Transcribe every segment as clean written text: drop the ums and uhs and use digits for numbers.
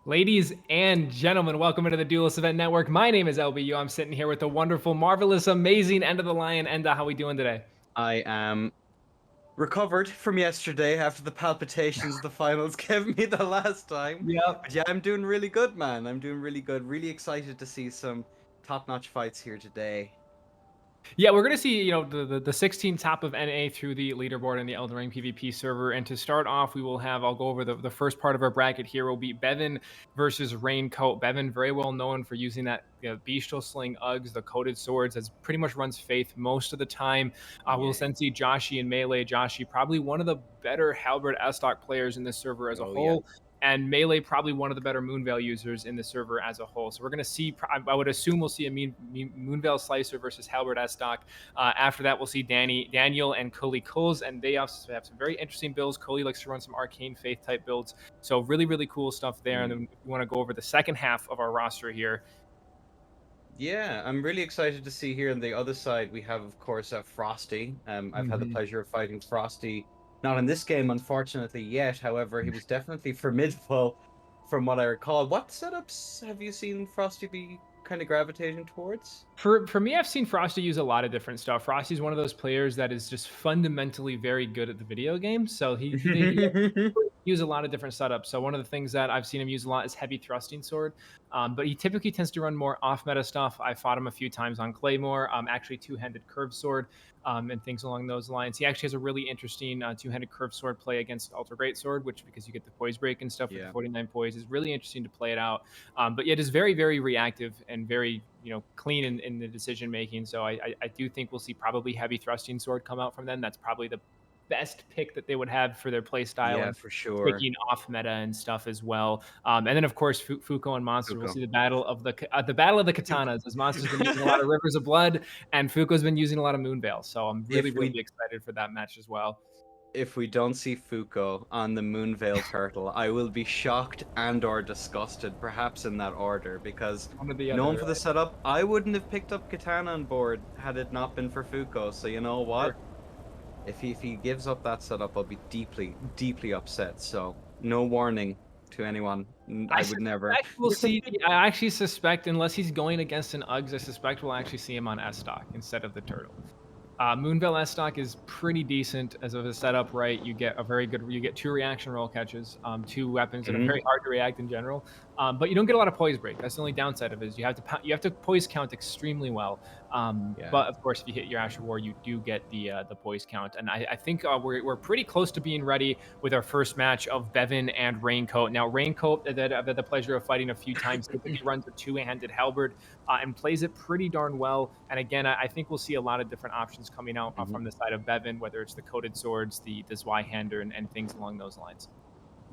Ladies and gentlemen, welcome into the Duelist Event Network. My name is LBU. I'm sitting here with the wonderful, marvelous, amazing End of the Lion. Enda, how we doing today? I am recovered from yesterday after the palpitations the finals gave me the last time. Yep. But yeah, I'm doing really good, man. I'm doing really good. Really excited to see some top-notch fights here today. Yeah, we're gonna see, the 16 top of NA through the leaderboard in the Elden Ring PvP server. And to start off, I'll go over the first part of our bracket here. Will be Bevin versus Raincoat. Bevin, very well known for using that bestial sling Uggs, the coated swords, as pretty much runs Faith most of the time. We'll Yeah. then see Joshi and Melee. Joshi, probably one of the better Halberd Estoc players in this server as a Oh yeah. whole. And Melee, probably one of the better Moonveil users in the server as a whole. So we're going to see, I would assume we'll see a Moonveil Slicer versus Halberd Estoc. After that, we'll see Daniel and Cully Coles, and they also have some very interesting builds. Cully likes to run some Arcane Faith type builds. So really, really cool stuff there. And then we want to go over the second half of our roster here. Yeah, I'm really excited to see here on the other side. We have, of course, Frosty. I've had the pleasure of fighting Frosty, not in this game, unfortunately, yet. However, he was definitely formidable from what I recall. What setups have you seen Frosty be kind of gravitating towards? For me, I've seen Frosty use a lot of different stuff. Frosty's one of those players that is just fundamentally very good at the video game. So he use a lot of different setups. So one of the things that I've seen him use a lot is heavy thrusting sword, but he typically tends to run more off meta stuff. I fought him a few times on Claymore, actually two-handed curved sword, and things along those lines. He actually has a really interesting two-handed curved sword play against Ultra Great Sword, which because you get the poise break and stuff with the Yeah. 49 poise is really interesting to play it out. But yeah, it is very very reactive and very clean in the decision making. So I do think we'll see probably heavy thrusting sword come out from them. That's probably the best pick that they would have for their play style Yeah, and for sure. taking off meta and stuff as well. And then of course Fuco and Monster. We'll Fuco. see the battle of the katanas as Monster's been using a lot of Rivers of Blood and Fuco's been using a lot of Moonveil. So I'm really If really we excited for that match as well. if we don't see Fuco on the Moonveil Turtle, I will be shocked and or disgusted, perhaps in that order, because One or the known other, for the right? setup, I wouldn't have picked up Katana on board had it not been for Fuco. So you know Sure. what? If he gives up that setup, I'll be deeply, deeply upset. So no warning to anyone. I I would never. suspect we'll see. I actually suspect, unless he's going against an Uggs, I suspect we'll actually see him on S stock instead of the turtle. Moonveil S stock is pretty decent as of a setup, right? You get two reaction roll catches, two weapons that are Mhm. very hard to react in general, but you don't get a lot of poise break. That's the only downside of it is you have to poise count extremely well. Yeah. But of course, if you hit your Asher War, you do get the poise count, and I think we're pretty close to being ready with our first match of Bevin and Raincoat. Now, Raincoat that I've had the pleasure of fighting a few times, typically runs a two-handed halberd and plays it pretty darn well. And again, I think we'll see a lot of different options coming out Mhm. from the side of Bevin, whether it's the coated swords, the Zweihander, and things along those lines.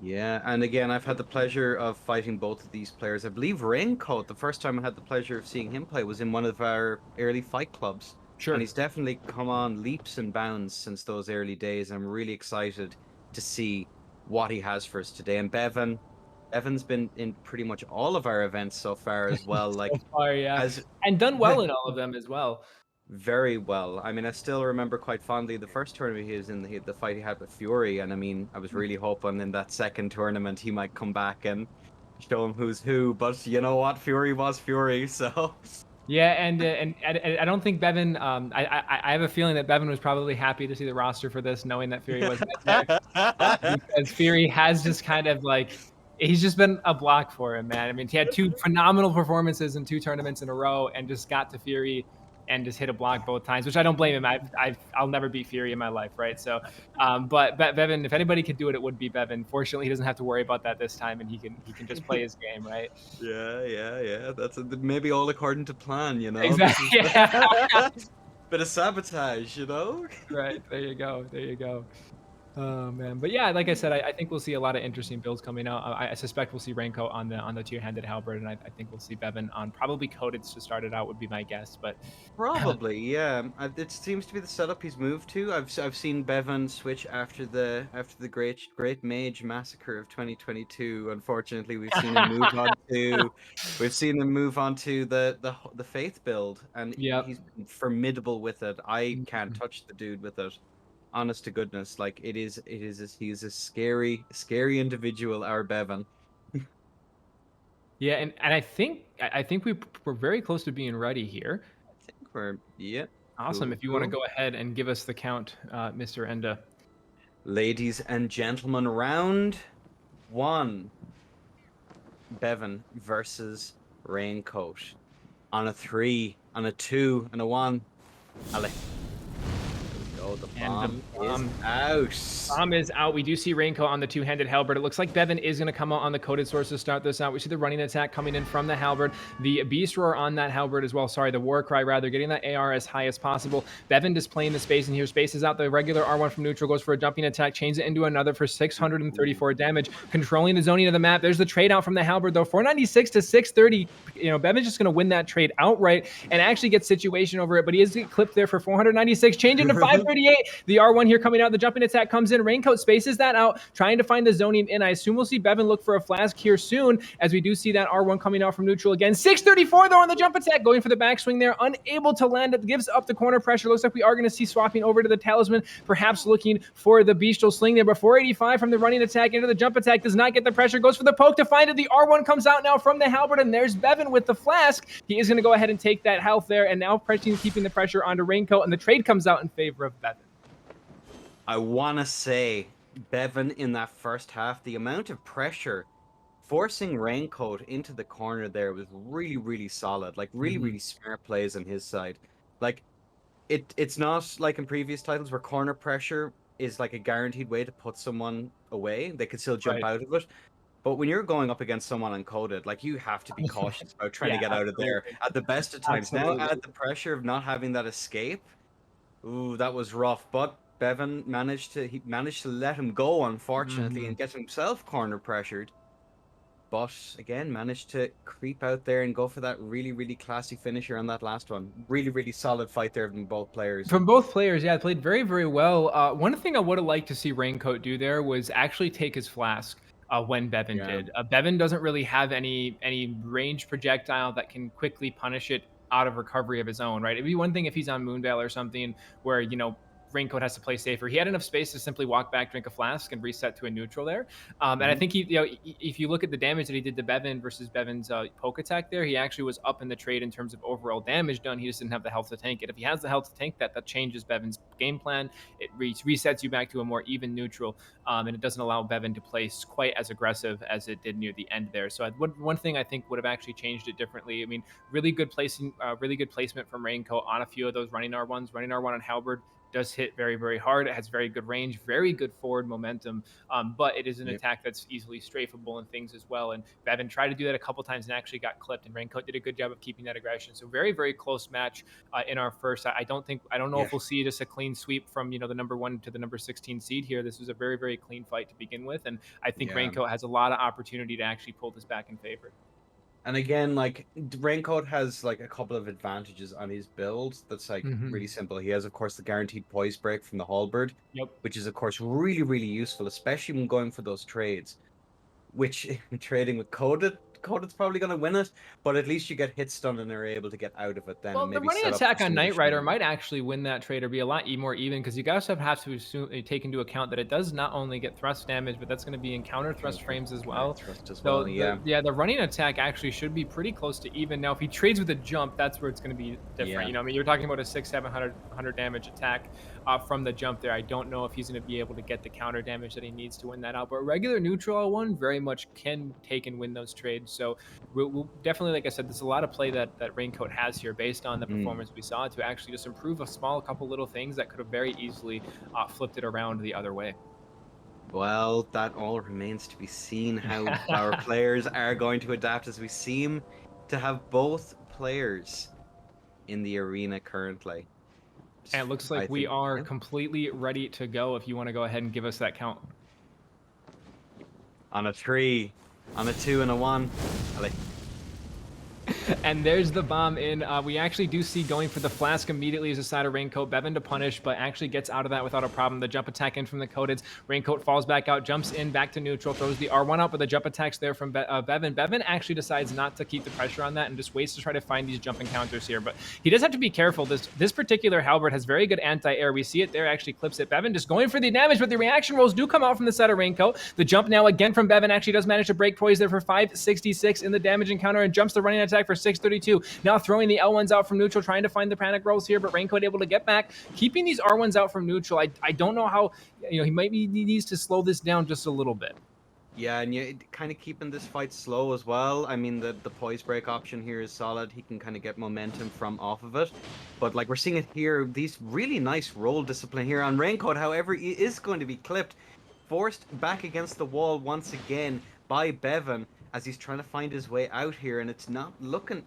Yeah, and again, I've had the pleasure of fighting both of these players. I believe Raincoat, the first time I had the pleasure of seeing him play was in one of our early fight clubs. And Sure. he's definitely come on leaps and bounds since those early days. I'm really excited to see what he has for us today. And Bevin's been in pretty much all of our events so far as well. So Like, far, yeah, as and done well in all of them as well. very well. I mean, I still remember quite fondly the first tournament he was in, the fight he had with Fury, and I mean, I was really hoping in that second tournament he might come back and show him who's who. But you know what, Fury was Fury, so Yeah, and I don't think Bevin. I have a feeling that Bevin was probably happy to see the roster for this, knowing that Fury wasn't in there, because Fury has just kind of like he's just been a block for him, man. I mean, he had two phenomenal performances in two tournaments in a row, and just got to Fury and just hit a block both times, which I don't blame him. I'll never beat Fury in my life, right? So, but Bevin, if anybody could do it, it would be Bevin. Fortunately, he doesn't have to worry about that this time, and he can just play his game, right? yeah. That's maybe all according to plan. You know, this Exactly. is Yeah. bit of sabotage. You know. Right. There you go. There you go. Oh man, but yeah, like I said, I think we'll see a lot of interesting builds coming out. I suspect we'll see Raincoat on the two-handed halberd, and I think we'll see Bevin on probably coated to start it out would be my guess. But Probably, yeah. It seems to be the setup he's moved to. I've seen Bevan switch after the great mage massacre of 2022. Unfortunately, we've seen him move on to the faith build, and yep. he's been formidable with it. I can't Mhm. touch the dude with it. Honest to goodness, like he's a scary individual, our Bevan. Yeah, and I think we're very close to being ready here. I think we're, yeah, Awesome. cool, If you want to cool. go ahead and give us the count, Mr. Enda. Ladies and gentlemen, round one. Bevin versus Raincoat. On a 3, on a 2, and a 1. Ale. Oh, the And the bomb is bomb out. Bomb is out. We do see Raincoat on the two-handed halberd. It looks like Bevin is going to come out on the coated swords to start this out. We see the running attack coming in from the halberd. The beast roar on that halberd as well. Sorry, the war cry rather. Getting that AR as high as possible. Bevin displaying the space in here. Space is out. The regular R1 from neutral goes for a jumping attack. Chains it into another for 634 damage. Controlling the zoning of the map. There's the trade out from the halberd though. 496 to 630. Bevin's just going to win that trade outright and actually get situation over it. But he is clipped there for 496. Change into 538. The R1 here coming out. The jumping attack comes in. Raincoat spaces that out, trying to find the zoning in. I assume we'll see Bevin look for a flask here soon, as we do see that R1 coming out from neutral again. 634 though on the jump attack, going for the backswing there, unable to land it. Gives up the corner pressure. Looks like we are going to see swapping over to the talisman, perhaps looking for the bestial sling there. But 485 from the running attack into the jump attack, does not get the pressure. Goes for the poke to find it. The R1 comes out now from the halberd, and there's Bevin with the flask. He is going to go ahead and take that health there, and now keeping the pressure onto Raincoat, and the trade comes out in favor of Bevin. I want to say, Bevin in that first half, the amount of pressure forcing Raincoat into the corner there was really, really solid. Like, really, really smart plays on his side. Like, it's not like in previous titles where corner pressure is like a guaranteed way to put someone away. They could still jump out of it. But when you're going up against someone uncoded, like, you have to be cautious about trying to get out of there at the best of times. Now, add the pressure of not having that escape. Ooh, that was rough. But Bevin managed to let him go, unfortunately, and get himself corner pressured. But again, managed to creep out there and go for that really, really classy finisher on that last one. Really, really solid fight there from both players. From both players, yeah, played very, very well. One thing I would have liked to see Raincoat do there was actually take his flask when Bevin did. Bevin doesn't really have any range projectile that can quickly punish it out of recovery of his own, right? It'd be one thing if he's on Moonveil or something where, Raincoat has to play safer. He had enough space to simply walk back, drink a flask, and reset to a neutral there. And I think if you look at the damage that he did to Bevin versus Bevin's poke attack there, he actually was up in the trade in terms of overall damage done. He just didn't have the health to tank it. If he has the health to tank that, that changes Bevin's game plan. It resets you back to a more even neutral, and it doesn't allow Bevin to play quite as aggressive as it did near the end there. So one thing I think would have actually changed it differently. I mean, really good placement from Raincoat on a few of those running R1s. Running R1 on Halberd does hit very, very hard. It has very good range, very good forward momentum, but it is an attack that's easily strafable and things as well. And Bevin tried to do that a couple times and actually got clipped, and Raincoat did a good job of keeping that aggression. So very, very close match in our first. I don't know if we'll see just a clean sweep from the number 1 to the number 16 seed here. This was a very, very clean fight to begin with, and I think Raincoat has a lot of opportunity to actually pull this back in favor. And again, like, Raincoat has like a couple of advantages on his build that's like really simple. He has, of course, the guaranteed poise break from the halberd, which is, of course, really, really useful, especially when going for those trades. Which, trading with Coded's probably going to win it, but at least you get hit stun and are able to get out of it then. Well, and maybe the running set up attack for on some Knight additional- Rider might actually win that trade or be a lot more even, because you guys have to take into account that it does not only get thrust damage, but that's going to be in counter thrust frames as well. So the running attack actually should be pretty close to even. Now, if he trades with a jump, that's where it's going to be different. I mean, you're talking about a 600-700 damage attack from the jump there. I don't know if he's going to be able to get the counter damage that he needs to win that out, but regular neutral one very much can take and win those trades. So we'll definitely, like I said, there's a lot of play that Raincoat has here based on the performance we saw to actually just improve a couple little things that could have very easily flipped it around the other way. Well, that all remains to be seen how our players are going to adapt, as we seem to have both players in the arena currently. And it looks like we are completely ready to go. If you want to go ahead and give us that count. On a 3, on a 2, and a 1. And there's the bomb in. We actually do see going for the flask immediately as a side of Raincoat. Bevin to punish, but actually gets out of that without a problem. The jump attack in from the Coateds. Raincoat falls back out, jumps in back to neutral, throws the R1 out, but the jump attacks there from Bevin. Bevin actually decides not to keep the pressure on that and just waits to try to find these jump encounters here. But he does have to be careful. This particular halberd has very good anti-air. We see it there, actually clips it. Bevin just going for the damage, but the reaction rolls do come out from the side of Raincoat. The jump now again from Bevin actually does manage to break poise there for 566 in the damage encounter and jumps the running attack for 632. Now throwing the L1s out from neutral, trying to find the panic rolls here, but Raincoat able to get back, keeping these R1s out from neutral. I don't know how, he he needs to slow this down just a little bit. Yeah, and you kind of keeping this fight slow as well. I mean, the poise break option here is solid. He can kind of get momentum from off of it. But like we're seeing it here, these really nice roll discipline here on Raincoat. However, he is going to be clipped, forced back against the wall once again by Bevin as he's trying to find his way out here, and it's not looking...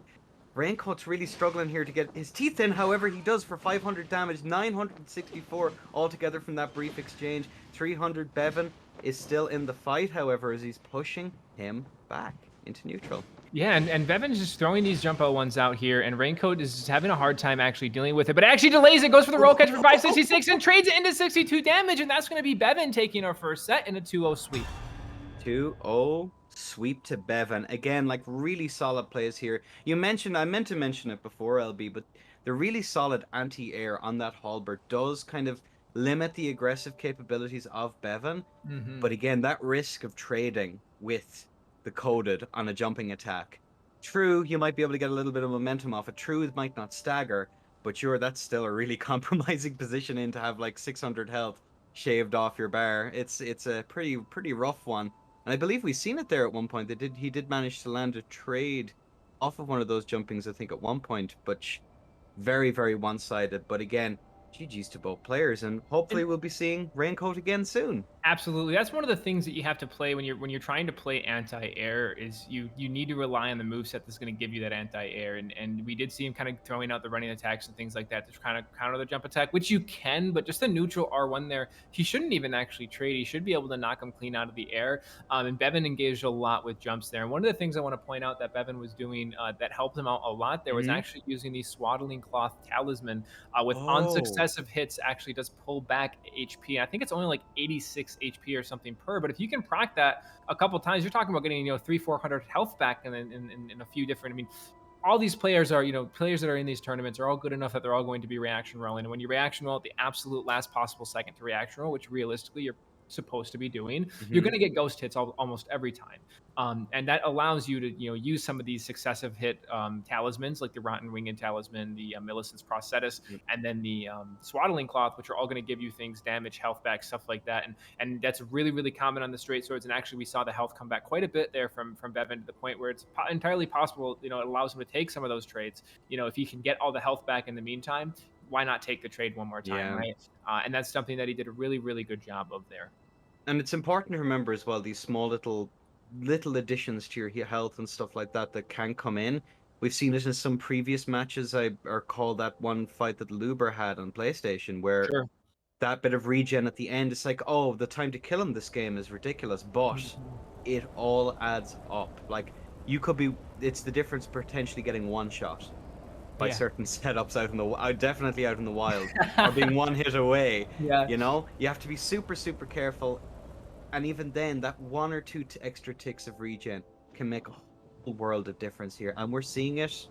Raincoat's really struggling here to get his teeth in. However, he does for 500 damage, 964 altogether from that brief exchange. 300 Bevin is still in the fight, however, as he's pushing him back into neutral. Yeah, and Bevin's just throwing these jump L1s out here, and Raincoat is just having a hard time actually dealing with it, but actually delays it, goes for the roll catch for 566 and trades it into 62 damage, and that's going to be Bevin taking our first set in a 2-0 sweep. 2-0 sweep to Bevin. Again, like really solid plays here. I meant to mention it before, LB, but the really solid anti-air on that halberd does kind of limit the aggressive capabilities of Bevin. But again, that risk of trading with the coded on a jumping attack. True, you might be able to get a little bit of momentum off it. True, it might not stagger, but sure, that's still a really compromising position in to have like 600 health shaved off your bar. It's a pretty rough one. And I believe we've seen it there at one point. He did manage to land a trade off of one of those jumpings, I think, at one point, but very, very one-sided. But again, GG's to both players, and hopefully we'll be seeing Raincoat again soon. Absolutely, that's one of the things that you have to play when you're trying to play anti-air. Is you need to rely on the moveset that's going to give you that anti-air, and we did see him kind of throwing out the running attacks and things like that to kind of counter the jump attack, which you can, but just the neutral R1 there, he shouldn't even actually trade. He should be able to knock him clean out of the air. And Bevin engaged a lot with jumps there. And one of the things I want to point out that Bevin was doing that helped him out a lot there was actually using the swaddling cloth talisman with on successive hits actually does pull back HP. I think it's only like 86 HP or something per, but if you can proc that a couple times, you're talking about getting 300-400 health back in a few different. I mean, all these players are players that are in these tournaments are all good enough that they're all going to be reaction rolling, and when you reaction roll at the absolute last possible second to reaction roll, which realistically you're supposed to be doing, you're going to get ghost hits almost every time, and that allows you to use some of these successive hit talismans like the Rotten Winged Talisman, the Millicent's Prosthetis, and then the Swaddling Cloth, which are all going to give you things, damage, health back, stuff like that, and that's really, really common on the straight swords. And actually we saw the health come back quite a bit there from Bevin, to the point where it's entirely possible it allows him to take some of those trades. If he can get all the health back in the meantime, why not take the trade one more time, right? And that's something that he did a really, really good job of there. And it's important to remember as well, these small little additions to your health and stuff like that can come in. We've seen it in some previous matches. I recall that one fight that Luber had on PlayStation, where that bit of regen at the end, it's like, oh, the time to kill him this game is ridiculous, but it all adds up. Like, you could be, it's the difference potentially getting one shot by certain setups out in the definitely out in the wild, or being one hit away. You have to be super careful, and even then, that one or two extra ticks of regen can make a whole world of difference here, and we're seeing it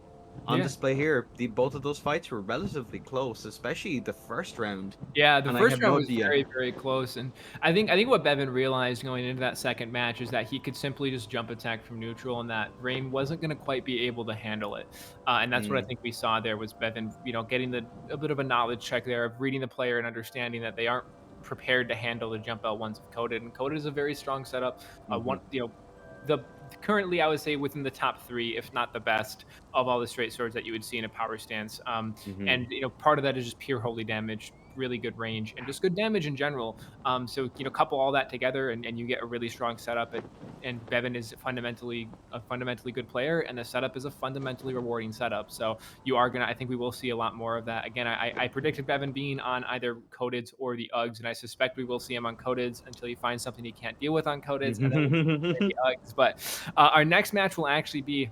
on display here. Both of those fights were relatively close, especially the first round. Yeah, the first round was very, very close, and I think what Bevin realized going into that second match is that he could simply just jump attack from neutral, and that Rain wasn't going to quite be able to handle it. And that's what I think we saw there was Bevin, getting a bit of a knowledge check there of reading the player and understanding that they aren't prepared to handle the jump L1s of Coded, and Coded is a very strong setup. Currently, I would say within the top 3, if not the best, of all the straight swords that you would see in a power stance. And part of that is just pure holy damage, really good range, and just good damage in general. So couple all that together, and you get a really strong setup. And Bevin is fundamentally a fundamentally good player, and the setup is a fundamentally rewarding setup. So I think we will see a lot more of that. Again, I predicted Bevin being on either Codeds or the Uggs, and I suspect we will see him on Codeds until he finds something he can't deal with on Codeds, and then the Uggs. But our next match will actually be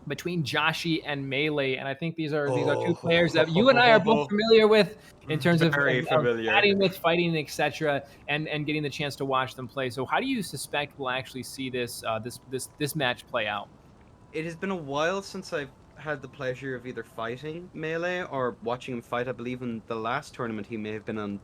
between Joshi and Melee, and I think these are two players that you and I are both Oh, familiar with in terms very of familiar. chatting with, fighting, etc., and getting the chance to watch them play. So, how do you suspect we'll actually see this match play out? It has been a while since I've had the pleasure of either fighting Melee or watching him fight. I believe in the last tournament he may have been on.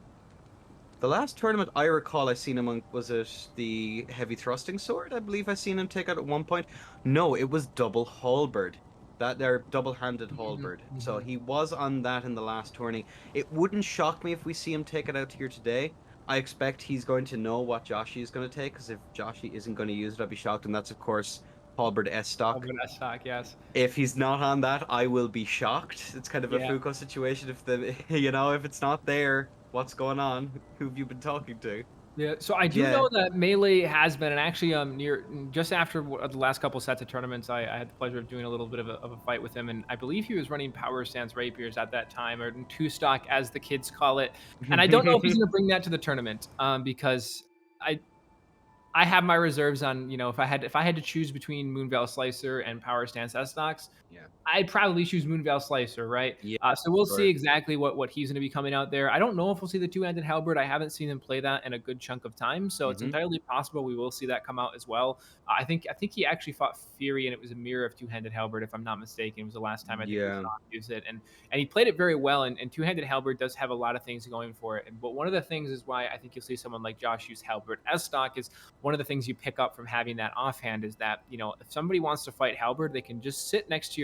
The last tournament I recall I seen him on, was it the heavy thrusting sword? I believe I seen him take out at one point. No, it was double halberd. That they're double-handed halberd. So Mhm. he was on that in the last tourney. It wouldn't shock me if we see him take it out here today. I expect he's going to know what Joshi is going to take, because if Joshi isn't going to use it, I'd be shocked. And that's, of course, halberd S Of stock. an S stock, yes. If he's not on that, I will be shocked. It's kind of a Yeah. Fuco situation. If the if it's not there, what's going on? Who have you been talking to? Yeah, so I do Yeah. know that Melee has been, and actually, near just after the last couple sets of tournaments, I had the pleasure of doing a little bit of a fight with him, and I believe he was running power stance rapiers at that time, or two stock as the kids call it. And I don't know if he's going to bring that to the tournament, because I I have my reserves on, if I had to choose between Moonveil Slicer and Power Stance S stocks, Yeah. I'd probably choose Moonveil Slicer, right? Yeah, So we'll see sure. exactly what he's going to be coming out there. I don't know if we'll see the two-handed halberd. I haven't seen him play that in a good chunk of time, so it's Hmm. entirely possible we will see that come out as well. I think he actually fought Fury, and it was a mirror of two-handed halberd, if I'm not mistaken. It was the last time I think we Yeah. saw him use it, and he played it very well. And two-handed halberd does have a lot of things going for it. But one of the things is why I think you'll see someone like Josh use halberd as stock is one of the things you pick up from having that offhand is that if somebody wants to fight halberd, they can just sit next to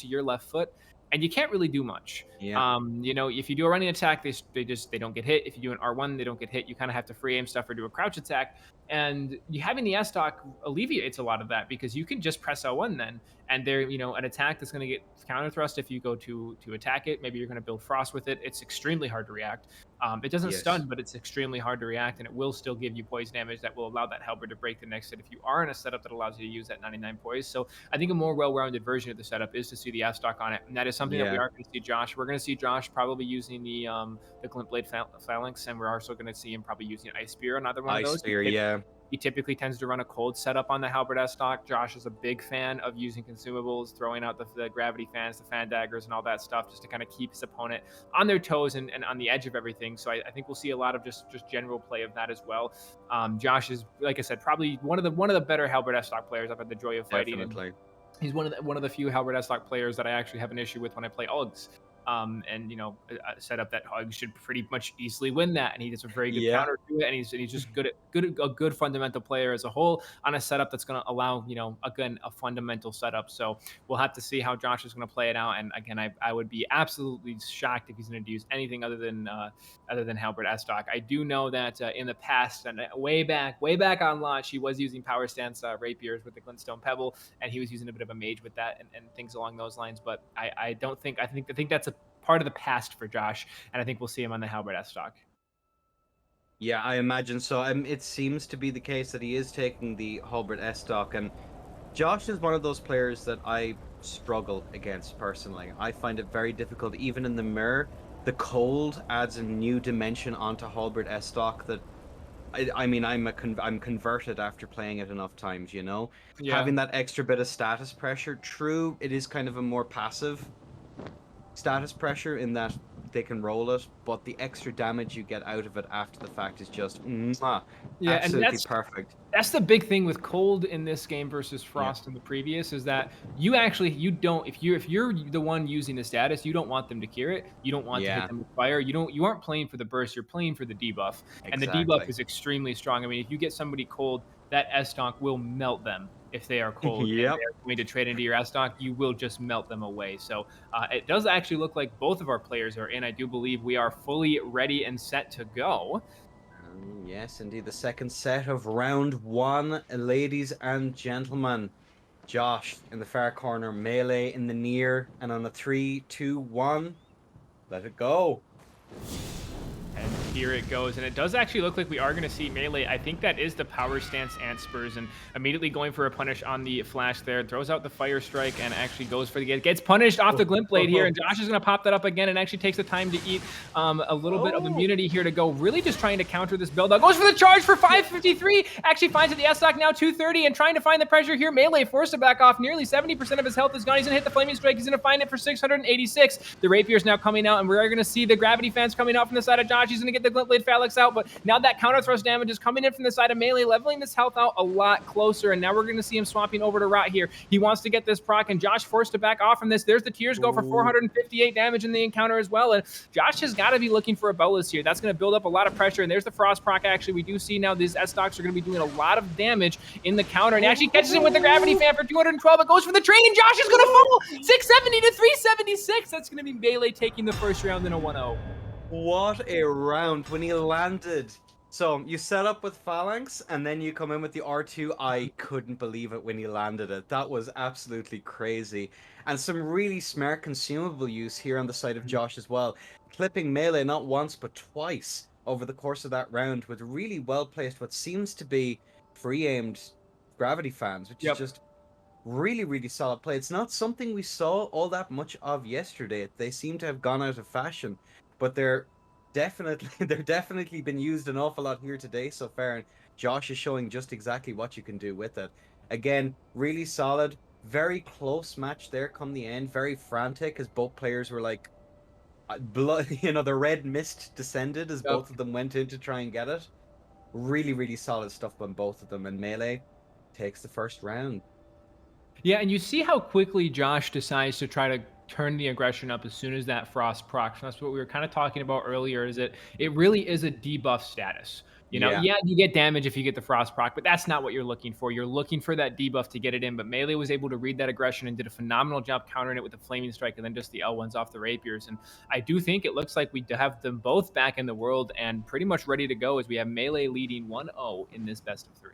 your left foot, and you can't really do much. Yeah. If you do a running attack, they don't get hit. If you do an R1, they don't get hit. You kind of have to free aim stuff or do a crouch attack. And you having the S stock alleviates a lot of that because you can just press L1 then, and there, an attack that's going to get counter thrust if you go to attack it. Maybe you're going to build frost with it. It's extremely hard to react. It doesn't Yes. stun, but it's extremely hard to react, and it will still give you poise damage that will allow that halberd to break the next hit if you are in a setup that allows you to use that 99 poise. So I think a more well-rounded version of the setup is to see the F stock on it, and that is something that we Yeah. are going to see Josh. We're going to see Josh probably using the glint blade phalanx, and we're also going to see him probably using ice spear on either one of Ice those. spear. Yeah. He typically tends to run a cold setup on the halberd S stock. Josh is a big fan of using consumables, throwing out the gravity fans, the fan daggers, and all that stuff just to kind of keep his opponent on their toes and on the edge of everything. So I think we'll see a lot of just general play of that as well. Josh is, like I said, probably one of the better halberd S stock players I've had the joy of fighting. And Definitely. he's one of the few halberd S stock players that I actually have an issue with when I play Uggs. And a setup that Hug should pretty much easily win that, and he does a very good Yeah. counter to it, and he's just a good fundamental player as a whole on a setup that's going to allow again a fundamental setup. So we'll have to see how Josh is going to play it out. And again, I would be absolutely shocked if he's going to use anything other than halberd S stock. I do know that in the past and way back on launch, he was using power stance rapiers with the glintstone pebble, and he was using a bit of a mage with that and things along those lines. But I don't think I think that's a part of the past for Josh, and I think we'll see him on the halberd S stock. Yeah, I imagine so. It seems to be the case that he is taking the halberd S stock, and Josh is one of those players that I struggle against personally. I find it very difficult, even in the mirror. The cold adds a new dimension onto halberd S stock that I mean, I'm converted after playing it enough times, Yeah. Having that extra bit of status pressure. True, it is kind of a more passive status pressure in that they can roll it, but the extra damage you get out of it after the fact is just Yeah, and absolutely perfect. that's the big thing with cold in this game versus Yeah, frost in the previous is that you don't if you're the one using the status, you don't want them to cure it. You don't want to hit yeah, them with fire. You aren't playing for the burst, you're playing for the debuff. And the debuff exactly. is extremely strong. I mean, if you get somebody cold, that S stock will melt them if they are cold and Yep. they're going to trade into your S stock, you will just melt them away. So it does actually look like both of our players are in. I do believe we are fully ready and set to go. Yes, indeed. The second set of round one, ladies and gentlemen. Josh in the far corner, Melee in the near, and on a 3, 2, 1, let it go. And here it goes. And it does actually look like we are going to see melee. I think that is the power stance and spurs, and immediately going for a punish on the flash there. Throws out the fire strike and actually goes for the gets punished off the glint blade here. And Josh is going to pop that up again and actually takes the time to eat a little bit of immunity here to go. Really just trying to counter this build. Goes for the charge for 553. Actually finds it the S-Stock now 230 and trying to find the pressure here. Melee forced to back off. Nearly 70% of his health is gone. He's going to hit the flaming strike. He's going to find it for 686. The rapier is now coming out, and we're going to see the gravity fans coming out from the side of Josh. He's going to get the glint blade phalanx out, but now that counter thrust damage is coming in from the side of melee, leveling this health out a lot closer. And now we're going to see him swapping over to Rot here. He wants to get this proc, and Josh forced to back off from this. There's the tears go for 458 damage in the encounter as well. And Josh has got to be looking for a bolus here. That's going to build up a lot of pressure. And there's the frost proc. Actually, we do see now these S-Stocks are going to be doing a lot of damage in the counter, and he actually catches him with the gravity fan for 212. It goes for the train, and Josh is going to fall 670 to 376. That's going to be melee taking the first round in a 1-0. What a round when he landed. So you set up with phalanx and then you come in with the R2. I couldn't believe it when he landed it. That was absolutely crazy. And some really smart consumable use here on the side of Josh as well. Clipping melee not once but twice over the course of that round with really well placed what seems to be free aimed gravity fans, which is just really, really solid play. It's not something we saw all that much of yesterday. They seem to have gone out of fashion, but they're definitely been used an awful lot here today so far, and Josh is showing just exactly what you can do with it. Again, really solid, very close match there come the end, very frantic as both players were like blood, the red mist descended as both of them went in to try and get it. Really, really solid stuff by both of them, and melee takes the first round. Yeah, and you see how quickly Josh decides to try to turn the aggression up as soon as that frost procs. That's what we were kind of talking about earlier, is that it really is a debuff status. Yeah, you get damage if you get the frost proc, but that's not what you're looking for. You're looking for that debuff to get it in, but melee was able to read that aggression and did a phenomenal job countering it with the flaming strike and then just the L1s off the rapiers. And I do think it looks like we have them both back in the world and pretty much ready to go as we have melee leading 1-0 in this best of 3.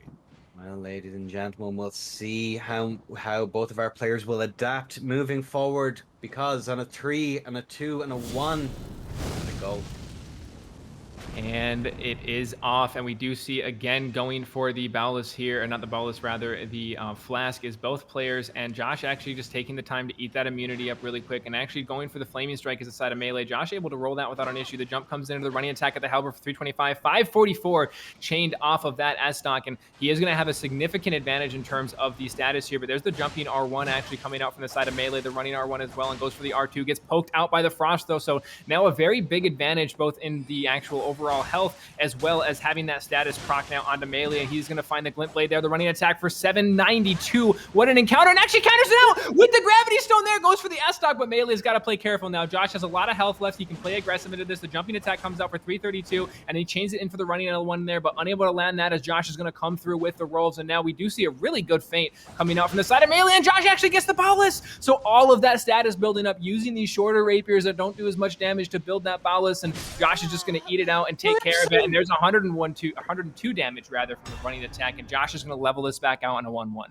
Well, ladies and gentlemen, we'll see how both of our players will adapt moving forward, because on a 3 and a 2 and a 1, there we go. And it is off, and we do see again going for the Bowless here, or not the Bowless, rather the Flask is both players, and Josh actually just taking the time to eat that immunity up really quick and actually going for the Flaming Strike as a side of melee. Josh able to roll that without an issue. The jump comes into the running attack at the Halberd for 325, 544 chained off of that S-Stock, and he is going to have a significant advantage in terms of the status here, but there's the jumping R1 actually coming out from the side of melee, the running R1 as well, and goes for the R2, gets poked out by the Frost though, so now a very big advantage both in the actual overall health as well as having that status proc now onto melee, and he's going to find the glint blade there, the running attack for 792. What an encounter, and actually counters it out with the gravity stone there, goes for the S-Stock, but melee's got to play careful now. Josh has a lot of health left. He can play aggressive into this. The jumping attack comes out for 332, and he chains it in for the running L1 there, but unable to land that as Josh is going to come through with the rolls, and now we do see a really good feint coming out from the side of melee, and Josh actually gets the bowless. So all of that status building up using these shorter rapiers that don't do as much damage to build that bowless, and Josh is just going to eat it out and take care of it, and there's 102 damage rather from the running attack, and Josh is going to level this back out on a 1-1.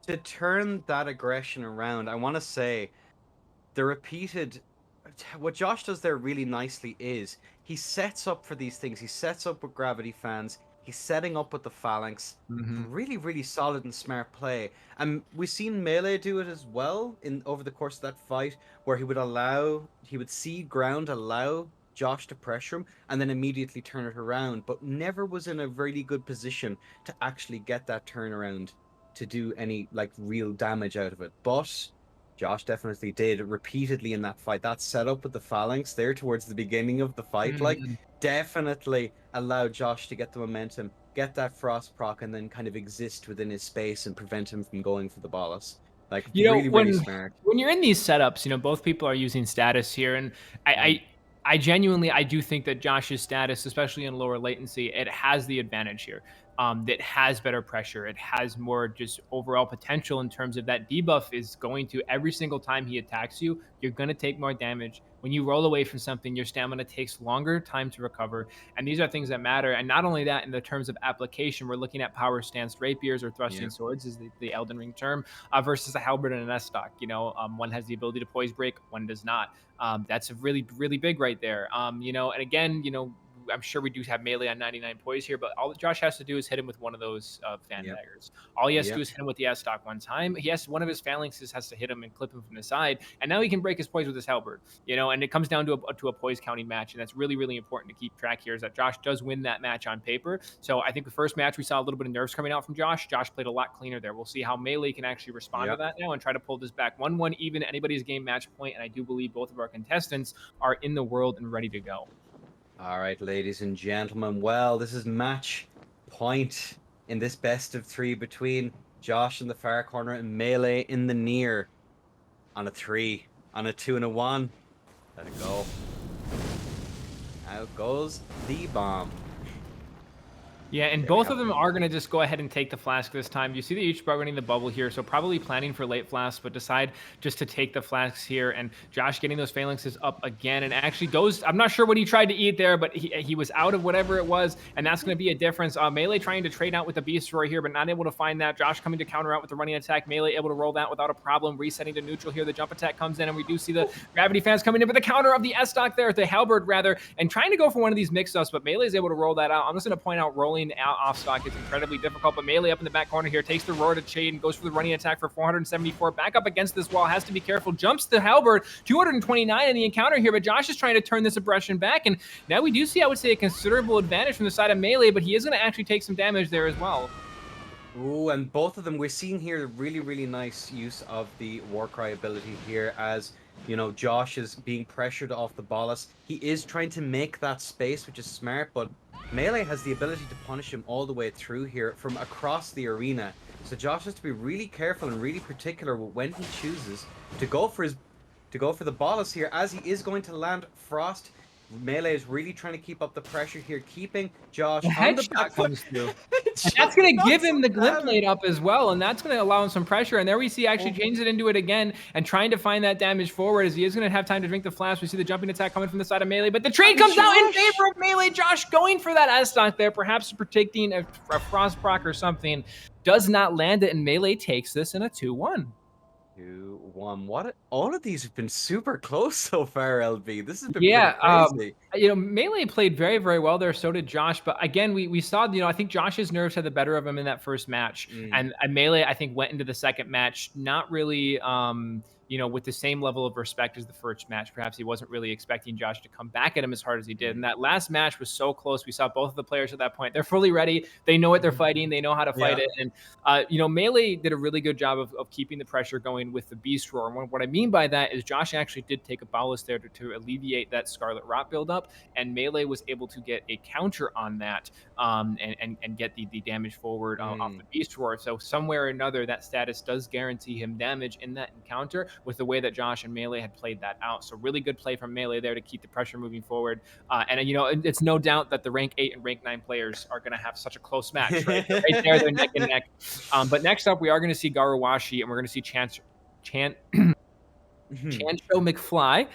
To turn that aggression around, I want to say the repeated, what Josh does there really nicely is he sets up for these things. He sets up with gravity fans. He's setting up with the phalanx. Really, really solid and smart play. And we've seen melee do it as well over the course of that fight, where he would see ground, allow Josh to pressure him, and then immediately turn it around, but never was in a really good position to actually get that turnaround to do any like real damage out of it. But Josh definitely did repeatedly in that fight. That setup with the phalanx there towards the beginning of the fight, like definitely allowed Josh to get the momentum, get that frost proc, and then kind of exist within his space and prevent him from going for the bolus. Like, really smart. When you're in these setups, both people are using status here, and I genuinely do think that Josh's status, especially in lower latency, it has the advantage here. That has better pressure. It has more just overall potential in terms of that debuff is going to, every single time he attacks you, you're going to take more damage. When you roll away from something, your stamina takes longer time to recover. And these are things that matter. And not only that, in the terms of application, we're looking at power stance rapiers or thrusting swords is the Elden Ring term, versus a halberd and an S-Stock. One has the ability to poise break, one does not. That's really, really big right there. And again, I'm sure we do have melee on 99 poise here, but all Josh has to do is hit him with one of those fan daggers. All he has to do is hit him with the S stock one time. He has one of his phalanxes has to hit him and clip him from the side, and now he can break his poise with his halberd. You know, and it comes down to a poise counting match, and that's really, really important to keep track here. Is that Josh does win that match on paper. So I think the first match we saw a little bit of nerves coming out from Josh. Josh played a lot cleaner there. We'll see how melee can actually respond to that now and try to pull this back 1-1 even, anybody's game match point, and I do believe both of our contestants are in the world and ready to go. All right, ladies and gentlemen. Well, this is match point in this best of 3 between Josh in the far corner and melee in the near. On a 3, on a 2 and a 1. Let it go. Out goes the bomb. Yeah, and both of them are going to just go ahead and take the flask this time. You see the each running the bubble here, so probably planning for late flasks, but decide just to take the flasks here. And Josh getting those phalanxes up again and actually goes, I'm not sure what he tried to eat there, but he was out of whatever it was, and that's going to be a difference. Melee trying to trade out with the Beast Roar here, but not able to find that. Josh coming to counter out with the running attack. Melee able to roll that without a problem. Resetting to neutral here. The jump attack comes in, and we do see the gravity fans coming in, but the counter of the S-Stock there, the halberd rather, and trying to go for one of these mix-ups, but Melee is able to roll that out. I'm just going to point out rolling out off stock is incredibly difficult, but Melee up in the back corner here takes the roar to chain, goes for the running attack for 474, back up against this wall, has to be careful, jumps the halberd, 229 in the encounter here, but Josh is trying to turn this aggression back, and now we do see, I would say, a considerable advantage from the side of Melee, but he is going to actually take some damage there as well. Ooh, and both of them, we're seeing here really, really nice use of the Warcry ability here as, you know, Josh is being pressured off the bolus. He is trying to make that space, which is smart, but Melee has the ability to punish him all the way through here from across the arena. So Josh has to be really careful and really particular when he chooses to go for the bolus here, as he is going to land Frost. Melee is really trying to keep up the pressure here, keeping Josh on the back comes through. And that's going to give him the glip blade up as well, and that's going to allow him some pressure. And there we see actually changes it into it again and trying to find that damage forward as he is going to have time to drink the flash. We see the jumping attack coming from the side of Melee, but the trade comes out in favor of Melee. Josh going for that S-Stock there, perhaps predicting a Frost proc or something. Does not land it, and Melee takes this in a 2-1. 2-1. All of these have been super close so far, LB. This has been crazy. You know, Melee played very, very well there. So did Josh. But again, we saw, you know, I think Josh's nerves had the better of him in that first match, and Melee, I think, went into the second match not really, you know, with the same level of respect as the first match. Perhaps he wasn't really expecting Josh to come back at him as hard as he did. And that last match was so close. We saw both of the players at that point. They're fully ready. They know what they're fighting. They know how to fight it. And, you know, Melee did a really good job of keeping the pressure going with the Beast Roar. And what I mean by that is Josh actually did take a bolus there to alleviate that Scarlet Rot buildup. And Melee was able to get a counter on that and get the damage forward off the Beast Roar. So somewhere or another, that status does guarantee him damage in that encounter with the way that Josh and Melee had played that out. So really good play from Melee there to keep the pressure moving forward. And, you know, it's no doubt that the rank 8 and rank 9 players are going to have such a close match, right? Right there, they're neck and neck. But next up, we are going to see Garuwashi, and we're going to see Chancho McFly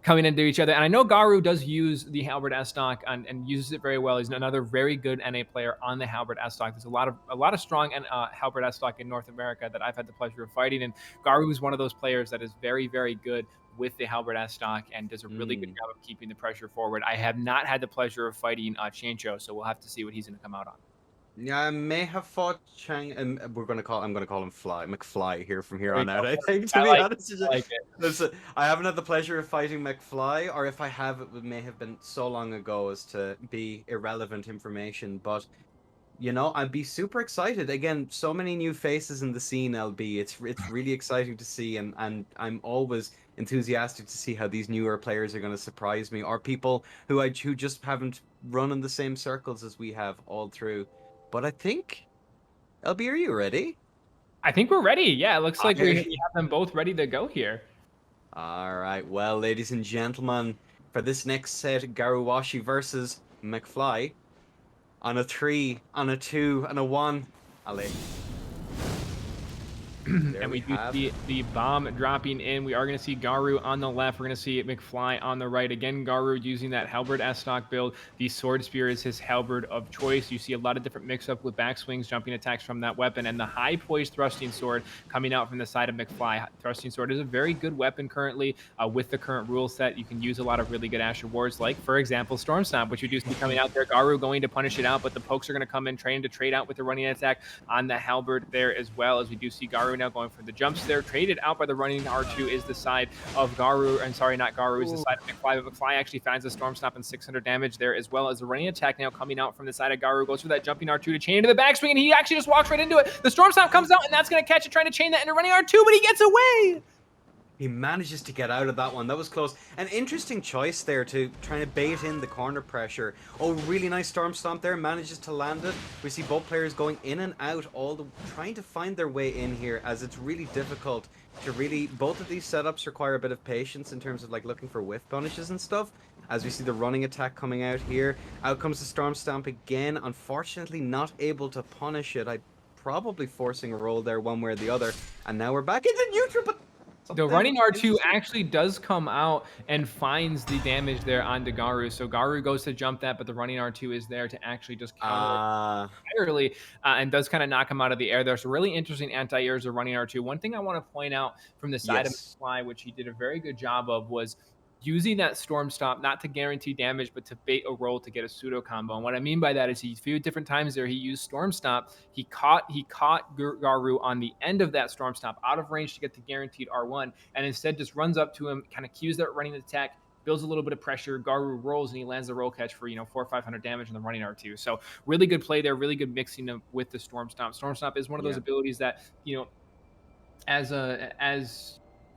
coming into each other. And I know Garu does use the Halberd S-Stock and uses it very well. He's another very good NA player on the Halberd S-Stock. There's a lot of strong Halberd S-Stock in North America that I've had the pleasure of fighting. And Garu is one of those players that is very, very good with the Halberd S-Stock and does a really good job of keeping the pressure forward. I have not had the pleasure of fighting Chancho, so we'll have to see what he's going to come out on. Yeah, I may have fought Chang, and I'm going to call him McFly here from here on out. I think, to be honest, I haven't had the pleasure of fighting McFly, or if I have, it may have been so long ago as to be irrelevant information. But you know, I'd be super excited. Again, so many new faces in the scene, LB. It's really exciting to see, and I'm always enthusiastic to see how these newer players are going to surprise me, or people who just haven't run in the same circles as we have all through. But I think, LB, are you ready? I think we're ready. Yeah, it looks like we have them both ready to go here. All right. Well, ladies and gentlemen, for this next set, Garuwashi versus McFly, on a 3, on a 2, and a 1. Allez. And we do see the bomb dropping in. We are going to see Garu on the left. We're going to see McFly on the right. Again, Garu using that halberd S-stock build. The sword spear is his halberd of choice. You see a lot of different mix-up with backswings, jumping attacks from that weapon, and the high-poised thrusting sword coming out from the side of McFly. Thrusting sword is a very good weapon currently with the current rule set. You can use a lot of really good Asher wards, like, for example, Storm Stomp, which you do see coming out there. Garu going to punish it out, but the pokes are going to come in, trying to trade out with the running attack on the halberd there, as well as we do see Garu now going for the jumps there. Traded out by the running R2 is the side of Garu, and sorry, not Garu, is the side of McFly, but McFly actually finds the Storm Stomp and 600 damage there, as well as the running attack now coming out from the side of Garu. Goes for that jumping R2 to chain into the backswing, and he actually just walks right into it. The Storm Stomp comes out, and that's going to catch it, trying to chain that into running R2, but he gets away! He manages to get out of that one. That was close. An interesting choice there to trying to bait in the corner pressure. Oh, really nice Storm Stomp there. Manages to land it. We see both players going in and out, trying to find their way in here, as it's really difficult to really... Both of these setups require a bit of patience in terms of like looking for whiff punishes and stuff. As we see the running attack coming out here. Out comes the Storm Stomp again. Unfortunately not able to punish it. Probably forcing a roll there one way or the other. And now we're back into neutral, but... The running R2 actually does come out and finds the damage there onto Garu. So Garu goes to jump that, but the running R2 is there to actually just counter entirely and does kind of knock him out of the air. There's a really interesting anti-airs of running R2. One thing I want to point out from the side of McFly, which he did a very good job of, was using that Storm Stomp not to guarantee damage, but to bait a roll to get a pseudo combo. And what I mean by that is a few different times there he used Storm Stomp. He caught Garu on the end of that Storm Stomp, out of range to get the guaranteed R1, and instead just runs up to him, kind of cues that running attack, builds a little bit of pressure. Garu rolls and he lands the roll catch for 400 or 500 damage on the running R2. So really good play there, really good mixing with the Storm Stomp. Storm Stomp is one of those abilities that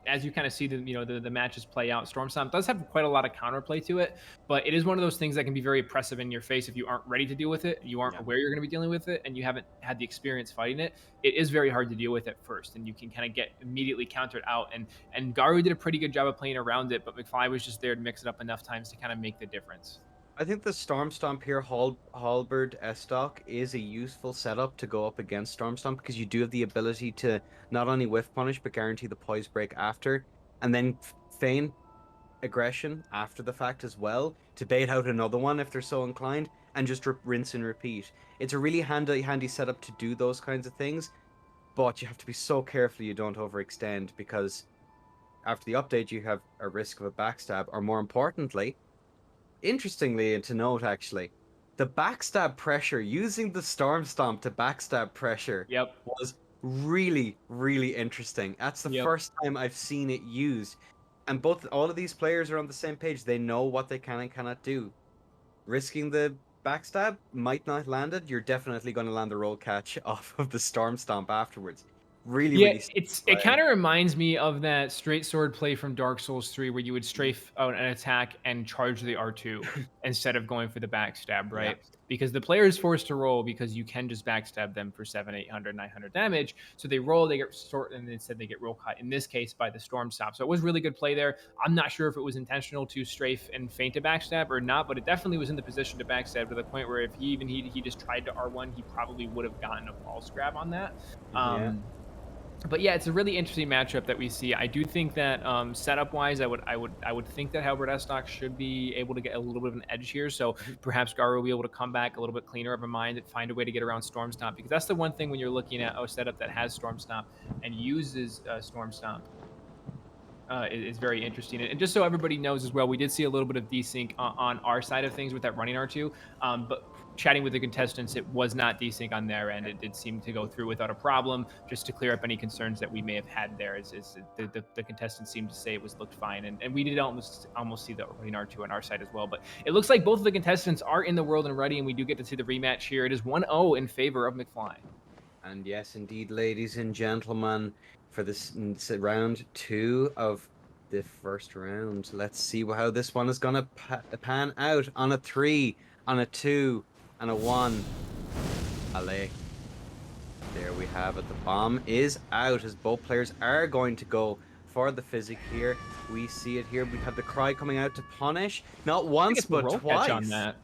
as you kind of see the matches play out, Storm Stomp does have quite a lot of counterplay to it, but it is one of those things that can be very oppressive in your face if you aren't ready to deal with it, you aren't aware you're going to be dealing with it, and you haven't had the experience fighting it. It is very hard to deal with at first, and you can kind of get immediately countered out. And Garu did a pretty good job of playing around it, but McFly was just there to mix it up enough times to kind of make the difference. I think the Storm Stomp here, Halberd S-Stock, is a useful setup to go up against Storm Stomp, because you do have the ability to not only whiff punish, but guarantee the poise break after, and then feign aggression after the fact as well, to bait out another one if they're so inclined, and just rinse and repeat. It's a really handy setup to do those kinds of things, but you have to be so careful you don't overextend, because after the update you have a risk of a backstab, or more importantly, interestingly to note actually, the backstab pressure, using the Storm Stomp to backstab pressure was really, really interesting. That's the first time I've seen it used. And all of these players are on the same page. They know what they can and cannot do. Risking the backstab might not land it. You're definitely going to land the roll catch off of the Storm Stomp afterwards. Really it kind of reminds me of that straight sword play from Dark Souls 3 where you would strafe out an attack and charge the R2 instead of going for the backstab, right? Because the player is forced to roll because you can just backstab them for 700, 800, 900 damage. So they roll, they get sort, and instead they get roll caught, in this case by the Storm Stomp. So it was really good play there. I'm not sure if it was intentional to strafe and feint a backstab or not, but it definitely was in the position to backstab, to the point where if he just tried to R1, he probably would have gotten a false grab on that. But yeah, it's a really interesting matchup that we see. I do think that setup-wise, I would think that Halberd S-Stock should be able to get a little bit of an edge here. So perhaps Garu will be able to come back a little bit cleaner of a mind and find a way to get around Storm Stomp, because that's the one thing when you're looking at a setup that has Storm Stomp and uses Storm Stomp. Is very interesting. And just so everybody knows as well, we did see a little bit of desync on our side of things with that running R2, but chatting with the contestants, it was not desync on their end. It did seem to go through without a problem, just to clear up any concerns that we may have had there. The contestants seemed to say it looked fine, and we did almost see the running R2 on our side as well. But it looks like both of the contestants are in the world and ready, and we do get to see the rematch here. It is 1-0 in favor of McFly. And yes, indeed, ladies and gentlemen, for this round 2 of the first round, let's see how this one is going to pan out. On a 3, on a 2, and a 1. Allez. There we have it. The bomb is out, as both players are going to go for the physic here. We see it here. We have the cry coming out to punish. Not once, but twice. On that.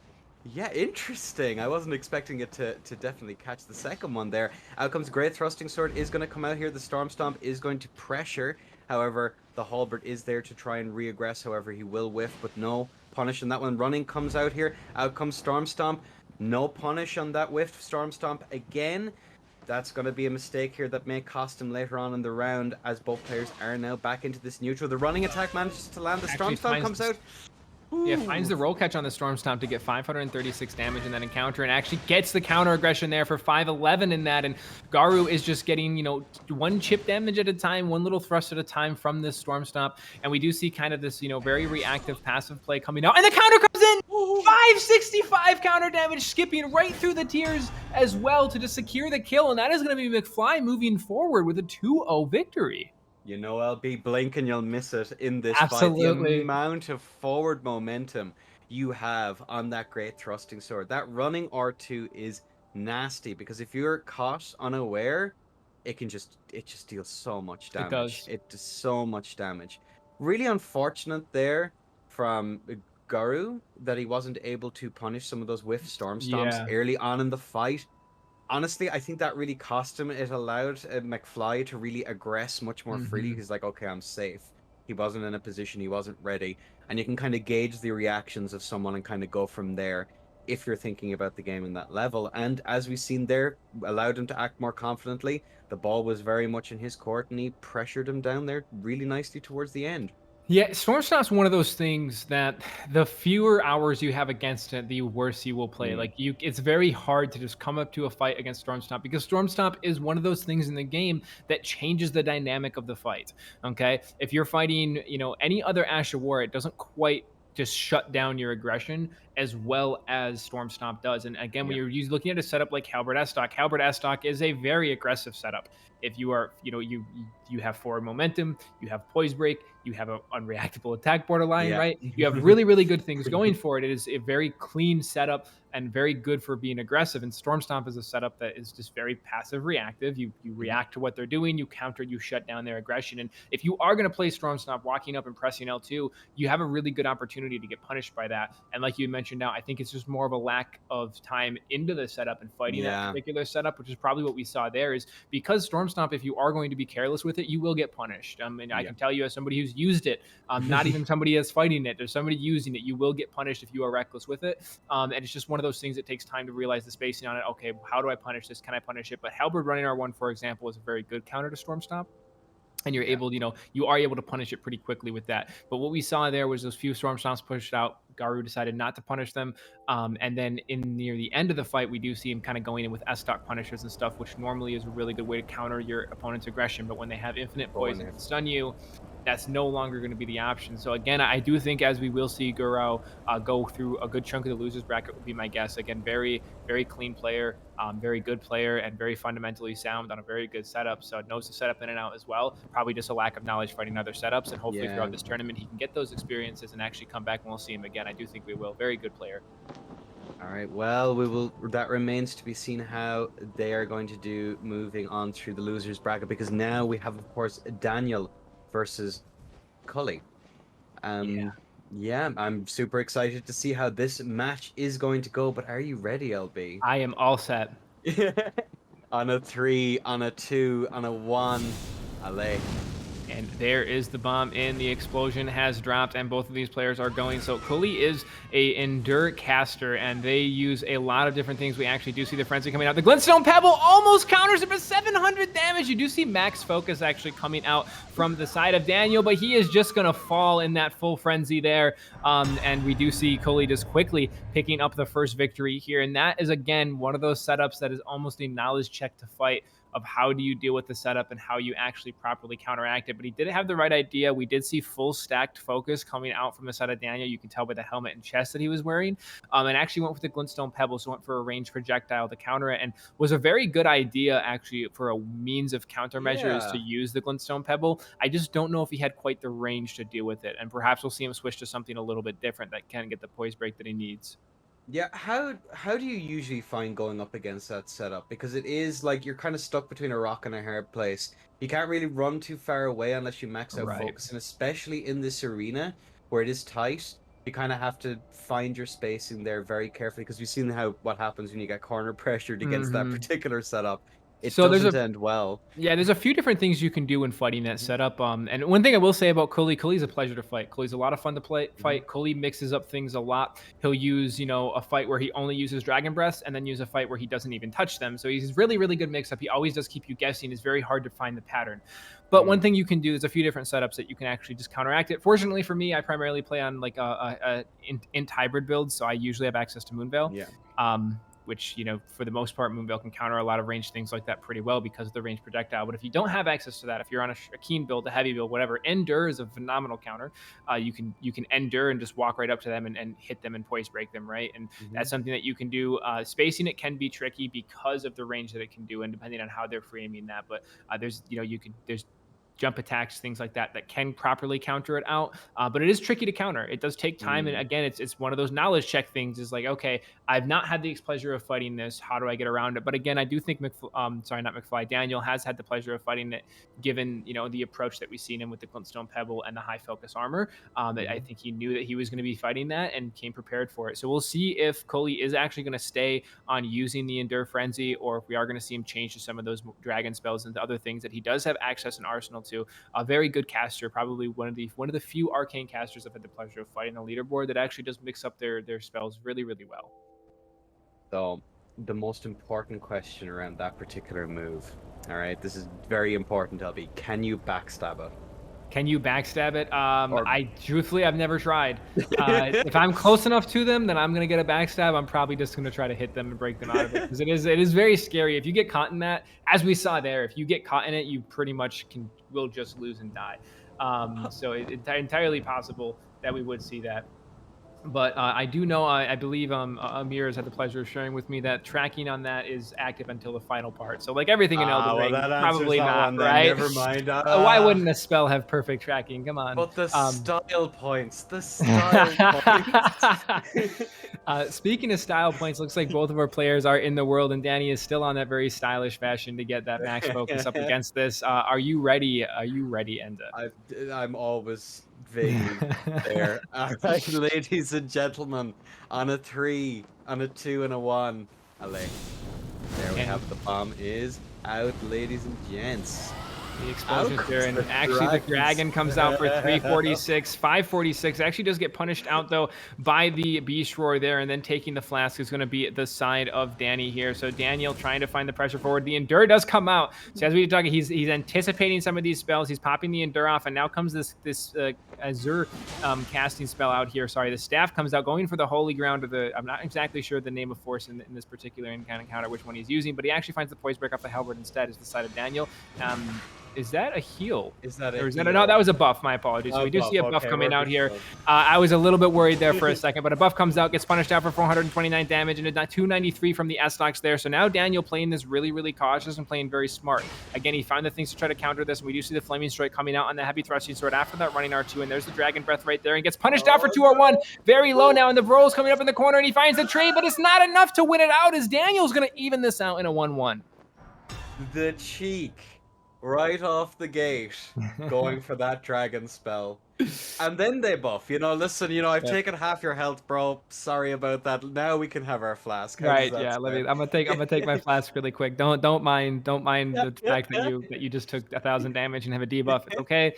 Yeah, interesting. I wasn't expecting it to definitely catch the second one there. Out comes Great Thrusting Sword is going to come out here. The Storm Stomp is going to pressure. However, the Halberd is there to try and reaggress. However, he will whiff, but no punish on that one. Running comes out here. Out comes Storm Stomp. No punish on that whiff. Storm Stomp again. That's going to be a mistake here that may cost him later on in the round, as both players are now back into this neutral. The running attack manages to land. The Storm Stomp comes out. Yeah, finds the roll catch on the Storm Stomp to get 536 damage in that encounter, and actually gets the counter aggression there for 511 in that. And Garu is just getting, you know, one chip damage at a time, one little thrust at a time from this Storm Stomp. And we do see kind of this, you know, very reactive passive play coming out. And the counter comes in! 565 counter damage, skipping right through the tiers as well to just secure the kill. And that is going to be McFly moving forward with a 2-0 victory. You know, LB, blink and you'll miss it in this Absolutely. fight. The amount of forward momentum you have on that Great Thrusting Sword. That running R2 is nasty, because if you're caught unaware, it just deals so much damage. It does. It does so much damage. Really unfortunate there from Garu that he wasn't able to punish some of those whiff Storm Stomps early on in the fight. Honestly, I think that really cost him. It allowed McFly to really aggress much more freely. He's like, okay, I'm safe. He wasn't in a position, he wasn't ready. And you can kind of gauge the reactions of someone and kind of go from there if you're thinking about the game in that level. And as we've seen there, allowed him to act more confidently. The ball was very much in his court, and he pressured him down there really nicely towards the end. Yeah, Storm Stomp's one of those things that the fewer hours you have against it, the worse you will play. Like it's very hard to just come up to a fight against Storm Stomp, because Storm Stomp is one of those things in the game that changes the dynamic of the fight. Okay, if you're fighting, you know, any other Ash of War, it doesn't quite just shut down your aggression as well as Storm Stomp does. And again, when you're looking at a setup like Halberd S-Stock, Halberd S-Stock is a very aggressive setup. If you are, you know, you have forward momentum, you have poise break, you have an unreactable attack borderline, right? You have really, really good things going for it. It is a very clean setup and very good for being aggressive. And Storm Stomp is a setup that is just very passive reactive. You react to what they're doing, you counter, you shut down their aggression. And if you are going to play Storm Stomp, walking up and pressing L2, you have a really good opportunity to get punished by that. And like you mentioned now, I think it's just more of a lack of time into the setup and fighting that particular setup, which is probably what we saw there. Is because Storm Stomp, if you are going to be careless with it, you will get punished. And I can tell you, as somebody who's used it, not even somebody that's fighting it, there's somebody using it, you will get punished if you are reckless with it. And it's just one of those things that takes time to realize the spacing on it. Okay, how do I punish this? Can I punish it? But Halberd running R1, for example, is a very good counter to Storm Stomp. And you're able, you know, you are able to punish it pretty quickly with that. But what we saw there was those few Storm Stomps pushed out. Garu decided not to punish them. And then near the end of the fight, we do see him kind of going in with S-Stock punishers and stuff, which normally is a really good way to counter your opponent's aggression. But when they have infinite poison and stun you, that's no longer going to be the option. So again, I do think, as we will see Garu go through a good chunk of the losers bracket, would be my guess. Again, very, very clean player, very good player, and very fundamentally sound on a very good setup. So knows the setup in and out as well. Probably just a lack of knowledge fighting other setups, and hopefully throughout this tournament he can get those experiences and actually come back and we'll see him again. I do think we will. Very good player. All right, well, we will. That remains to be seen how they are going to do moving on through the losers bracket, because now we have, of course, Daniel versus Cully. Yeah, I'm super excited to see how this match is going to go, but are you ready, LB? I am all set. On a 3, on a 2, on a 1, allez. And there is the bomb in. The explosion has dropped, and both of these players are going. So Cully is a Endure caster, and they use a lot of different things. We actually do see the Frenzy coming out. The Glintstone Pebble almost counters it, but 700 damage. You do see Max Focus actually coming out from the side of Daniel, but he is just going to fall in that full frenzy there. And we do see Cully just quickly picking up the first victory here. And that is, again, one of those setups that is almost a knowledge check to fight, of how do you deal with the setup and how you actually properly counteract it. But he did have the right idea. We did see full stacked focus coming out from the side of Daniel. You can tell by the helmet and chest that he was wearing. And actually went with the Glintstone Pebble, so went for a ranged projectile to counter it, and was a very good idea actually for a means of countermeasures to use the Glintstone Pebble. I just don't know if he had quite the range to deal with it, and perhaps we'll see him switch to something a little bit different that can get the poise break that he needs. Yeah, how do you usually find going up against that setup? Because it is like you're kind of stuck between a rock and a hard place. You can't really run too far away unless you max out focus, and especially in this arena where it is tight, You kind of have to find your spacing there very carefully because we've seen what happens when you get corner pressured against that particular setup. It So doesn't end well. yeah, there's a few different things you can do when fighting that setup. And one thing I will say about Cully, Cully's a pleasure to fight. Cully's a lot of fun to fight. Cully mixes up things a lot. He'll use, a fight where he only uses dragon breaths and then use a fight where he doesn't even touch them. So he's really, really good mix up. He always does keep you guessing. It's very hard to find the pattern. But one thing you can do, there's a few different setups that you can actually just counteract it. Fortunately for me, I primarily play on like a int hybrid build, so I usually have access to Moonveil. Yeah. Which, for the most part, Moonveil can counter a lot of ranged things like that pretty well because of the ranged projectile. But if you don't have access to that, if you're on a keen build, a heavy build, whatever, Endure is a phenomenal counter. You can Endure and just walk right up to them and hit them and poise break them, right? And that's something that you can do. Spacing it can be tricky because of the range that it can do, and depending on how they're framing that. But there's jump attacks, things like that can properly counter it out. But it is tricky to counter. It does take time. And again, it's one of those knowledge check things. Is like, okay, I've not had the pleasure of fighting this. How do I get around it? But again, I do think Daniel has had the pleasure of fighting it, given, the approach that we've seen him with the Glintstone Pebble and the high focus armor. I think he knew that he was going to be fighting that and came prepared for it. So we'll see if Cully is actually going to stay on using the Endure Frenzy, or if we are going to see him change to some of those dragon spells and other things that he does have access in arsenal to. A very good caster, probably one of the few arcane casters I've had the pleasure of fighting the leaderboard that actually does mix up their spells really, really well. So the most important question around that particular move, all right, this is very important, LB. Can you backstab it? Can you backstab it? I've never tried. If I'm close enough to them, then I'm gonna get a backstab. I'm probably just gonna try to hit them and break them out of it, because it is very scary. If you get caught in that, as we saw there, if you get caught in it, you pretty much will just lose and die. So it's entirely possible that we would see that. But I do know, I believe Amir has had the pleasure of sharing with me that tracking on that is active until the final part. So like everything in Elden Ring, probably not, right? Never mind. Why wouldn't a spell have perfect tracking? Come on. But the style points, Speaking of style points, looks like both of our players are in the world, and Danny is still on that very stylish fashion to get that max focus up against this. Are you ready? Are you ready, Enda? I'm always vaguely there. All right, ladies and gentlemen, on a 3, on a 2, and a 1. Allez. There we have the bomb is out, ladies and gents. The explosion there, and actually the dragon comes out for 346, 546. Actually does get punished out though by the beast roar there, and then taking the flask is going to be at the side of Danny here. So Daniel trying to find the pressure forward. The Endure does come out. So as we talk, he's anticipating some of these spells. He's popping the Endure off, and now comes this Azure casting spell out here. Sorry, the staff comes out, going for the holy ground, or I'm not exactly sure the name of force in this particular encounter, which one he's using, but he actually finds the poise break off the halberd instead as the side of Daniel. Is that a heal? No, that was a buff. My apologies. So we do see a buff coming out here. I was a little bit worried there for a second, but a buff comes out, gets punished out for 429 damage, and a 293 from the S-Nox there. So now Daniel playing this really, really cautious and playing very smart. Again, he found the things to try to counter this, and we do see the Flaming Strike coming out on the heavy thrusting sword after that running R2, and there's the Dragon Breath right there, and gets punished out for 201. Very low now, and the roll's coming up in the corner, and he finds the tree, but it's not enough to win it out, as Daniel's going to even this out in a 1-1. The cheek. Right off the gate, going for that dragon spell. And then they buff. Listen, I've taken half your health, bro. Sorry about that. Now we can have our flask. Right, yeah. I'm gonna take my flask really quick. Don't mind the fact that you just took 1,000 damage and have a debuff. It's okay.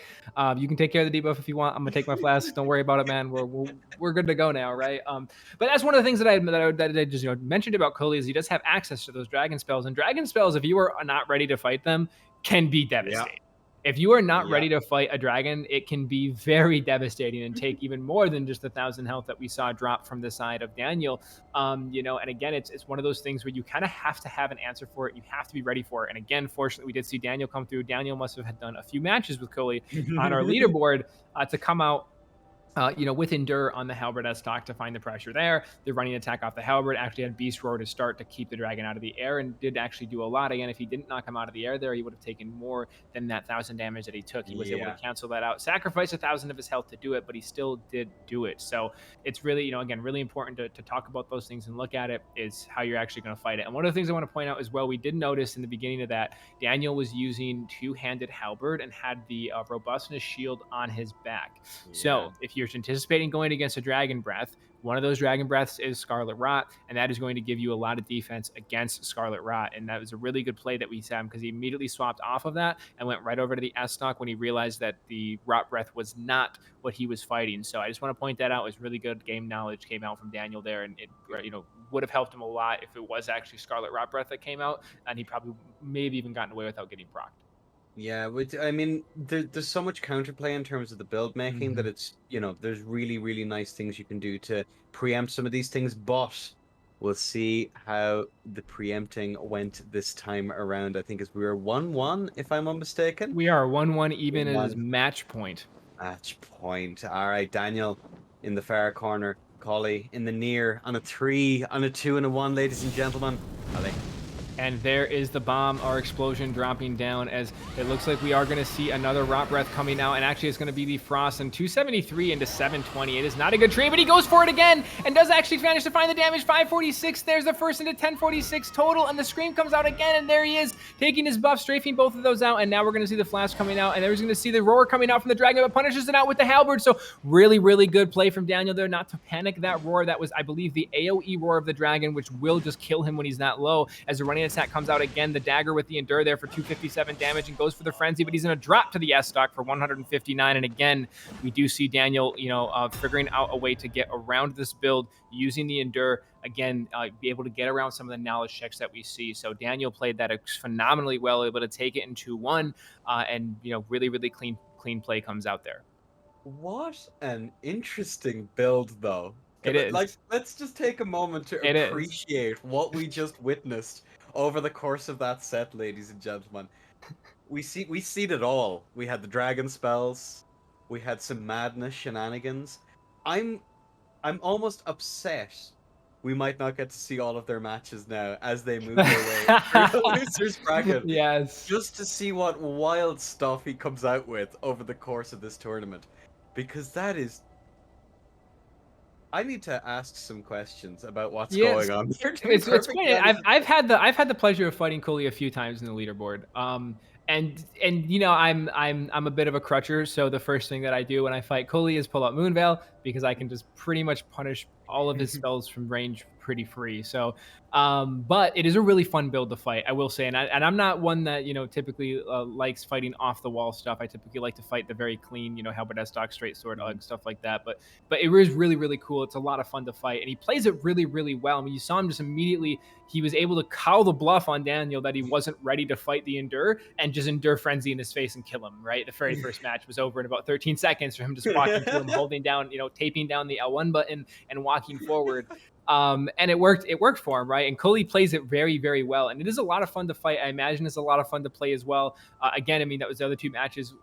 You can take care of the debuff if you want. I'm gonna take my flask. Don't worry about it, man. We're good to go now, right? But that's one of the things that I just mentioned about Cully, is he does have access to those dragon spells. And dragon spells, if you are not ready to fight them, can be devastating. If you are not ready to fight a dragon, it can be very devastating and take even more than just 1,000 health that we saw drop from the side of Daniel. And again, it's one of those things where you kind of have to have an answer for it. You have to be ready for it. And again, fortunately, we did see Daniel come through. Daniel must have done a few matches with Cully on our leaderboard to come out with Endure on the halberd as stock to find the pressure there. The running attack off the halberd actually had Beast Roar to start to keep the dragon out of the air, and did actually do a lot. Again, if he didn't knock him out of the air there, he would have taken more than that 1,000 damage that he took. He was able to cancel that out, sacrifice 1,000 of his health to do it, but he still did do it. So it's really, again, really important to talk about those things and look at it, is how you're actually going to fight it. And one of the things I want to point out as well, we did notice in the beginning of that, Daniel was using two-handed halberd and had the robustness shield on his back. So if you're anticipating going against a Dragon Breath, one of those Dragon Breaths is Scarlet Rot, and that is going to give you a lot of defense against Scarlet Rot. And that was a really good play that we saw him, because he immediately swapped off of that and went right over to the S-Stock when he realized that the Rot Breath was not what he was fighting. So I just want to point that out. It was really good game knowledge came out from Daniel there, and it would have helped him a lot if it was actually Scarlet Rot Breath that came out, and he probably maybe even gotten away without getting procced. Yeah, I mean, there's so much counterplay in terms of the build making that it's, there's really, really nice things you can do to preempt some of these things, but we'll see how the preempting went this time around. I think as we were 1-1, if I'm not mistaken. We are 1-1 even as match point. Match point. All right, Daniel in the far corner, Cully in the near, on a 3, on a 2, and a 1, ladies and gentlemen. Cully. And there is the bomb, our explosion dropping down, as it looks like we are going to see another Rot Breath coming out, and actually it's going to be the Frost, and 273 into 720. It is not a good trade, but he goes for it again and does actually manage to find the damage. 546, there's the first into 1046 total, and the Scream comes out again, and there he is, taking his buff, strafing both of those out, and now we're going to see the Flash coming out, and there's going to see the Roar coming out from the Dragon, but punishes it out with the Halberd. So really, really good play from Daniel there, not to panic that Roar. That was, I believe, the AoE Roar of the Dragon, which will just kill him when he's not low. As the running attack comes out again, the dagger with the Endure there for 257 damage, and goes for the Frenzy, but he's going to drop to the S-Stock for 159. And again, we do see Daniel, figuring out a way to get around this build using the Endure. Again, be able to get around some of the knowledge checks that we see. So Daniel played that phenomenally well, able to take it in 2-1, and really, really clean play comes out there. What an interesting build, though. It is. Like, let's just take a moment to appreciate what we just witnessed over the course of that set, ladies and gentlemen. We seen it all. We had the dragon spells. We had some madness shenanigans. I'm almost upset we might not get to see all of their matches now as they move their way through the losers bracket. Yes. Just to see what wild stuff he comes out with over the course of this tournament. Because that is... I need to ask some questions about what's going on. It's funny. I've had the pleasure of fighting Cully a few times in the leaderboard. And I'm a bit of a crutcher, so the first thing that I do when I fight Cully is pull out Moonveil, because I can just pretty much punish all of his spells from range pretty free. So but it is a really fun build to fight, I will say, and I'm not one that typically likes fighting off the wall stuff. I typically like to fight the very clean, Halberd S-Stock, straight sword, stuff like that. But it is really, really cool. It's a lot of fun to fight, and he plays it really, really well. I mean, you saw him just immediately, he was able to call the bluff on Daniel that he wasn't ready to fight the Endure, and just Endure Frenzy in his face and kill him, right? The very first match was over in about 13 seconds for him just walking through him, holding down, taping down the L1 button and walking forward. And it worked for him, right? And Cully plays it very, very well, and it is a lot of fun to fight. I imagine it's a lot of fun to play as well. Again, I mean, that was the other two matches.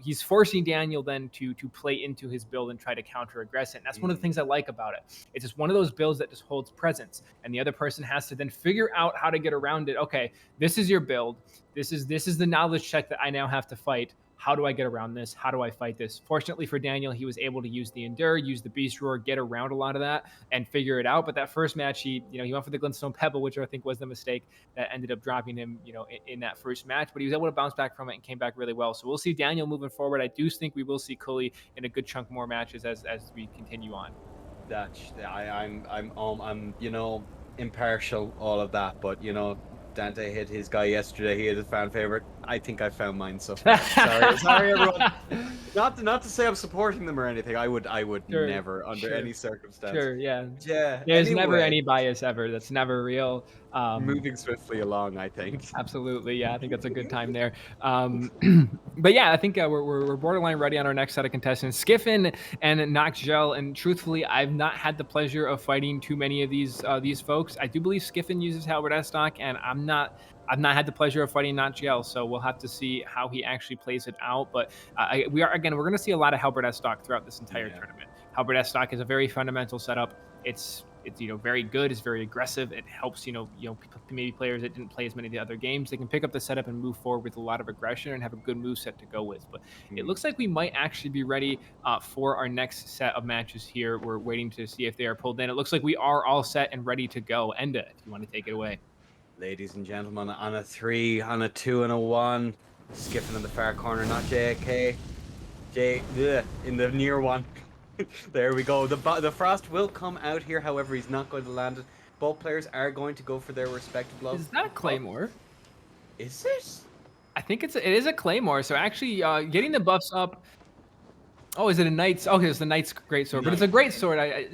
He's forcing Daniel then to play into his build and try to counter aggress it. And that's one of the things I like about it. It's just one of those builds that just holds presence, and the other person has to then figure out how to get around it. Okay, this is your build. This is the knowledge check that I now have to fight. How do I get around this? How do I fight this? Fortunately for Daniel, he was able to use the Endure, use the Beast Roar, get around a lot of that and figure it out. But that first match, he went for the Glintstone Pebble, which I think was the mistake that ended up dropping him, in that first match. But he was able to bounce back from it and came back really well. So we'll see Daniel moving forward. I do think we will see Cully in a good chunk more matches as we continue on. I'm impartial, all of that, but Dante hit his guy yesterday. He is a fan favorite. I think I found mine so far. Sorry everyone. Not to say I'm supporting them or anything. I would never, under any circumstance. Sure, yeah. Yeah. There's never any bias ever. That's never real. Moving swiftly along, I think. Absolutely, yeah. I think that's a good time there. But yeah, I think we're borderline ready on our next set of contestants, Skiffin and Knoxjel. And truthfully, I've not had the pleasure of fighting too many of these folks. I do believe Skiffin uses Halberd S-Stock, and I've not had the pleasure of fighting Knoxjel, so we'll have to see how he actually plays it out. But we're going to see a lot of Halberd S-Stock throughout this entire tournament. Halberd S-Stock is a very fundamental setup. It's very good. It's very aggressive. It helps maybe players that didn't play as many of the other games. They can pick up the setup and move forward with a lot of aggression and have a good move set to go with. But it looks like we might actually be ready for our next set of matches here. We're waiting to see if they are pulled in. It looks like we are all set and ready to go. Enda, if you want to take it away. Ladies and gentlemen, on a 3, on a 2, and a 1, Skiffin in the far corner, not JK. In the near one. There we go. The Frost will come out here. However, he's not going to land it. Both players are going to go for their respective love. Is that a Claymore? Is it? I think it is a Claymore. So actually, getting the buffs up. Oh, is it a Knight's? Okay, it's the Knight's Greatsword, but it's a great sword. I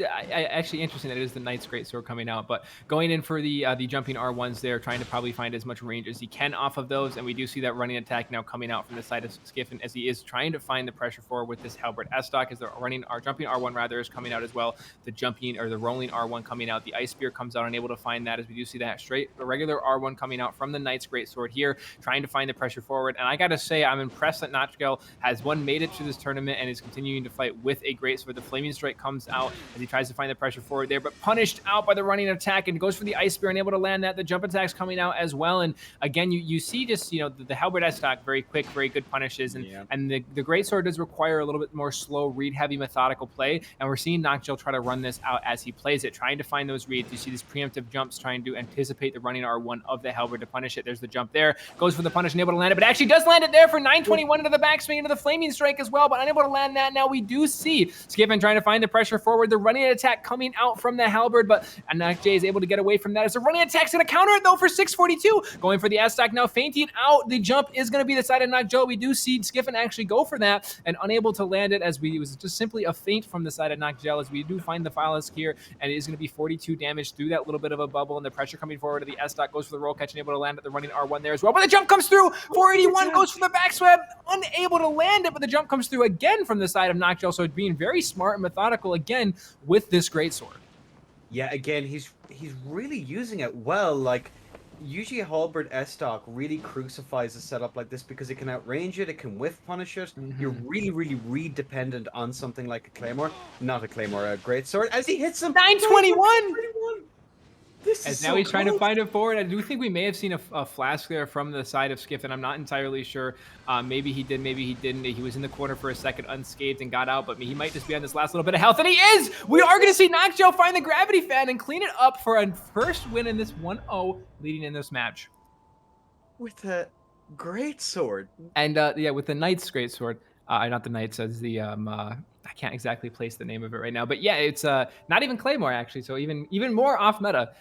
actually interesting that it is the Knight's Greatsword coming out, but going in for the jumping R1s there, trying to probably find as much range as he can off of those, and we do see that running attack now coming out from the side of Skiffin as he is trying to find the pressure forward with this Halberd S-Stock as the jumping R1 rather is coming out as well. The jumping or the rolling R1 coming out. The Ice Spear comes out, unable to find that as we do see that a regular R1 coming out from the Knight's Greatsword here, trying to find the pressure forward. And I gotta say, I'm impressed that Knoxjel has made it to this tournament and is continuing to fight with a greatsword. The Flaming Strike comes out as he tries to find the pressure forward there, but punished out by the running attack and goes for the Ice Spear, unable to land that. The jump attack's coming out as well. And again, you see just, the Halberd S-Stock, very quick, very good punishes. And the greatsword does require a little bit more slow, read-heavy, methodical play. And we're seeing Knoxjel try to run this out as he plays it, trying to find those reads. You see these preemptive jumps, trying to anticipate the running R1 of the Halberd to punish it. There's the jump there. Goes for the punish, unable to land it, but actually does land it there for 921 into the backswing, into the Flaming Strike as well, but unable to land that. Now we do see Skiffin trying to find the pressure forward. The running attack coming out from the Halberd, but Knoxjel is able to get away from that as the running attack's going to counter it though for 642. Going for the S-Stock now, fainting out. The jump is going to be the side of Knoxjel. We do see Skiffin actually go for that and unable to land it as it was just simply a feint from the side of Knoxjel as we do find the Phallus here, and it is going to be 42 damage through that little bit of a bubble, and the pressure coming forward to the S-Stock goes for the roll catch and able to land at the running R1 there as well. But the jump comes through. 481 goes for the backswab, unable to land it, but the jump comes through again from the side of Knoxjel. So being very smart and methodical again with this greatsword. Yeah, again, he's really using it well. Like, usually a Halberd S-Stock really crucifies a setup like this because it can outrange it, it can whiff punish it. You're really, really read-dependent on something like a Claymore. Not a Claymore, a greatsword. As he hits him, 921! As now he's trying to find it forward. I do think we may have seen a flask there from the side of Skiffin. I'm not entirely sure. Maybe he did, maybe he didn't. He was in the corner for a second unscathed and got out, but he might just be on this last little bit of health. And he is! We are going to see Knoxjel find the gravity fan and clean it up for a first win in this 1-0 leading in this match. With a greatsword. And yeah, with the Knight's greatsword. Not the Knights, as the I can't exactly place the name of it right now, but yeah, it's not even Claymore actually, so even more off meta,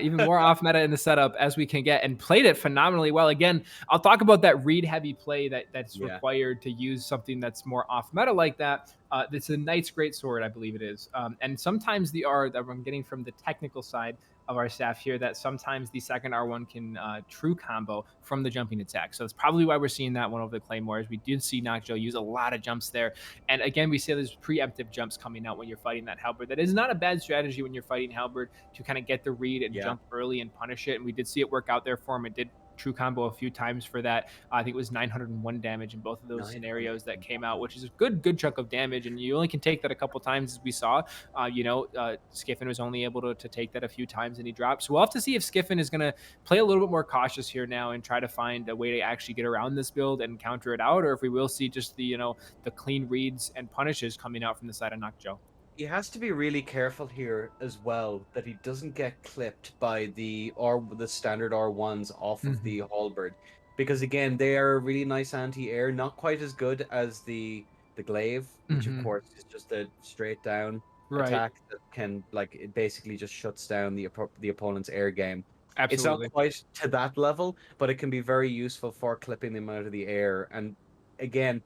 even more off meta in the setup as we can get, and played it phenomenally well. Again, I'll talk about that read heavy play that's required to use something that's more off meta like that. It's a Knight's Greatsword, I believe it is, and sometimes the R that I'm getting from the technical side of our staff here, that sometimes the second R1 can true combo from the jumping attack. So that's probably why we're seeing that one over the Claymores. We did see Knoxjel use a lot of jumps there. And again, we see there's preemptive jumps coming out when you're fighting that Halberd. That is not a bad strategy when you're fighting Halberd to kind of get the read and jump early and punish it. And we did see it work out there for him. It did true combo a few times for that. I think it was 901 damage in both of those scenarios that came out, which is a good chunk of damage, and you only can take that a couple times, as we saw. Skiffin was only able to take that a few times and he dropped. So we'll have to see if Skiffin is going to play a little bit more cautious here now and try to find a way to actually get around this build and counter it out, or if we will see just the clean reads and punishes coming out from the side of Knoxjel. He has to be really careful here as well that he doesn't get clipped by the standard R1s off of the Halberd, because again, they are a really nice anti-air, not quite as good as the glaive, which of course is just a straight down attack that can, like, it basically just shuts down the opponent's air game. Absolutely. It's not quite to that level, but it can be very useful for clipping them out of the air, and again,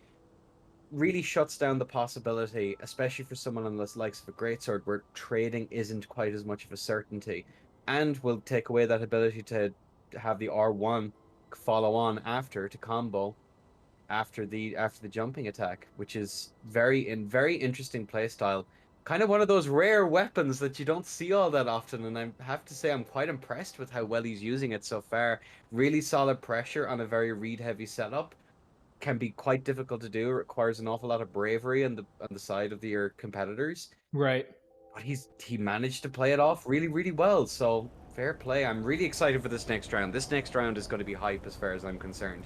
really shuts down the possibility, especially for someone on the likes of a greatsword, where trading isn't quite as much of a certainty, and will take away that ability to have the R1 follow on after to combo after the jumping attack, which is very interesting playstyle. Kind of one of those rare weapons that you don't see all that often, and I have to say I'm quite impressed with how well he's using it so far. Really solid pressure on a very read heavy setup. Can be quite difficult to do. It requires an awful lot of bravery on the side of your competitors. Right. But he managed to play it off really, really well. So fair play. I'm really excited for this next round. This next round is going to be hype as far as I'm concerned.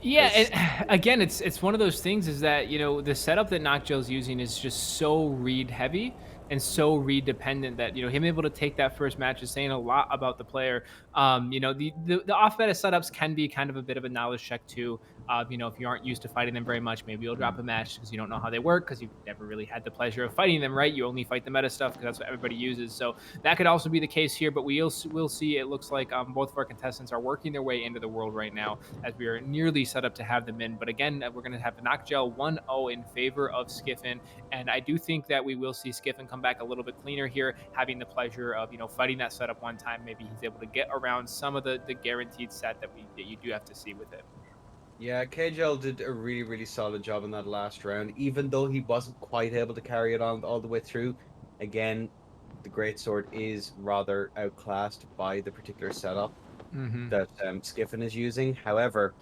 Yeah, and again, it's one of those things is that, the setup that Knoxjel's using is just so read heavy and so read dependent that, him able to take that first match is saying a lot about the player. The off meta setups can be kind of a bit of a knowledge check too. You know, if you aren't used to fighting them very much, maybe you'll drop a match because you don't know how they work, because you've never really had the pleasure of fighting them, right? You only fight the meta stuff because that's what everybody uses. So that could also be the case here, but we'll see. It looks like both of our contestants are working their way into the world right now, as we are nearly set up to have them in. But again, we're going to have the Knoxjel 1-0 in favor of Skiffin, and I do think that we will see Skiffin come back a little bit cleaner here, having the pleasure of, you know, fighting that setup one time. Maybe he's able to get around some of the guaranteed set that you do have to see with it. Yeah, KJL did a really, really solid job in that last round, even though he wasn't quite able to carry it on all the way through. Again, the Greatsword is rather outclassed by the particular setup that Skiffin is using. However,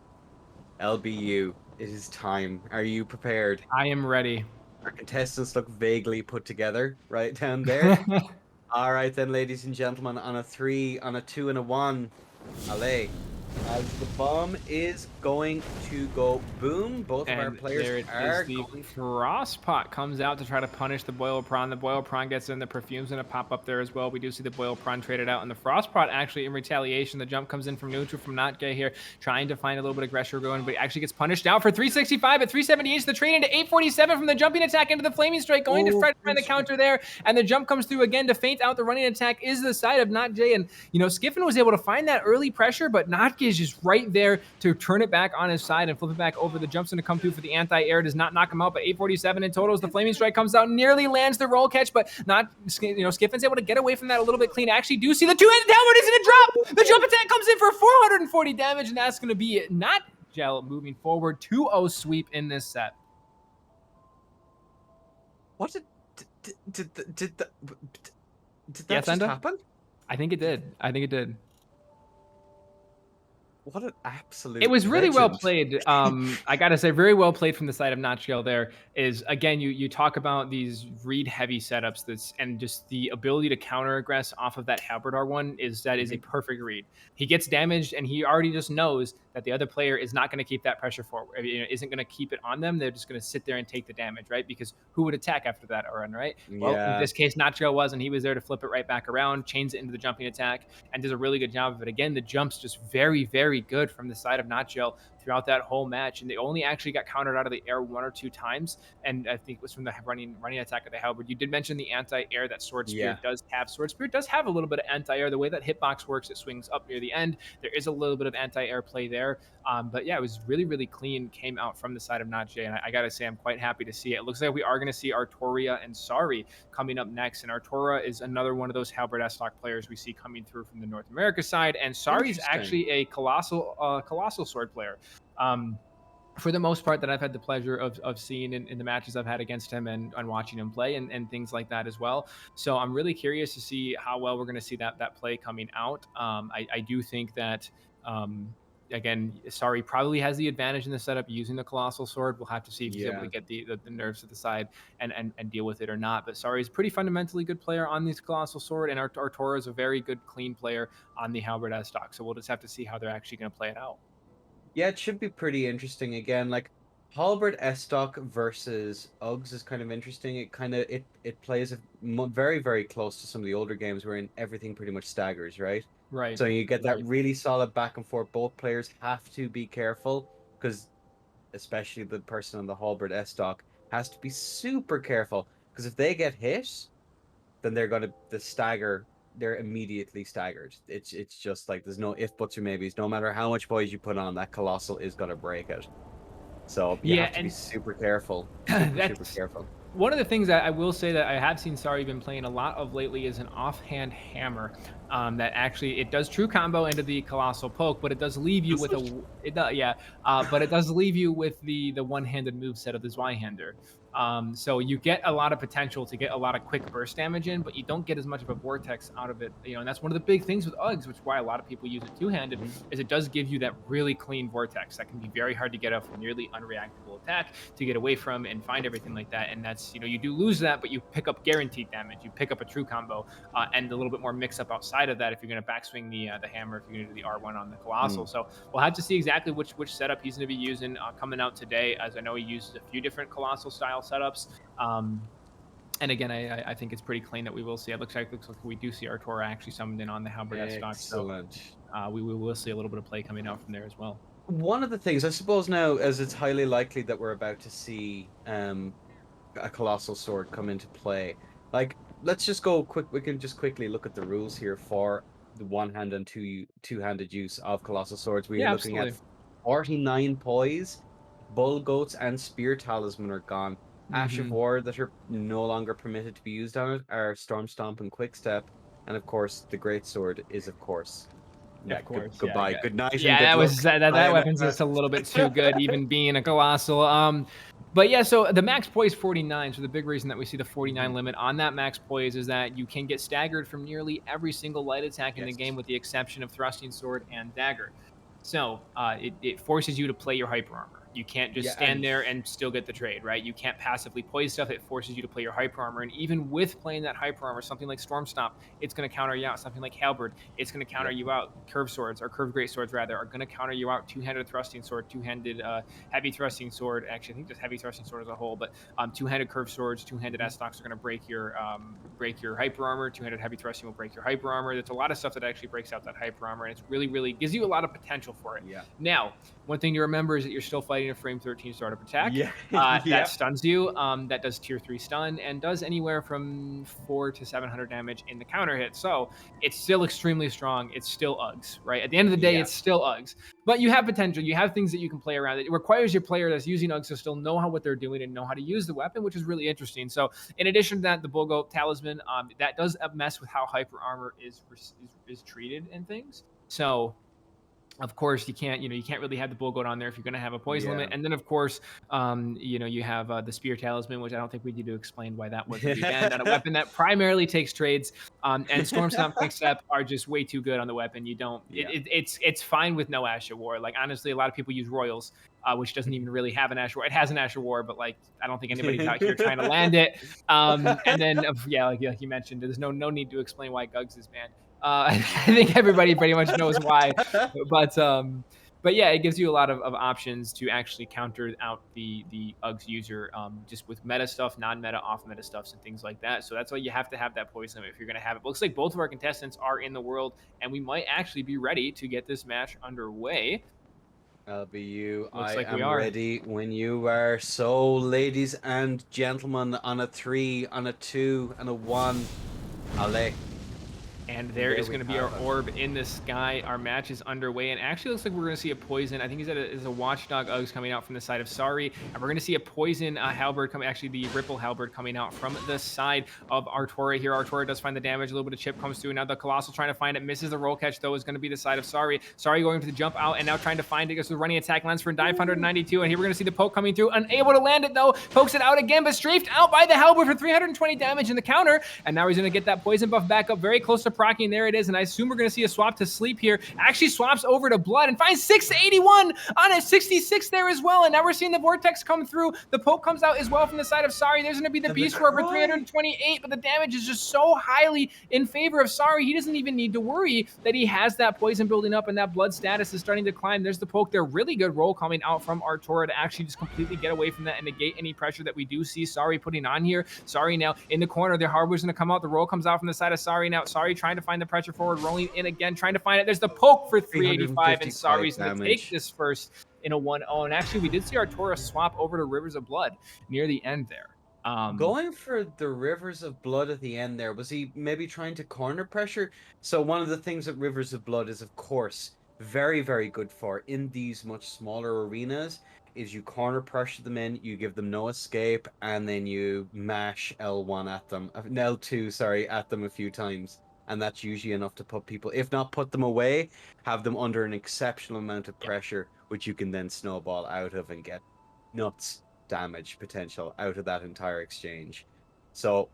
LBU, it is time. Are you prepared? I am ready. Our contestants look vaguely put together right down there. All right then, ladies and gentlemen, on a 3, on a 2, and a 1, allez. As the bomb is going to go boom, both of our players are going. Frostpot comes out to try to punish the Boil Prawn. The Boil Prawn gets in. The Perfume's going to pop up there as well. We do see the Boil Prawn traded out, and the Frostpot actually in retaliation. The jump comes in from neutral from Knoxjel here, trying to find a little bit of aggression going, but he actually gets punished out for 365 at 378. The trade into 847 from the jumping attack into the flaming strike, going to try to find the counter there, and the jump comes through again to feint out the running attack. Is the side of Knoxjel, and you know, Skiffin was able to find that early pressure, but Knoxjel is just right there to turn it back on his side and flip it back over. The jumps in to come through for the anti-air, does not knock him out, but 847 in total as the flaming strike comes out, nearly lands the roll catch, but not, you know, Skiffin's able to get away from that a little bit clean. Actually do see the two-handed downward, is it a drop? The jump attack comes in for 440 damage, and that's going to be Knoxjel moving forward. 2-0 sweep in this set. What did that Yes, just happen? I think it did. What an absolute It was really well legend. played. I gotta say, very well played from the side of Knoxjel there. Is again, you talk about these read heavy setups and just the ability to counter aggress off of that Halberdar one is a perfect read. He gets damaged and he already just knows that the other player is not going to keep that pressure forward, you know, isn't going to keep it on them. They're just going to sit there and take the damage, right? Because who would attack after that run, right? Well, in this case, Knoxjel was, and he was there to flip it right back around, chains it into the jumping attack, and does a really good job of it. Again, the jumps just very, very good from the side of Knoxjel throughout that whole match, and they only actually got countered out of the air 1 or 2 times, and I think it was from the running attack of the Halberd. You did mention the anti-air that Sword Spirit does have. Sword Spirit does have a little bit of anti-air. The way that hitbox works, it swings up near the end. There is a little bit of anti-air play there, but yeah, it was really, really clean, came out from the side of Knoxjel, and I gotta say, I'm quite happy to see it. It looks like we are going to see Arturo and Sary coming up next, and Arturo is another one of those Halberd S-Stock players we see coming through from the North America side, and Sary's actually a colossal sword player. For the most part, that I've had the pleasure of seeing in the matches I've had against him and watching him play and things like that as well. So I'm really curious to see how well we're going to see that play coming out. I do think that, again, Sary probably has the advantage in the setup using the Colossal Sword. We'll have to see if he's able to get the nerves to the side and deal with it or not. But Sary's a pretty fundamentally good player on this Colossal Sword, and Arturo is a very good, clean player on the Halberd S-Stock. So we'll just have to see how they're actually going to play it out. Yeah, it should be pretty interesting. Again, like Halberd S-Stock versus Uggs is kind of interesting. It plays very, very close to some of the older games wherein everything pretty much staggers, right? Right. So you get that really solid back and forth. Both players have to be careful because, especially the person on the Halberd S-Stock, has to be super careful because if they get hit, then they're going to stagger. They're immediately staggered. It's just like there's no if, buts, or maybes. No matter how much poise you put on, that Colossal is going to break it. So you have to be super careful. Super careful. One of the things that I will say that I have seen Sary been playing a lot of lately is an offhand hammer that actually it does true combo into the Colossal Poke, but it does leave you with but it does leave you with the one-handed moveset of the Zweihander. So you get a lot of potential to get a lot of quick burst damage in, but you don't get as much of a vortex out of it, you know, and that's one of the big things with Uggs, which is why a lot of people use it two-handed, is it does give you that really clean vortex that can be very hard to get off a nearly unreactable attack to get away from and find everything like that. And that's, you know, you do lose that, but you pick up guaranteed damage, you pick up a true combo, and a little bit more mix up outside of that if you're going to backswing the hammer, if you're going to do the R1 on the Colossal. So we'll have to see exactly which setup he's going to be using coming out today, as I know he uses a few different Colossal style setups. And again, I think it's pretty clean that we will see. It looks like we do see Arturo actually summoned in on the Halberd S-Stock. So we will see a little bit of play coming out from there as well. one of the things, I suppose now, as it's highly likely that we're about to see a colossal sword come into play, like, let's just go quick. We can just quickly look at the rules here for the one-hand and two-handed use of colossal swords. We're Yeah, looking at absolutely. 49 poise, bull goats, and spear talisman are gone. Ash of War that are no longer permitted to be used on it are Storm Stomp and Quick Step, and of course the Great Sword is of course. Yeah, Of course, yeah, goodbye, good night, and yeah. good That luck. was that weapon's just a little bit too good, even being a colossal. But yeah, so the max poise 49. So the big reason that we see the 49 limit on that max poise is that you can get staggered from nearly every single light attack in the game, with the exception of thrusting sword and dagger. So it forces you to play your hyper armor. You can't just stand there and still get the trade, right? You can't passively poise stuff. It forces you to play your hyper armor. And even with playing that hyper armor, something like Storm Stomp, it's going to counter you out. Something like Halberd, it's going to counter you out. Curved swords, or curved great swords rather, are going to counter you out. Two-handed thrusting sword, two-handed heavy thrusting sword. Actually, I think just heavy thrusting sword as a whole, but two-handed curved swords, two-handed S-stocks are going to break your hyper armor. Two-handed heavy thrusting will break your hyper armor. There's a lot of stuff that actually breaks out that hyper armor, and it's really, really gives you a lot of potential for it. Yeah. Now, one thing to remember is that you're still fighting a frame 13 startup attack. Yeah. That stuns you. That does tier 3 stun and does anywhere from 400 to 700 damage in the counter hit. So it's still extremely strong. It's still Uggs, right? At the end of the day, it's still Uggs. But you have potential. You have things that you can play around. It requires your player that's using Uggs to still know what they're doing and know how to use the weapon, which is really interesting. So in addition to that, the Bullgoat Talisman, that does mess with how hyper armor is treated and things. So of course, you can't really have the bull goat on there if you're going to have a poison limit. And then, of course, you have the spear talisman, which I don't think we need to explain why that wasn't be banned on a weapon that primarily takes trades. And Storm Stomp, Quick Step are just way too good on the weapon. You don't. It's fine with no Ash of War. Like, honestly, a lot of people use Royals, which doesn't even really have an Ash of War. It has an Ash of War, but like I don't think anybody's out here trying to land it. And then like you mentioned, there's no need to explain why Gugs is banned. I think everybody pretty much knows why, but yeah, it gives you a lot of options to actually counter out the Uggs user, just with meta stuff, non-meta, off-meta stuffs, and things like that. So that's why you have to have that poison if you're going to have it. But looks like both of our contestants are in the world, and we might actually be ready to get this match underway. I'll be you. Looks I like we am are ready when you are. So, ladies and gentlemen, on a 3, on a 2, and a 1, allez. And there is going to be our orb in the sky. Our match is underway, and actually looks like we're going to see a poison. I think he's is a watchdog Uggs coming out from the side of Sary, and we're going to see a poison halberd coming. Actually, the ripple halberd coming out from the side of Arturo here. Arturo does find the damage. A little bit of chip comes through. Now the colossal trying to find it, misses the roll catch though. Is going to be the side of Sary. Sary going for the jump out and now trying to find it. Goes to the running attack, lands for 592, and here we're going to see the poke coming through. Unable to land it though. Pokes it out again, but strafed out by the halberd for 320 damage in the counter. And now he's going to get that poison buff back up, very close to proccing. There it is, and I assume we're going to see a swap to sleep here. Actually swaps over to blood and finds 681 on a 66 there as well. And now we're seeing the vortex come through. The poke comes out as well from the side of Sary. There's going to be the beast roar for 328, but the damage is just so highly in favor of Sary. He doesn't even need to worry that he has that poison building up and that blood status is starting to climb. There's the poke there. Really good roll coming out from Arturo to actually just completely get away from that and negate any pressure that we do see Sary putting on here. Sary now in the corner. The hardware's going to come out. The roll comes out from the side of Sary now. Sary trying to find the pressure forward, rolling in again, trying to find it. There's the poke for 385, and Sary's going to take this first in a 1-0. And actually, we did see Arturo swap over to Rivers of Blood near the end there. Going for the Rivers of Blood at the end there, was he maybe trying to corner pressure? So one of the things that Rivers of Blood is, of course, very, very good for in these much smaller arenas is you corner pressure them in, you give them no escape, and then you mash L1 at them, L2, sorry, at them a few times. And that's usually enough to put people, if not put them away, have them under an exceptional amount of pressure, which you can then snowball out of and get nuts damage potential out of that entire exchange. So,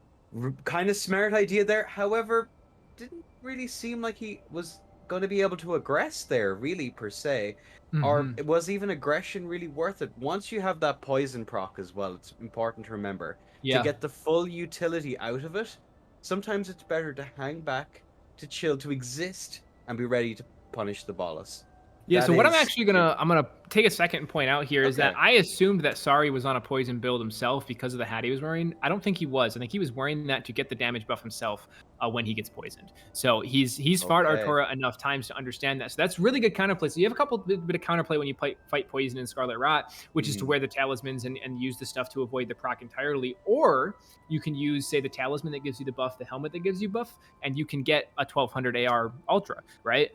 kind of smart idea there. However, didn't really seem like he was going to be able to aggress there, really, per se. Or was even aggression really worth it? Once you have that poison proc as well, it's important to remember. To get the full utility out of it, sometimes it's better to hang back, to chill, to exist, and be ready to punish the bolus. Yeah, so what I'm actually gonna take a second and point out here is that Okay. I assumed that Sary was on a poison build himself because of the hat he was wearing. I don't think he was. I think he was wearing that to get the damage buff himself when he gets poisoned. So he's fought Okay. Arturo enough times to understand that. So that's really good counterplay. So you have a couple bit of counterplay when you fight poison and Scarlet Rot, which is to wear the talismans and use the stuff to avoid the proc entirely. Or you can use, say, the talisman that gives you the buff, the helmet that gives you buff, and you can get a 1200 AR Ultra, right?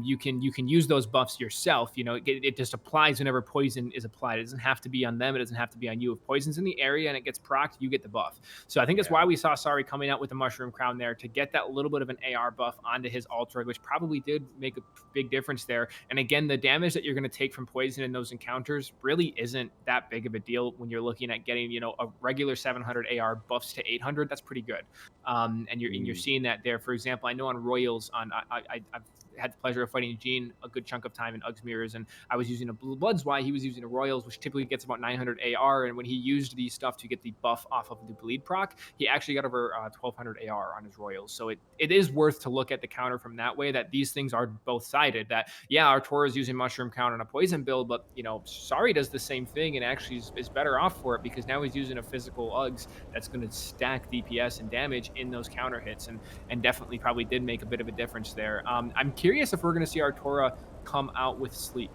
You can use those buffs yourself. You know, it just applies whenever poison is applied. It doesn't have to be on them. It doesn't have to be on you. If poison's in the area and it gets procced, you get the buff. So I think that's why we saw Sary coming out with the Mushroom Crown there to get that little bit of an AR buff onto his Ultra, which probably did make a big difference there. And again, the damage that you're going to take from poison in those encounters really isn't that big of a deal when you're looking at getting, you know, a regular 700 AR buffs to 800. That's pretty good. And you're seeing that there. For example, I know on Royals, I've had the pleasure of fighting Gene a good chunk of time in Uggs Mirrors, and I was using a Blue Bloods Y. He was using a Royals, which typically gets about 900 AR, and when he used the stuff to get the buff off of the bleed proc, he actually got over 1200 AR on his Royals. So it is worth to look at the counter from that way, that these things are both sided, that yeah, Arturo is using Mushroom Count on a poison build, but you know, Sary does the same thing and actually is better off for it because now he's using a physical Uggs that's going to stack DPS and damage in those counter hits, and definitely probably did make a bit of a difference there. I'm curious if we're going to see Arturo come out with sleep.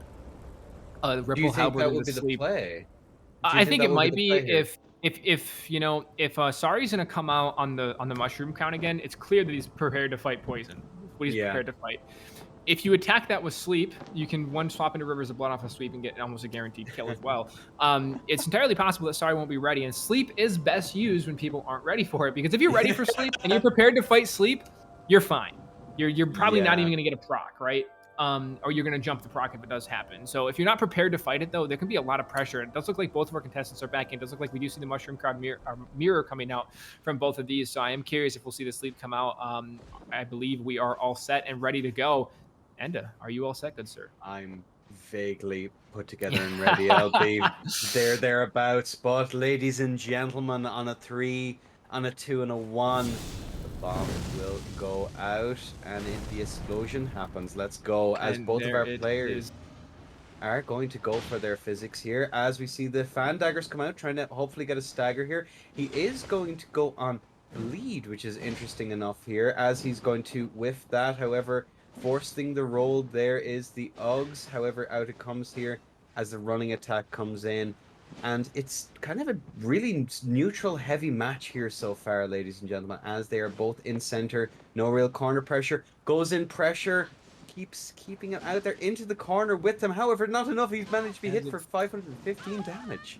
Do you think that would be the play? I think it might be if Sary's going to come out on the mushroom count again, it's clear that he's prepared to fight poison. What he's prepared to fight. If you attack that with sleep, you can one swap into Rivers of Blood off of sleep and get almost a guaranteed kill as well. It's entirely possible that Sary won't be ready, and sleep is best used when people aren't ready for it, because if you're ready for sleep and you're prepared to fight sleep, you're fine. You're probably not even going to get a proc, right? Or you're going to jump the proc if it does happen. So if you're not prepared to fight it, though, there can be a lot of pressure. It does look like both of our contestants are back in. It does look like we do see the Mushroom Crowd mirror coming out from both of these. So I am curious if we'll see the sleep come out. I believe we are all set and ready to go. Enda, are you all set, good sir? I'm vaguely put together and ready. I'll be thereabouts. But ladies and gentlemen, on a 3, on a 2, and a 1, the bomb will go out, and if the explosion happens, let's go. As both of our players are going to go for their physics here, as we see the fan daggers come out, trying to hopefully get a stagger here. He is going to go on lead, which is interesting enough here, as he's going to whiff that. However, forcing the roll there is the Uggs. However, out it comes here as the running attack comes in. And it's kind of a really neutral heavy match here so far, ladies and gentlemen, as they are both in center. No real corner pressure. Goes in pressure. Keeps keeping it out there into the corner with them. However, not enough. He's managed to be hit for 515 damage.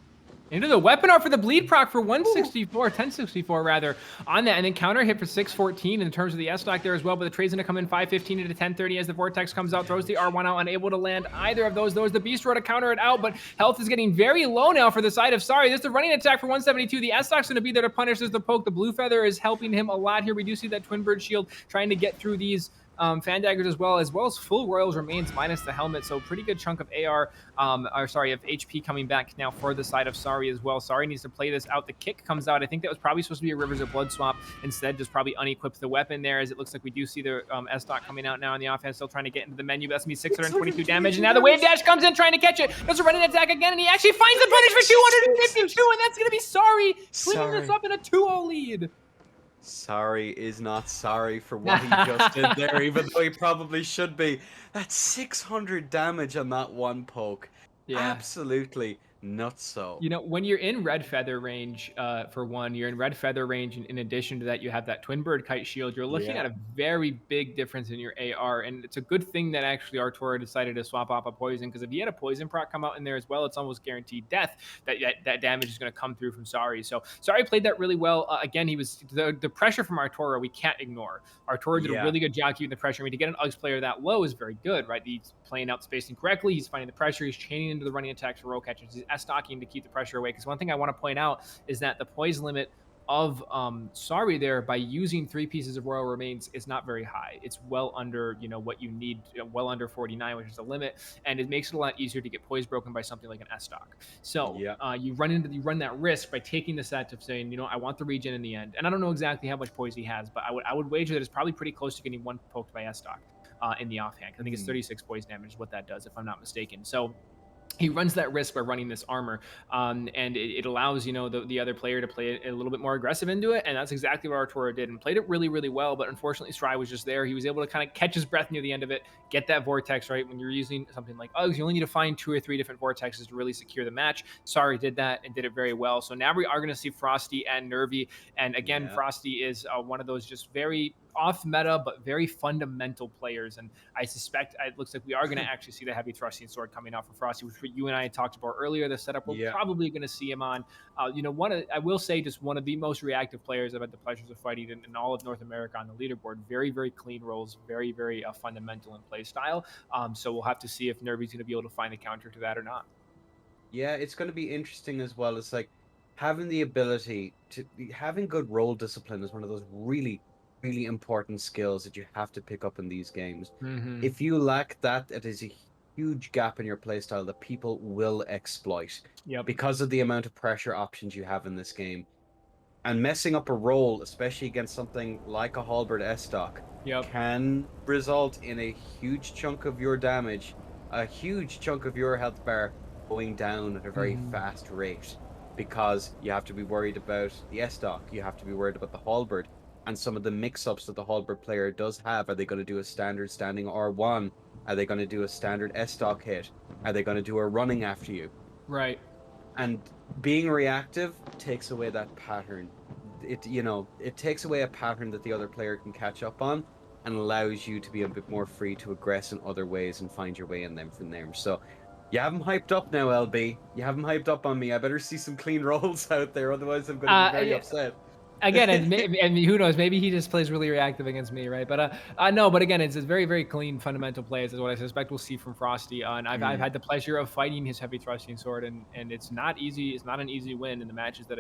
Into the weapon art for the bleed proc for 1064 rather, on that, and then counter hit for 614 in terms of the S-stock there as well, but the trade's going to come in 515 into 1030 as the Vortex comes out, throws the R1 out, unable to land either of those. The Beast Roar to counter it out, but health is getting very low now for the side of Sary. There's the running attack for 172. The S-stock's going to be there to punish. There's the poke. The Blue Feather is helping him a lot here. We do see that Twin Bird Shield trying to get through these fan daggers as well as full Royals remains minus the helmet, so pretty good chunk of of HP coming back now for the side of Sary as well. Sary needs to play this out. The kick comes out. I think that was probably supposed to be a Rivers of Blood swap. Instead, just probably unequip the weapon there, as it looks like we do see the S-stock coming out now on the offense, still trying to get into the menu. That's me 622 damage, and now the wave dash comes in trying to catch it. Does a running attack again, and he actually finds the punish for 252, and that's going to be Sary cleaning this up in a 2-0 lead. Sary is not sorry for what he just did there, even though he probably should be. That's 600 damage on that one poke. Yeah. Absolutely nutso. You know, when you're in red feather range, for one, you're in red feather range, and in addition to that, you have that Twin Bird Kite Shield. You're looking at a very big difference in your AR, and it's a good thing that actually Arturo decided to swap off a poison, because if he had a poison proc come out in there as well, it's almost guaranteed death. That damage is going to come through from Sary. So Sary played that really well. Again, he was the pressure from Arturo we can't ignore. Arturo did a really good job keeping the pressure. I mean, to get an Uggs player that low is very good, right? He's playing out spacing correctly. He's finding the pressure. He's chaining into the running attacks for roll catchers. He's S-stocking to keep the pressure away. Because one thing I want to point out is that the poise limit of Sary there, by using 3 pieces of Royal Remains, is not very high. It's well under, what you need, well under 49, which is the limit, and it makes it a lot easier to get poise broken by something like an S-stock. So you run that risk by taking the set of saying, I want the regen in the end. And I don't know exactly how much poise he has, but I would wager that it's probably pretty close to getting one poked by S-stock in the offhand. I think it's 36 poise damage is what that does, if I'm not mistaken. So he runs that risk by running this armor, and it allows the other player to play it a little bit more aggressive into it, and that's exactly what Arturo did and played it really really well. But unfortunately, Sary was just there. He was able to kind of catch his breath near the end of it, get that vortex right. When you're using something like Uggs, you only need to find 2 or 3 different vortexes to really secure the match. Sary did that and did it very well. So now we are going to see Frosty and Nervy, and again, Yeah. Frosty is one of those just very off meta but very fundamental players, and I suspect it looks like we are going to actually see the heavy thrusting sword coming out for Frosty, which you and I talked about earlier. The setup we're Yeah. probably going to see him on. I will say, just one of the most reactive players I've had the pleasures of fighting in all of North America on the leaderboard. Very very clean rolls, very very fundamental in play style. So we'll have to see if Nervy's going to be able to find the counter to that or not. Yeah, it's going to be interesting as well. It's like having the ability having good role discipline is one of those really, really important skills that you have to pick up in these games. Mm-hmm. If you lack that, it is a huge gap in your playstyle that people will exploit. Yep. Because of the amount of pressure options you have in this game. And messing up a roll, especially against something like a halberd S-Stock, Yep. can result in a huge chunk of your damage, a huge chunk of your health bar going down at a very fast rate, because you have to be worried about the S-Stock, you have to be worried about the halberd, and some of the mix-ups that the halberd player does have. Are they going to do a standard standing R1? Are they going to do a standard S-Stock hit? Are they going to do a running after you? Right. And being reactive takes away that pattern. It takes away a pattern that the other player can catch up on, and allows you to be a bit more free to aggress in other ways and find your way in them from there. So you have them hyped up now, LB. You have them hyped up on me. I better see some clean rolls out there, otherwise I'm going to be very upset. Again, and who knows? Maybe he just plays really reactive against me, right? But no. But again, it's very, very clean fundamental plays. Is what I suspect we'll see from Frosty. And I've had the pleasure of fighting his heavy thrusting sword, and it's not easy. It's not an easy win in the matches that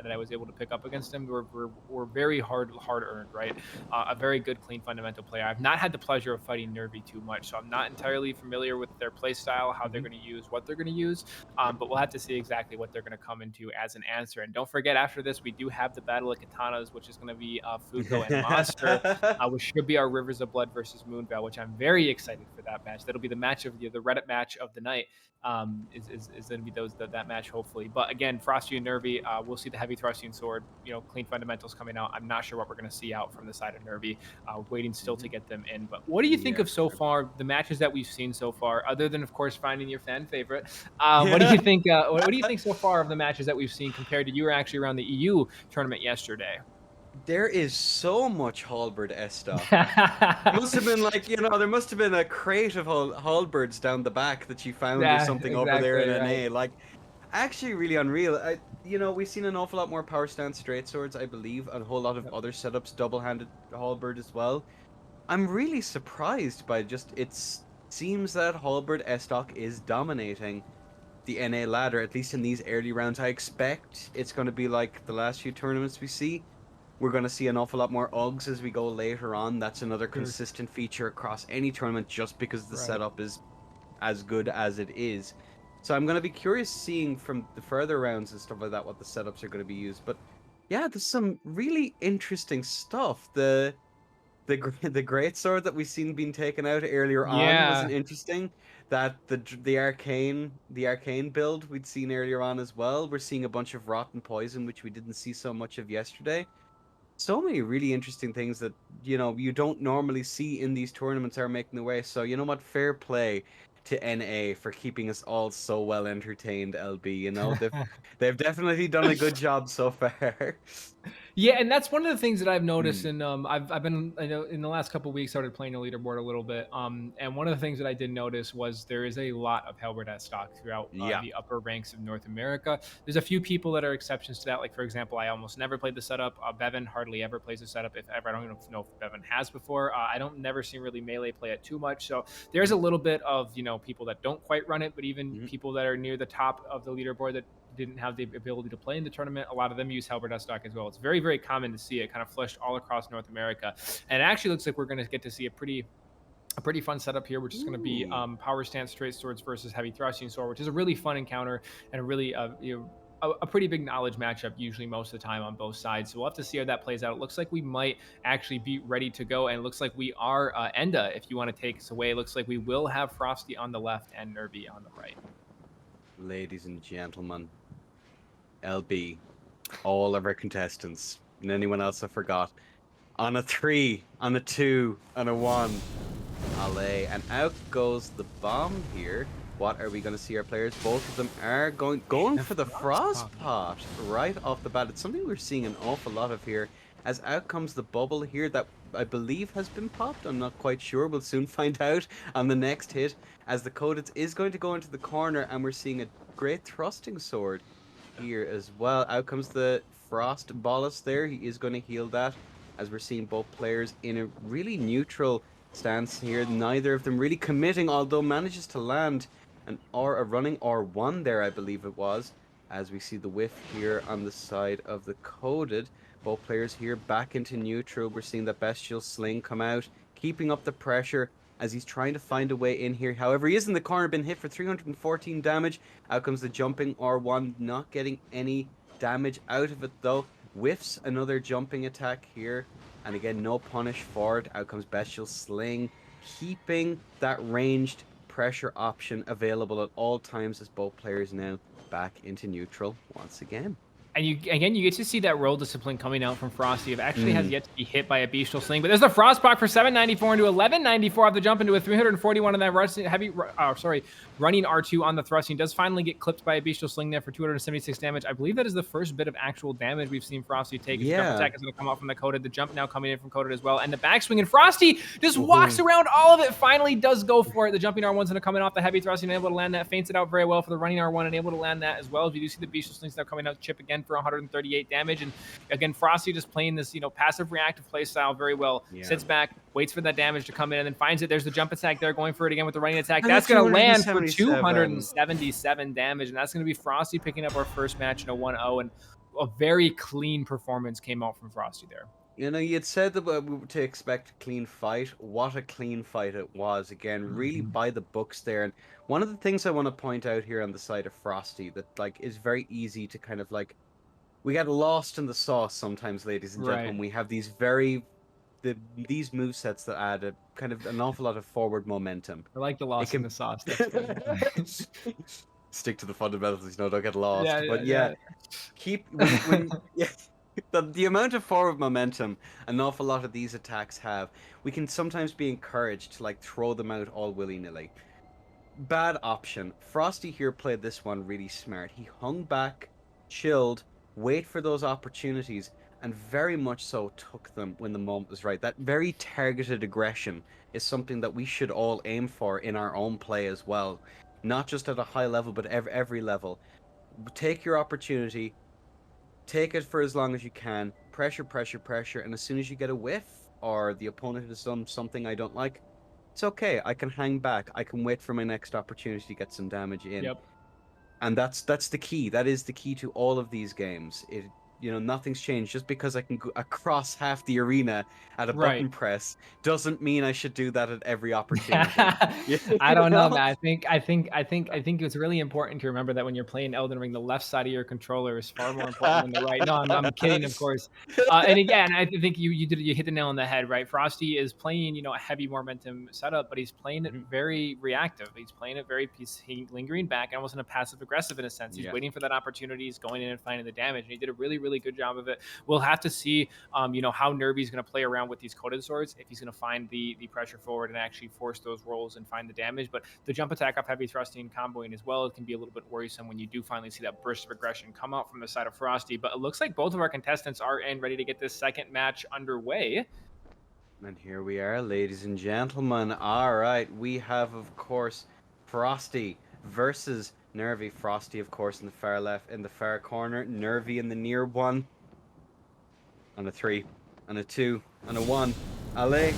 I was able to pick up against him. Were very hard earned, right? A very good, clean fundamental player. I've not had the pleasure of fighting Nervy too much, so I'm not entirely familiar with their play style, how they're going to use, what they're going to use. But we'll have to see exactly what they're going to come into as an answer. And don't forget, after this, we do have the battle of katanas, which is going to be Fuco and Monster, which should be our Rivers of Blood versus Moonveil, which I'm very excited for that match. That'll be the match of the Reddit match of the night. Is going to be that match, hopefully. But again, Frosty and Nervy, we'll see the heavy thrusting sword, clean fundamentals coming out. I'm not sure what we're going to see out from the side of Nervy. Waiting still to get them in. But what do you think of so far, the matches that we've seen so far, other than of course finding your fan favorite? What do you think? What do you think so far of the matches that we've seen compared to you were actually around the EU tournament yesterday? There is so much halberd S-Stock. It must have been like, there must have been a crate of halberds down the back that you found or something over there in NA. Like, actually really unreal. We've seen an awful lot more power stance straight swords, I believe, and a whole lot of other setups, double-handed halberd as well. I'm really surprised by it seems that halberd S-Stock is dominating the NA ladder, at least in these early rounds. I expect it's going to be like the last few tournaments we see. We're going to see an awful lot more Uggs as we go later on. That's another consistent feature across any tournament, just because the setup is as good as it is. So I'm going to be curious seeing from the further rounds and stuff like that what the setups are going to be used. But yeah, there's some really interesting stuff. The great sword that we've seen being taken out earlier on was interesting. That the arcane build we'd seen earlier on as well. We're seeing a bunch of rotten poison, which we didn't see so much of yesterday. So many really interesting things that you don't normally see in these tournaments are making the way. So you know what, fair play to NA for keeping us all so well entertained. LB, they've definitely done a good job so far. Yeah, and that's one of the things that I've noticed, and I've been in the last couple of weeks started playing the leaderboard a little bit. And one of the things that I did notice was there is a lot of halberd S-Stock throughout the upper ranks of North America. There's a few people that are exceptions to that. Like for example, I almost never played the setup. Bevin hardly ever plays the setup, if ever. I don't even know if Bevin has before. I don't never seen really melee play it too much. So there's a little bit of people that don't quite run it, but even people that are near the top of the leaderboard that didn't have the ability to play in the tournament, a lot of them use halberd S-Stock as well. It's very, very common to see it kind of flushed all across North America. And it actually looks like we're going to get to see a pretty fun setup here, which is going to be power stance straight swords versus heavy thrusting sword, which is a really fun encounter and a really a pretty big knowledge matchup usually most of the time on both sides. So we'll have to see how that plays out. It looks like we might actually be ready to go, and it looks like we are. Enda, if you want to take us away, it looks like we will have Frosty on the left and Nervy on the right. ladies and gentlemen, LB, all of our contestants, and anyone else I forgot, on a 3, on a 2, on a 1. Allez, and out goes the bomb here. What are we going to see our players? Both of them are going for the frost pot right off the bat. It's something we're seeing an awful lot of here. As out comes the bubble here that I believe has been popped. I'm not quite sure. We'll soon find out on the next hit. As the Coated is going to go into the corner, and we're seeing a great thrusting sword here as well. Out comes the Frost Bolus there. He is going to heal that, as we're seeing both players in a really neutral stance here. Neither of them really committing, although manages to land a running R1 there, I believe it was, as we see the whiff here on the side of the Coated. Both players here back into neutral. We're seeing the Bestial Sling come out, keeping up the pressure as he's trying to find a way in here. However, he is in the corner, been hit for 314 damage. Out comes the jumping R1, not getting any damage out of it though. Whiffs another jumping attack here, and again, no punish for it. Out comes Bestial Sling, keeping that ranged pressure option available at all times, as both players now back into neutral once again. And you get to see that roll discipline coming out from Frosty. It actually has yet to be hit by a Bestial Sling, but there's the Frostbach for 794 into 1194 off the jump into a 341 on that running R2 on the thrusting. Does finally get clipped by a Bestial Sling there for 276 damage. I believe that is the first bit of actual damage we've seen Frosty take. His jump attack is going to come out from the Coated. The jump now coming in from Coated as well, and the backswing. And Frosty just walks around all of it. Finally does go for it. The jumping R1's going to come in off the heavy thrusting, able to land that. Feints it out very well for the running R1 and able to land that as well. As you do see the Bestial Slings now coming out, chip again for 138 damage. And again, Frosty just playing this, passive reactive play style very well. Sits back, waits for that damage to come in, and then finds it. There's the jump attack there, going for it again with the running attack. And that's going to land for 277 damage, and that's going to be Frosty picking up our first match in a 1-0, and a very clean performance came out from Frosty there. You had said that we were to expect a clean fight. What a clean fight it was. Again, really by the books there. And one of the things I want to point out here on the side of Frosty that is very easy to kind of we get lost in the sauce sometimes, ladies and gentlemen. We have these these movesets that add a kind of an awful lot of forward momentum. I like the lost in the sauce. Stick to the fundamentals, don't get lost. Keep the amount of forward momentum an awful lot of these attacks have. We can sometimes be encouraged to throw them out all willy-nilly. Bad option. Frosty here played this one really smart. He hung back, chilled, wait for those opportunities, and very much so took them when the moment was right. That very targeted aggression is something that we should all aim for in our own play as well. Not just at a high level, but every level. Take your opportunity, take it for as long as you can, pressure, and as soon as you get a whiff, or the opponent has done something I don't like, it's okay. I can hang back. I can wait for my next opportunity to get some damage in. Yep. And that's the key. That is the key to all of these games. Nothing's changed. Just because I can go across half the arena at a button press doesn't mean I should do that at every opportunity. I don't know, man. I think it's really important to remember that when you're playing Elden Ring, the left side of your controller is far more important than the right. No, I'm kidding, of course. And again, I think you hit the nail on the head, right? Frosty is playing, a heavy momentum setup, but he's playing it very reactive. He's playing it very lingering back, almost in a passive aggressive in a sense. He's waiting for that opportunity. He's going in and finding the damage, and he did a really good job of it. We'll have to see, how Nervy's going to play around with these Coated swords, if he's going to find the pressure forward and actually force those rolls and find the damage. But the jump attack off heavy thrusting and comboing as well, it can be a little bit worrisome when you do finally see that burst of aggression come out from the side of Frosty. But it looks like both of our contestants are ready to get this second match underway. And here we are, ladies and gentlemen. All right, we have, of course, Frosty versus Nervy. Frosty, of course, in the far left, in the far corner. Nervy in the near one. On a 3, on a 2, on a 1. Allez.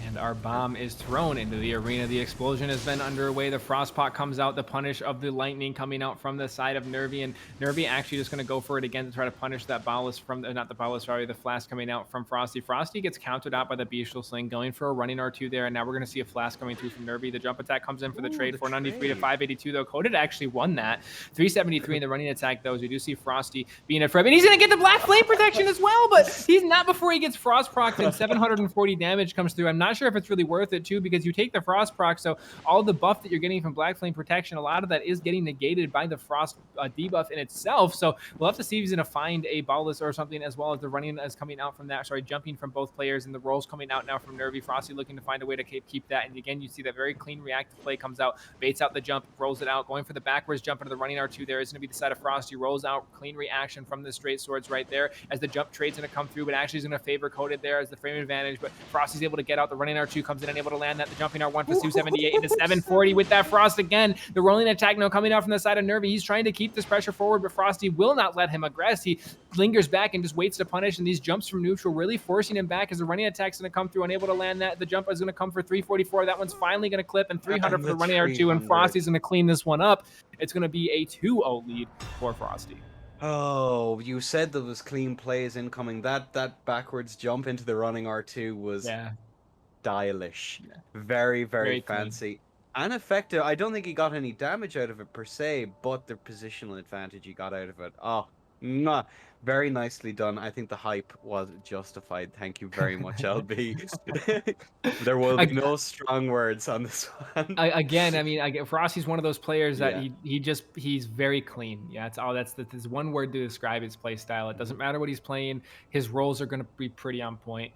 And our bomb is thrown into the arena. The explosion has been underway. The Frostpot comes out. The punish of the lightning coming out from the side of Nervy. And Nervy actually just going to go for it again to try to punish that Bolus from, not the Bolus, sorry, the Flask coming out from Frosty. Frosty gets countered out by the Bestial Sling, going for a running R2 there. And now we're going to see a Flask coming through from Nervy. The jump attack comes in for the trade, 493 to 582, though. Coated actually won that. 373 in the running attack, though, as we do see Frosty being a threat. And he's going to get the Black Flame protection as well, but he's not before he gets Frost procced, and 740 damage comes through. I'm not sure if it's really worth it too, because you take the Frost proc, so all the buff that you're getting from Black Flame protection, a lot of that is getting negated by the Frost debuff in itself. So we'll have to see if he's going to find a Ballless or something, as well as the running is coming out from that. Sorry, jumping from both players, and the rolls coming out now from Nervy. Frosty looking to find a way to keep that. And again, you see that very clean reactive play comes out, baits out the jump, rolls it out, going for the backwards jump into the running R2 there is going to be the side of Frosty, rolls out, clean reaction from the straight swords right there, as the jump trade's going to come through, but actually is going to favor Coated there as the frame advantage, but Frosty's able to get out, the running R2 comes in and able to land that, the jumping R1 for 278 into 740 with that Frost again, the rolling attack now coming out from the side of Nervy. He's trying to keep this pressure forward, but Frosty will not let him aggress. He lingers back and just waits to punish, and these jumps from neutral really forcing him back as the running attack's going to come through, unable to land that. The jump is going to come for 344. That one's finally going to clip, and 300 for the running R2, and Frosty's going to clean this one up. It's going to be a 2-0 lead for Frosty. Oh, you said there was clean plays incoming. That backwards jump into the running R2 was stylish. Yeah. Very, very fancy. Clean. And effective. I don't think he got any damage out of it per se, but the positional advantage he got out of it. Oh, very nicely done. I think the hype was justified. Thank you very much, LB. There will be no strong words on this one. Again, I mean, Frosty's one of those players that he's very clean. Yeah, that's one word to describe his play style. It doesn't matter what he's playing. His rolls are going to be pretty on point.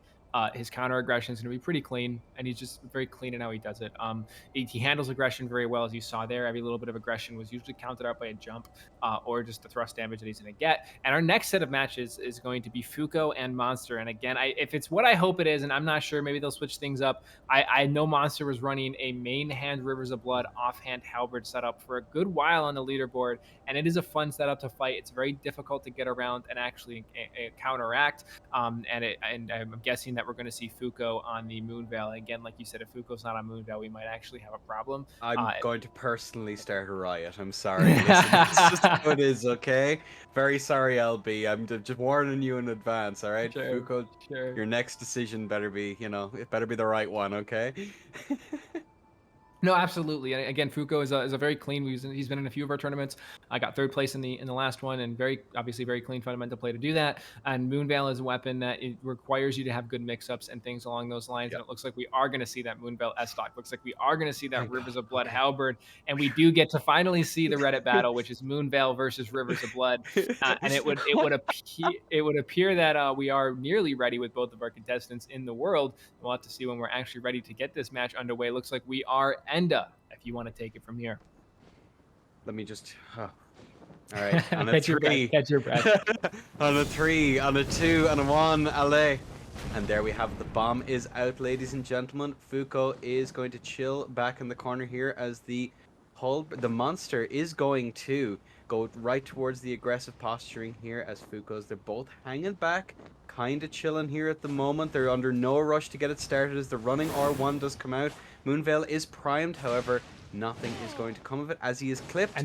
His counter aggression is going to be pretty clean, and he's just very clean in how he does it. He handles aggression very well, as you saw there. Every little bit of aggression was usually countered out by a jump or just the thrust damage that he's going to get. And our next set of matches is going to be Fuco and Monster. And again, if it's what I hope it is, and I'm not sure, maybe they'll switch things up. I know Monster was running a main hand Rivers of Blood, offhand Halberd setup for a good while on the leaderboard, and it is a fun setup to fight. It's very difficult to get around and actually counteract. And I'm guessing that we're going to see Fuco on the Moonveil. Again, like you said, if Fuco's not on Moonveil, we might actually have a problem. I'm going to personally start a riot. I'm sorry. Listen, it's just how it is, okay? Very sorry, LB. I'm just warning you in advance, all right? Sure, Fuco, your next decision better be, it better be the right one, okay? No, absolutely. And again, Fuco is a very clean. He's been in a few of our tournaments. I got third place in the last one, and obviously very clean fundamental play to do that. And Moonveil is a weapon that it requires you to have good mix-ups and things along those lines. Yep. And it looks like we are going to see that Moonveil S-Stock. Looks like we are going to see that Rivers of Blood Halberd, and we do get to finally see the Reddit battle, which is Moonveil versus Rivers of Blood. And it would appear that we are nearly ready with both of our contestants in the world. We'll have to see when we're actually ready to get this match underway. Looks like we are Enda, if you want to take it from here. Let me just... All right, on a 3. Catch your breath. On a 3, on a 2, on a 1, allez. And there we have the bomb is out, ladies and gentlemen. Fuco is going to chill back in the corner here as the monster is going to go right towards the aggressive posturing here as Fuco's. They're both hanging back, kind of chilling here at the moment. They're under no rush to get it started as the running R1 does come out. Moonveil is primed, however, nothing is going to come of it as he is clipped.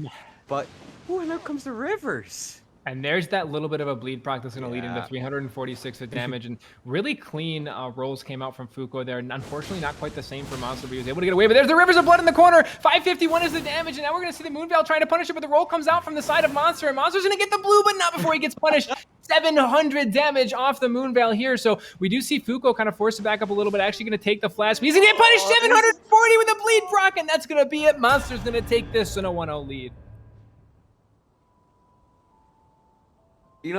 But, and out comes the Rivers. And there's that little bit of a bleed proc that's going to lead into 346 of damage. And really clean rolls came out from Fuco there. And unfortunately, not quite the same for Monster, but he was able to get away. But there's the Rivers of Blood in the corner. 551 is the damage. And now we're going to see the Moonveil trying to punish it. But the roll comes out from the side of Monster. And Monster's going to get the blue, but not before he gets punished. 700 damage off the Moonveil here. So we do see Fuco kind of force to back up a little bit. Actually going to take the flash. But he's going to get punished 740 with a bleed proc. And that's going to be it. Monster's going to take this in a 1-0 lead.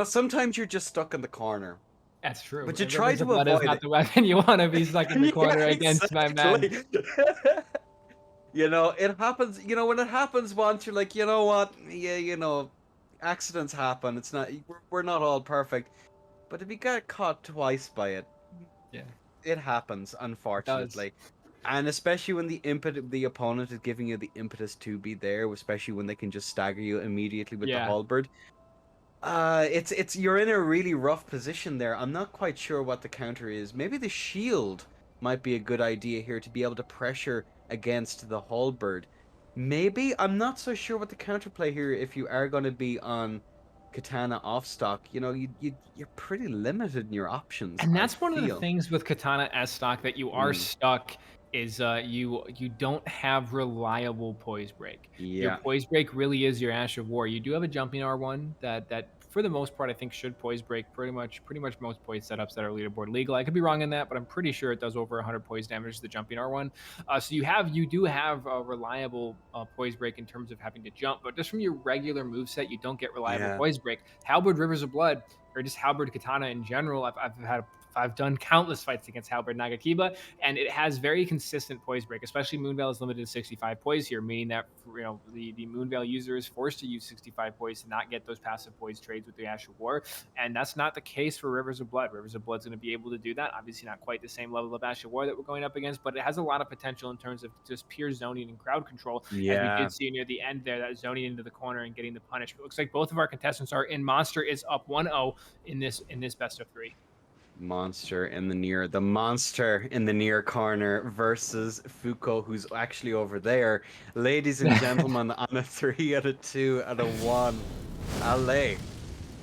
Sometimes you're just stuck in the corner. That's true. But you try to avoid it. Not the weapon you want to be stuck in the corner against, my man. It happens. When it happens once, you're like, you know what? Yeah, accidents happen. It's not. We're not all perfect. But if you get caught twice by it, it happens. Unfortunately. And especially when the opponent is giving you the impetus to be there, especially when they can just stagger you immediately with the halberd. You're in a really rough position there. I'm not quite sure what the counter is. Maybe the shield might be a good idea here to be able to pressure against the halberd. Maybe. I'm not so sure what the counterplay here if you are going to be on Katana off stock. You're pretty limited in your options. And that's one of the things with Katana S stock that you are stuck is you don't have reliable poise break. Your poise break really is your Ash of War. You do have a jumping R1 that for the most part, I think should poise break pretty much most poise setups that are leaderboard legal. I could be wrong in that, but I'm pretty sure it does over 100 poise damage to the jumping R1. So you do have a reliable poise break in terms of having to jump, but just from your regular move set, you don't get reliable poise break. Halberd Rivers of Blood, or just Halberd Katana in general, I've done countless fights against Halberd Nagakiba, and it has very consistent poise break. Especially Moonveil is limited to 65 poise here, meaning that the Moonveil user is forced to use 65 poise to not get those passive poise trades with the Ash of War, and that's not the case for Rivers of Blood. Rivers of Blood's going to be able to do that. Obviously, not quite the same level of Ash of War that we're going up against, but it has a lot of potential in terms of just pure zoning and crowd control. As we did see near the end there, that zoning into the corner and getting the punish. It looks like both of our contestants are in. Monster is up 1-0 in this best of 3. The monster in the near corner versus Fuco, who's actually over there. Ladies and gentlemen, on a 3 out of 2 out of 1. Allez.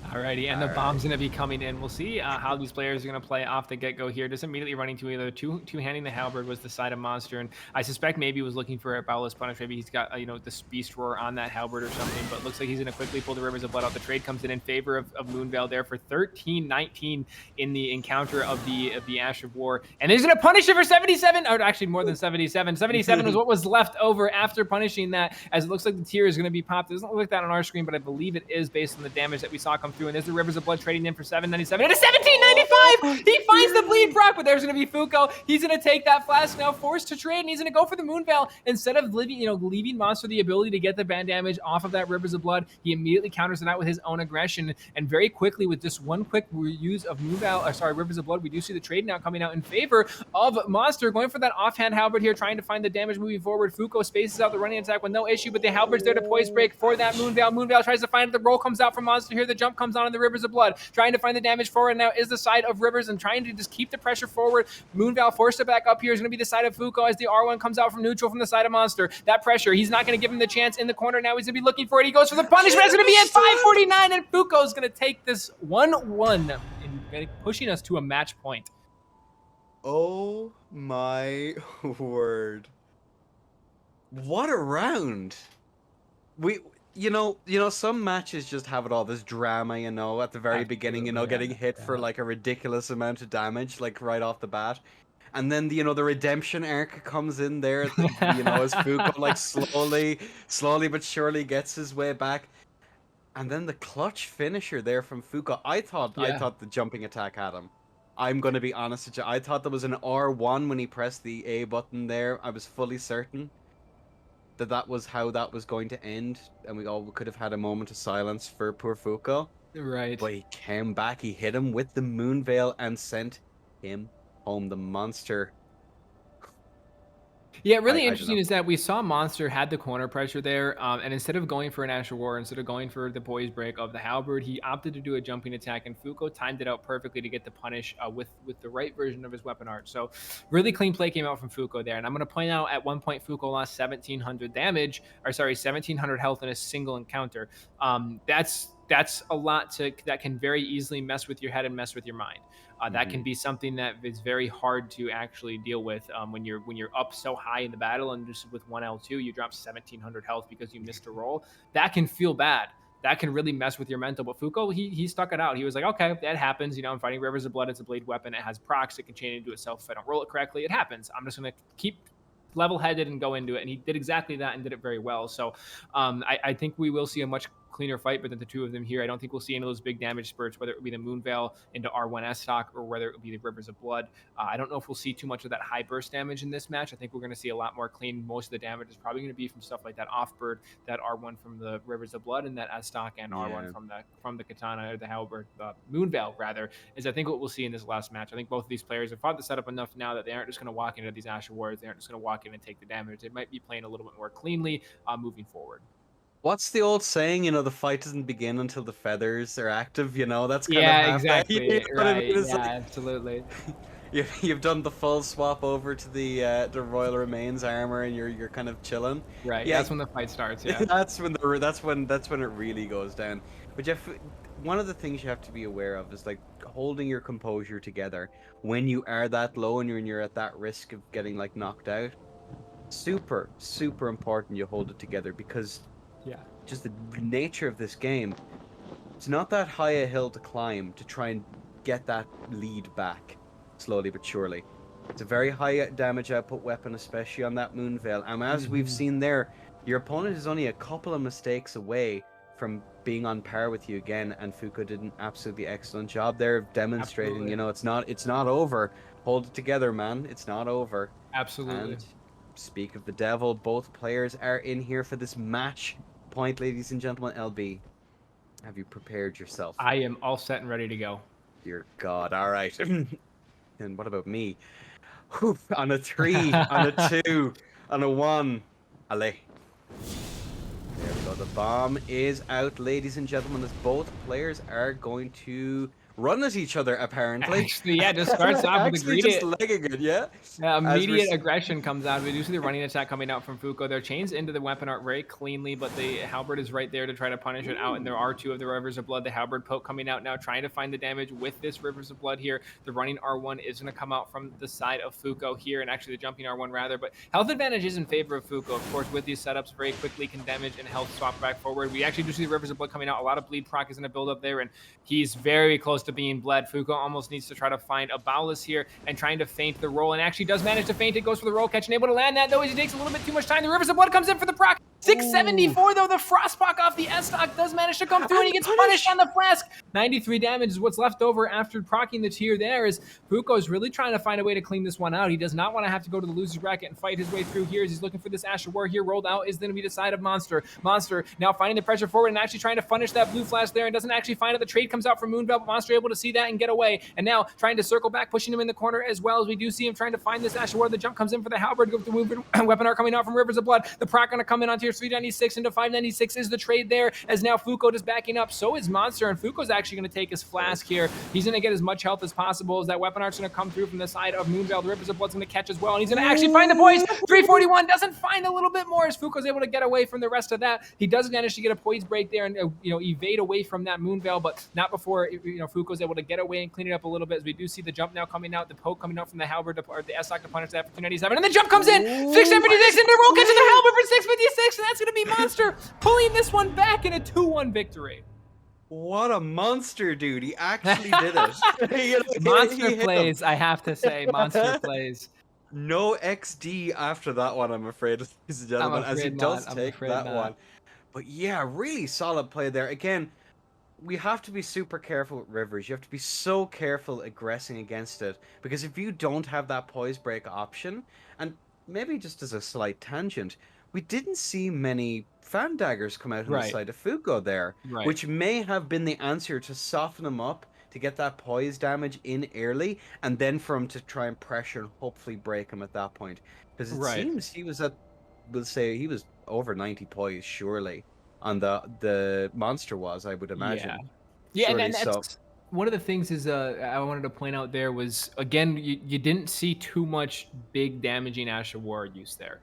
Alrighty, and the bomb's going to be coming in. We'll see how these players are going to play off the get-go here. Just immediately running to either two-handing the halberd was the side of Monster, and I suspect maybe he was looking for a Bowless Punish. Maybe he's got this Beast Roar on that halberd or something, but looks like he's going to quickly pull the Rivers of Blood out. The trade comes in favor of Moonveil there for 13-19 in the encounter of the Ash of War, and he's going to punish it for 77, or actually more than 77. 77 was what was left over after punishing that, as it looks like the tier is going to be popped. It doesn't look like that on our screen, but I believe it is based on the damage that we saw come through. And there's the Rivers of Blood trading in for 797 and a 1795. He finds the bleed proc, but there's going to be Fuco. He's going to take that flask now, forced to trade, and he's going to go for the Moonveil instead of leaving Monster the ability to get the band damage off of that Rivers of Blood. He immediately counters it out with his own aggression, and very quickly with just one quick use of Rivers of Blood, we do see the trade now coming out in favor of Monster, going for that offhand halberd here, trying to find the damage moving forward. Fuco spaces out the running attack with no issue, but the halberd's there to poise break for that Moonveil. Moonveil tries to find it. The roll comes out from Monster here. The jump comes on in the Rivers of Blood, trying to find the damage forward now is the side of Rivers and trying to just keep the pressure forward. Moonveil forced it back up here is going to be the side of Fuco as the R1 comes out from neutral from the side of Monster. That pressure, he's not going to give him the chance in the corner now. He's going to be looking for it. He goes for the punishment. It's going to be at 549, and Fuco's going to take this 1-1 and pushing us to a match point. Oh my word. What a round. Some matches just have it all, this drama, at the very beginning, getting hit for like a ridiculous amount of damage, like right off the bat. And then, the redemption arc comes in there, as Fuco like slowly but surely gets his way back. And then the clutch finisher there from Fuco. I thought the jumping attack had him. I'm going to be honest with you. I thought there was an R1 when he pressed the A button there. I was fully certain that was how that was going to end, and we all could have had a moment of silence for poor Fuco. Right. But he came back, he hit him with the Moonveil and sent him home. The monster. Yeah, really interesting is that we saw Monster had the corner pressure there, and instead of going for an Ash of War, instead of going for the poise break of the halberd, he opted to do a jumping attack, and Fuco timed it out perfectly to get the punish with the right version of his weapon art. So really clean play came out from Fuco there, and I'm going to point out at one point Fuco lost 1,700 health in a single encounter. That's a lot that can very easily mess with your head and mess with your mind. That can be something that is very hard to actually deal with when you're up so high in the battle, and just with 1L2 you drop 1,700 health because you missed a roll. That can feel bad. That can really mess with your mental. But Fuco, he stuck it out. He was like, okay, that happens. I'm fighting Rivers of Blood. It's a blade weapon. It has procs. It can chain into itself if I don't roll it correctly. It happens. I'm just going to keep level-headed and go into it. And he did exactly that and did it very well. So I think we will see a much cleaner fight between the two of them here. I don't think we'll see any of those big damage spurts, whether it be the Moonveil into R1S stock or whether it would be the Rivers of Blood. I don't know if we'll see too much of that high burst damage in this match. I think we're going to see a lot more clean. Most of the damage is probably going to be from stuff like that off-bird, that R1 from the Rivers of Blood, and that S stock and R1 from the Katana, or the Halberd, Moonveil rather, is I think what we'll see in this last match. I think both of these players have fought the setup enough now that they aren't just going to walk into these Ash Wars. They aren't just going to walk in and take the damage. They might be playing a little bit more cleanly moving forward. What's the old saying? The fight doesn't begin until the feathers are active. That's kind of exactly right. Absolutely. You've done the full swap over to the Royal Remains armor, and you're kind of chilling. Right. Yeah. That's when the fight starts. Yeah. that's when it really goes down. But Jeff, one of the things you have to be aware of is like holding your composure together when you are that low and you're at that risk of getting like knocked out. Super important you hold it together, because just the nature of this game, It's not that high a hill to climb to try and get that lead back, slowly but surely. It's a very high damage output weapon, especially on that Moonveil. And as we've seen there, your opponent is only a couple of mistakes away from being on par with you again, and Fuco did an absolutely excellent job there of demonstrating, you know, it's not over. Hold it together, man. It's not over. Absolutely. And speak of the devil, both players are in here for this match point, ladies and gentlemen. LB, have you prepared yourself? I am all set and ready to go. Dear God, all right. And what about me? Whew, on a 3, on a 2, on a 1. Allez. There we go. The bomb is out, ladies and gentlemen, as both players are going to run at each other, apparently. Actually, yeah, just starts off with a greedy. Just legging it, yeah? Immediate aggression comes out. We do see the running attack coming out from Fuco. They're chains into the weapon art very cleanly, but the halberd is right there to try to punish it out, and there are 2 of the Rivers of Blood. The halberd poke coming out now, trying to find the damage with this Rivers of Blood here. The running R1 is going to come out from the side of Fuco here, and actually the jumping R1 rather, but health advantage is in favor of Fuco. Of course, with these setups, very quickly can damage and health swap back forward. We actually do see the Rivers of Blood coming out. A lot of bleed proc is going to build up there, and he's very close to being bled. Fuco almost needs to try to find a Bowless here and trying to feint the roll, and actually does manage to feint it, goes for the roll catch, and able to land that, though as he takes a little bit too much time. The Rivers of Blood comes in for the proc. 674 though, the Frostbach off the S-Stock does manage to come through, and he gets punished on the flask. 93 damage is what's left over after proccing the tier there, as Fuco's really trying to find a way to clean this one out. He does not want to have to go to the loser's bracket and fight his way through here, as he's looking for this Asher War here. Rolled out is going to be the side of Monster. Monster now finding the pressure forward and actually trying to punish that blue flash there, and doesn't actually find it. The trade comes out from Moonveil, but Monster able to see that and get away, and now trying to circle back, pushing him in the corner as well, as we do see him trying to find this Asher War. The jump comes in for the halberd, go with the weapon art coming out from Rivers of Blood. The proc going to come in on tier 396 into 596 is the trade there, as now Fuco is backing up. So is Monster, and Fuco's actually going to take his flask here. He's going to get as much health as possible, as that weapon art's going to come through from the side of Moonveil. The Rivers of Blood's going to catch as well, and he's going to actually find the poise. 341 doesn't find a little bit more, as Fuco's able to get away from the rest of that. He does manage to get a poise break there and evade away from that Moonveil, but not before Fuco's able to get away and clean it up a little bit, as we do see the jump now coming out, the poke coming out from the halberd or the S-Stock to punish that for 297, and the jump comes in. 676 and the roll catches the halberd for 656, and that's going to be Monster pulling this one back in a 2-1 victory. What a monster, dude. He actually did it. Monster plays, I have to say. Monster plays. No XD after that one, I'm afraid, ladies and gentlemen, as he does take that one. But yeah, really solid play there. Again, we have to be super careful with Rivers. You have to be so careful aggressing against it, because if you don't have that poise break option, and maybe just as a slight tangent, we didn't see many fan daggers come out on the side of Fuco there, which may have been the answer to soften him up, to get that poise damage in early, and then for him to try and pressure and hopefully break him at that point. Because it seems he was at, we'll say, he was over 90 poise, surely, on the Monster was, I would imagine. Yeah, and that's one of the things is I wanted to point out there was, again, you didn't see too much big damaging Asher War use there.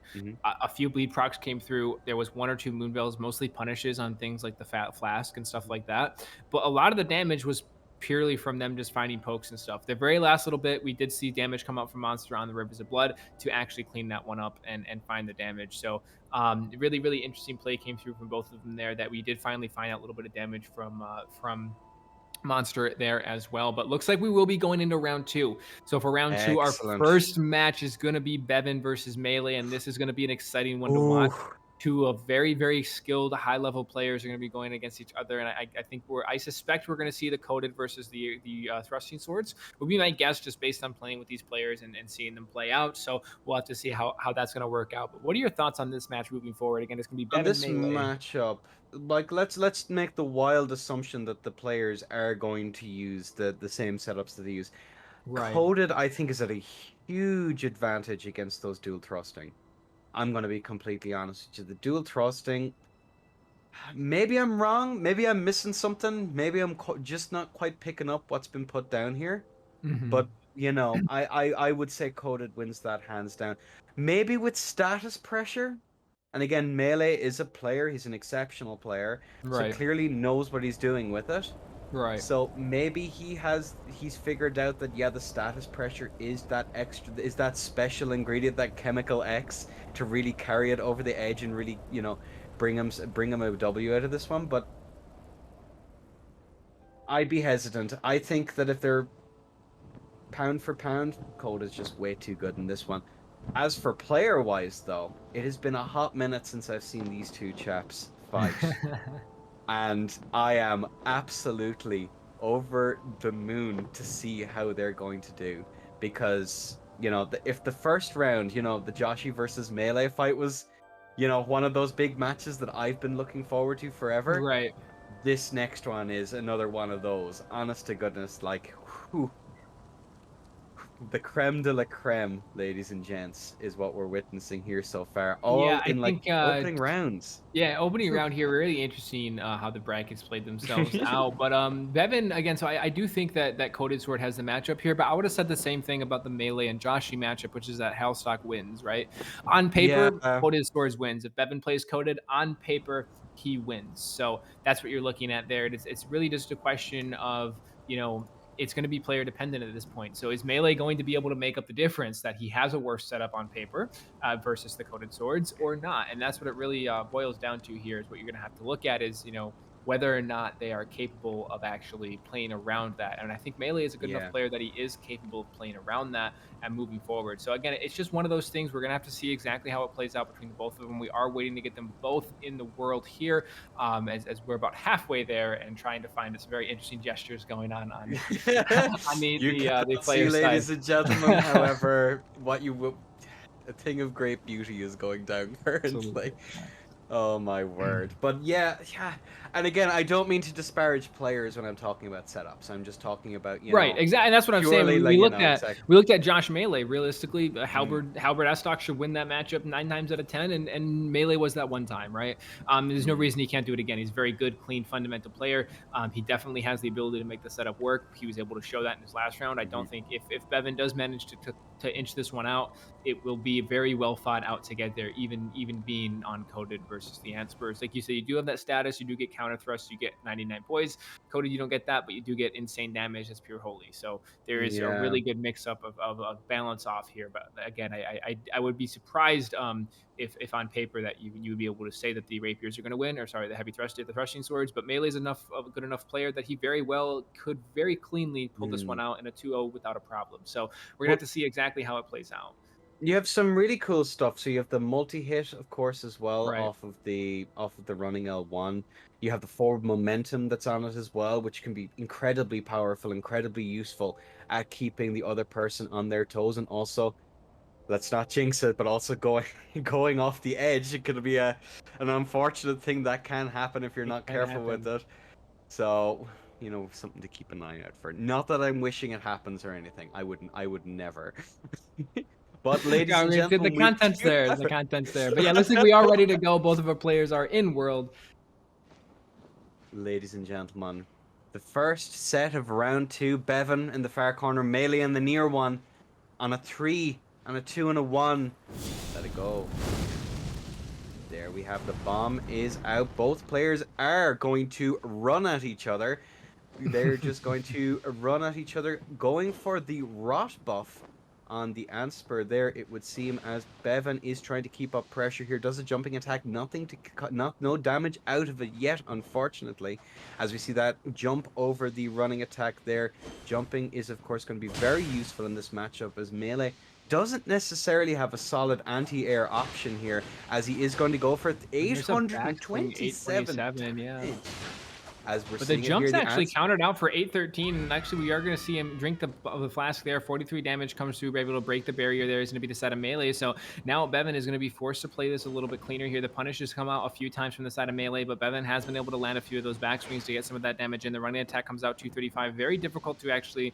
A few bleed procs came through. There was 1 or 2 Moonveils, mostly punishes on things like the Fat Flask and stuff like that. But a lot of the damage was purely from them just finding pokes and stuff. The very last little bit, we did see damage come out from Monster on the Rivers of Blood to actually clean that one up and find the damage. So really, really interesting play came through from both of them there, that we did finally find out a little bit of damage from Monster there as well. But looks like we will be going into round 2. So for round 2, our first match is going to be Bevin versus Melee, and this is going to be an exciting one to watch. 2 of very, very skilled high-level players are going to be going against each other, and I suspect we're going to see the Coded versus the Thrusting Swords. Would be my guess, just based on playing with these players and seeing them play out. So we'll have to see how that's going to work out. But what are your thoughts on this match moving forward? Again, it's going to be Bevin, this Melee. matchup. Like, let's make the wild assumption that the players are going to use the same setups that they use. Coded, I think, is at a huge advantage against those dual thrusting. I'm going to be completely honest with you. The dual thrusting, maybe I'm wrong. Maybe I'm missing something. Maybe I'm just not quite picking up what's been put down here. But, I would say Coded wins that hands down. Maybe with status pressure. And again, Melee is a player. He's an exceptional player. So clearly knows what he's doing with it. So maybe he's figured out that the status pressure is that special ingredient, that chemical X, to really carry it over the edge and really bring him a W out of this one. But I'd be hesitant. I think that if they're pound for pound, Code is just way too good in this one. As for player-wise, though, it has been a hot minute since I've seen these two chaps fight. And I am absolutely over the moon to see how they're going to do. Because, you know, if the first round, you know, the Joshi versus Melee fight was, you know, one of those big matches that I've been looking forward to forever. Right. This next one is another one of those. Honest to goodness, like, whew. The creme de la creme, ladies and gents, is what we're witnessing here so far. All Yeah, I in like think, opening rounds. Yeah, opening round here, really interesting how the brackets played themselves out. But Bevin, again, so I do think that Coded Sword has the matchup here, but I would have said the same thing about the Melee and Joshi matchup, which is that Hellstock wins, right? On paper, Yeah. Coded Swords wins. If Bevin plays Coded, on paper, he wins. So that's what you're looking at there. It's really just a question of, you know, it's going to be player dependent at this point. So is Melee going to be able to make up the difference that he has a worse setup on paper versus the Coded Swords or not? And that's what it really boils down to here is what you're going to have to look at is, you know, whether or not they are capable of actually playing around that. And I think Melee is a good enough player that he is capable of playing around that and moving forward. So again, it's just one of those things. We're going to have to see exactly how it plays out between the both of them. We are waiting to get them both in the world here as we're about halfway there and trying to find some very interesting gestures going on the player side. Ladies and gentlemen, however, a thing of great beauty is going down currently. Oh my word. But yeah. And again, I don't mean to disparage players when I'm talking about setups. I'm just talking about, you know, exactly. And that's what I'm saying. like, We looked at Josh Melee. Realistically, Halberd Estock should win that matchup 9 times out of 10, and Melee was that one time, right? There's no reason he can't do it again. He's a very good, clean, fundamental player. He definitely has the ability to make the setup work. He was able to show that in his last round. I don't think if Bevin does manage to inch this one out, it will be very well thought out to get there, even being uncoded versus the Ant Spurs. Like you said, you do have that status. You do get counter thrusts. You get 99 poise. Coded, you don't get that, but you do get insane damage. That's pure holy. So there is a really good mix up of balance off here. But again, I would be surprised if on paper that you would be able to say that the rapiers are going to win, or sorry, the thrusting swords. But Melee is enough of a good enough player that he very well could very cleanly pull this one out in a 2-0 without a problem. So we're gonna have to see exactly how it plays out. You have some really cool stuff. So you have the multi-hit, of course, as well, off of the running L1. You have the forward momentum that's on it as well, which can be incredibly powerful, incredibly useful at keeping the other person on their toes, and also, let's not jinx it, but also going off the edge. It could be an unfortunate thing that can happen if you're not careful with it. So, you know, something to keep an eye out for. Not that I'm wishing it happens or anything. I would never. But ladies and gentlemen, the content's there. The content's there. But yeah, looks like we are ready to go. Both of our players are in world. Ladies and gentlemen, the first set of round 2, Bevin in the far corner, Melee in the near one, on a 3, on a 2 and a 1. Let it go. There we have the bomb is out. Both players are going to run at each other. They're just going to run at each other, going for the rot buff on the Ant Spur there, it would seem, as Bevin is trying to keep up pressure here. Does a jumping attack, no damage out of it yet, unfortunately, as we see that jump over the running attack there. Jumping is, of course, going to be very useful in this matchup, as Melee doesn't necessarily have a solid anti-air option here, as he is going to go for 827. Yeah. But the jump's actually countered out for 813, and actually we are going to see him drink the flask there. 43 damage comes through, able to break the barrier there. Is going to be the set of Melee. So now Bevin is going to be forced to play this a little bit cleaner here. The punish has come out a few times from the side of Melee, but Bevin has been able to land a few of those back swings to get some of that damage in. The running attack comes out 235. Very difficult to actually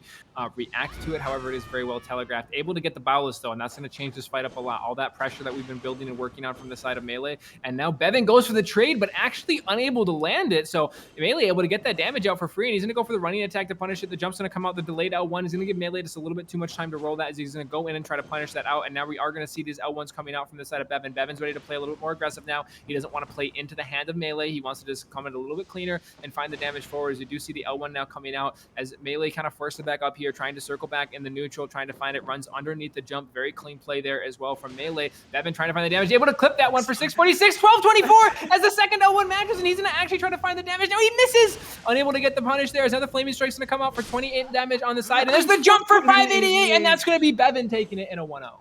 react to it. However, it is very well telegraphed. Able to get the Bowless though, and that's going to change this fight up a lot. All that pressure that we've been building and working on from the side of Melee. And now Bevin goes for the trade, but actually unable to land it. So Melee able to get that damage out for free, and he's going to go for the running attack to punish it. The jump's going to come out, the delayed L1 is going to give Melee just a little bit too much time to roll that, as he's going to go in and try to punish that out. And now we are going to see these L1s coming out from the side of Bevin. Bevin's ready to play a little bit more aggressive now. He doesn't want to play into the hand of Melee. He wants to just come in a little bit cleaner and find the damage forward. As you do see the L1 now coming out, as Melee kind of forced it back up here, trying to circle back in the neutral, trying to find it, runs underneath the jump. Very clean play there as well from Melee. Bevin trying to find the damage, able to clip that one for 646, 1224 as the second L1 matches, and he's going to actually try to find the damage. Now he misses misses! Unable to get the punish there. As another Flaming Strike's going to come out for 28 damage on the side. And there's the jump for 588, and that's going to be Bevin taking it in a 1-0.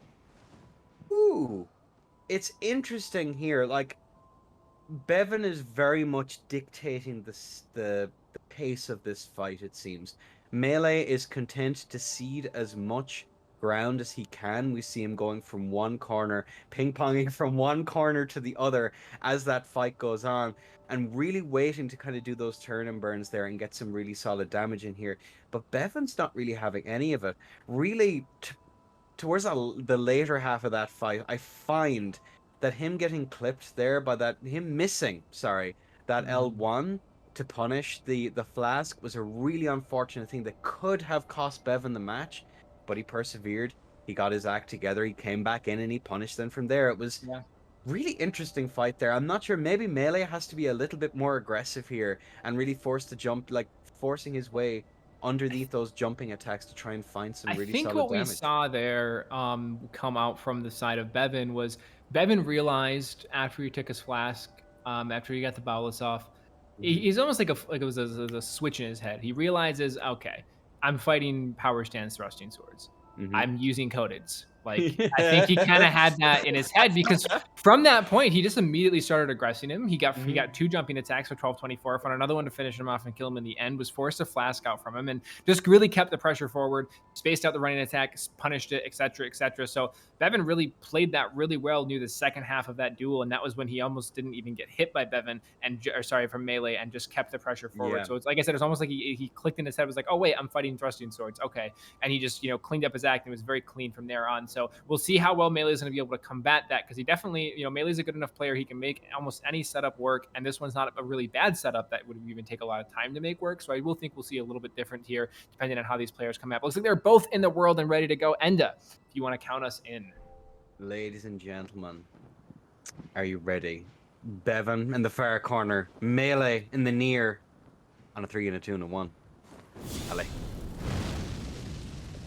Ooh. It's interesting here. Like, Bevin is very much dictating the pace of this fight, it seems. Melee is content to cede as much ground as he can. We see him going from one corner, ping-ponging from one corner to the other as that fight goes on, and really waiting to kind of do those turn and burns there and get some really solid damage in here. But Bevin's not really having any of it. Really, towards the later half of that fight, I find that him getting clipped there by him missing, that L1 to punish the flask was a really unfortunate thing that could have cost Bevin the match, but he persevered. He got his act together. He came back in and he punished them from there. It was really interesting fight there. I'm not sure. Maybe Melee has to be a little bit more aggressive here and really force the jump, like forcing his way underneath those jumping attacks to try and find some really solid damage. I think what we saw there come out from the side of Bevin was Bevin realized after he took his flask, after he got the Bowless off, he's almost like it was a switch in his head. He realizes, okay, I'm fighting power stance thrusting swords. I'm using codeds. Like, I think he kind of had that in his head, because from that point, he just immediately started aggressing him. He got 2 jumping attacks for 12-24. Found another one to finish him off and kill him in the end. Was forced to flask out from him and just really kept the pressure forward, spaced out the running attack, punished it, etc., etc. So Bevin really played that really well near the second half of that duel, and that was when he almost didn't even get hit by Bevin from Melee, and just kept the pressure forward. So it's like I said, it's almost like he clicked in his head, was like, oh wait, I'm fighting thrusting swords, okay, and he just cleaned up his act and was very clean from there on. So we'll see how well Melee is going to be able to combat that, because he definitely, Melee's a good enough player. He can make almost any setup work, and this one's not a really bad setup that would even take a lot of time to make work. So I will think we'll see a little bit different here, depending on how these players come out. But looks like they're both in the world and ready to go. Enda, if you want to count us in. Ladies and gentlemen, are you ready? Bevin in the far corner, Melee in the near, on a 3 and a 2 and a 1. Allez.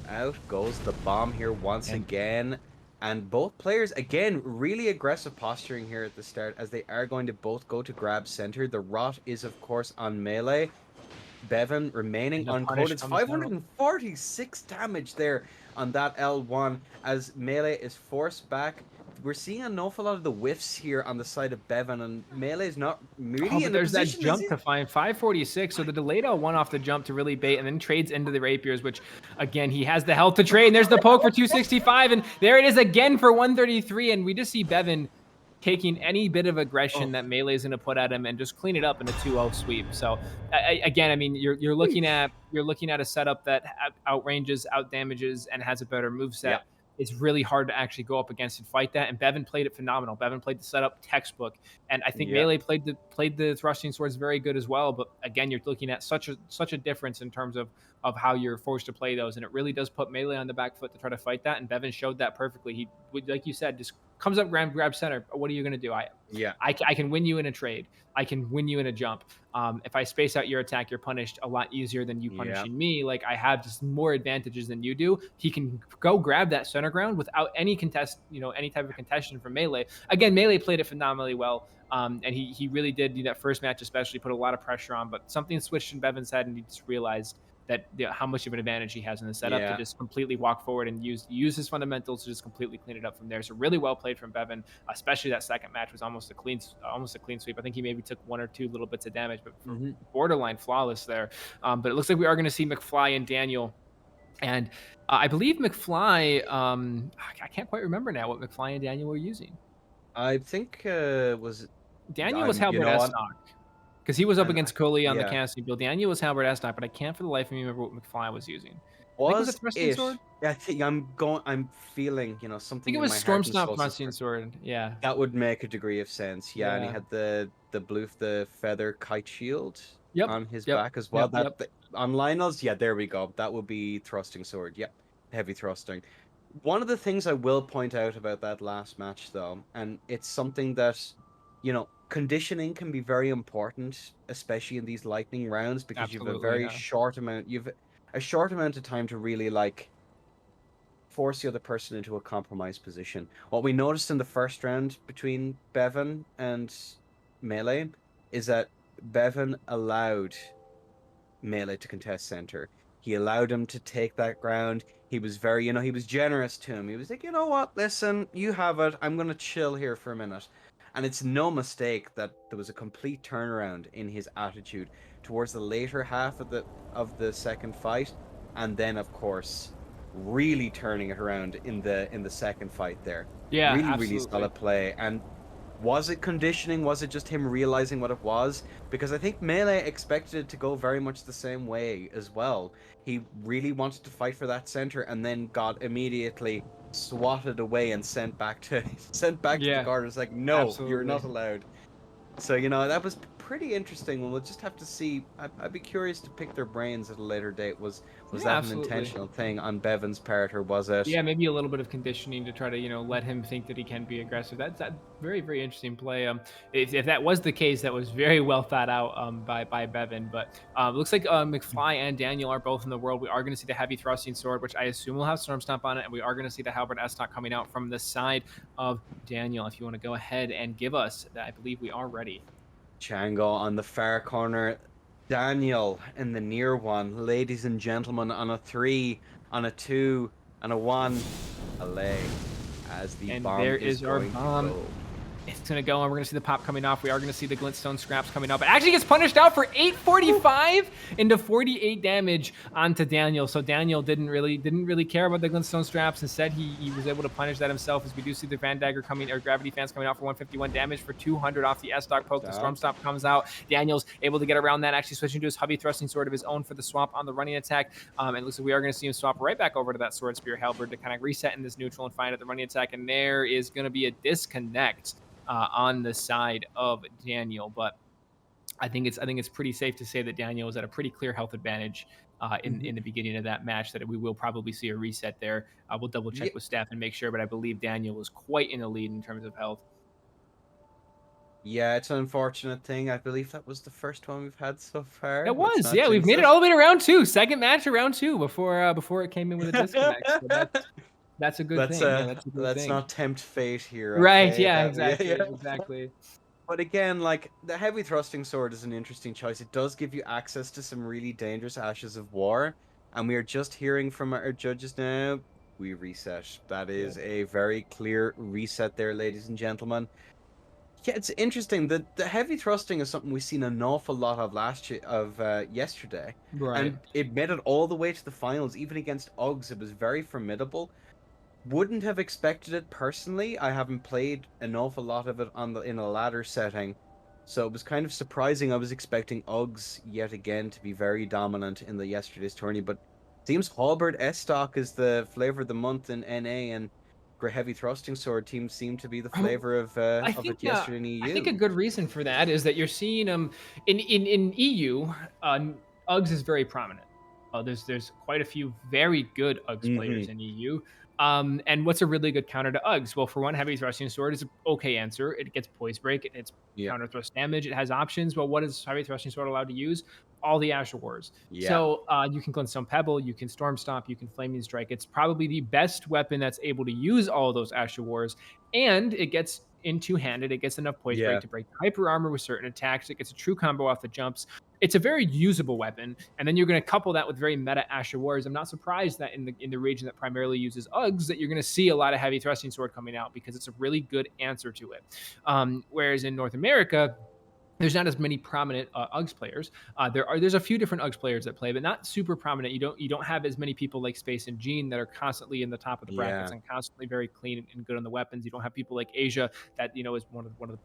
Out goes the bomb here once again, and both players again really aggressive posturing here at the start, as they are going to both go to grab center. The rot is of course on Melee. Bevin remaining uncoded. 546 damage there on that L1 as Melee is forced back. We're seeing an awful lot of the whiffs here on the side of Bevin, and Melee is not really in the there's that position, jump to find 546. So the delayed L1 off the jump to really bait, and then trades into the rapiers, which again, he has the health to trade. And there's the poke for 265, and there it is again for 133. And we just see Bevin taking any bit of aggression that Melee is going to put at him and just clean it up in a 2-0 sweep. So again, I mean, you're looking at a setup that outranges, outdamages, and has a better moveset. Yeah. It's really hard to actually go up against and fight that. And Bevin played it phenomenal. Bevin played the setup textbook, and I think Melee played the thrusting swords very good as well. But again, you're looking at such a difference in terms of how you're forced to play those, and it really does put Melee on the back foot to try to fight that. And Bevin showed that perfectly. He, like you said, just comes up, grab center. What are you going to do? I can win you in a trade. I can win you in a jump. If I space out your attack, you're punished a lot easier than you punishing me. Like, I have just more advantages than you do. He can go grab that center ground without any any type of contention from Melee. Again, Melee played it phenomenally well. And he really did, that first match especially, put a lot of pressure on, but something switched in Bevin's head, and he just realized that how much of an advantage he has in the setup to just completely walk forward and use his fundamentals to just completely clean it up from there. So really well played from Bevin, especially that second match was almost a clean sweep. I think he maybe took 1 or 2 little bits of damage, but borderline flawless there. But it looks like we are going to see McFly and Daniel. And I believe McFly, I can't quite remember now what McFly and Daniel were using. I think Daniel was Halberd S-Stock. Because he was up against Cully on the casting build. Daniel was Halberd S-Stock, but I can't for the life of me remember what McFly was using. Was it thrusting sword? Yeah, I think I'm feeling, something. I think it was Stormstomp thrusting sword. Yeah. That would make a degree of sense. Yeah, and he had the feather kite shield on his back as well. On Lionel's, there we go. That would be thrusting sword. Yep. Heavy thrusting. One of the things I will point out about that last match though, and it's something that, conditioning can be very important, especially in these lightning rounds, because you've a very short amount of time to really force the other person into a compromised position. What we noticed in the first round between Bevin and Melee is that Bevin allowed Melee to contest center. He allowed him to take that ground. He was very, he was generous to him. He was like, you know what? Listen, you have it. I'm gonna chill here for a minute. And it's no mistake that there was a complete turnaround in his attitude towards the later half of the second fight, and then of course really turning it around in the second fight there. Yeah, really, absolutely. really solid play. And was it conditioning? Was it just him realizing what it was? Because I think Melee expected it to go very much the same way as well. He really wanted to fight for that center, and then got immediately swatted away and sent back to to the guard. It's like, no, absolutely. you're not allowed. So that was pretty interesting. We'll just have to see. I'd be curious to pick their brains at a later date. Was that absolutely. an intentional thing on Bevin's part, or was it? Yeah, maybe a little bit of conditioning to try to let him think that he can be aggressive. That's a very, very interesting play. If that was the case, that was very well thought out by Bevin. But it looks like McFly and Daniel are both in the world. We are going to see the heavy thrusting sword, which I assume will have Storm Stomp on it, and we are going to see the halberd S-Stock coming out from the side of Daniel. If you want to go ahead and give us that, I believe we are ready. Chango on the far corner, Daniel in the near one. Ladies and gentlemen, on a 3, on a 2, and a 1, a lay as the And bomb there is our going bomb. to go. It's going to go, and we're going to see the pop coming off. We are going to see the glintstone scraps coming up. It actually gets punished out for 845 into 48 damage onto Daniel. So Daniel didn't really care about the glintstone scraps. Instead, he was able to punish that himself, as we do see the Van Dagger coming, or Gravity Fans coming out for 151 damage for 200 off the S-Stock poke. The Storm Stomp comes out. Daniel's able to get around that, actually switching to his heavy thrusting sword of his own for the swap on the running attack. And it looks like we are going to see him swap right back over to that sword spear halberd to kind of reset in this neutral and find at the running attack. And there is going to be a disconnect on the side of Daniel, but I think it's pretty safe to say that Daniel was at a pretty clear health advantage in the beginning of that match. That we will probably see a reset there. We'll double check with staff and make sure, but I believe Daniel was quite in the lead in terms of health. Yeah, it's an unfortunate thing. I believe that was the first one we've had so far. It was, yeah. We've made it all the way to round 2, second match of round 2 before it came in with a disconnect. So that's a good thing. Yeah, that's a good let's thing. not tempt fate here. Right, okay? yeah, exactly. Exactly. But again, like, the heavy thrusting sword is an interesting choice. It does give you access to some really dangerous Ashes of War. And we are just hearing from our judges now. We reset. That is a very clear reset there, ladies and gentlemen. Yeah, it's interesting. The heavy thrusting is something we've seen an awful lot of yesterday. Right. And it made it all the way to the finals, even against Uggs. It was very formidable. Wouldn't have expected it personally. I haven't played an awful lot of it in a ladder setting, so it was kind of surprising. I was expecting Uggs yet again to be very dominant in yesterday's tourney, but it seems halberd S-Stock is the flavor of the month in NA, and heavy thrusting sword teams seem to be the flavor of it yesterday in EU. I think a good reason for that is that you're seeing in EU, Uggs is very prominent. There's quite a few very good Uggs players in EU. And what's a really good counter to Uggs? Well, for one, heavy thrusting sword is an okay answer. It gets poise break, it's counter thrust damage, it has options. Well, what is heavy thrusting sword allowed to use? All the Asher Wars. So you can Glintstone Pebble, you can Storm Stomp, you can Flaming Strike. It's probably the best weapon that's able to use all of those Asher Wars, and it gets in two-handed. It gets enough poise break to break hyper armor with certain attacks. It gets a true combo off the jumps. It's a very usable weapon, and then you're going to couple that with very meta Asher Wars. I'm not surprised that in the region that primarily uses Uggs, that you're going to see a lot of heavy thrusting sword coming out, because it's a really good answer to it. Whereas in North America, there's not as many prominent Uggs players. There's a few different Uggs players that play, but not super prominent. You don't have as many people like Space and Gene that are constantly in the top of the brackets and constantly very clean and good on the weapons. You don't have people like Asia that is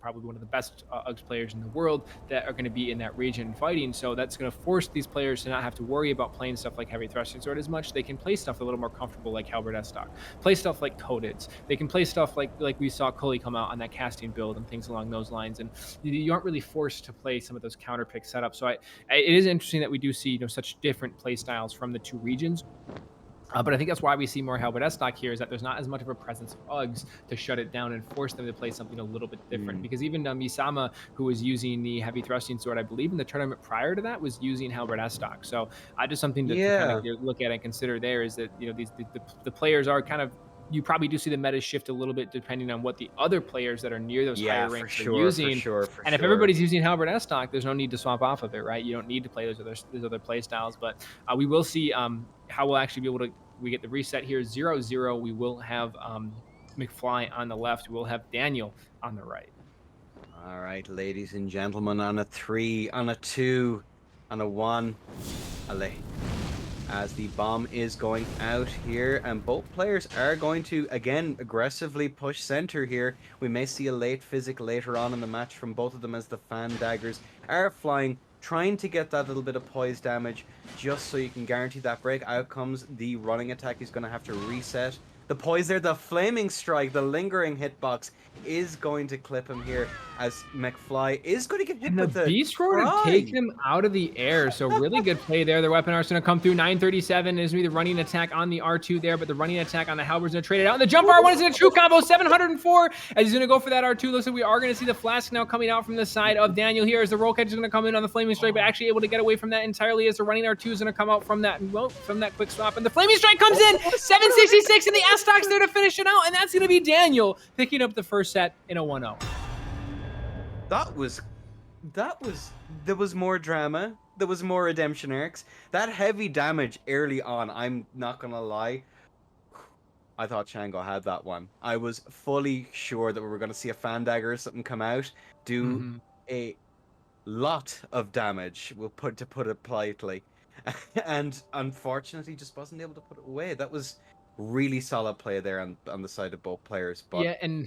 probably one of the best Uggs players in the world that are going to be in that region fighting. So that's going to force these players to not have to worry about playing stuff like heavy thrusting sword as much. They can play stuff a little more comfortable like halberd S-Stock, play stuff like Codids. They can play stuff like we saw Cully come out on that casting build and things along those lines. And you aren't really forced to play some of those counter pick setups. So it is interesting that we do see such different play styles from the two regions. But I think that's why we see more halberd S-Stock here, is that there's not as much of a presence of Uggs to shut it down and force them to play something a little bit different. Because even Misama, who was using the heavy thrusting sword, I believe in the tournament prior to that, was using halberd S-Stock. So just something to kind of look at and consider there is that the players are kind of you probably do see the meta shift a little bit depending on what the other players that are near those Yeah, higher for ranks are sure, for using. sure, for And if sure. everybody's using Halberd S-Stock, there's no need to swap off of it, right? You don't need to play those other play styles. But we will see how we'll actually be able to. We get the reset here 0-0. We will have McFly on the left. We'll have Daniel on the right. All right, ladies and gentlemen, on a 3, on a 2, on a 1, allez. As the bomb is going out here, and both players are going to, again, aggressively push center here. We may see a late physic later on in the match from both of them as the fan daggers are flying, trying to get that little bit of poise damage, just so you can guarantee that break. Out comes the running attack. He's going to have to reset. The poise there, the flaming strike, the lingering hitbox is going to clip him here as McFly is going to get hit And the with the beast roar to take him out of the air. So really good play there. The weapon art's going to come through. 937 is going to be the running attack on the R2 there, but the running attack on the halberd's going to trade it out. And the jump R1 is in a true combo. 704 as he's going to go for that R2. Looks like we are going to see the flask now coming out from the side of Daniel here as the roll catch is going to come in on the flaming strike, but actually able to get away from that entirely as the running R2 is going to come out from that quick swap. And the flaming strike comes in. 766 and the S-Stock's there to finish it out. And that's going to be Daniel picking up the first set in a 1-0. There was more drama. There was more redemption arcs. That heavy damage early on, I'm not gonna lie, I thought Shango had that one. I was fully sure that we were gonna see a fan dagger or something come out, do a lot of damage, to put it politely. And unfortunately just wasn't able to put it away. That was really solid play there on the side of both players. But yeah, and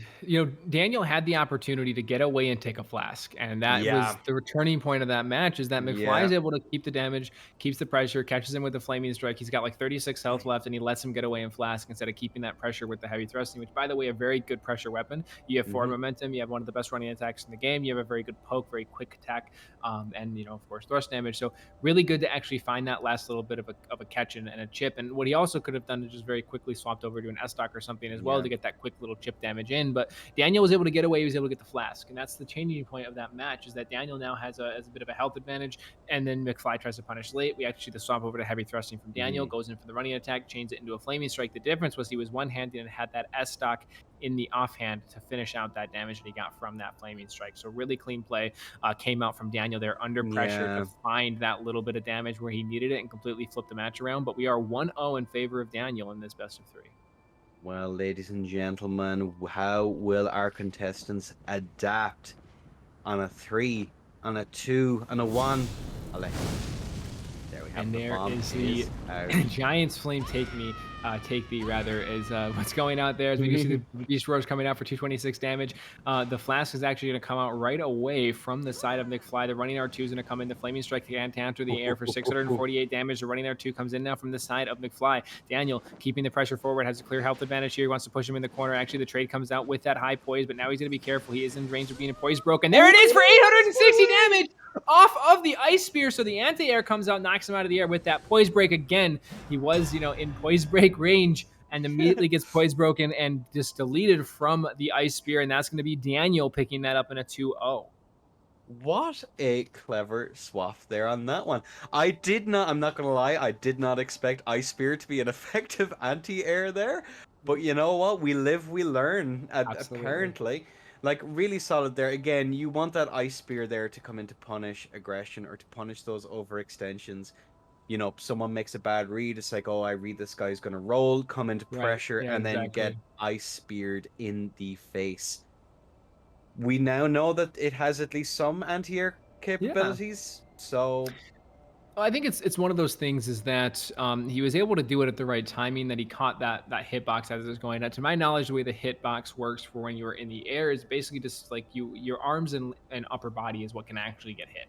Daniel had the opportunity to get away and take a flask, and that was the returning point of that match. Is that McFly is able to keep the damage, keeps the pressure, catches him with the flaming strike. He's got like 36 health left, and he lets him get away and flask instead of keeping that pressure with the heavy thrusting. Which, by the way, a very good pressure weapon. You have forward momentum. You have one of the best running attacks in the game. You have a very good poke, very quick attack, and of course thrust damage. So really good to actually find that last little bit of a catch and a chip. And what he also could have done is just very quickly swapped over to an S-Stock or something as well to get that quick little chip damage in. But Daniel was able to get away. He was able to get the flask. And that's the changing point of that match, is that Daniel now has a bit of a health advantage. And then McFly tries to punish late. We actually see the swap over to heavy thrusting from Daniel, goes in for the running attack, chains it into a flaming strike. The difference was he was one-handed and had that S-Stock in the offhand to finish out that damage that he got from that flaming strike. So really clean play came out from Daniel there under pressure to find that little bit of damage where he needed it and completely flip the match around. But we are 1-0 in favor of Daniel in this best of 3. Well, ladies and gentlemen, how will our contestants adapt on a 3, on a 2, on a 1? There we have and the there bomb is the Giants flame take thee rather is what's going out there as we see the beast roars coming out for 226 damage. The flask is actually going to come out right away from the side of McFly. The running R2 is going to come in. The flaming strike to enter the air for 648 damage. The running R2 comes in now from the side of McFly. Daniel keeping the pressure forward, has a clear health advantage here. He wants to push him in the corner. Actually, the trade comes out with that high poise, but now he's going to be careful. He is in range of being a poise broken. There it is for 860 damage off of the ice spear. So the anti-air comes out, knocks him out of the air with that poise break again. He was, in poise break range and immediately gets poise broken and just deleted from the ice spear. And that's going to be Daniel picking that up in a 2-0. What a clever swap there on that one. I'm not going to lie, I did not expect Ice Spear to be an effective anti-air there. But you know what? We live, we learn, apparently. Like, really solid there. Again, you want that Ice Spear there to come in to punish aggression or to punish those overextensions. Someone makes a bad read. It's like, oh, I read this guy's going to roll, come into pressure, and then get Ice Speared in the face. We now know that it has at least some anti-air capabilities, so... I think it's one of those things is that he was able to do it at the right timing, that he caught that hitbox as it was going out. To my knowledge, the way the hitbox works for when you're in the air is basically just like your arms and upper body is what can actually get hit.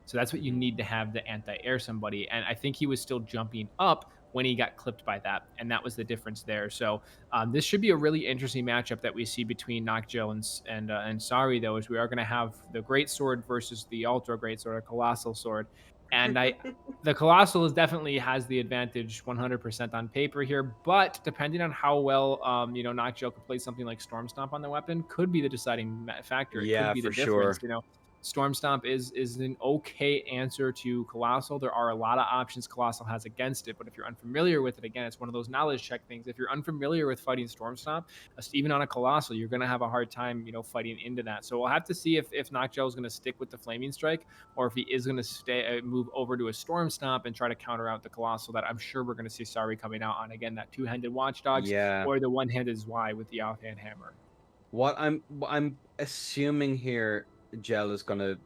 So that's what you need to have the anti-air somebody. And I think he was still jumping up when he got clipped by that. And that was the difference there. So this should be a really interesting matchup that we see between Knoxjel and Sary, though, as we are going to have the Great Sword versus the Ultra Great Sword, or Colossal Sword. And the Colossal definitely has the advantage 100% on paper here, but depending on how well, Knoxjel could play something like Storm Stomp on the weapon, could be the deciding factor. It could be the difference, Storm Stomp is an okay answer to Colossal. There are a lot of options Colossal has against it, but if you're unfamiliar with it, again, it's one of those knowledge check things. If you're unfamiliar with fighting Storm Stomp, even on a Colossal, you're going to have a hard time, fighting into that. So we'll have to see if Knockjel is going to stick with the Flaming Strike, or if he is going to move over to a Storm Stomp and try to counter out the Colossal that I'm sure we're going to see Sary coming out on. Again, that two-handed Watchdogs Yeah. or the one-handed Zwei with the offhand hammer. What I'm assuming here, Gel is gonna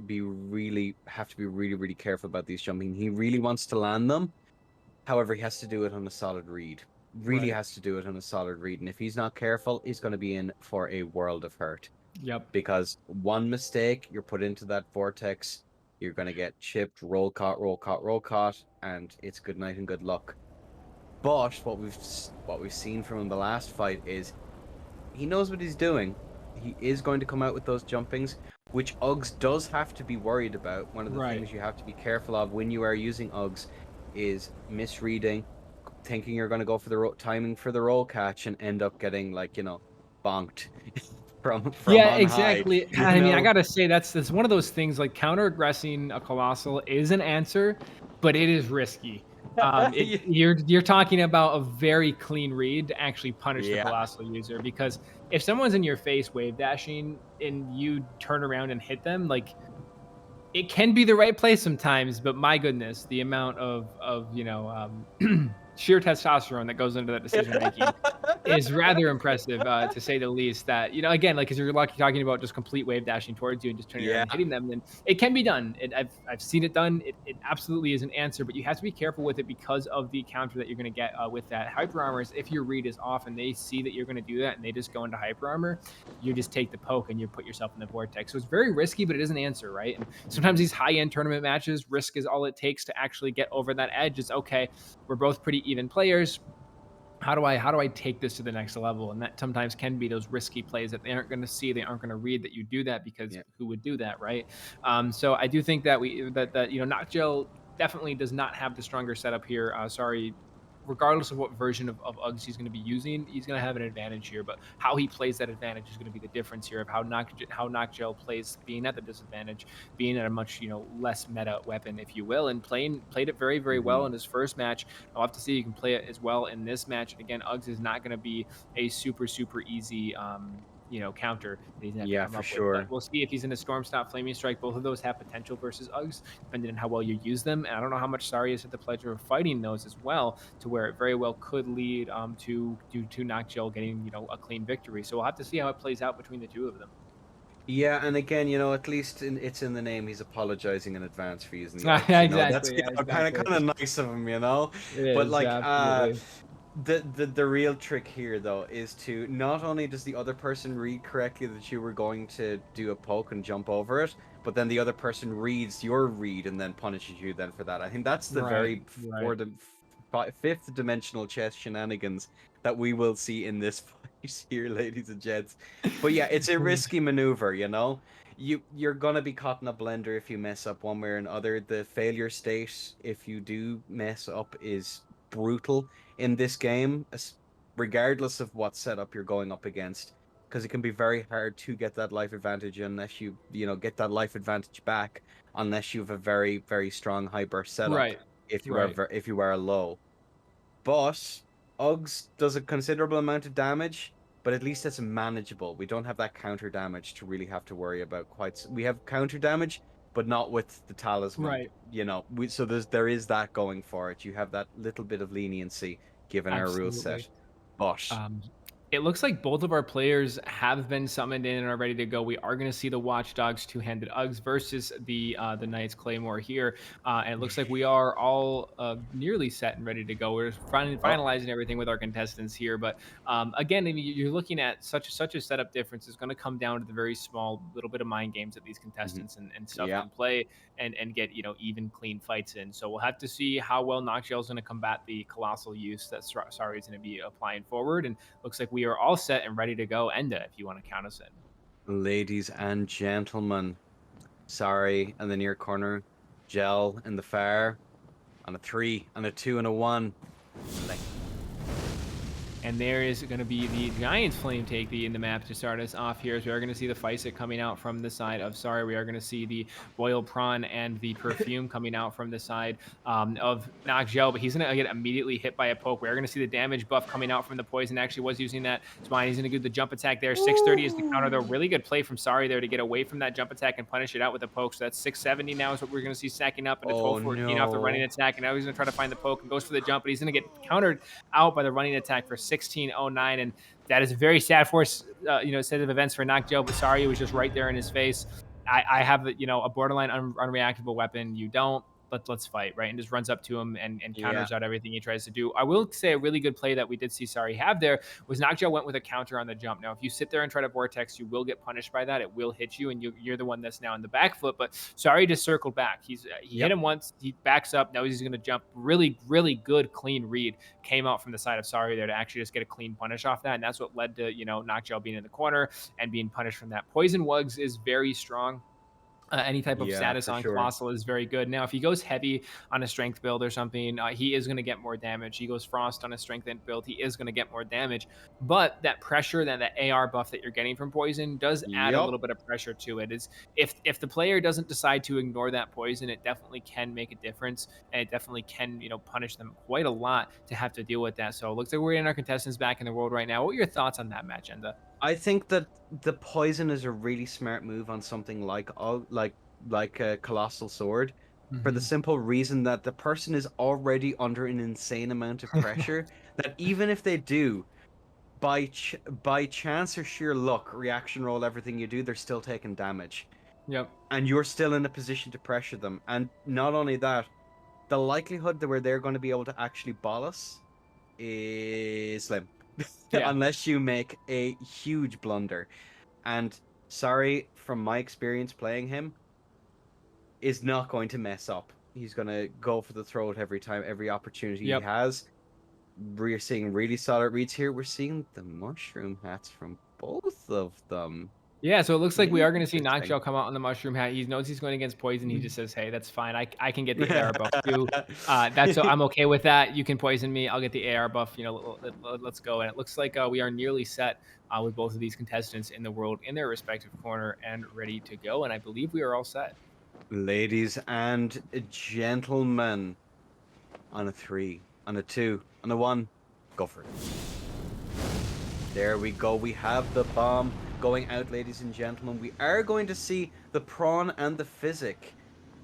be really really careful about these jumping. He really wants to land them. However, he has to do it on a solid read. Really Right. has to do it on a solid read. And if he's not careful, he's going to be in for a world of hurt. Yep. Because one mistake, you're put into that vortex, you're going to get chipped, roll caught, and it's good night and good luck. But what we've seen from him the last fight is he knows what he's doing. He is going to come out with those jumpings, which Uggs does have to be worried about. One of the things you have to be careful of when you are using Uggs is misreading, thinking you're going to go for the timing for the roll catch and end up getting bonked from yeah, on exactly. high, I mean, I gotta say that's one of those things. Like counter aggressing a Colossal is an answer, but it is risky. You're talking about a very clean read to actually punish the Colossal user, because if someone's in your face wave dashing and you turn around and hit them, like, it can be the right play sometimes, but my goodness, the amount of sheer testosterone that goes into that decision making is rather impressive, to say the least. That, again, like, because you're lucky talking about just complete wave dashing towards you and just turning around and hitting them, then it can be done. I've seen it done. It absolutely is an answer, but you have to be careful with it because of the counter that you're going to get with that. Hyper armor is, if your read is off and they see that you're going to do that and they just go into hyper armor, you just take the poke and you put yourself in the vortex. So it's very risky, but it is an answer, right? And sometimes these high-end tournament matches, risk is all it takes to actually get over that edge. It's okay, we're both pretty even players. How do I take this to the next level? And that sometimes can be those risky plays that they aren't going to see, they aren't going to read that you do that, because who would do that, right? So I do think that Knockjel definitely does not have the stronger setup here. Sorry. Regardless of what version of Uggs he's going to be using, he's going to have an advantage here. But how he plays that advantage is going to be the difference here of how Knockjel plays, being at the disadvantage, being at a much less meta weapon, if you will, and played it very, very well in his first match. I'll have to see if you can play it as well in this match. Again, Uggs is not going to be a super easy counter that he's gonna come for up sure. with. But we'll see if he's in a Storm Stomp, Flaming Strike. Both of those have potential versus Uggs, depending on how well you use them. And I don't know how much Sary has had the pleasure of fighting those as well, to where it very well could lead to Knockjel getting a clean victory. So we'll have to see how it plays out between the two of them. Yeah, and again, at least it's in the name. He's apologizing in advance for using the Uggs, exactly. That's kind of nice of him, But like, absolutely. The real trick here, though, is to not only does the other person read correctly that you were going to do a poke and jump over it, but then the other person reads your read and then punishes you then for that. I think that's the fifth dimensional chess shenanigans that we will see in this fight here, ladies and gents. But yeah, it's a risky maneuver, You're gonna be caught in a blender if you mess up one way or another. The failure state, if you do mess up, is brutal in this game, regardless of what setup you're going up against, because it can be very hard to get that life advantage unless you get that life advantage back, unless you have a very, very strong hyper setup. If you are low. But Uggs does a considerable amount of damage, but at least it's manageable. We don't have that counter damage to really have to worry about. We have counter damage, but not with the talisman. So there is that going for it. You have that little bit of leniency given our rule set. But it looks like both of our players have been summoned in and are ready to go. We are going to see the Watchdogs two-handed Uggs versus the Knight's Claymore here. And it looks like we are all nearly set and ready to go. We're finalizing everything with our contestants here. But again, I mean, you're looking at such a setup difference. It's going to come down to the very small little bit of mind games that these contestants and stuff can play and get even clean fights in. So we'll have to see how well Knoxjel is going to combat the Colossal use that Sary is going to be applying forward. And looks like we are all set and ready to go. Enda, if you want to count us in. Ladies and gentlemen, Sary in the near corner, Gel in the far, on a 3, on a 2, and a 1. And there is going to be the Giants Flame take the in the map to start us off here. As we are going to see the Ficet coming out from the side of Sary. We are going to see the Boiled Prawn and the Perfume coming out from the side of Knoxjel, but he's going to get immediately hit by a poke. We are going to see the damage buff coming out from the Poison. Actually was using that spine. He's going to do the jump attack there. 630 is the counter, though. Really good play from Sary there to get away from that jump attack and punish it out with a poke. So that's 670 now is what we're going to see stacking up into 1214 off the running attack. And now he's going to try to find the poke and goes for the jump, but he's going to get countered out by the running attack for 1609. And that is a very sad force, set of events for Knockjel, but Sary was just right there in his face. I have, a borderline unreactable weapon. You don't. Let's fight, right? And just runs up to him and counters out everything he tries to do. I will say a really good play that we did see Sary have there was Knockjel went with a counter on the jump. Now, if you sit there and try to vortex, you will get punished by that. It will hit you, and you're the one that's now in the back foot. But Sary just circled back. He hit him once. He backs up. Now he's going to jump. Really, really good, clean read came out from the side of Sary there to actually just get a clean punish off that. And that's what led to, Knockjel being in the corner and being punished from that. Poison Wugs is very strong. Any type of status on Colossal is very good. Now, if he goes heavy on a strength build or something, he is going to get more damage. He goes Frost on a strength build, he is going to get more damage. But that pressure, that AR buff that you're getting from Poison does add a little bit of pressure to it. Is if the player doesn't decide to ignore that Poison, it definitely can make a difference, and it definitely can, punish them quite a lot to have to deal with that. So it looks like we're getting our contestants back in the world right now. What are your thoughts on that match, Enda? I think that the Poison is a really smart move on something like a Colossal Sword, for the simple reason that the person is already under an insane amount of pressure. That even if they do, by chance or sheer luck, reaction roll everything you do, they're still taking damage. Yep. And you're still in a position to pressure them. And not only that, the likelihood that they're going to be able to actually ball us is slim. Unless you make a huge blunder. And Sary, from my experience playing him, is not going to mess up. He's going to go for the throat every opportunity he has. We're seeing really solid reads here. We're seeing the mushroom hats from both of them. Yeah, so it looks like we are going to see Knockjel come out on the mushroom hat. He knows he's going against Poison. He just says, hey, that's fine. I can get the AR buff too. I'm okay with that. You can poison me. I'll get the AR buff. Let's go. And it looks like we are nearly set with both of these contestants in the world in their respective corner and ready to go. And I believe we are all set. Ladies and gentlemen, on a 3, on a 2, on a 1, go for it. There we go. We have the bomb going out, ladies and gentlemen. We are going to see the Prawn and the Physic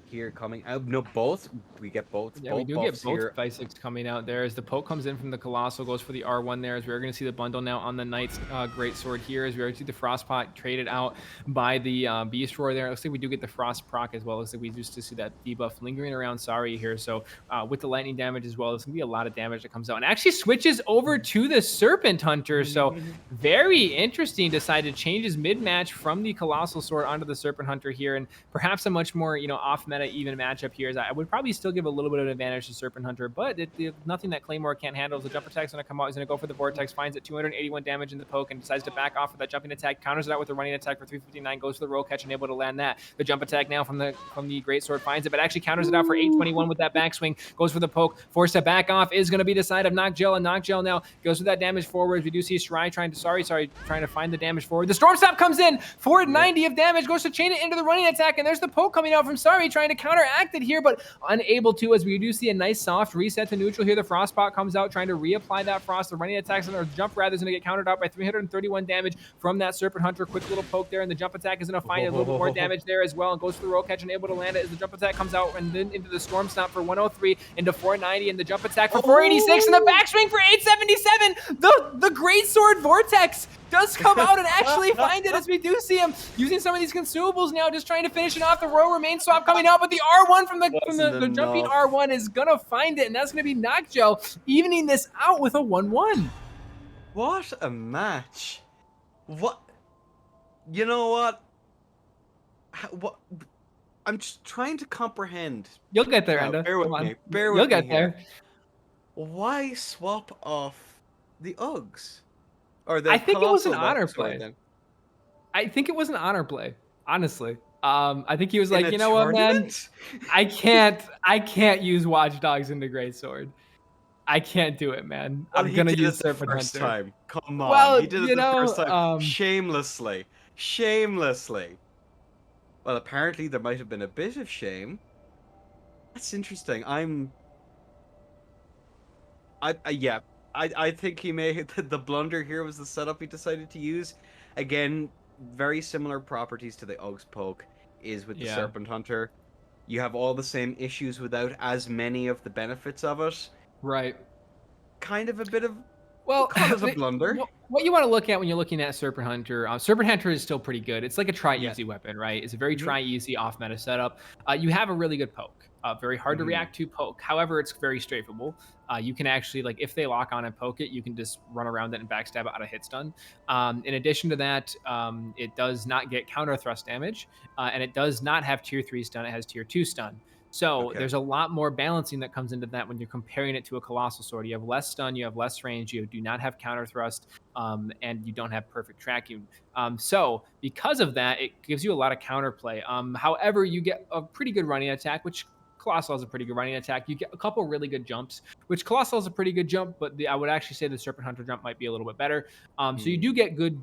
here coming out. No, both. We get both. Yeah, we do get both Physics coming out there as the poke comes in from the Colossal, goes for the R1 there, as we're going to see the bundle now on the Knight's Greatsword here, as we're going to see the Frostpot traded out by the Beast Roar there. It looks like we do get the Frost proc as well. It looks like we used to see that debuff lingering around Sary here. So with the lightning damage as well, there's going to be a lot of damage that comes out. And actually switches over to the Serpent Hunter. So very interesting. Decided to change his mid-match from the Colossal Sword onto the Serpent Hunter here. And perhaps a much more, off-meta even matchup here. Is I would probably still give a little bit of advantage to Serpent Hunter, but nothing that Claymore can't handle. The jump attack's going to come out. He's going to go for the Vortex, finds it 281 damage in the poke, and decides to back off with that jumping attack. Counters it out with the running attack for 359. Goes for the roll catch and able to land that. The jump attack now from the Greatsword finds it, but actually counters it out for 821 with that backswing. Goes for the poke. Forced to back off is going to be the side of Knockjel, and Knockjel now goes with that damage forward. We do see Sary trying to find the damage forward. The Storm Stop comes in for 90 of damage. Goes to chain it into the running attack, and there's the poke coming out from Sary trying to counteract it here, but unable to, as we do see a nice soft reset to neutral here. The Frostpot comes out trying to reapply that Frost. The running attacks on our jump rather is going to get countered out by 331 damage from that Serpent Hunter. Quick little poke there, and the jump attack is going to find a little bit more damage there as well, and goes for the roll catch and able to land it as the jump attack comes out, and then into the Storm Stomp for 103, into 490, and the jump attack for 486, and the backswing for 877. The Greatsword Vortex does come out and actually find it, as we do see him using some of these consumables now, just trying to finish it off. The Royal Remain swap coming out, but the R1 from the jumping R1 is gonna find it, and that's gonna be Knockjel evening this out with a 1-1. What a match! What? You know what? What? I'm just trying to comprehend. You'll get there, Enda. Bear with me. Bear with me. You'll get there. Why swap off the Uggs? I think it was an honor play. I think it was an honor play, honestly. I think he was like, you know what, man? I can't use Watchdogs into Greatsword. I can't do it, man. Well, I'm he gonna did use it the Serpent first Hunter. time. Come on. Well, He did it you the first time. know, Shamelessly. Shamelessly. Well, apparently there might have been a bit of shame. That's interesting. Yeah. I think he may the blunder here was the setup he decided to use. Again, very similar properties to the Uggs poke is with the Yeah. Serpent Hunter. You have all the same issues without as many of the benefits of it. right. Kind of a bit of Well, call it a blunder. what you want to look at when you're looking at Serpent Hunter, Serpent Hunter is still pretty good. It's like a try Yeah. easy weapon, right? It's a very Mhm. try easy off meta setup. You have a really good poke, very hard to Mhm. react to poke. However, it's very straightable. You can actually like if they lock on and poke it, you can just run around it and backstab it out of hit stun. In addition to that, it does not get counter thrust damage, and it does not have tier 3 stun. It has tier 2 stun. So Okay. there's a lot more balancing that comes into that when you're comparing it to a Colossal Sword. You have less stun, you have less range, you do not have counter thrust, and you don't have perfect tracking. So because of that, it gives you a lot of counterplay. However, you get a pretty good running attack, which Colossal has a pretty good running attack. You get a couple really good jumps, which Colossal is a pretty good jump, but I would actually say the Serpent Hunter jump might be a little bit better. So you do get good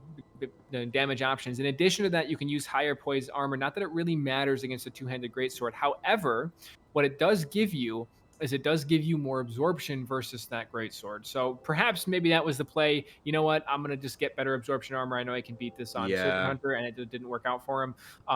damage options. In addition to that, you can use higher poise armor. Not that it really matters against a two-handed greatsword. However, what it does give you is it does give you more absorption versus that greatsword. So perhaps maybe that was the play. You know what? I'm gonna just get better absorption armor. I know I can beat this on Serpent Yeah. Hunter, and it didn't work out for him.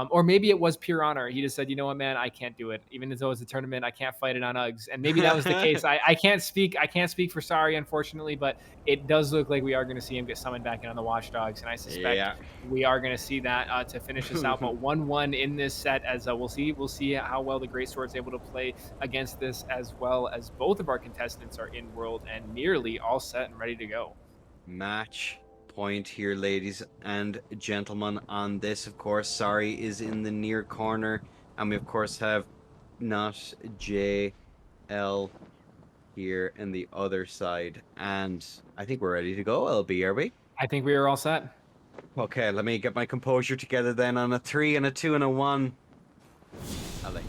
Or maybe it was pure honor. He just said, you know what, man, I can't do it. Even though it's a tournament, I can't fight it on Uggs. And maybe that was the case. I can't speak. I can't speak for Sary, unfortunately, but it does look like we are going to see him get summoned back in on the Watchdogs, and I suspect we are going to see that to finish this out. But 1-1 in this set, as we'll see how well the Greatsword's able to play against this, as well as both of our contestants are in world and nearly all set and ready to go. Match point here, ladies and gentlemen. On this, of course, Sary is in the near corner, and we of course have Knoxjel here in the other side, and I think we're ready to go. LB, are we? I think we are all set. Okay, let me get my composure together then on a 3 and a 2 and a 1. LA.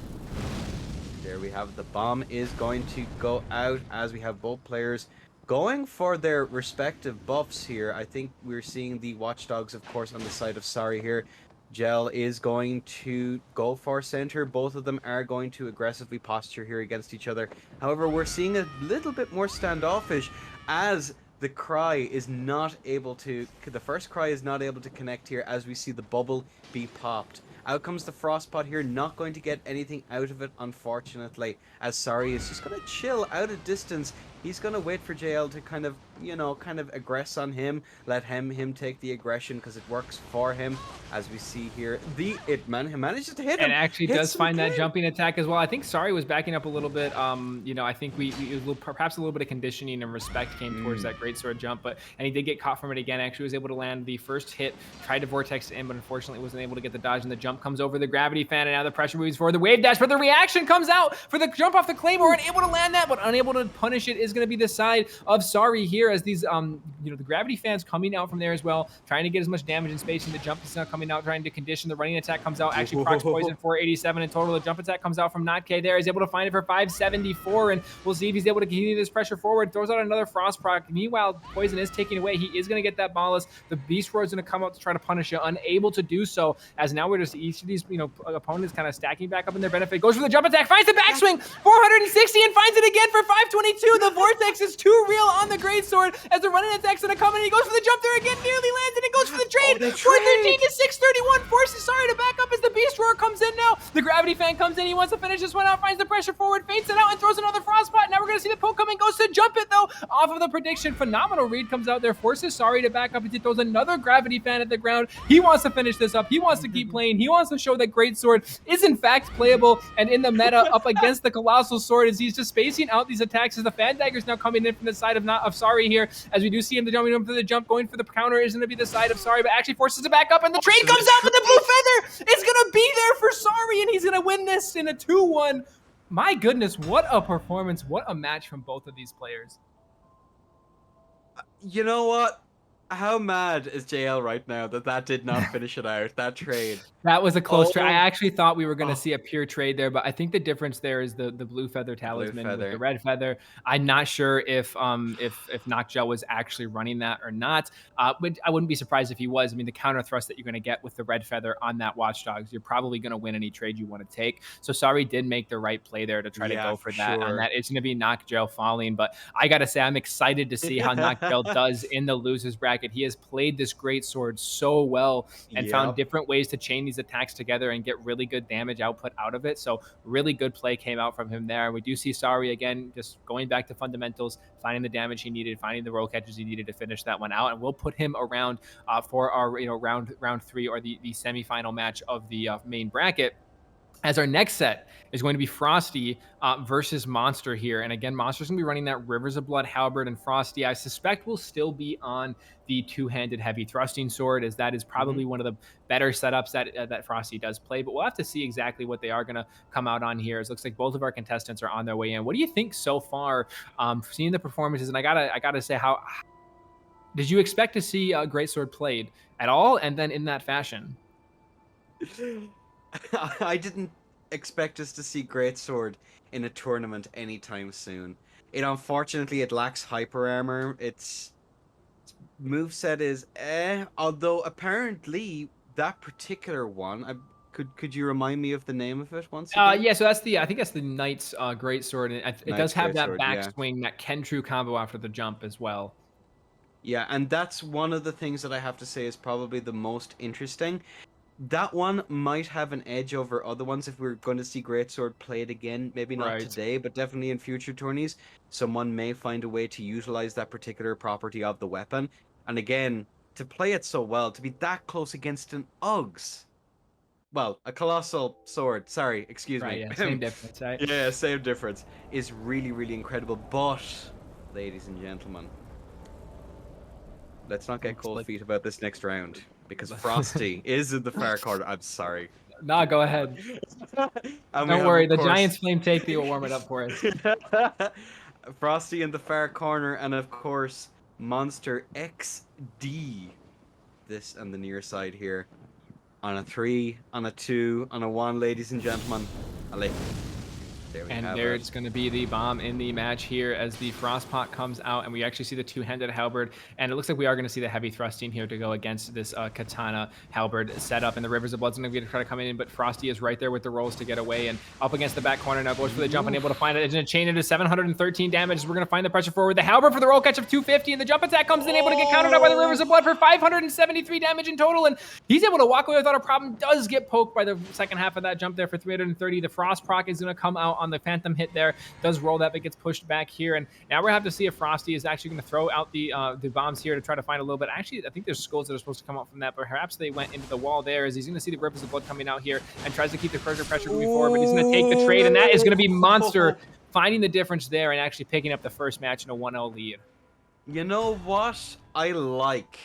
There we have the bomb is going to go out as we have both players going for their respective buffs here. I think we're seeing the Watchdogs, of course, on the side of Sary here. Gel is going to go for center. Both of them are going to aggressively posture here against each other. However, we're seeing a little bit more standoffish as the cry is not able to... The first cry is not able to connect here as we see the bubble be popped. Out comes the Frostpot here, not going to get anything out of it, unfortunately, as Sary is just going to chill out of distance. He's going to wait for JL to kind of, you know, aggress on him, let him take the aggression because it works for him, as we see here. He manages to hit him. And actually does find that jumping attack as well. I think Sary was backing up a little bit. You know, I think perhaps a little bit of conditioning and respect came towards that greatsword jump, and he did get caught from it again. Actually was able to land the first hit, tried to vortex in, but unfortunately wasn't able to get the dodge, and the jump comes over the gravity fan, and now the pressure moves forward. The wave dash, but the reaction comes out for the jump off the Claymore, and able to land that, but unable to punish it is going to be the side of Sary here, as these, you know, the gravity fans coming out from there as well, trying to get as much damage and spacing. The jump is not coming out, trying to condition. The running attack comes out, actually procs poison 487 in total. The jump attack comes out from Knoxjel there. He's able to find it for 574, and we'll see if he's able to continue this pressure forward. Throws out another frost proc. Meanwhile, poison is taken away. He is going to get that Bolus. The Beast Roar is going to come out to try to punish it, unable to do so, as now we're just each of these, you know, opponents kind of stacking back up in their benefit. Goes for the jump attack, finds the backswing, 460, and finds it again for 522. The vortex is too real on the greatsword as the running attack's going to come in. He goes for the jump there again, nearly lands, and it goes for the trade. 413 to 631, forces Sary to back up as the Beast Roar comes in now. The gravity fan comes in. He wants to finish this one out, finds the pressure forward, feints it out, and throws another frostbot. Now we're going to see the poke coming, goes to jump it though, off of the prediction. Phenomenal read comes out there, forces Sary to back up, and he throws another gravity fan at the ground. He wants to finish this up. He wants to keep playing. He wants to show that greatsword is in fact playable and in the meta up against the Colossal Sword, as he's just spacing out these attacks, as the fan dagger's now coming in from the side of Sary here, as we do see him jumping for the jump, going for the counter is going to be the side of Sary, but actually forces it back up, and the trade comes out, but the blue feather is going to be there for Sary, and he's going to win this in a 2-1. My goodness, what a performance, what a match from both of these players. You know what? How mad is JL right now that did not finish it out, that trade? That was a close trade. I Oh, actually thought we were going to oh, see a pure trade there, but I think the difference there is the blue feather the blue talisman with the feather. red feather. I'm not sure if Knockjel was actually running that or not. But I wouldn't be surprised if he was. I mean, the counter thrust that you're going to get with the red feather on that Watchdogs, you're probably going to win any trade you want to take. So Sary did make the right play there to try to Yeah, go for for that. And sure. that is going to be Knockjel falling. But I got to say, I'm excited to see how Knockjel does in the losers bracket. He has played this great sword so well and found Yep. different ways to chain these attacks together and get really good damage output out of it. So really good play came out from him there. We do see Sary again, just going back to fundamentals, finding the damage he needed, finding the roll catches he needed to finish that one out. And we'll put him around for our round 3 or the semifinal match of the main bracket. As our next set is going to be Frosty versus Monster here. And again, Monster's going to be running that Rivers of Blood Halberd, and Frosty, I suspect, will still be on the two-handed heavy thrusting sword, as that is probably one of the better setups that Frosty does play. But we'll have to see exactly what they are going to come out on here. It looks like both of our contestants are on their way in. What do you think so far, seeing the performances? And I gotta say, how did you expect to see a Greatsword played at all, and then in that fashion? I didn't expect us to see Greatsword in a tournament anytime soon. Unfortunately, it lacks hyper armor. Its moveset is although apparently that particular one, could you remind me of the name of it once again? Yeah, so that's I think that's the Knight's Greatsword, and it does Knight's have that Greatsword, yeah. backswing, that Ken True combo after the jump as well. Yeah, and that's one of the things that I have to say is probably the most interesting. That one might have an edge over other ones if we're going to see Greatsword played again. Maybe not Right. today, but definitely in future tourneys. Someone may find a way to utilize that particular property of the weapon. And again, to play it so well, to be that close against an Uggs. Well, a colossal sword. Sorry, excuse Right, me. yeah, same difference, right? Yeah, same difference. Is really, really incredible. But, ladies and gentlemen, let's not get cold feet about this next round, because Frosty is in the far corner. I'm sorry. Nah, go ahead. And Don't worry, the Giants Flame Take will warm it up for us. Frosty in the far corner, and of course, Monster XD. This and the near side here. On a 3, on a 2, on a 1, ladies and gentlemen. There we have it. It's going to be the bomb in the match here as the Frostpot comes out, and we actually see the two-handed halberd, and it looks like we are going to see the heavy thrusting here to go against this katana halberd setup, and the Rivers of Blood's going to try to come in, but Frosty is right there with the rolls to get away, and up against the back corner now, goes for the jump, unable to find it. It's going to chain into 713 damage. We're going to find the pressure forward. The halberd for the roll catch of 250, and the jump attack comes in, able to get countered out by the Rivers of Blood for 573 damage in total, and he's able to walk away without a problem. Does get poked by the second half of that jump there for 330. The Frost proc is going to come out on the Phantom hit there. Does roll that, but gets pushed back here. And now we're going to have to see if Frosty is actually going to throw out the bombs here to try to find a little bit. Actually, I think there's skulls that are supposed to come out from that, but perhaps they went into the wall there, as he's going to see the Rivers of Blood coming out here and tries to keep the pressure moving forward, but he's going to take the trade, and that is going to be Monster finding the difference there and actually picking up the first match in a 1-0 lead. You know what? I like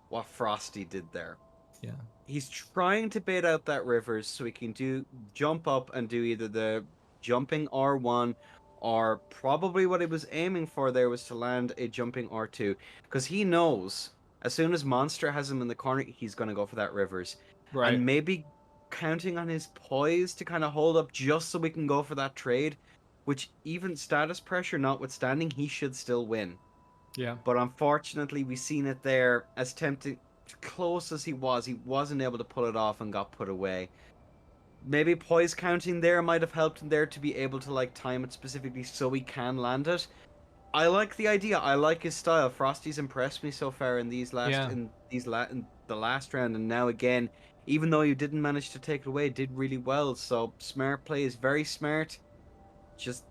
what Frosty did there. Yeah. He's trying to bait out that Rivers so he can jump up and do either the jumping R1, or probably what he was aiming for there was to land a jumping R2, because he knows as soon as Monster has him in the corner, he's going to go for that Rivers. Right. And maybe counting on his poise to kind of hold up just so we can go for that trade, which even status pressure notwithstanding, he should still win. Yeah. But unfortunately, we've seen it there, as tempting, close as he wasn't able to pull it off and got put away. Maybe poise counting there might have helped him there to be able to like time it specifically so he can land it. I like the idea. I like his style. Frosty's impressed me so far in in the last round, and now again, even though you didn't manage to take it away, did really well. So smart play is very smart. Just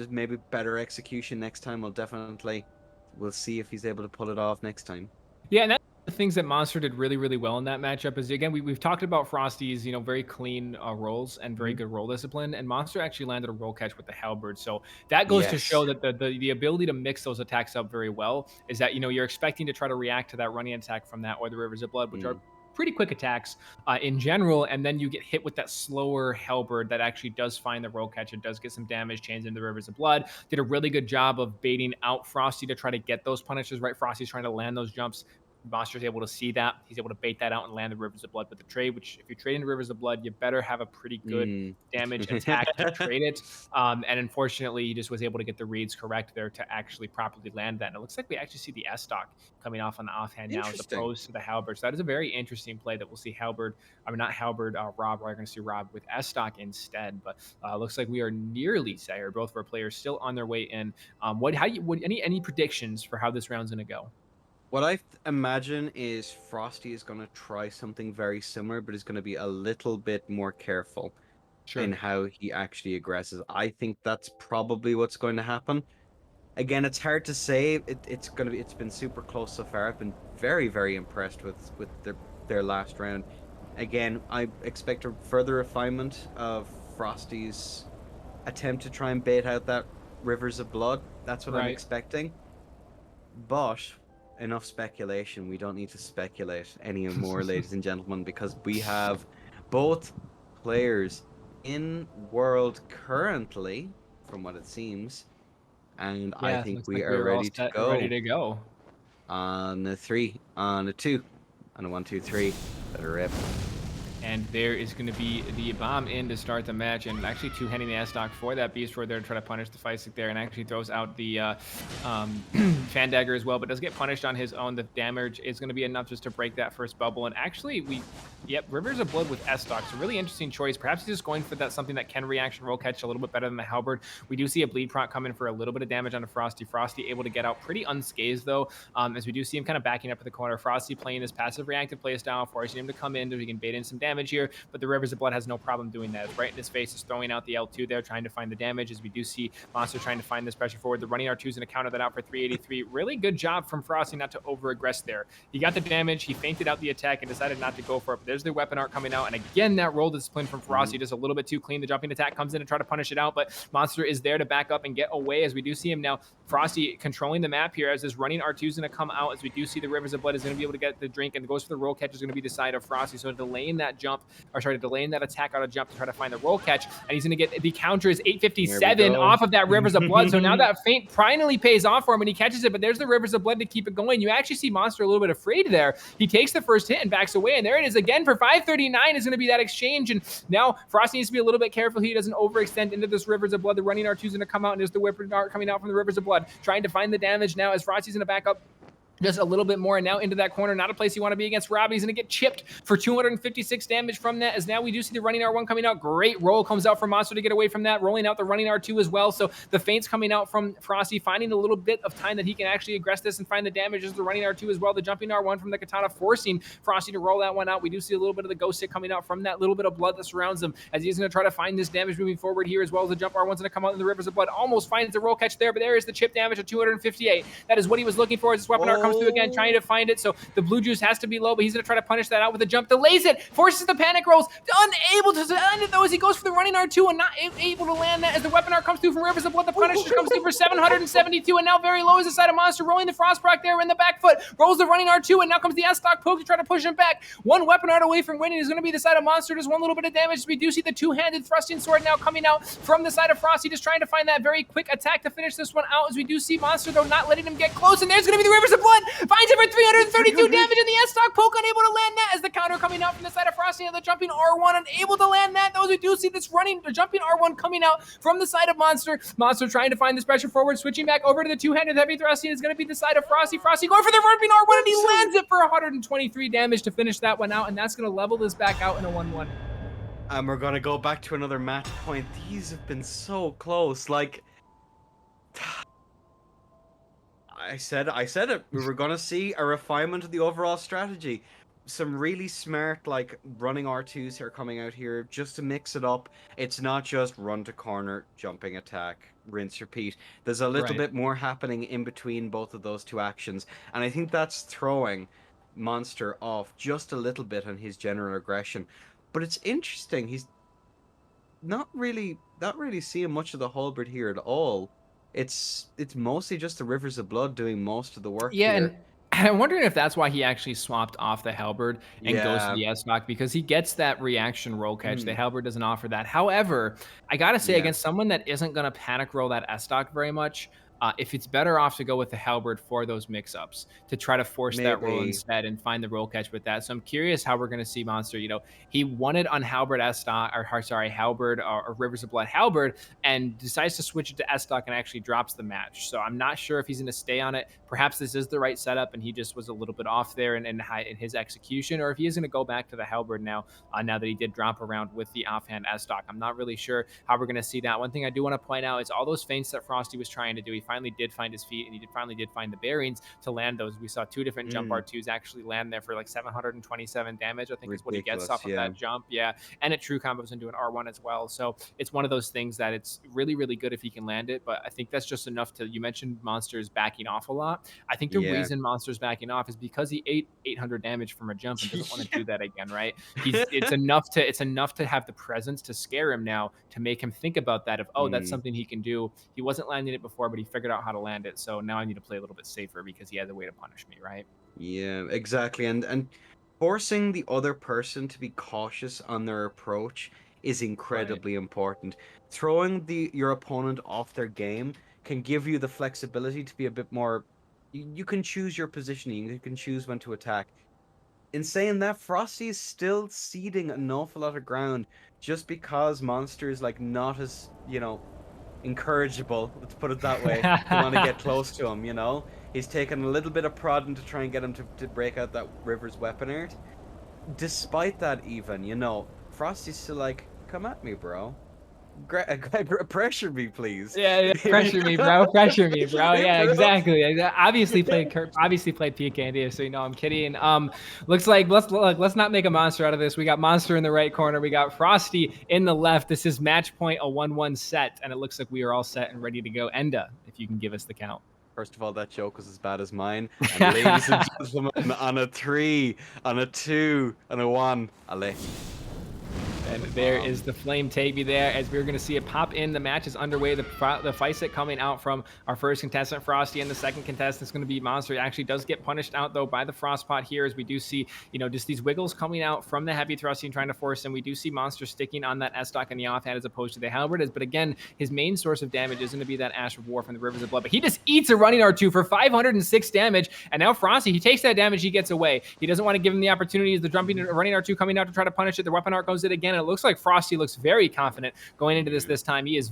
maybe better execution next time. We'll see if he's able to pull it off next time. Yeah, and that's the things that Monster did really, really well in that matchup is, again, we've talked about Frosty's, very clean rolls and very good roll discipline, and Monster actually landed a roll catch with the halberd. So that goes to show that the ability to mix those attacks up very well is that, you're expecting to try to react to that running attack from that or the Rivers of Blood, which are pretty quick attacks in general, and then you get hit with that slower halberd that actually does find the roll catch and does get some damage, chains into the Rivers of Blood. Did a really good job of baiting out Frosty to try to get those punishes, right? Frosty's trying to land those jumps. Monster's able to see that. He's able to bait that out and land the Rivers of Blood with the trade, which if you trade into Rivers of Blood, you better have a pretty good damage attack to trade it. And unfortunately, he just was able to get the reads correct there to actually properly land that. And it looks like we actually see the S-Stock coming off on the offhand now as opposed to the Halberd. So that is a very interesting play that we'll see Halberd, I mean, not Halberd, Rob, we're going to see Rob with S-Stock instead. But looks like we are nearly, Sire, both of our players still on their way in. Any predictions for how this round's going to go? What I imagine is Frosty is going to try something very similar, but is going to be a little bit more careful in how he actually aggresses. I think that's probably what's going to happen. Again, it's hard to say. It's been super close so far. I've been very, very impressed with their last round. Again, I expect a further refinement of Frosty's attempt to try and bait out that Rivers of Blood. That's what I'm expecting. But enough speculation. We don't need to speculate any more, ladies and gentlemen, because we have both players in world currently, from what it seems, and I think we are ready to go. Ready to go. On a 3, on a 2, on a 1, 2, 3. Better rip. And there is going to be the bomb in to start the match, and actually two-handing the S-Stock for that Beast Roar there to try to punish the Feistic there, and actually throws out the Fan Dagger as well, but does get punished on his own. The damage is going to be enough just to break that first bubble, and actually Rivers of Blood with S-Stock. It's a really interesting choice. Perhaps he's just going for that something that can reaction roll catch a little bit better than the Halberd. We do see a Bleed Proc come in for a little bit of damage on a Frosty. Frosty able to get out pretty unscathed though, as we do see him kind of backing up in the corner. Frosty playing his passive reactive playstyle, forcing him to come in so he can bait in some damage here, but the Rivers of Blood has no problem doing that. It's right in his face, is throwing out the L2 there, trying to find the damage, as we do see Monster trying to find this pressure forward. The running R2 is going to counter that out for 383. Really good job from Frosty not to over-aggress there. He got the damage, he feinted out the attack, and decided not to go for it. But there's the weapon art coming out, and again, that roll discipline from Frosty just a little bit too clean. The jumping attack comes in to try to punish it out, but Monster is there to back up and get away, as we do see him now. Frosty controlling the map here, as this running R2 is going to come out, as we do see the Rivers of Blood is going to be able to get the drink, and goes for the roll catch is going to be the side of Frosty, so delaying that jump, or sorry, delaying that attack out of jump to try to find the roll catch, and he's going to get the counter is 857 off of that Rivers of Blood. So now that feint finally pays off for him, and he catches it, but there's the Rivers of Blood to keep it going. You actually see Monster a little bit afraid there. He takes the first hit and backs away, and there it is again for 539 is going to be that exchange, and now Frosty needs to be a little bit careful he doesn't overextend into this Rivers of Blood. The running R2 is going to come out, and there's the weapon art coming out from the Rivers of Blood, trying to find the damage now as Frosty's going to back up just a little bit more, and now into that corner. Not a place you want to be against Rob. He's going to get chipped for 256 damage from that, as now we do see the running R1 coming out. Great roll comes out for Monster to get away from that, rolling out the running R2 as well. So the feints coming out from Frosty, finding a little bit of time that he can actually aggress this and find the damage as the running R2 as well. The jumping R1 from the Katana, forcing Frosty to roll that one out. We do see a little bit of the ghost hit coming out from that little bit of blood that surrounds him, as he's going to try to find this damage moving forward here, as well as the jump R1's going to come out in the Rivers of Blood. Almost finds the roll catch there, but there is the chip damage of 258. That is what he was looking for, as this weapon art comes through again, trying to find it. So the blue juice has to be low, but he's going to try to punish that out with a jump. Delays it, forces the panic rolls, unable to end it though, as he goes for the running R2 and not able to land that, as the weapon art comes through from Rivers of Blood. The Punisher comes through for 772, and now very low is the side of Monster, rolling the Frost proc there in the back foot, rolls the running R2, and now comes the S-Stock poke to try to push him back. One weapon art away from winning is going to be the side of Monster, just one little bit of damage. We do see the two-handed thrusting sword now coming out from the side of Frosty, just trying to find that very quick attack to finish this one out, as we do see Monster though not letting him get close, and there's going to be the Rivers of Blood, finds it for 332 damage, and the S-Stock poke unable to land that, as the counter coming out from the side of Frosty, and the jumping R1 unable to land that. Those who do see this running, the jumping R1 coming out from the side of Monster. Monster trying to find this pressure forward, switching back over to the two-handed heavy thrusting is going to be the side of Frosty. Frosty going for the jumping R1, and he lands it for 123 damage to finish that one out, and that's going to level this back out in a 1-1. We're going to go back to another match point. These have been so close. Like, I said it. We were going to see a refinement of the overall strategy. Some really smart, like, running R2s here coming out here just to mix it up. It's not just run to corner, jumping attack, rinse, repeat. There's a little bit more happening in between both of those two actions. And I think that's throwing Monster off just a little bit on his general aggression. But it's interesting. He's not really seeing much of the halberd here at all. It's mostly just the Rivers of Blood doing most of the work here. And I'm wondering if that's why he actually swapped off the halberd and goes to Yeah. the S-Stock, because he gets that reaction roll catch. The Mm. halberd doesn't offer that. However, I gotta say, Yeah. against someone that isn't gonna panic roll that S-Stock very much, if it's better off to go with the halberd for those mix-ups, to try to force that roll Maybe. instead and find the roll catch with that. So I'm curious how we're gonna see Monster. He won it on halberd S-Stock, or sorry, halberd or Rivers of Blood halberd, and decides to switch it to S-Stock and actually drops the match. So I'm not sure if he's gonna stay on it. Perhaps this is the right setup and he just was a little bit off there in his execution, or if he is going to go back to the halberd now, now that he did drop around with the offhand S-Stock. I'm not really sure how we're going to see that. One thing I do want to point out is all those feints that Frosty was trying to do, he finally did find his feet, and he finally did find the bearings to land those. We saw 2 different jump R2s actually land there for like 727 damage, I think is what he gets off of that jump. Yeah, and it true combos into an R1 as well. So it's one of those things that it's really, really good if he can land it, but I think that's just enough to, you mentioned Monsters backing off a lot. I think the reason Monster's backing off is because he ate 800 damage from a jump and doesn't want to do that again, right? It's enough to have the presence to scare him now, to make him think about that of, oh, that's something he can do. He wasn't landing it before, but he figured out how to land it. So now I need to play a little bit safer because he has a way to punish me, right? Yeah, exactly. And forcing the other person to be cautious on their approach is incredibly important. Throwing your opponent off their game can give you the flexibility to be a bit more. You can choose your positioning. You can choose when to attack. In saying that, Frosty is still ceding an awful lot of ground just because Monster is like not as, incorrigible, let's put it that way, to want to get close to him, He's taken a little bit of prodding to try and get him to break out that River's weapon art. Despite that, even, Frosty's still like, come at me, bro. Pressure me, please. Yeah, pressure me, bro. Pressure me, bro. Yeah, exactly. Obviously played PK, so I'm kidding. Looks like let's not make a monster out of this. We got Monster in the right corner. We got Frosty in the left. This is match point, a 1-1 set, and it looks like we are all set and ready to go. Enda, if you can give us the count. First of all, that joke was as bad as mine. And ladies and gentlemen, on a 3, on a 2, on a 1, allez. And there is the flame take me there, as we're going to see it pop in. The match is underway. The fight set coming out from our first contestant, Frosty, and the second contestant is going to be Monster. He actually does get punished out, though, by the frost pot here, as we do see, just these wiggles coming out from the heavy thrusting, trying to force him. We do see Monster sticking on that S-Stock in the offhand as opposed to the halberd. But again, his main source of damage is going to be that Ash of War from the Rivers of Blood. But he just eats a running R2 for 506 damage. And now Frosty, he takes that damage, he gets away. He doesn't want to give him the opportunity. As the running R2 coming out to try to punish it, the weapon art goes in again. And it looks like Frosty looks very confident going into this time. He is,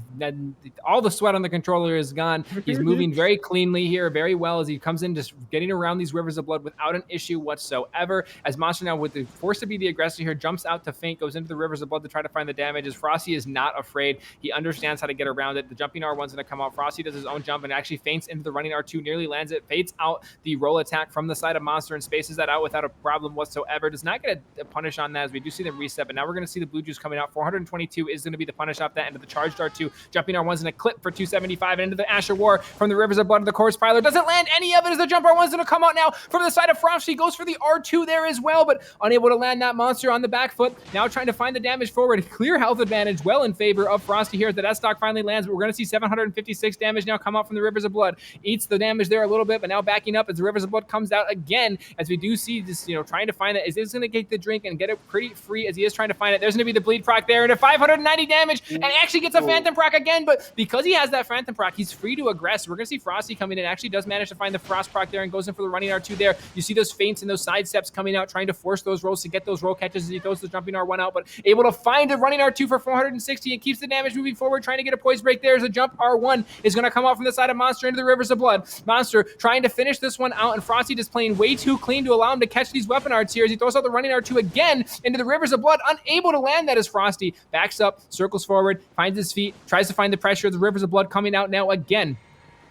all the sweat on the controller is gone. He's moving very cleanly here, very well, as he comes in, just getting around these Rivers of Blood without an issue whatsoever. As Monster now, with the force to be the aggressor here, jumps out to feint, goes into the Rivers of Blood to try to find the damage. As Frosty is not afraid. He understands how to get around it. The jumping R1's going to come out. Frosty does his own jump and actually feints into the running R2, nearly lands it, fades out the roll attack from the side of Monster and spaces that out without a problem whatsoever. Does not get a punish on that, as we do see the reset, but now we're going to see the blue juice coming out. 422 is going to be the punish off that end of the charged R2. Jumping R1's in a clip for 275 into the Asher War from the Rivers of Blood of the Corpse Piler. Doesn't land any of it, as the jump R1's going to come out now from the side of Frosty. Goes for the R2 there as well, but unable to land that Monster on the back foot. Now trying to find the damage forward. Clear health advantage, well in favor of Frosty here as the S-Stock finally lands, but we're going to see 756 damage now come out from the Rivers of Blood. Eats the damage there a little bit, but now backing up as the Rivers of Blood comes out again, as we do see this, trying to find it. Is this going to get the drink and get it pretty free as he is trying to find it? There's going to be the bleed proc there, and a 590 damage, and he actually gets a Phantom proc again, but because he has that Phantom proc, he's free to aggress. We're going to see Frosty coming in, actually does manage to find the Frost proc there and goes in for the running R2 there. You see those feints and those side steps coming out, trying to force those rolls to get those roll catches as he throws the jumping R1 out, but able to find a running R2 for 460 and keeps the damage moving forward, trying to get a poise break there as a jump R1 is going to come out from the side of Monster into the Rivers of Blood. Monster trying to finish this one out, and Frosty just playing way too clean to allow him to catch these weapon arts here as he throws out the running R2 again into the Rivers of Blood, unable to land that as Frosty backs up, circles forward, finds his feet, tries to find the pressure of the Rivers of Blood coming out now again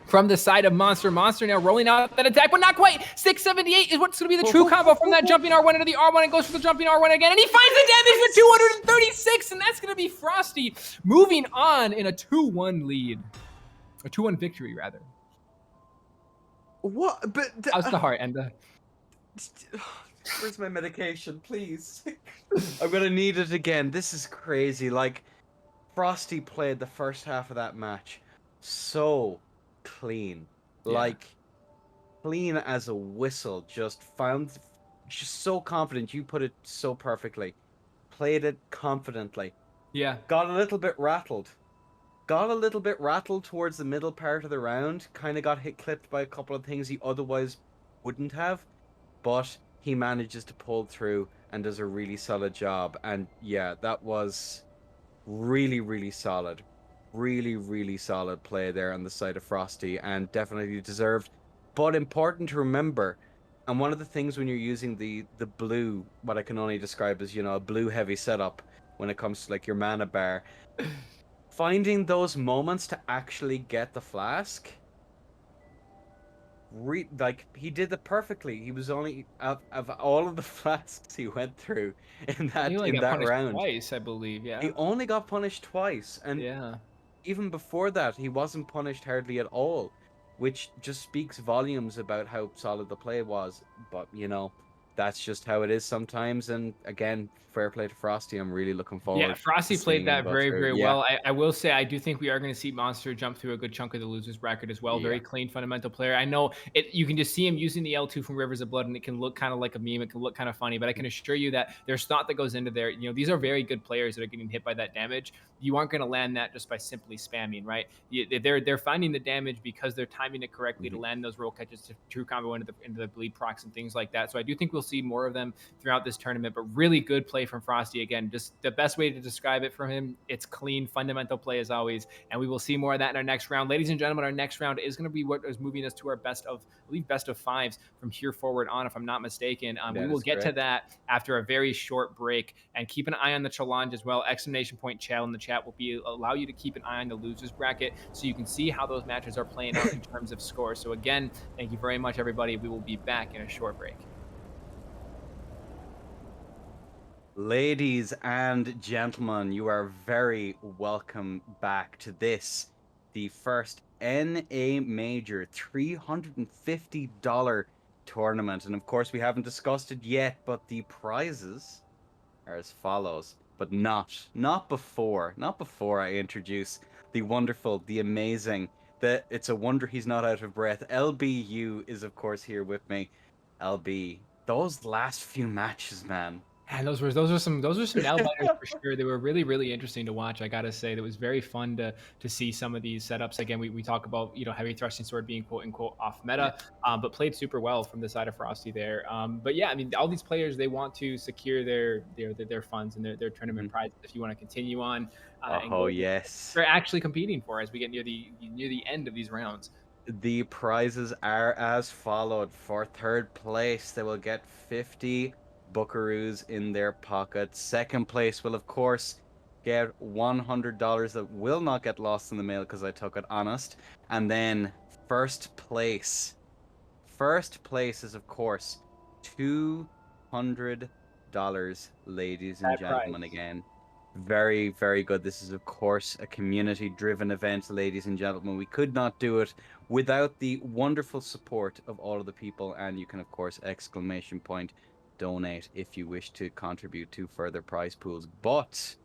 from the side of Monster. Monster now rolling out that attack, but not quite. 678 is what's going to be the true combo from that jumping R1 into the R1, and goes for the jumping R1 again, and he finds the damage for 236, and that's going to be Frosty moving on in a 2-1 lead. A 2-1 victory, rather. What? But how's the heart, Enda? Where's my medication, please? I'm going to need it again. This is crazy. Like, Frosty played the first half of that match so clean. Yeah. Like, clean as a whistle. Just so confident. You put it so perfectly. Played it confidently. Yeah. Got a little bit rattled. Towards the middle part of the round. Kind of got clipped by a couple of things he otherwise wouldn't have. But he manages to pull through and does a really solid job. And yeah, that was really, really solid. Really, really solid play there on the side of Frosty, and definitely deserved. But important to remember, and one of the things when you're using the blue, what I can only describe as, a blue heavy setup when it comes to like your mana bar, finding those moments to actually get the flask, like he did it perfectly. He was only of all of the flasks he went through in He only got that punished round. twice, I believe. Yeah. He only got punished twice, and Yeah. even before that, he wasn't punished hardly at all, which just speaks volumes about how solid the play was. But that's just how it is sometimes. And again, fair play to Frosty. I'm really looking forward. Yeah, Frosty to played seeing him that go very, through. very Yeah. well. I will say, I do think we are going to see Monster jump through a good chunk of the losers bracket as well. Very Yeah. clean, fundamental player. I know it. You can just see him using the L2 from Rivers of Blood, and it can look kind of like a meme. It can look kind of funny, but I can assure you that there's thought that goes into there. These are very good players that are getting hit by that damage. You aren't going to land that just by simply spamming, right? They're finding the damage because they're timing it correctly to land those roll catches to true combo into the bleed procs and things like that. So I do think we'll see more of them throughout this tournament. But really good play from Frosty again. Just the best way to describe it from him. It's clean, fundamental play as always, and we will see more of that in our next round. Ladies and gentlemen, our next round is going to be what is moving us to our best of fives from here forward on, if I'm not mistaken. We will get to that after a very short break, and keep an eye on the challenge as well. Exclamation point Chal in the chat will allow you to keep an eye on the losers bracket so you can see how those matches are playing out in terms of score. So again, thank you very much, everybody. We will be back in a short break. Ladies and gentlemen, you are very welcome back to this, the first NA Major $350 tournament. And of course, we haven't discussed it yet, but the prizes are as follows. But not before I introduce the wonderful, the amazing, it's a wonder he's not out of breath. LBU is, of course, here with me. LB, those last few matches, man. And those are some nail biters for sure. They were really, really interesting to watch. I gotta say, it was very fun to see some of these setups. Again, we talk about heavy thrusting sword being quote unquote off meta, but played super well from the side of Frosty there. But yeah, I mean, all these players, they want to secure their funds and their tournament prizes. If you want to continue on, Yes, they're actually competing for as we get near the end of these rounds. The prizes are as followed. For third place, they will get 50 buckaroos in their pocket. Second place will, of course, get $100 that will not get lost in the mail because I took it honest. And then first place is, of course, $200, ladies and gentlemen. Again, very, very good. This is, of course, a community-driven event, ladies and gentlemen. We could not do it without the wonderful support of all of the people. And you can, of course, exclamation point donate if you wish to contribute to further prize pools. But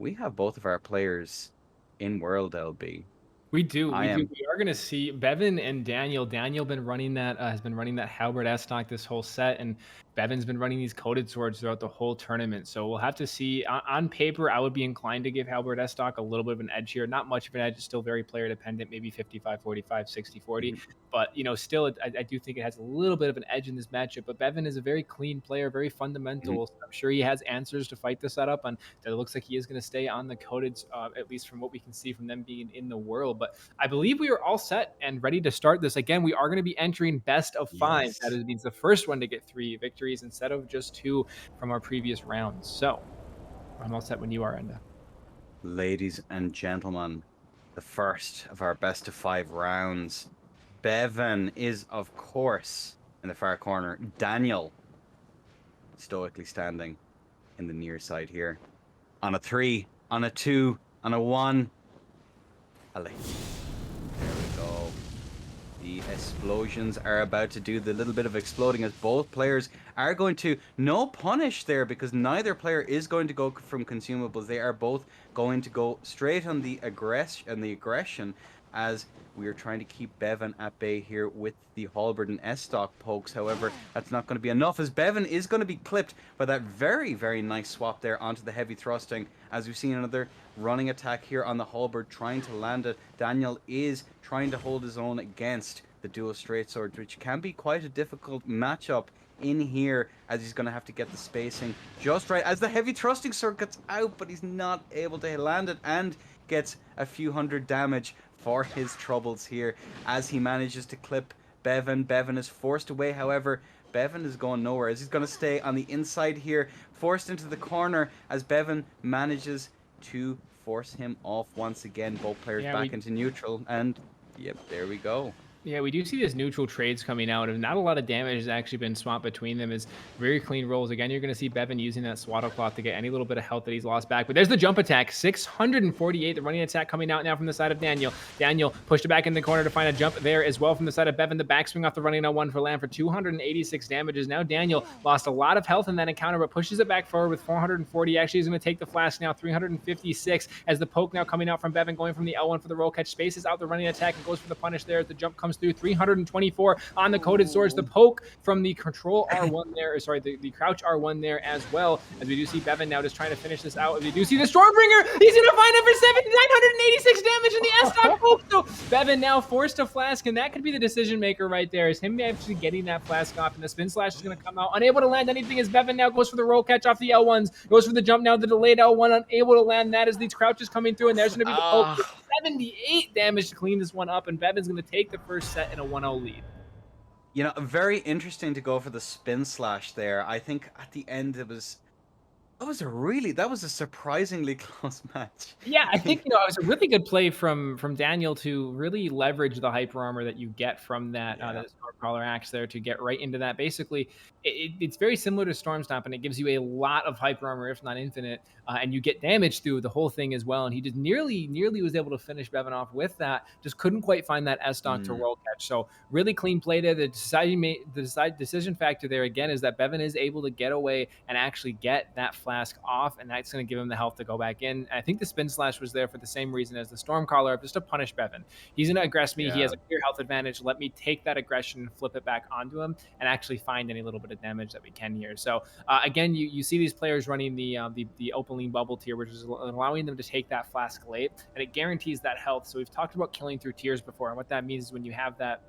we have both of our players in World, LB. We do. We are going to see Bevin and Daniel. Daniel has been running that Halberd S-Stock this whole set, and Bevin's been running these coded swords throughout the whole tournament. So we'll have to see. On paper, I would be inclined to give Halberd S-Stock a little bit of an edge here. Not much of an edge. It's still very player dependent, maybe 55-45, 60-40. But, still, I do think it has a little bit of an edge in this matchup. But Bevin is a very clean player, very fundamental. So I'm sure he has answers to fight the setup, and it looks like he is going to stay on the coded, at least from what we can see from them being in the world. But I believe we are all set and ready to start this. Again, we are going to be entering best of five. Yes. That means the first one to get 3 victories instead of just 2 from our previous rounds. So I'm all set when you are, Enda. Ladies and gentlemen, the first of our best of 5 rounds. Bevin is, of course, in the far corner. Daniel, stoically standing in the near side here. On a 3, on a 2, on a 1. There we go. The explosions are about to do the little bit of exploding as both players are going to no punish there because neither player is going to go from consumables. They are both going to go straight on the aggression. as we are trying to keep Bevin at bay here with the halberd and S-stock pokes. However, that's not going to be enough, as Bevin is going to be clipped by that very, very nice swap there onto the heavy thrusting, as we've seen another running attack here on the halberd, trying to land it. Daniel is trying to hold his own against the dual straight sword, which can be quite a difficult matchup in here, as he's going to have to get the spacing just right as the heavy thrusting sword gets out, but he's not able to land it and gets a few hundred damage for his troubles here as he manages to clip Bevin. Bevin is forced away, however, Bevin is going nowhere as he's going to stay on the inside here, forced into the corner as Bevin manages to force him off once again. Both players back into neutral, and yep, there we go. Yeah, we do see this neutral trades coming out, and not a lot of damage has actually been swapped between them. It's very clean rolls. Again, you're going to see Bevin using that swaddle cloth to get any little bit of health that he's lost back. But there's the jump attack, 648. The running attack coming out now from the side of Daniel. Daniel pushed it back in the corner to find a jump there as well from the side of Bevin. The backswing off the running L1 for land for 286 damages. Now Daniel lost a lot of health in that encounter, but pushes it back forward with 440. Actually, he's going to take the flash now, 356, as the poke now coming out from Bevin, going from the L1 for the roll catch, spaces out the running attack and goes for the punish there as the jump comes through. 324 on the coated swords. The poke from the control R1 there, sorry, the crouch R1 there as well, as we do see Bevin now just trying to finish this out. As we do see the Stormbringer, he's going to find it for 986 damage in the S-stock poke. So Bevin now forced to flask, and that could be the decision maker right there, is him actually getting that flask off, and the spin slash is going to come out. Unable to land anything as Bevin now goes for the roll catch off the L1s, goes for the jump now, the delayed L1, unable to land that as these crouches coming through, and there's going to be the poke. 78 damage to clean this one up, and Bevin's going to take the first set in a 1-0 lead. You know, very interesting to go for the spin slash there. I think at the end that was a surprisingly close match. Yeah, I think, it was a really good play from Daniel to really leverage the hyper armor that you get from that Stormcrawler axe there to get right into that. Basically, it's very similar to Storm Stomp, and it gives you a lot of hyper armor, if not infinite, and you get damage through the whole thing as well. And he just nearly was able to finish Bevin off with that. Just couldn't quite find that S-stock to roll catch. So really clean play there. The decision factor there again is that Bevin is able to get away and actually get that flask off, and that's going to give him the health to go back in. I think the spin slash was there for the same reason as the Stormcaller, just to punish Bevin. He's going to aggress me. Yeah. He has a clear health advantage. Let me take that aggression and flip it back onto him and actually find any little bit of damage that we can here. So again, you see these players running the open lean bubble tier, which is allowing them to take that flask late, and it guarantees that health. So we've talked about killing through tiers before, and what that means is when you have that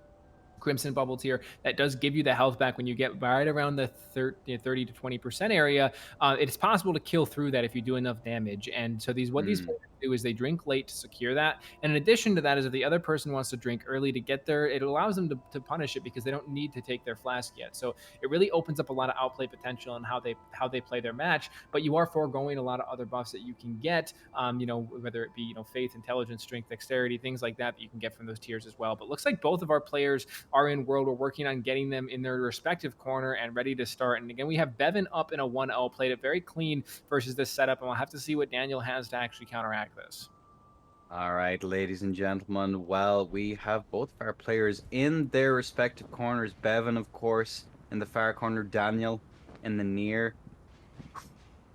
Crimson bubble tier, that does give you the health back when you get right around the 30 to 20% area. It's possible to kill through that if you do enough damage. And so these players do is they drink late to secure that. And in addition to that is if the other person wants to drink early to get there, it allows them to punish it because they don't need to take their flask yet. So it really opens up a lot of outplay potential in how they play their match, but you are foregoing a lot of other buffs that you can get, whether it be, faith, intelligence, strength, dexterity, things like that you can get from those tiers as well. But looks like both of our players are in world. We're working on getting them in their respective corner and ready to start. And again, we have Bevin up in a 1-0, played it very clean versus this setup, and we'll have to see what Daniel has to actually counteract this. All right, ladies and gentlemen, well, we have both of our players in their respective corners. Bevin, of course, in the far corner, Daniel in the near.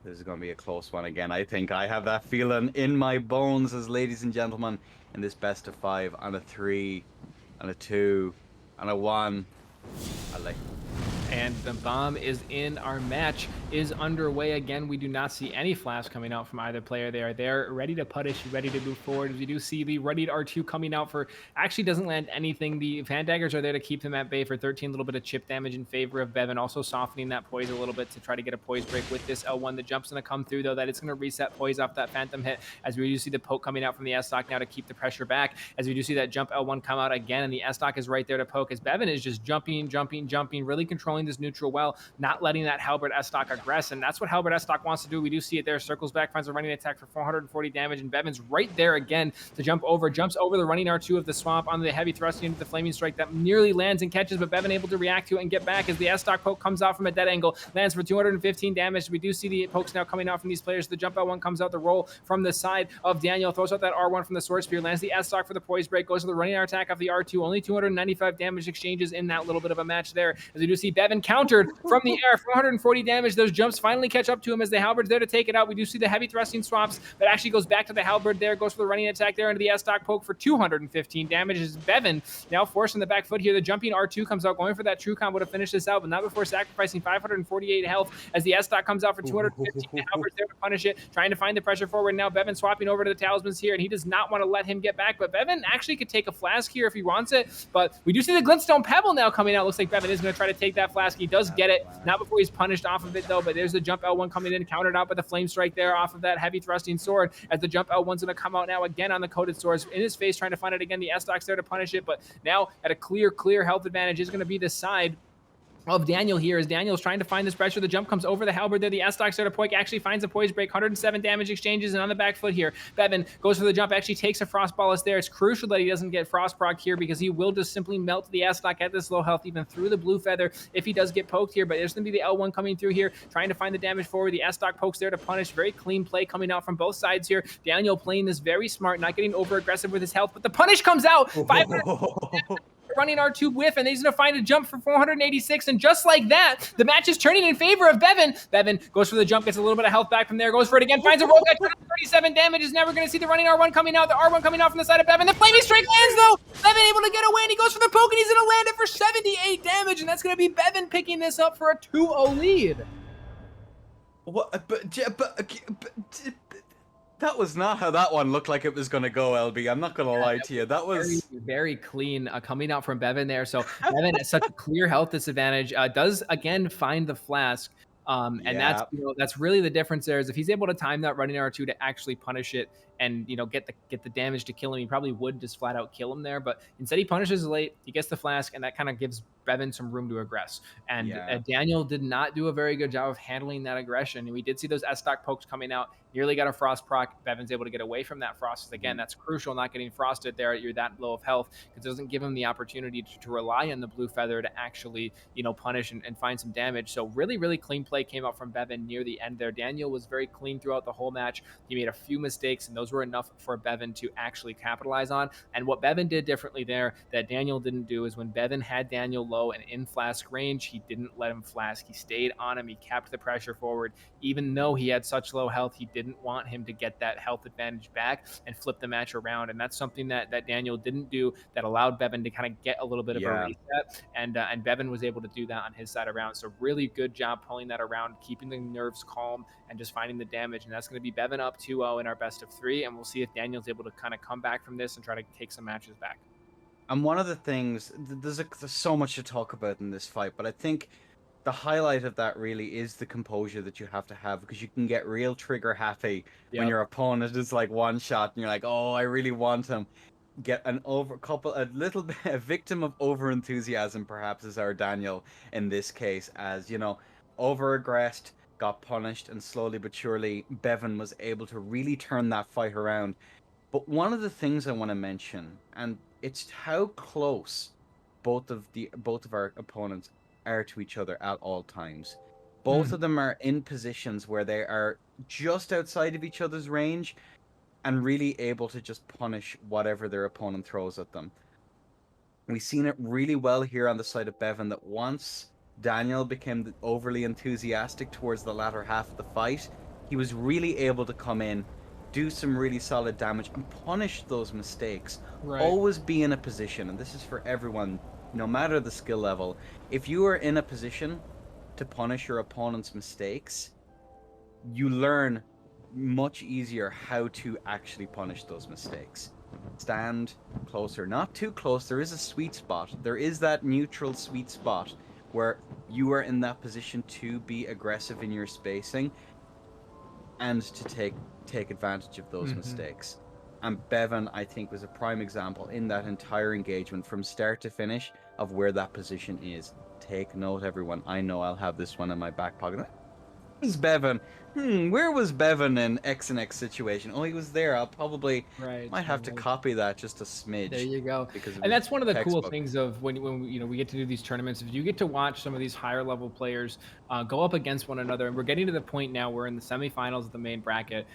This is going to be a close one again. I think I have that feeling in my bones, as ladies and gentlemen, in this best of 5 on a 3, on a 2, on a 1. I like. And the bomb is in. Our match is underway. Again, we do not see any flash coming out from either player. They are there, ready to punish, ready to move forward. As we do see the ready R2 coming out for, actually doesn't land anything. The fan daggers are there to keep them at bay for 13, a little bit of chip damage in favor of Bevin, also softening that poise a little bit to try to get a poise break with this L1. The jump's going to come through, though, that it's going to reset poise off that phantom hit, as we do see the poke coming out from the S-stock now to keep the pressure back, as we do see that jump L1 come out again, and the S-stock is right there to poke, as Bevin is just jumping, really controlling this neutral well, not letting that halberd S-stock aggress, and that's what halberd S-stock wants to do. We do see it there, circles back, finds a running attack for 440 damage, and Bevin's right there again to jumps over the running R2 of the swamp onto the heavy thrusting into the flaming strike that nearly lands and catches, but Bevin able to react to it and get back as the S-stock poke comes out from a dead angle, lands for 215 damage. We do see the pokes now coming out from these players. The jump L1 comes out, the roll from the side of Daniel, throws out that R1 from the sword spear, lands the S-stock for the poise break, goes to the running R attack of the R2, only 295 damage exchanges in that little bit of a match there, as we do see Bevin Bevin countered from the air, 440 damage. Those jumps finally catch up to him as the halberd's there to take it out. We do see the heavy thrusting swaps, but actually goes back to the halberd there, goes for the running attack there into the S-stock poke for 215 damage. As Bevin now forcing the back foot here. The jumping R2 comes out, going for that true combo to finish this out, but not before sacrificing 548 health as the S-stock comes out for 215. The halberd's there to punish it, trying to find the pressure forward. Now Bevin swapping over to the talismans here, and he does not want to let him get back, but Bevin actually could take a flask here if he wants it, but we do see the glintstone pebble now coming out. Looks like Bevin is going to try to take that flask. He does get it, not before he's punished off of it though, but there's the jump L1 coming in, countered out by the flame strike there off of that heavy thrusting sword, as the jump L1's going to come out now again on the coated swords in his face, trying to find it again. The S-stock's there to punish it, but now at a clear health advantage is going to be the side of Daniel here, as Daniel's trying to find this pressure. The jump comes over the halberd there. The S-stock there to poke, actually finds a poise break, 107 damage exchanges, and on the back foot here, Bevin goes for the jump, actually takes a frost ballast there. It's crucial that he doesn't get frost proc here, because he will just simply melt the S-stock at this low health, even through the blue feather, if he does get poked here. But there's going to be the L1 coming through here, trying to find the damage forward. The S-stock pokes there to punish. Very clean play coming out from both sides here. Daniel playing this very smart, not getting over aggressive with his health, but the punish comes out. 500 running R2 whiff, and he's going to find a jump for 486, and just like that, the match is turning in favor of Bevin. Bevin goes for the jump, gets a little bit of health back from there, goes for it again, finds a roll back, 37 damage. Is never going to see the running R1 coming out, the R1 coming out from the side of Bevin. The flaming strike lands though. Bevin able to get away, and he goes for the poke, and he's going to land it for 78 damage, and that's going to be Bevin picking this up for a 2-0 lead. What? That was not how that one looked like it was going to go, LB. I'm not going to lie to you. That was very clean coming out from Bevin there. So Bevin at such a clear health disadvantage, does again find the flask. And that's really the difference there, is if he's able to time that running R2 to actually punish it and get the damage to kill him, he probably would just flat out kill him there. But instead he punishes late, he gets the flask, and that kind of gives Bevin some room to aggress. And Daniel did not do a very good job of handling that aggression. And we did see those S-stock pokes coming out, nearly got a frost proc. Bevin's able to get away from that frost. Again, that's crucial, not getting frosted there. You're that low of health, because it doesn't give him the opportunity to rely on the blue feather to actually punish and find some damage. So really clean play came out from Bevin near the end there. Daniel was very clean throughout the whole match. He made a few mistakes, and those were enough for Bevin to actually capitalize on. And what Bevin did differently there that Daniel didn't do is when Bevin had Daniel low and in flask range, he didn't let him flask. He stayed on him. He kept the pressure forward. Even though he had such low health, he didn't want him to get that health advantage back and flip the match around. And that's something that Daniel didn't do, that allowed Bevin to kind of get a little bit of a reset. And Bevin was able to do that on his side around. So really good job pulling that around, keeping the nerves calm, and just finding the damage. And that's going to be Bevin up 2-0 in our best of 3. And we'll see if Daniel's able to kind of come back from this and try to take some matches back. And one of the things, there's so much to talk about in this fight, but I think the highlight of that really is the composure that you have to have, because you can get real trigger happy when your opponent is like one shot and you're like, oh, I really want him. Get a victim of over enthusiasm, perhaps, is our Daniel in this case, as over aggressed, got punished, and slowly but surely Bevin was able to really turn that fight around. But one of the things I want to mention, and it's how close both of our opponents are to each other at all times. Both of them are in positions where they are just outside of each other's range and really able to just punish whatever their opponent throws at them. We've seen it really well here on the side of Bevin, that once Daniel became overly enthusiastic towards the latter half of the fight, he was really able to come in, do some really solid damage, and punish those mistakes. Right. Always be in a position, and this is for everyone, no matter the skill level, if you are in a position to punish your opponent's mistakes, you learn much easier how to actually punish those mistakes. Stand closer, not too close. There is a sweet spot. There is that neutral sweet spot where you are in that position to be aggressive in your spacing and to take advantage of those mistakes. And Bevin, I think, was a prime example in that entire engagement from start to finish of where that position is. Take note, everyone. I know I'll have this one in my back pocket. Where's Bevin? Where was Bevin in X and X situation? Oh, he was there. I'll probably might have to copy that just a smidge. There you go. And that's one of the cool things of when we get to do these tournaments, is you get to watch some of these higher level players go up against one another. And we're getting to the point now where in the semifinals of the main bracket,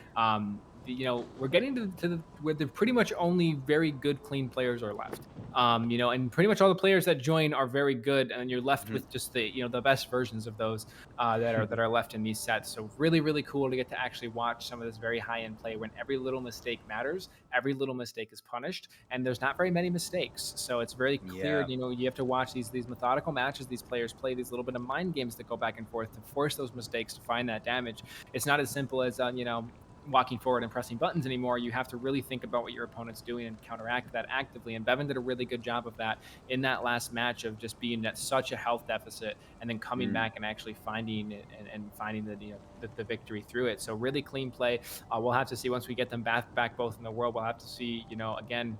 we're getting to the where the pretty much only very good clean players are left. And pretty much all the players that join are very good, and you're left with just the best versions of those that are left in these sets. So really, really cool to get to actually watch some of this very high end play when every little mistake matters, every little mistake is punished, and there's not very many mistakes. So it's very clear. Yeah. You have to watch these methodical matches. These players play these little bit of mind games that go back and forth to force those mistakes to find that damage. It's not as simple as walking forward and pressing buttons anymore. You have to really think about what your opponent's doing and counteract that actively. And Bevin did a really good job of that in that last match of just being at such a health deficit and then coming back and actually finding it and finding the victory through it. So really clean play. We'll have to see once we get them back both in the world. We'll have to see, again,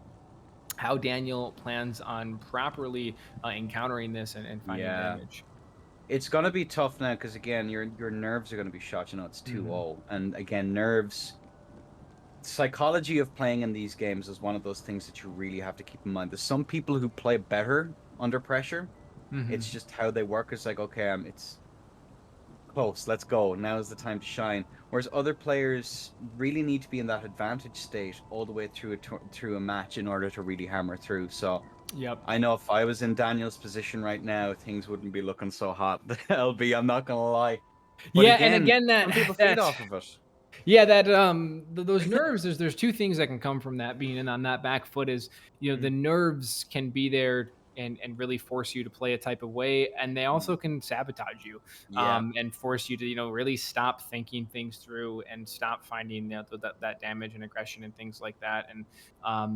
how Daniel plans on properly encountering this and finding damage. It's going to be tough now because, again, your nerves are going to be shot. It's 2-0. And, again, nerves... Psychology of playing in these games is one of those things that you really have to keep in mind. There's some people who play better under pressure. It's just how they work. It's like, okay, it's close. Let's go. Now is the time to shine. Whereas other players really need to be in that advantage state all the way through a match in order to really hammer through. So... Yep. I know if I was in Daniel's position right now, things wouldn't be looking so hot. LB, I'm not gonna lie. But again that some people feed off of it. Yeah, that those nerves. There's two things that can come from that being in on that back foot is the nerves can be there and really force you to play a type of way, and they also can sabotage you and force you to really stop thinking things through and stop finding that damage and aggression and things like that. And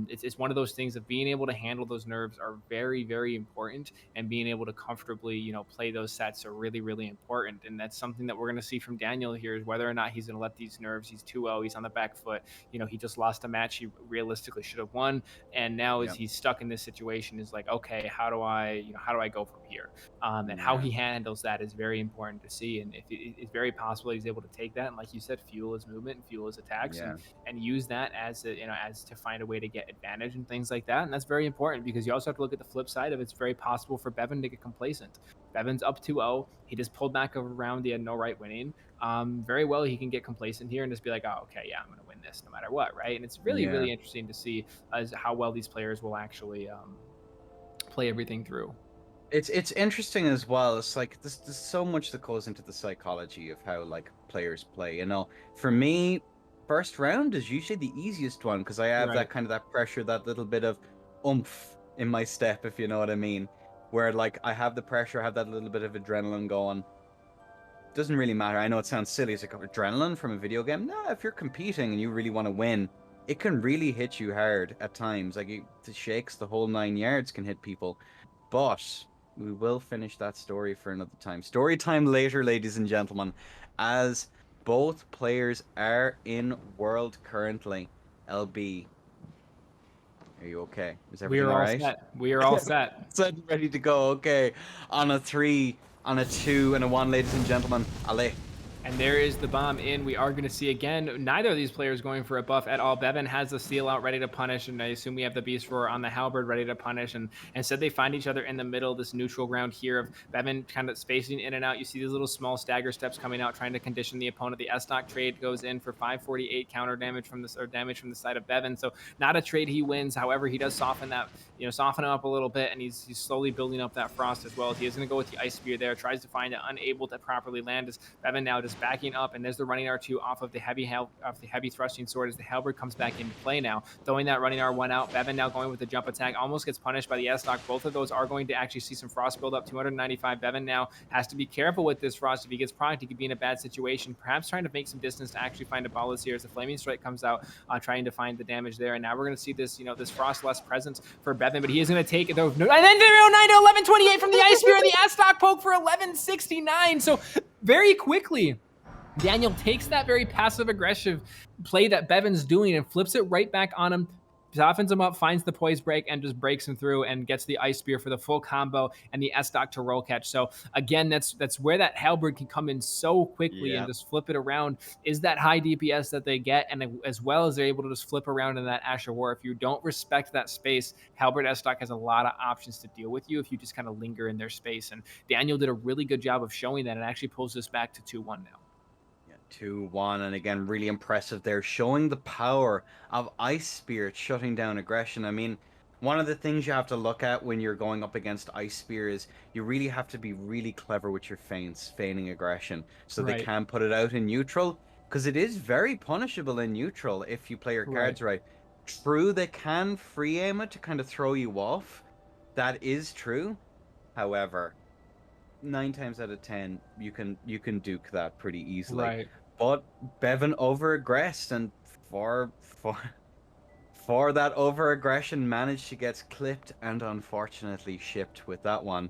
it's one of those things of being able to handle those nerves are very, very important, and being able to comfortably play those sets are really, really important. And that's something that we're going to see from Daniel here is whether or not he's going to let these nerves. He's 2-0. He's on the back foot. He just lost a match he realistically should have won, and now as he's stuck in this situation is like, okay, how do I go from here? And how he handles that is very important to see. And if it's very possible he's able to take that and, like you said, fuel his movement and fuel his attacks and use that as as to find a way to get advantage and things like that. And that's very important because you also have to look at the flip side of it's very possible for Bevin to get complacent. Bevin's up 2-0. He just pulled back a round. He had no right winning. Very well, he can get complacent here and just be like, oh, okay, yeah, I'm going to win this no matter what, right? And it's really, really interesting to see as how well these players will actually play everything through. It's interesting as well. It's like there's so much that goes into the psychology of how players play. For me, first round is usually the easiest one because I have that kind of that pressure, that little bit of oomph in my step, if you know what I mean. Where I have the pressure, I have that little bit of adrenaline going. Doesn't really matter. I know it sounds silly. It's like adrenaline from a video game. No, if you're competing and you really want to win, it can really hit you hard at times. The shakes, the whole 9 yards can hit people. But we will finish that story for another time. Story time later, ladies and gentlemen, as both players are in world currently. LB, are you okay? Is everything all right? We are all set. Set and ready to go. Okay. On a 3, on a 2, and a 1, ladies and gentlemen. Allez. And there is the bomb in. We are going to see again, neither of these players going for a buff at all. Bevin has the seal out ready to punish, and I assume we have the Beast Roar on the Halberd ready to punish. And instead they find each other in the middle, this neutral ground here of Bevin kind of spacing in and out. You see these little small stagger steps coming out, trying to condition the opponent. The S-Stock trade goes in for 548 counter damage from this, or damage from the side of Bevin. So not a trade he wins. However, he does soften that, soften him up a little bit, and he's slowly building up that frost as well. He is going to go with the Ice Spear there, tries to find it, unable to properly land as Bevin now just backing up, and there's the running R2 off of the heavy thrusting sword as the Halberd comes back into play now, throwing that running R1 out. Bevin now going with the jump attack, almost gets punished by the S-Stock. Both of those are going to actually see some frost build up, 295. Bevin now has to be careful with this frost. If he gets procced, he could be in a bad situation, perhaps trying to make some distance to actually find a Ballas here as the Flaming Strike comes out, trying to find the damage there. And now we're going to see this, this frost less presence for Bevin, but he is going to take it though. And then 0-9 to 1128 from the Ice Spear and the S-Stock poke for 1169. So very quickly, Daniel takes that very passive-aggressive play that Bevin's doing and flips it right back on him, softens him up, finds the poise break, and just breaks him through and gets the Ice Spear for the full combo and the S-Stock to roll catch. So again, that's where that Halberd can come in so quickly and just flip it around, is that high DPS that they get, and as well as they're able to just flip around in that Asher War. If you don't respect that space, Halberd S-Stock has a lot of options to deal with you if you just kind of linger in their space. And Daniel did a really good job of showing that and actually pulls this back to 2-1 now. 2-1, and again, really impressive there, showing the power of Ice Spirit shutting down aggression. I mean, one of the things you have to look at when you're going up against Ice Spear is you really have to be really clever with your feints, feigning aggression, so they Right. can put it out in neutral, because it is very punishable in neutral if you play your cards right. True, they can free aim it to kind of throw you off. That is true. However, 9 times out of 10, you can duke that pretty easily. Right. But Bevin over-aggressed, and for that over-aggression managed to get clipped and unfortunately shipped with that one.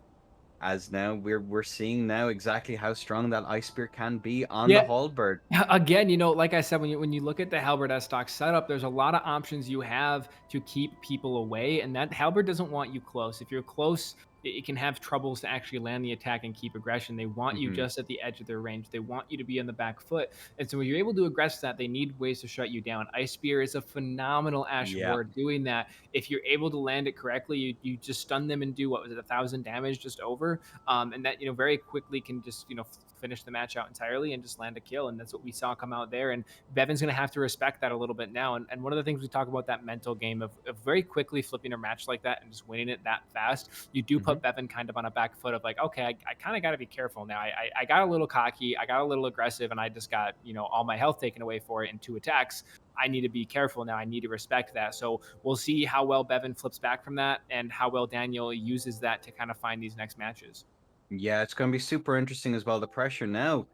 As now we're seeing now exactly how strong that Ice Spear can be on the Halberd. Again, you know, like I said, when you look at the Halberd as stock setup, there's a lot of options you have to keep people away, and that Halberd doesn't want you close. If you're close, it can have troubles to actually land the attack and keep aggression. They want you just at the edge of their range. They want you to be on the back foot. And so when you're able to aggress that, they need ways to shut you down. Ice Spear is a phenomenal Ash ward doing that. If you're able to land it correctly, you just stun them and do, what was it, 1,000 damage just over? And that, you know, very quickly can just, you know, finish the match out entirely and just land a kill. And that's what we saw come out there. And Bevin's going to have to respect that a little bit now. And one of the things we talk about, that mental game of very quickly flipping a match like that and just winning it that fast, you do put Bevin kind of on a back foot of like, okay, I kind of got to be careful now. I got a little cocky, I got a little aggressive, and I just got, you know, all my health taken away for it in 2 attacks. I need to be careful now. I need to respect that. So we'll see how well Bevin flips back from that and how well Daniel uses that to kind of find these next matches. Yeah, it's going to be super interesting as well. The pressure now,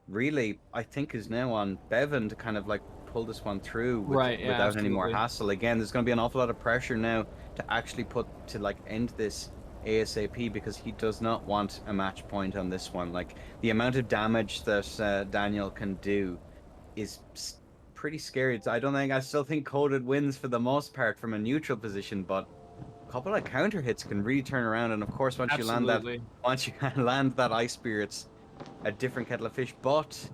really, I think, is now on Bevin to kind of like pull this one through without any more hassle. Again, there's going to be an awful lot of pressure now to actually end this ASAP, because he does not want a match point on this one. Like, the amount of damage that Daniel can do is pretty scary. I still think Coded wins for the most part from a neutral position, but a couple of counter hits can really turn around. And of course, once you land that Ice Spear, it's a different kettle of fish. But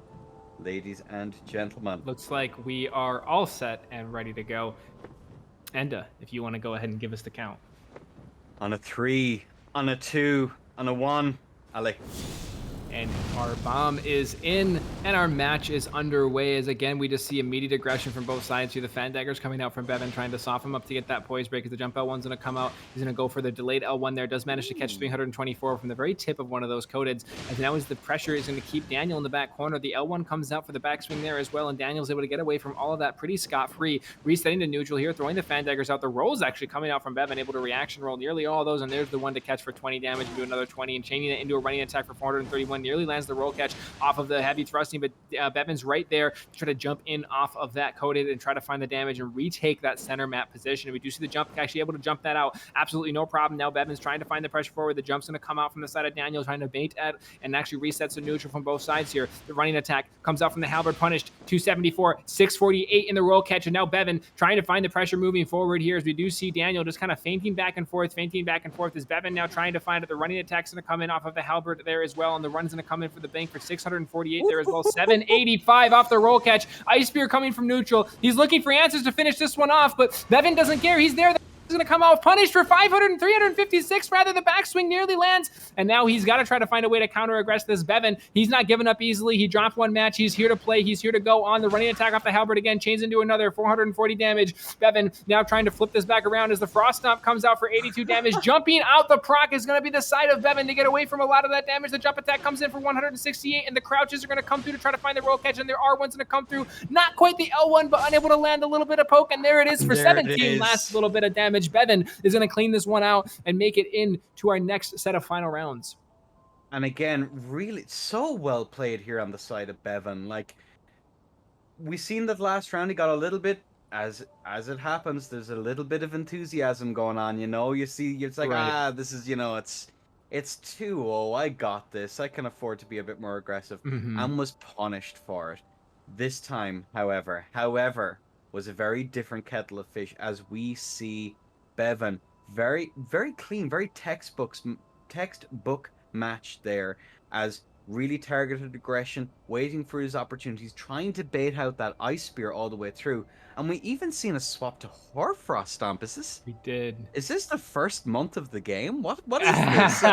ladies and gentlemen, looks like we are all set and ready to go. Enda, if you want to go ahead and give us the count. On a 3, on a 2, on a 1, Ali. And our bomb is in, and our match is underway. As again, we just see immediate aggression from both sides here. The Fan Daggers coming out from Bevin, trying to soften him up to get that poise break, as the jump L1's going to come out. He's going to go for the delayed L1 there. Does manage to catch 324 from the very tip of one of those codeds. As now as the pressure is going to keep Daniel in the back corner. The L1 comes out for the backswing there as well, and Daniel's able to get away from all of that pretty scot-free. Resetting to neutral here, throwing the Fan Daggers out. The rolls actually coming out from Bevin, able to reaction roll nearly all of those, and there's the one to catch for 20 damage and do another 20, and chaining it into a running attack for 431. Nearly lands the roll catch off of the heavy thrusting, but Bevin's right there to try to jump in off of that coded and try to find the damage and retake that center map position. And we do see the jump actually able to jump that out. Absolutely no problem. Now Bevin's trying to find the pressure forward. The jump's going to come out from the side of Daniel, trying to bait at and actually resets the neutral from both sides here. The running attack comes out from the Halberd, punished 274, 648 in the roll catch, and now Bevin trying to find the pressure moving forward here, as we do see Daniel just kind of fainting back and forth as Bevin now trying to find it. The running attack's going to come in off of the Halberd there as well, and the run's going to come in for the bank for 648 there as well. 785 off the roll catch. Ice Spear coming from neutral. He's looking for answers to finish this one off, but Bevin doesn't care. He's there. He's going to come out punished for 356 rather. The backswing nearly lands, and now he's got to try to find a way to counter aggress this Bevin. He's not giving up easily. He dropped one match. He's here to play. He's here to go on. The running attack off the Halberd again, chains into another 440 damage. Bevin now trying to flip this back around as the Frost Stomp comes out for 82 damage. Jumping out the proc is going to be the side of Bevin to get away from a lot of that damage. The jump attack comes in for 168, and the crouches are going to come through to try to find the roll catch, and there are ones going to come through. Not quite the L1, but unable to land a little bit of poke, and there it is for 17. Last little bit of damage. Bevin is going to clean this one out and make it into our next set of final rounds. And again, really so well played here on the side of Bevin. Like, we seen that last round he got a little bit, as it happens, there's a little bit of enthusiasm going on, you know. You see, it's like, this is, you know, it's 2-0, I got this, I can afford to be a bit more aggressive, and was punished for it. This time, however, was a very different kettle of fish, as we see Bevin very, very clean, very textbook match there, as really targeted aggression, waiting for his opportunities, trying to bait out that Ice Spear all the way through. And we even seen a swap to Frost Stomp. We did. Is this the first month of the game? What is this?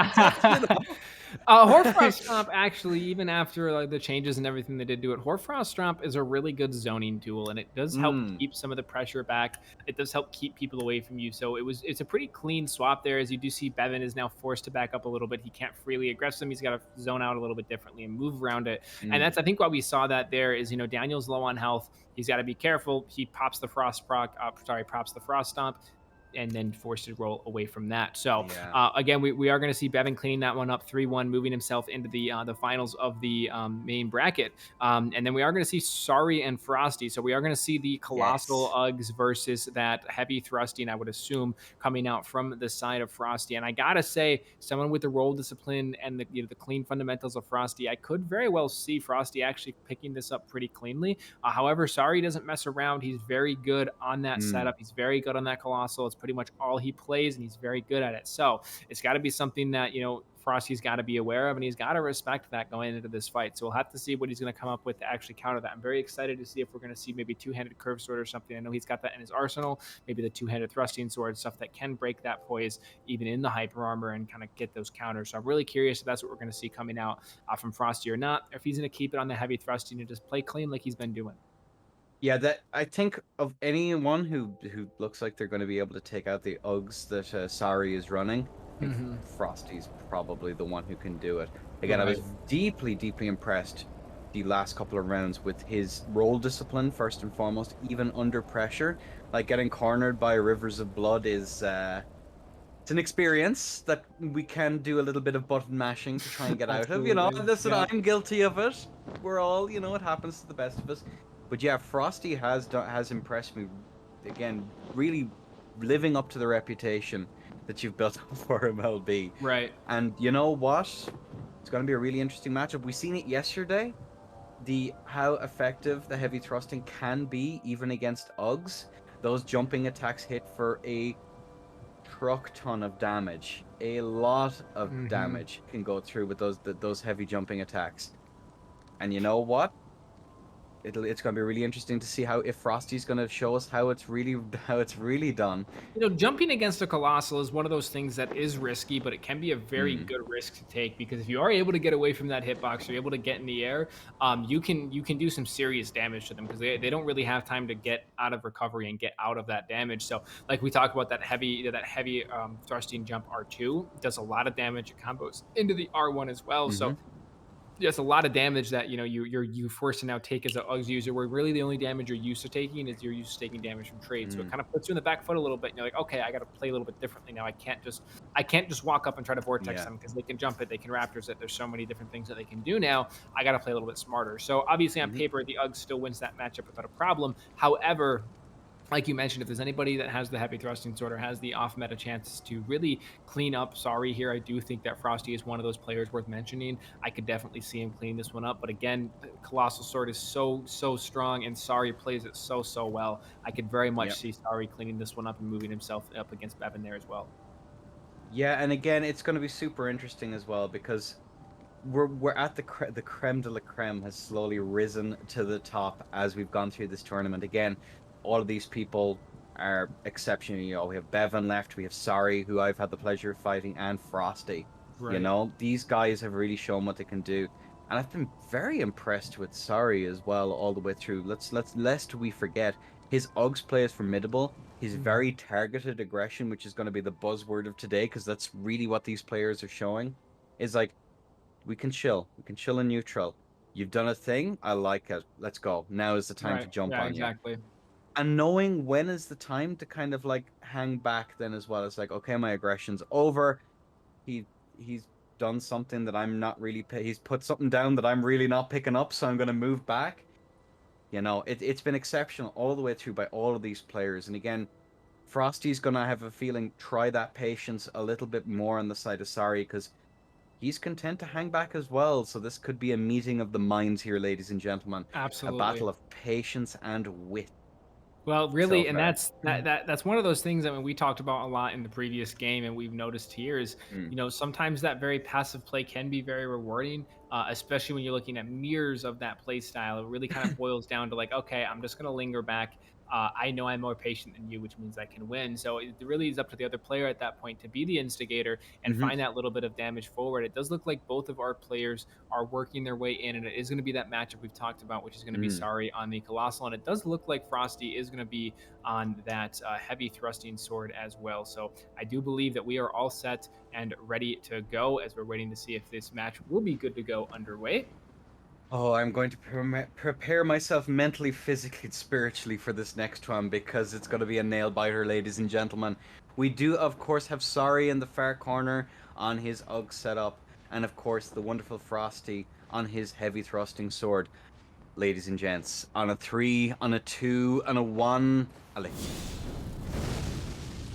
Hoarfrost Stomp actually, even after like the changes and everything they did to it, Hoarfrost Stomp is a really good zoning tool, and it does help Mm, keep some of the pressure back. It does help keep people away from you. So it's a pretty clean swap there. As you do see, Bevin is now forced to back up a little bit. He can't freely aggress him. He's got to zone out a little bit differently and move around it. And mm. that's I think why we saw that there is Daniel's low on health. He's got to be careful. He pops the frost proc. Pops the frost stomp and then forced to roll away from that. So Yeah. again, we are going to see Bevin cleaning that one up 3-1, moving himself into the finals of the main bracket. And then we are going to see Sary and Frosty. So we are going to see the Colossal Yes. Uggs versus that heavy thrusting, I would assume, coming out from the side of Frosty. And I got to say, someone with the roll discipline and the clean fundamentals of Frosty, I could very well see Frosty actually picking this up pretty cleanly. However, Sary doesn't mess around. He's very good on that Mm. setup. He's very good on that Colossal. It's pretty much all he plays, and he's very good at it. So it's got to be something that, Frosty's got to be aware of, and he's got to respect that going into this fight. So we'll have to see what he's going to come up with to actually counter that. I'm very excited to see if we're going to see maybe two-handed curved sword or something. I know he's got that in his arsenal, maybe the two-handed thrusting sword, stuff that can break that poise even in the hyper armor and kind of get those counters. So I'm really curious if that's what we're going to see coming out from Frosty or not, or if he's going to keep it on the heavy thrusting and just play clean like he's been doing. Yeah, that I think of anyone who looks like they're going to be able to take out the Uggs that Sary is running. I think Frosty's probably the one who can do it. Again, I was deeply, deeply impressed the last couple of rounds with his roll discipline first and foremost, even under pressure. Like getting cornered by rivers of blood is it's an experience that we can do a little bit of button mashing to try and get out of. Listen, Yeah. I'm guilty of it. We're all, it happens to the best of us. But yeah, Frosty has impressed me again, really living up to the reputation that you've built up for MLB. Right. And you know what? It's going to be a really interesting matchup. We seen it yesterday. How effective the heavy thrusting can be even against Uggs. Those jumping attacks hit for a truck ton of damage. A lot of damage can go through with those heavy jumping attacks. And you know what? It's going to be really interesting to see if Frosty's going to show us how it's really done. Jumping against a Colossal is one of those things that is risky, but it can be a very good risk to take, because if you are able to get away from that hitbox, you're able to get in the air, you can do some serious damage to them, because they don't really have time to get out of recovery and get out of that damage. So like we talk about that heavy thrusting jump R2 does a lot of damage. It combos into the R1 as well. So there's a lot of damage that you're forced to now take as an Uggs user, where really the only damage you're used to taking is you're used to taking damage from trade. So it kind of puts you in the back foot a little bit. And you're like, okay, I got to play a little bit differently now. I can't just walk up and try to vortex them, because they can jump it, they can raptors it. There's so many different things that they can do now. I got to play a little bit smarter. So obviously on paper, the Uggs still wins that matchup without a problem. However, like you mentioned, if there's anybody that has the heavy thrusting sword or has the off meta chances to really clean up Sary here, I do think that Frosty is one of those players worth mentioning. I could definitely see him clean this one up. But again, Colossal Sword is so strong, and Sary plays it so well. I could very much see Sary cleaning this one up and moving himself up against Bevin there as well. Yeah, and again, it's going to be super interesting as well, because we're at the creme de la creme has slowly risen to the top as we've gone through this tournament. Again, all of these people are exceptional. We have Bevin left, we have Sary, who I've had the pleasure of fighting, and Frosty. Right. These guys have really shown what they can do, and I've been very impressed with Sary as well all the way through. Lest we forget, his Uggs play is formidable. His very targeted aggression, which is going to be the buzzword of today, because that's really what these players are showing, is like, we can chill in neutral. You've done a thing, I like it. Let's go. Now is the time to jump on exactly. you. And knowing when is the time to kind of like hang back then as well. It's like, okay, my aggression's over. He's done something that I'm not really he's put something down that I'm really not picking up, so I'm going to move back. It's been exceptional all the way through by all of these players. And again, Frosty's going to have a feeling try that patience a little bit more on the side of Sary, because he's content to hang back as well. So this could be a meeting of the minds here, ladies and gentlemen. Absolutely. A battle of patience and wit. Well, really, and that's one of those things that we talked about a lot in the previous game, and we've noticed here is, sometimes that very passive play can be very rewarding, especially when you're looking at mirrors of that play style. It really kind of boils down to like, okay, I'm just going to linger back. I know I'm more patient than you, which means I can win. So it really is up to the other player at that point to be the instigator and find that little bit of damage forward. It does look like both of our players are working their way in, and it is going to be that matchup we've talked about, which is going to be Sary on the Colossal, and it does look like Frosty is going to be on that heavy thrusting sword as well. So I do believe that we are all set and ready to go as we're waiting to see if this match will be good to go underway. Oh, I'm going to prepare myself mentally, physically, spiritually for this next one because it's going to be a nail biter, ladies and gentlemen. We do, of course, have Sary in the far corner on his UG setup, and of course the wonderful Frosty on his heavy thrusting sword. Ladies and gents, on a 3, on a 2, on a 1.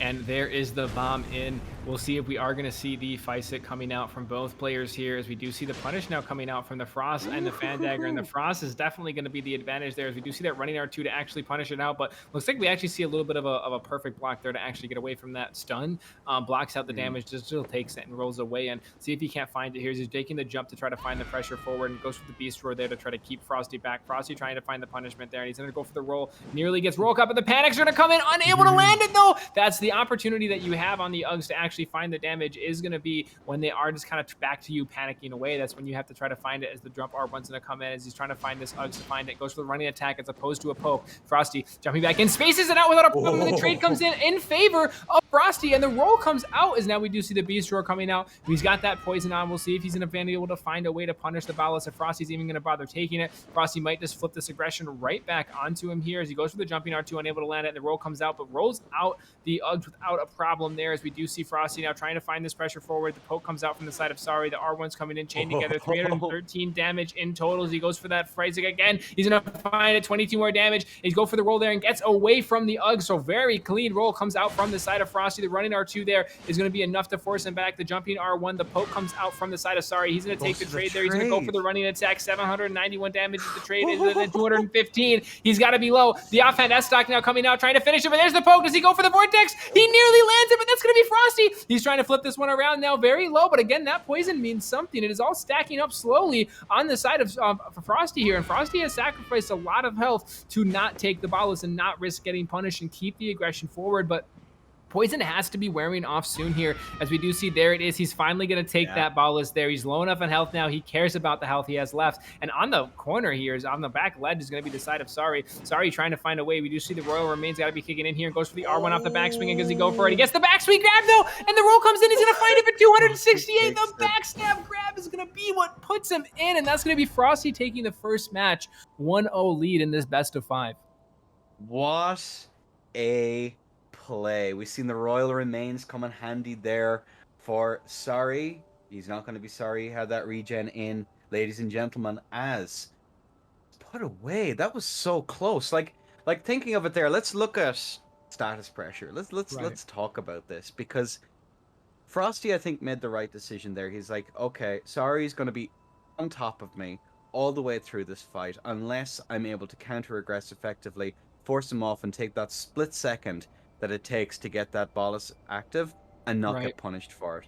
And there is the bomb in. We'll see if we are going to see the Facet coming out from both players here, as we do see the punish now coming out from the Frost and the Fan Dagger. And the Frost is definitely going to be the advantage there, as we do see that running R2 to actually punish it out. But looks like we actually see a little bit of a perfect block there to actually get away from that stun. Blocks out the damage, just still takes it and rolls away. And see if he can't find it here. He's taking the jump to try to find the pressure forward and goes for the Beast Roar there to try to keep Frosty back. Frosty trying to find the punishment there, and he's going to go for the roll. Nearly gets roll up, but the Panics are going to come in, unable to land it though. That's the opportunity that you have on the Uggs to actually find the damage is going to be when they are just kind of back to you panicking away. That's when you have to try to find it, as the jump R1's going to come in as he's trying to find this Uggs to find it. Goes for the running attack as opposed to a poke. Frosty jumping back in, spaces it out without a problem, and the trade comes in favor of Frosty, and the roll comes out as now we do see the Beast Roar coming out. He's got that poison on. We'll see if he's going to be able to find a way to punish the Ballas, if Frosty's even going to bother taking it. Frosty might just flip this aggression right back onto him here as he goes for the jumping R2, unable to land it, and the roll comes out, but rolls out the Uggs without a problem there, as we do see Frosty now trying to find this pressure forward. The poke comes out from the side of Sary. The R1's coming in, chained together. 313 damage in total as he goes for that Freisig again. He's going to find it. 22 more damage. He's go for the roll there and gets away from the Ugg. So very clean roll comes out from the side of Frosty. The running R2 there is going to be enough to force him back. The jumping R1. The poke comes out from the side of Sary. He's going to take the trade there. He's going to go for the running attack. 791 damage is the trade. Is it 215? He's got to be low. The offhand S-Stock now coming out, trying to finish it, but there's the poke. Does he go for the Vortex? He nearly lands it, but that's going to be Frosty. He's trying to flip this one around now, very low, but again, that poison means something. It is all stacking up slowly on the side of Frosty here, and Frosty has sacrificed a lot of health to not take the Ballas and not risk getting punished and keep the aggression forward, but poison has to be wearing off soon here, as we do see there it is. He's finally going to take that Ballas there. He's low enough in health now. He cares about the health he has left. And on the corner here, is on the back ledge, is going to be the side of Sary. Sary trying to find a way. We do see the Royal Remains got to be kicking in here, and goes for the R1 off the backswing, and does he go for it? He gets the backswing grab though, and the roll comes in. He's going to find it for 268. The backstab grab is going to be what puts him in, and that's going to be Frosty taking the first match 1-0 lead in this best of 5. What a play. We've seen the Royal Remains come in handy there for Sary. He's not going to be sorry he had that regen in, ladies and gentlemen, as put away. That was so close. Like thinking of it there, let's look at status pressure. Let's talk about this, because Frosty, I think, made the right decision there. He's like, okay, Sary's going to be on top of me all the way through this fight unless I'm able to counter aggress effectively, force him off, and take that split second that it takes to get that Ballas active and not get punished for it.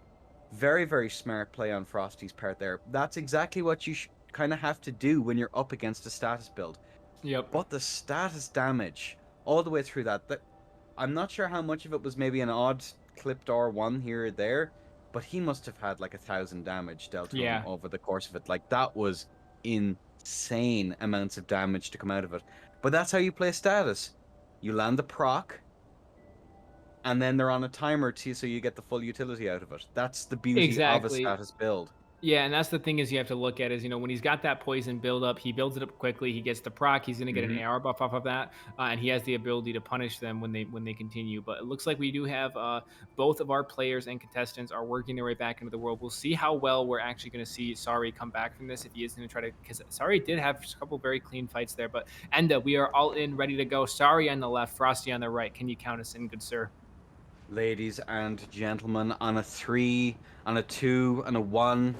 Very, very smart play on Frosty's part there. That's exactly what you kind of have to do when you're up against a status build. Yep. But the status damage all the way through that I'm not sure how much of it was maybe an odd clipped R1 here or there, but he must have had like 1,000 damage dealt to him over the course of it. Like, that was insane amounts of damage to come out of it. But that's how you play status. You land the proc, and then they're on a timer so you get the full utility out of it. That's the beauty of a status build. Yeah, and that's the thing is you have to look at is, you know, when he's got that poison build up, he builds it up quickly. He gets the proc. He's going to get an AR buff off of that, and he has the ability to punish them when they continue. But it looks like we do have both of our players and contestants are working their way back into the world. We'll see how well we're actually going to see Sary come back from this, if he is going to try to, because Sary did have a couple very clean fights there. But Enda, we are all in, ready to go. Sary on the left, Frosty on the right. Can you count us in, good sir? Ladies and gentlemen, on a 3, on a 2, and a 1,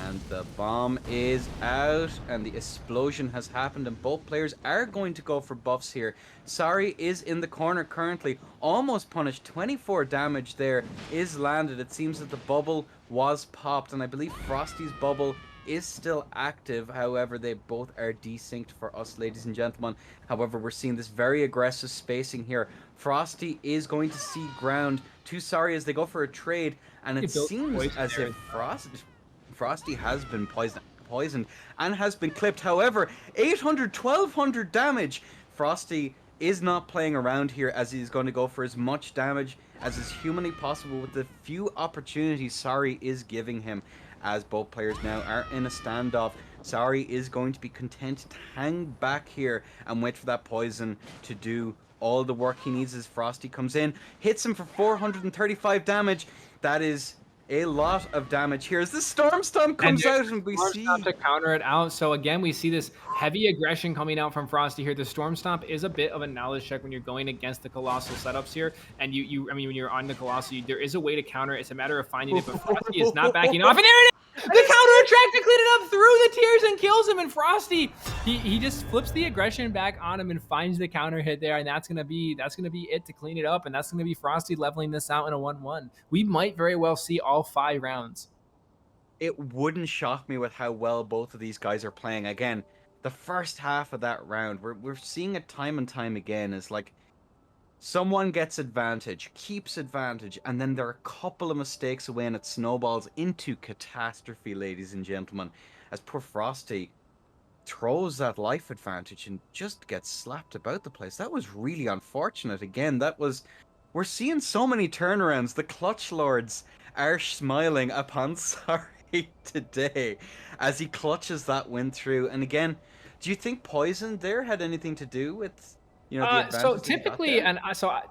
and the bomb is out, and the explosion has happened, and both players are going to go for buffs here. Sary is in the corner currently, almost punished. 24 damage there is landed. It seems that the bubble was popped, and I believe Frosty's bubble is still active. However, they both are desynced for us, ladies and gentlemen. However, we're seeing this very aggressive spacing here. Frosty is going to see ground to Sary as they go for a trade, and it seems as if Frosty has been poisoned and has been clipped. However, 800, 1200 damage. Frosty is not playing around here, as he's going to go for as much damage as is humanly possible with the few opportunities Sary is giving him, as both players now are in a standoff. Sary is going to be content to hang back here and wait for that poison to do all the work he needs as Frosty comes in, hits him for 435 damage. That is a lot of damage here as the Storm Stomp comes out, and we see to counter it out. So again, we see this heavy aggression coming out from Frosty here. The Storm Stomp is a bit of a knowledge check when you're going against the Colossal setups here, and I mean, when you're on the Colossal, there is a way to counter it. It's a matter of finding it, but Frosty is not backing off, and there it is. The counter attack to clean it up through the tiers and kills him, and Frosty, he just flips the aggression back on him and finds the counter hit there, and that's gonna be it to clean it up, and that's gonna be Frosty leveling this out in a 1-1. We might very well see all 5 rounds. It wouldn't shock me with how well both of these guys are playing. Again, the first half of that round, we're seeing it time and time again, is like someone gets advantage, keeps advantage, and then there are a couple of mistakes away and it snowballs into catastrophe, ladies and gentlemen, as poor Frosty throws that life advantage and just gets slapped about the place. That was really unfortunate. Again, we're seeing so many turnarounds. The Clutch Lords are smiling upon Sary today as he clutches that win through. And again, do you think poison there had anything to do with, you know, the so typically, I'm not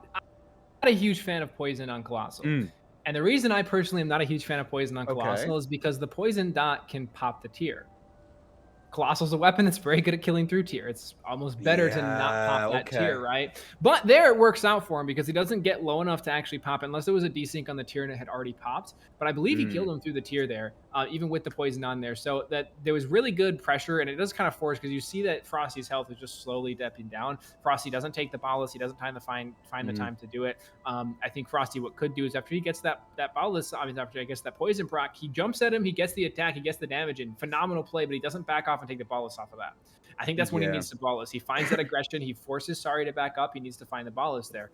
a huge fan of poison on Colossal. And the reason I personally am not a huge fan of poison on Colossal is because the poison dot can pop the tier. Colossal's a weapon that's very good at killing through tier. It's almost better to not pop that tier, right? But there it works out for him because he doesn't get low enough to actually pop it unless there was a desync on the tier and it had already popped. But I believe he killed him through the tier there, even with the poison on there. So that there was really good pressure, and it does kind of force because you see that Frosty's health is just slowly dipping down. Frosty doesn't take the bolus. He doesn't find the time to do it. I think Frosty what could do is after he gets that bolus, I mean after I guess that poison proc, he jumps at him, he gets the attack, he gets the damage, and phenomenal play, but he doesn't back off and take the bolus off of that. I think that's when he needs to bolus. He finds that aggression, he forces Sary to back up, he needs to find the bolus there.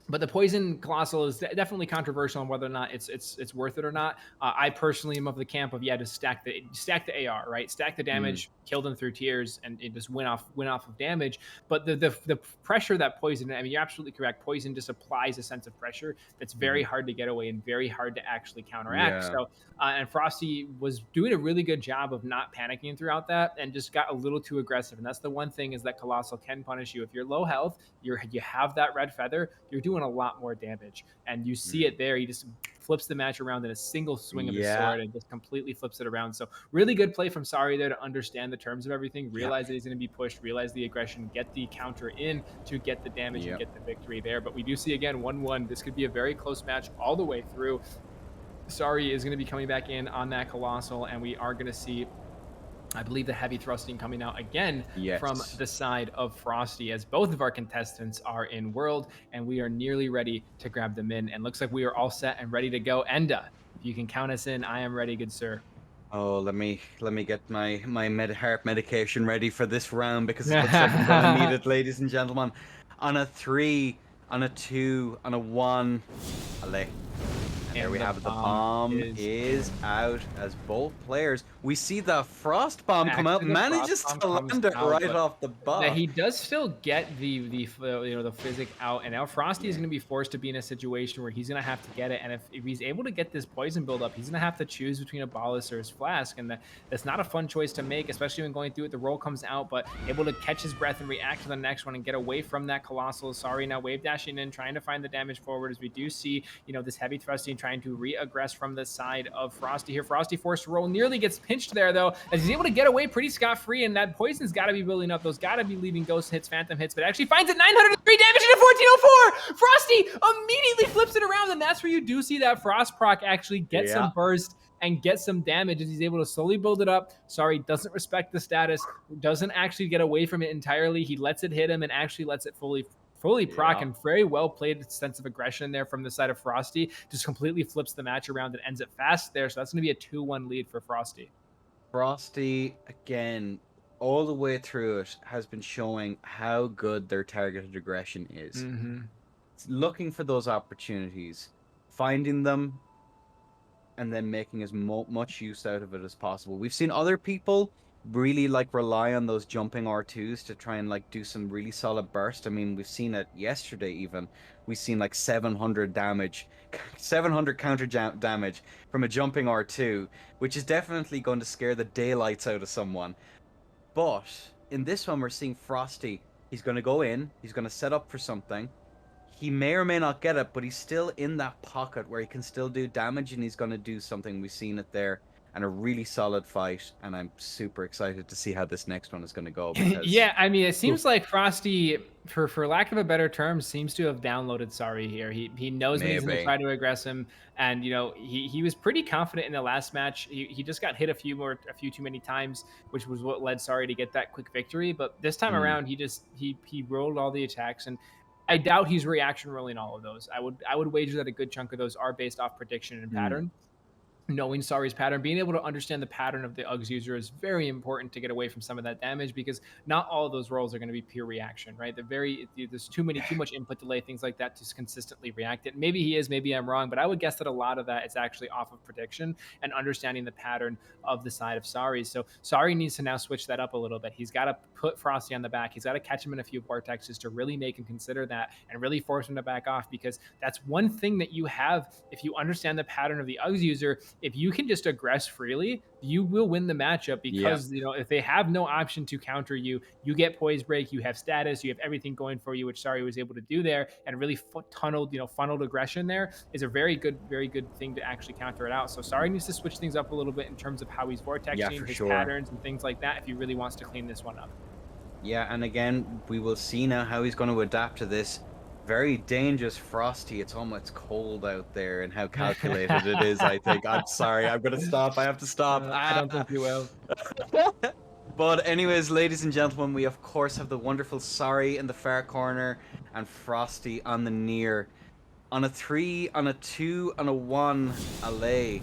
But the poison Colossal is definitely controversial on whether or not it's worth it or not. I personally am of the camp of just stack the AR, right? Stack the damage, kill them through tiers, and it just win off of damage. But the pressure that poison, I mean, you're absolutely correct. Poison just applies a sense of pressure that's very hard to get away and very hard to actually counteract. So and Frosty was doing a really good job of not panicking throughout that and just got a little too aggressive. And that's the one thing is that Colossal can punish you if you're low health. You have that red feather. You're doing a lot more damage, and you see it there. He just flips the match around in a single swing of his sword and just completely flips it around. So really good play from Sary there to understand the terms of everything, realize that he's going to be pushed, realize the aggression, get the counter in to get the damage and get the victory there. But we do see again 1-1. This could be a very close match all the way through. Sary is going to be coming back in on that Colossal, and we are going to see, I believe, the heavy thrusting coming out again from the side of Frosty, as both of our contestants are in World, and we are nearly ready to grab them in. And looks like we are all set and ready to go. Enda, if you can count us in, I am ready, good sir. Oh, let me get my heart medication ready for this round, because it looks like I'm going to need it, ladies and gentlemen. On a 3, on a 2, on a 1, allez. And there we have it. The bomb is out as both players. We see the frost bomb come out, manages to land it right off the buff. He does still get the physic out, and now Frosty is going to be forced to be in a situation where he's going to have to get it. And if he's able to get this poison buildup, he's going to have to choose between a bolus or his flask, and that's not a fun choice to make, especially when going through it. The roll comes out, but able to catch his breath and react to the next one and get away from that Colossal. Sary now wave dashing in, trying to find the damage forward, as we do see this heavy thrusting trying to re-aggress from the side of Frosty here. Frosty forced to roll, nearly gets pinched there though, as he's able to get away pretty scot-free, and that poison's got to be building up. Those got to be leaving ghost hits, phantom hits, but actually finds it 903 damage into 1404. Frosty immediately flips it around, and that's where you do see that frost proc actually get some burst and get some damage as he's able to slowly build it up. Sary doesn't respect the status, doesn't actually get away from it entirely. He lets it hit him and actually lets it fully proc, and very well played sense of aggression there from the side of Frosty. Just completely flips the match around and ends it fast there. So that's going to be a 2-1 lead for Frosty. Frosty, again, all the way through it, has been showing how good their targeted aggression is. It's looking for those opportunities, finding them, and then making as much use out of it as possible. We've seen other people really like rely on those jumping R2s to try and like do some really solid burst. I mean, we've seen it yesterday even. We've seen like 700 damage, 700 counter damage from a jumping R2, which is definitely going to scare the daylights out of someone. But in this one, we're seeing Frosty. He's going to go in, he's going to set up for something. He may or may not get it, but he's still in that pocket where he can still do damage, and he's going to do something. We've seen it there, and a really solid fight, and I'm super excited to see how this next one is going to go. Because... yeah, I mean, it seems like Frosty, for lack of a better term, seems to have downloaded Sary here. He knows when he's going to try to aggress him, and he was pretty confident in the last match. He just got hit a few too many times, which was what led Sary to get that quick victory. But this time around, he rolled all the attacks, and I doubt he's reaction rolling all of those. I would wager that a good chunk of those are based off prediction and pattern. Knowing Sary's pattern, being able to understand the pattern of the Uggs user is very important to get away from some of that damage, because not all of those rolls are going to be pure reaction, right? There's too much input delay, things like that to consistently react it. Maybe he is, maybe I'm wrong, but I would guess that a lot of that is actually off of prediction and understanding the pattern of the side of Sary. So Sary needs to now switch that up a little bit. He's got to put Frosty on the back. He's got to catch him in a few vortexes to really make him consider that and really force him to back off, because that's one thing that you have if you understand the pattern of the Uggs user. If you can just aggress freely, you will win the matchup, because if they have no option to counter you, you get poise break, you have status, you have everything going for you, which Sary was able to do there, and really funneled aggression there is a very good thing to actually counter it out. So Sary needs to switch things up a little bit in terms of how he's vortexing, his patterns and things like that, if he really wants to clean this one up. Yeah, and again, we will see now how he's going to adapt to this. Very dangerous Frosty. It's almost cold out there, and how calculated it is, I think. I'm sorry, I'm going to stop. I have to stop. I don't think you will. But anyways, ladies and gentlemen, we of course have the wonderful Sary in the far corner and Frosty on the near. On a 3, on a 2, on a 1, a lay.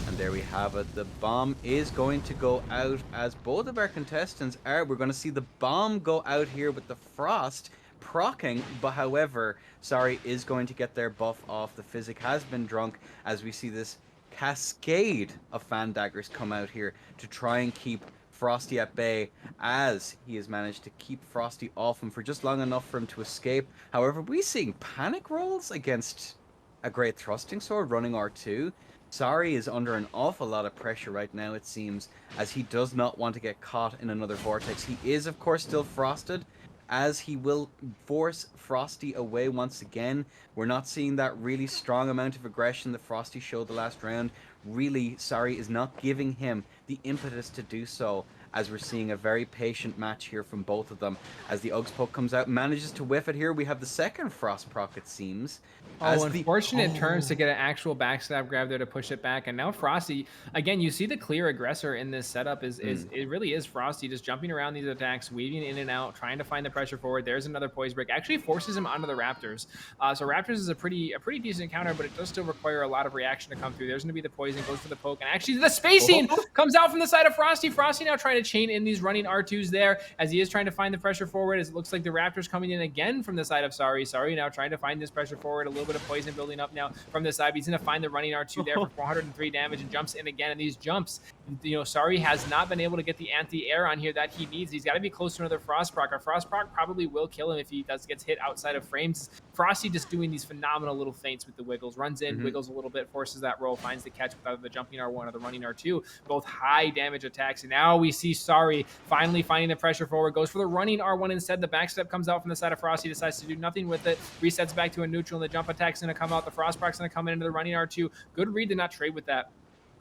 And there we have it. The bomb is going to go out, as both of our contestants are. We're going to see the bomb go out here with the Frost procking, but however, Sary is going to get their buff off. The physic has been drunk, as we see this cascade of fan daggers come out here to try and keep Frosty at bay, as he has managed to keep Frosty off him for just long enough for him to escape. However, we're seeing panic rolls against a great thrusting sword running R2. Sary is under an awful lot of pressure right now, it seems, as he does not want to get caught in another vortex. He is, of course, still frosted, as he will force Frosty away once again. We're not seeing that really strong amount of aggression that Frosty showed the last round. Really, Sary is not giving him the impetus to do so, as we're seeing a very patient match here from both of them. As the Uggs poke comes out, manages to whiff it here. We have the second Frost proc, it seems. Unfortunate turns to get an actual backstab grab there to push it back. And now Frosty, again, you see the clear aggressor in this setup is it really is Frosty, just jumping around these attacks, weaving in and out, trying to find the pressure forward. There's another poise break. Actually forces him onto the Raptors. So Raptors is a pretty decent counter, but it does still require a lot of reaction to come through. There's going to be the poison, goes for the poke, and actually the spacing comes out from the side of Frosty. Frosty now trying to chain in these running R2s there, as he is trying to find the pressure forward, as it looks like the Raptors coming in again from the side of Sary. Sary now trying to find this pressure forward, a little bit of poison building up now from the side. He's going to find the running R2 there for 403 damage and jumps in again. And these jumps, Sary has not been able to get the anti-air on here that he needs. He's got to be close to another Frost proc. A Frost proc probably will kill him if he gets hit outside of frames. Frosty just doing these phenomenal little feints with the wiggles. Runs in, wiggles a little bit, forces that roll, finds the catch with either the jumping R1 or the running R2. Both high damage attacks. And now we see Sary finally finding the pressure forward. Goes for the running R1 instead. The backstep comes out from the side of Frosty. Decides to do nothing with it. Resets back to a neutral, and the jump attack's going to come out. The Frost proc's going to come into the running R2. Good read to not trade with that.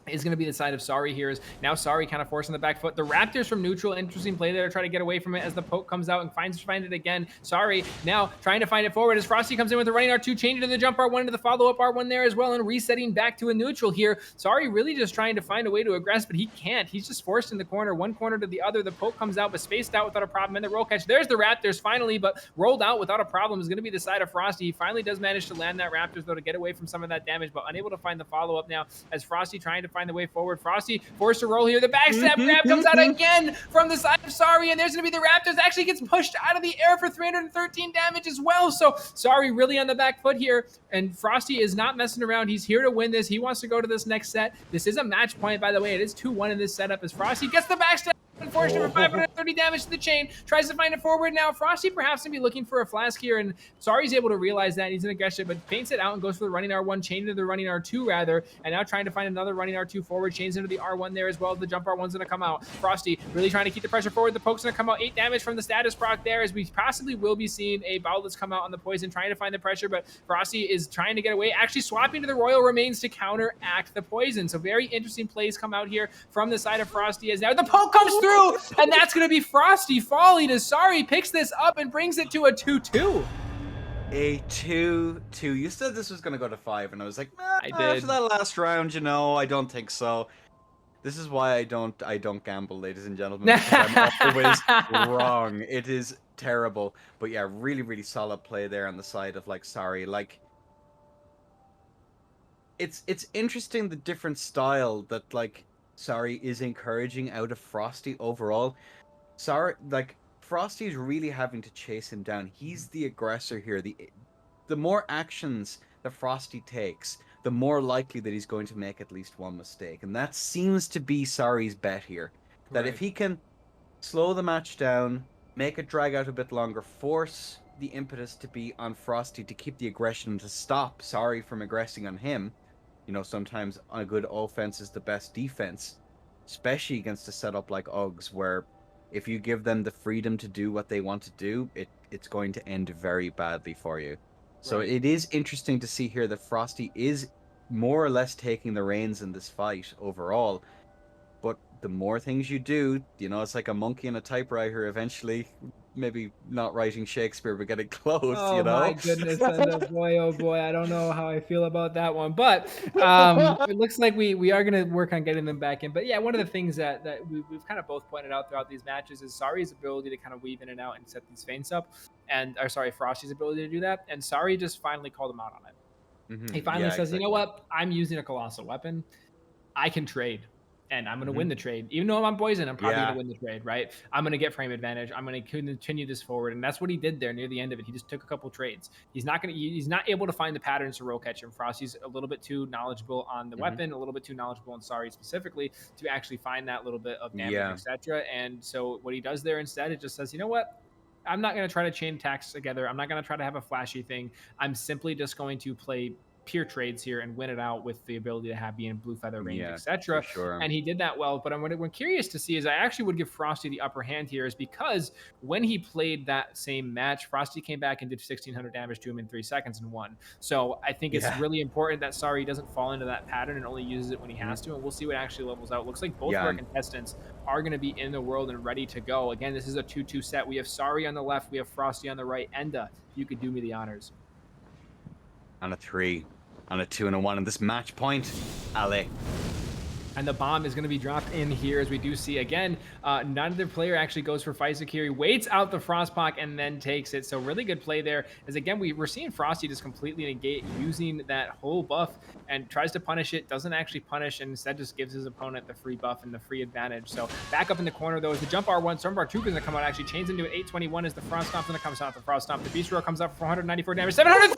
Is going to be the side of Sary here. Is now Sary kind of forcing the back foot. The Raptors from neutral, interesting play there to try to get away from it as the poke comes out and find it again. Sary now trying to find it forward as Frosty comes in with the running R2, changing to the jump R1 to the follow-up R1 there as well, and resetting back to a neutral here. Sary really just trying to find a way to aggress, but he can't. He's just forced in the corner, one corner to the other. The poke comes out, but spaced out without a problem. And the roll catch, there's the Raptors finally, but rolled out without a problem is going to be the side of Frosty. He finally does manage to land that Raptors though to get away from some of that damage, but unable to find the follow-up now as Frosty trying to find the way forward. Frosty forced to roll here. The backstab grab comes out again from the side of Sary, and there's going to be the Raptors. Actually gets pushed out of the air for 313 damage as well. So Sary really on the back foot here, and Frosty is not messing around. He's here to win this. He wants to go to this next set. This is a match point, by the way. It is 2-1 in this setup as Frosty gets the backstab. Unfortunately, for 530 damage to the chain. Tries to find it forward now. Frosty perhaps going to be looking for a flask here, and Sary's able to realize that. He's an aggressive, but paints it out and goes for the running R1, chain into the running R2 rather, and now trying to find another running R2 forward, chains into the R1 there as well. The jump R1's going to come out. Frosty really trying to keep the pressure forward. The poke's going to come out. 8 damage from the status proc there, as we possibly will be seeing a Bowlet's come out on the poison, trying to find the pressure, but Frosty is trying to get away, actually swapping to the Royal Remains to counteract the poison. So very interesting plays come out here from the side of Frosty, as now the poke comes through, and that's going to be Frosty falling as Sary picks this up and brings it to a 2-2. A 2-2. You said this was going to go to 5, and I was like, I did. After that last round, I don't think so. This is why I don't gamble, ladies and gentlemen. I'm always wrong. It is terrible. But yeah, really, really solid play there on the side of like Sary. Like, it's interesting the different style that like Sary is encouraging out of Frosty overall. Sary, like, Frosty's really having to chase him down. He's the aggressor here. The more actions that Frosty takes, the more likely that he's going to make at least one mistake. And that seems to be Sary's bet here. That if he can slow the match down, make it drag out a bit longer, force the impetus to be on Frosty to keep the aggression, to stop Sary from aggressing on him. Sometimes a good offense is the best defense, especially against a setup like Uggs, where if you give them the freedom to do what they want to do, it's going to end very badly for you. So it is interesting to see here that Frosty is more or less taking the reins in this fight overall. But the more things you do, it's like a monkey in a typewriter eventually. Maybe not writing Shakespeare, but getting close, Oh my goodness, boy, oh boy, I don't know how I feel about that one. But it looks like we are going to work on getting them back in. But yeah, one of the things that we've kind of both pointed out throughout these matches is Sary's ability to kind of weave in and out and set these feints up. Frosty's ability to do that. And Sary just finally called him out on it. Mm-hmm. He finally says, exactly. You know what? I'm using a colossal weapon. I can trade. And I'm going to win the trade. Even though I'm on poison, I'm probably going to win the trade, right? I'm going to get frame advantage. I'm going to continue this forward. And that's what he did there near the end of it. He just took a couple trades. He's not able to find the patterns to roll catch him. Frosty's a little bit too knowledgeable on the weapon, a little bit too knowledgeable on Sary specifically to actually find that little bit of damage, etc. And so what he does there instead, it just says, you know what? I'm not going to try to chain attacks together. I'm not going to try to have a flashy thing. I'm simply just going to play pure trades here and win it out with the ability to have being blue feather range, etc. Sure. And he did that well. But what I'm curious to see is I actually would give Frosty the upper hand here, is because when he played that same match, Frosty came back and did 1,600 damage to him in 3 seconds and won. So I think it's really important that Sary doesn't fall into that pattern and only uses it when he has to. And we'll see what actually levels out. Looks like both of our contestants are going to be in the world and ready to go. Again, this is a 2-2 set. We have Sary on the left. We have Frosty on the right. Enda, you could do me the honors. On a 3. On a 2 and a 1 in this match point, Ale. And the bomb is going to be dropped in here, as we do see again. Neither player actually goes for Fight Security, waits out the Frostpock and then takes it. So really good play there. As again, we're seeing Frosty just completely negate using that whole buff and tries to punish it, doesn't actually punish, and instead just gives his opponent the free buff and the free advantage. So back up in the corner though is the jump R1. Storm R2 is going to come out, actually chains into an 821 as the Frost Stomp's going to come out. The Frost Stomp, the Beast Roar comes out for 494 damage, 700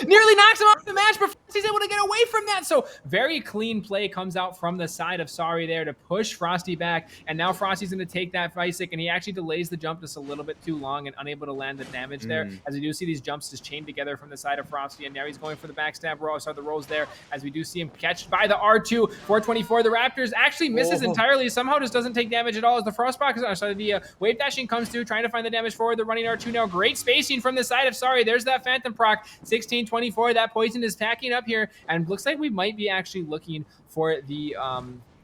nearly knocks him off the match, but Frosty's able to get away from that. So very clean play comes out from the side of Sary there to push Frosty back, and now Frosty's going to take that Visik, and he actually delays the jump just a little bit too long and unable to land the damage there, as we do see these jumps just chained together from the side of Frosty, and now he's going for the backstab roll. So the rolls there, as we do see him catched by the R2, 424. The Raptors actually misses entirely, somehow just doesn't take damage at all as the Frostbox, the wave dashing comes through, trying to find the damage forward. The running R2 now, great spacing from the side of Sary. There's that Phantom proc, 1624. That poison is tacking up here, and looks like we might be actually looking for the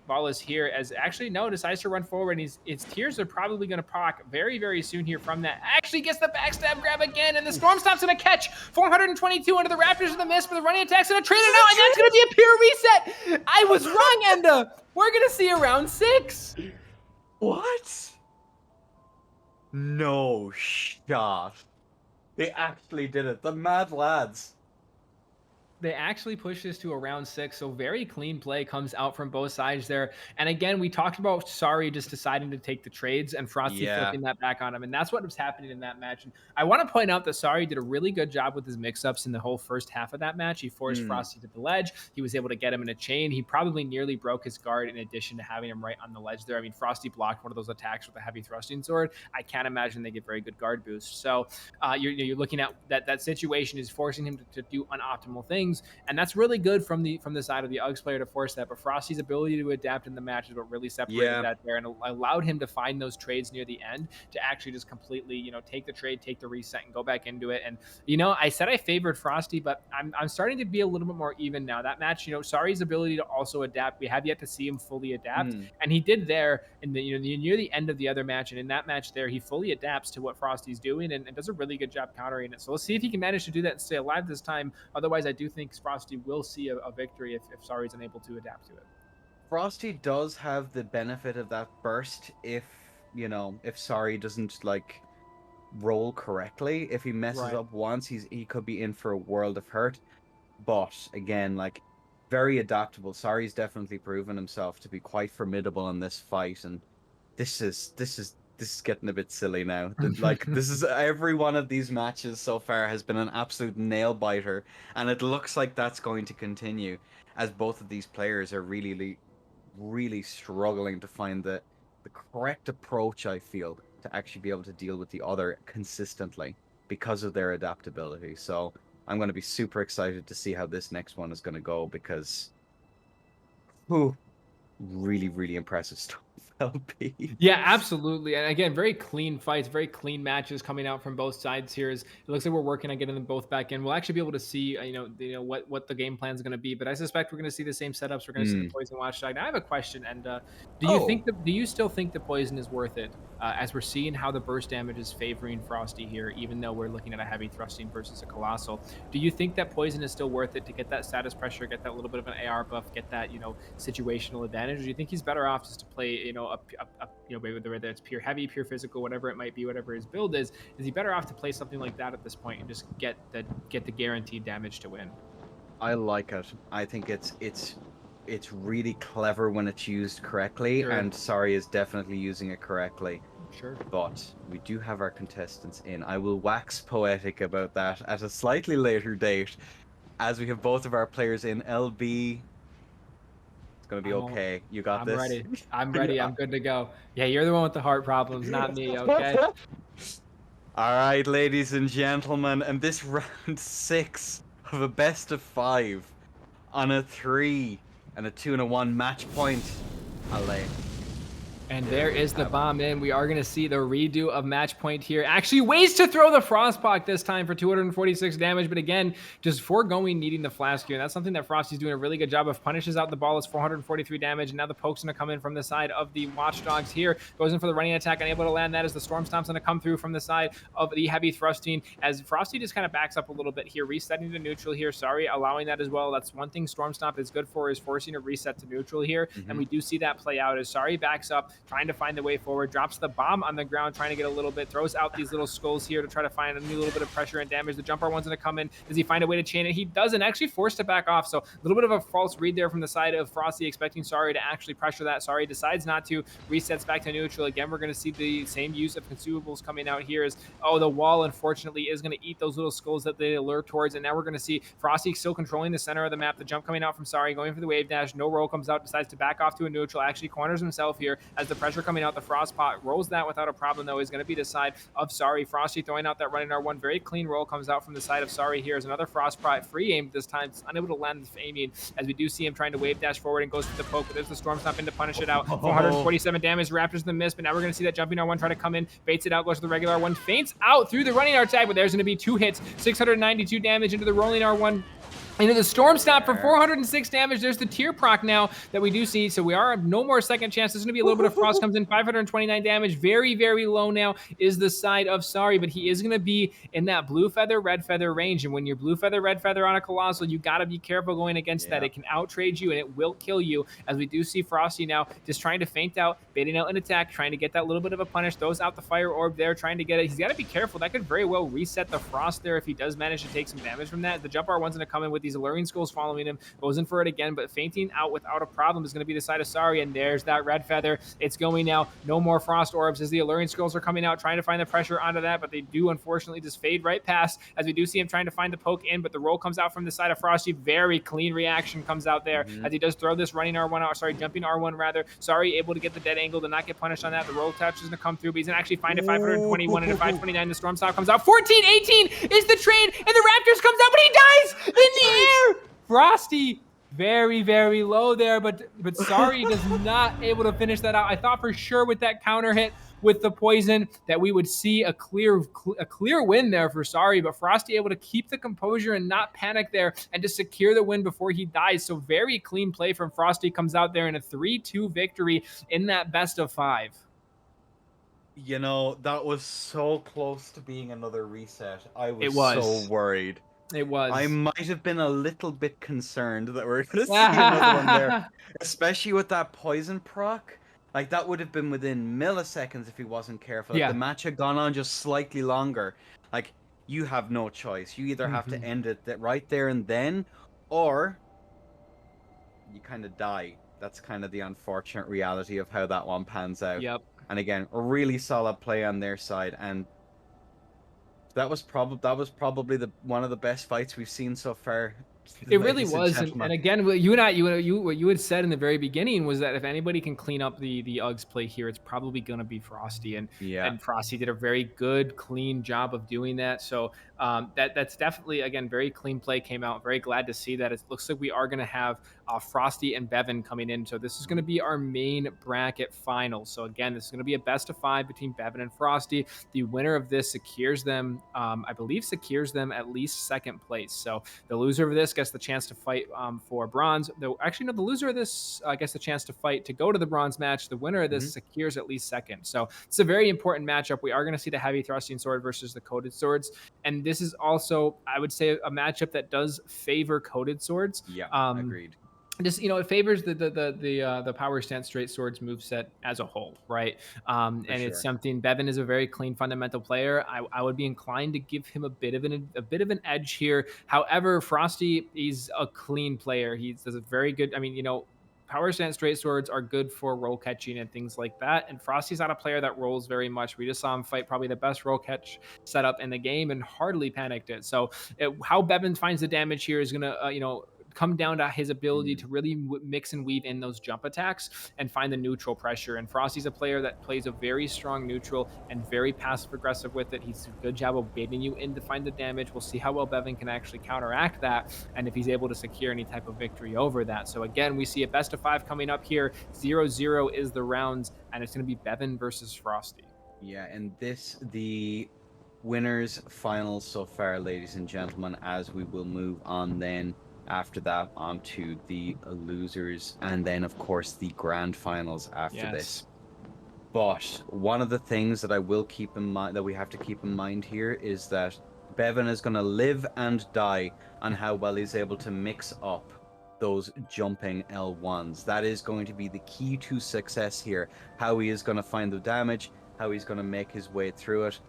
ball is here, as actually no, decides to run forward, and his tears are probably going to proc very, very soon here from that. Actually gets the backstab grab again, and the Storm Stomp's going to catch 422 under the Raptors in the miss, but the running attack's going to trade it out, and that's going to be a pure reset. I was wrong, Enda. We're going to see a round 6. What? No shot. They actually did it. The mad lads. They actually push this to a round 6, so very clean play comes out from both sides there. And again, we talked about Sary just deciding to take the trades and Frosty Yeah. flipping that back on him, and that's what was happening in that match. And I want to point out that Sary did a really good job with his mix-ups in the whole first half of that match. He forced Frosty to the ledge. He was able to get him in a chain. He probably nearly broke his guard in addition to having him right on the ledge there. I mean, Frosty blocked one of those attacks with a heavy thrusting sword. I can't imagine they get very good guard boost. So you're looking at that situation is forcing him to do unoptimal things, and that's really good from the side of the Uggs player to force that. But Frosty's ability to adapt in the match is what really separated that there and allowed him to find those trades near the end to actually just completely, take the trade, take the reset, and go back into it. And I said I favored Frosty, but I'm starting to be a little bit more even now. That match, Sary's ability to also adapt, we have yet to see him fully adapt, and he did there in the near the end of the other match. And in that match there, he fully adapts to what Frosty's doing and does a really good job countering it. So let's see if he can manage to do that and stay alive this time. Otherwise, I do think Frosty will see a victory if Sary's unable to adapt to it. Frosty does have the benefit of that burst if Sary doesn't roll correctly. If he messes up once, he could be in for a world of hurt. But again, very adaptable. Sary's definitely proven himself to be quite formidable in this fight, and this is getting a bit silly now. This is every one of these matches so far has been an absolute nail biter, and it looks like that's going to continue as both of these players are really struggling to find the correct approach, I feel, to actually be able to deal with the other consistently because of their adaptability. So I'm going to be super excited to see how this next one is going to go, because really impressive stuff. LP. Yeah, absolutely. And again, very clean fights, very clean matches coming out from both sides here. It looks like we're working on getting them both back in. We'll actually be able to see, what the game plan is going to be. But I suspect we're going to see the same setups. We're going to see the Poison Watchdog. Now I have a question. And do you still think the Poison is worth it? As we're seeing how the burst damage is favoring Frosty here, even though we're looking at a heavy thrusting versus a Colossal. Do you think that Poison is still worth it to get that status pressure, get that little bit of an AR buff, get that, situational advantage? Or do you think he's better off just to play, whether it's pure heavy, pure physical, whatever it might be, whatever his build is he better off to play something like that at this point and just get the guaranteed damage to win? I like it. I think it's really clever when it's used correctly, and Sary is definitely using it correctly. Sure. But we do have our contestants in. I will wax poetic about that at a slightly later date, as we have both of our players in. LB, gonna be okay. You got this. I'm ready. I'm good to go. Yeah, you're the one with the heart problems, not me. Okay. All right, ladies and gentlemen, and this round 6 of a best of 5 on a 3 and a 2 and a 1 match point. Allez. And there is the bomb in. We are going to see the redo of match point here. Actually ways to throw the Frostpock this time for 246 damage. But again, just foregoing needing the flask here. And that's something that Frosty's doing a really good job of. Punishes out the ball. It's 443 damage. And now the poke's going to come in from the side of the Watchdogs here. Goes in for the running attack. Unable to land that as the Storm Stomp's going to come through from the side of the heavy thrusting. As Frosty just kind of backs up a little bit here. Resetting to neutral here. Sary allowing that as well. That's one thing Storm Stomp is good for, is forcing a reset to neutral here. And we do see that play out as Sary backs up, trying to find the way forward, drops the bomb on the ground, trying to get a little bit, throws out these little skulls here to try to find a new little bit of pressure and damage. The jump R1's going to come in. Does he find a way to chain it? He doesn't. Actually forced to back off. So a little bit of a false read there from the side of Frosty, expecting Sary to actually pressure that. Sary decides not to, resets back to neutral. Again, we're going to see the same use of consumables coming out here as, the wall, unfortunately, is going to eat those little skulls that they lure towards. And now we're going to see Frosty still controlling the center of the map. The jump coming out from Sary, going for the wave dash. No roll comes out, decides to back off to a neutral, actually corners himself here as the pressure coming out. The Frostpot rolls that without a problem, though, is going to be the side of Sary. Frosty throwing out that running R1. Very clean roll comes out from the side of Sary here as another Frostpot free aim this time. It's unable to land the aiming as we do see him trying to wave dash forward and goes for the poke, but there's the Storm Stomp in to punish it out. 447 damage. Raptors the miss, but now we're going to see that jumping R1 try to come in, baits it out, goes to the regular R1, faints out through the running R tag, but there's going to be 2 hits, 692 damage into the rolling R1. Into the Storm Stomp for 406 damage. There's the tier proc now that we do see. So we are no more second chance. There's going to be a little bit of frost comes in. 529 damage. Very, very low now is the side of Sary, but he is going to be in that blue feather, red feather range. And when you're blue feather, red feather on a Colossal, you got to be careful going against that. It can out-trade you and it will kill you. As we do see Frosty now just trying to feint out, baiting out an attack, trying to get that little bit of a punish. Throws out the fire orb there, trying to get it. He's got to be careful. That could very well reset the frost there if he does manage to take some damage from that. The jump R1's going to come in with these these alluring skulls following him. Goes in for it again, but fainting out without a problem is going to be the side of Sary, and there's that red feather. It's going now. No more frost orbs as the alluring skulls are coming out, trying to find the pressure onto that, but they do unfortunately just fade right past as we do see him trying to find the poke in, but the roll comes out from the side of Frosty. Very clean reaction comes out there as he does throw this running R1 out, sorry, jumping R1 rather. Sary able to get the dead angle to not get punished on that. The roll touch is going to come through, but he's going to actually find it. 521 into 529. The storm style comes out. 1418 is the trade, and the Raptors comes out, but he dies in the air. Frosty very, very low there, but Sary does not able to finish that out. I thought for sure with that counter hit with the poison that we would see a clear win there for Sary, but Frosty able to keep the composure and not panic there and to secure the win before he dies. So very clean play from Frosty, comes out there in a 3-2 victory in that best of 5. You know, that was so close to being another reset. I was so worried. It was. I might have been a little bit concerned that we're going to see another one there, especially with that poison proc. Like, that would have been within milliseconds if he wasn't careful. If the match had gone on just slightly longer, like, you have no choice. You either have to end it right there and then, or you kind of die. That's kind of the unfortunate reality of how that one pans out. Yep. And again, a really solid play on their side, and that was probably one of the best fights we've seen so far. It really was, and again, what you had said in the very beginning was that if anybody can clean up the Uggs play here, it's probably going to be Frosty, and Frosty did a very good, clean job of doing that. So that's definitely, again, very clean play came out. Very glad to see that. It looks like we are going to have Frosty and Bevin coming in. So this is going to be our main bracket final. So again, this is going to be a best of 5 between Bevin and Frosty. The winner of this secures them, I believe, at least second place. So the loser of this gets the chance to fight for bronze. Though actually, no, the loser of this gets the chance to fight to go to the bronze match. The winner of this secures at least second. So it's a very important matchup. We are going to see the heavy thrusting sword versus the coated swords, and this is also, I would say, a matchup that does favor coated swords. Yeah, agreed. Just, it favors the power stance straight swords moveset as a whole, right? And it's something. Bevin is a very clean fundamental player. I would be inclined to give him a bit of an edge here. However, Frosty is a clean player. He does a very good. I mean, power stance straight swords are good for roll catching and things like that. And Frosty's not a player that rolls very much. We just saw him fight probably the best roll catch setup in the game and hardly panicked it. So how Bevin finds the damage here is gonna, come down to his ability to really mix and weave in those jump attacks and find the neutral pressure. And Frosty's a player that plays a very strong neutral and very passive aggressive with it. He's a good job of baiting you in to find the damage. We'll see how well Bevin can actually counteract that and if he's able to secure any type of victory over that. So again, we see a best of 5 coming up here. 0-0 is the rounds, and it's going to be Bevin versus Frosty. Yeah, and the winners finals so far, ladies and gentlemen, as we will move on then after that onto the losers, and then of course the grand finals after this. But one of the things that I will keep in mind, that we have to keep in mind here, is that Bevin is going to live and die on how well he's able to mix up those jumping L1s. That is going to be the key to success here. How he is going to find the damage, how he's going to make his way through it.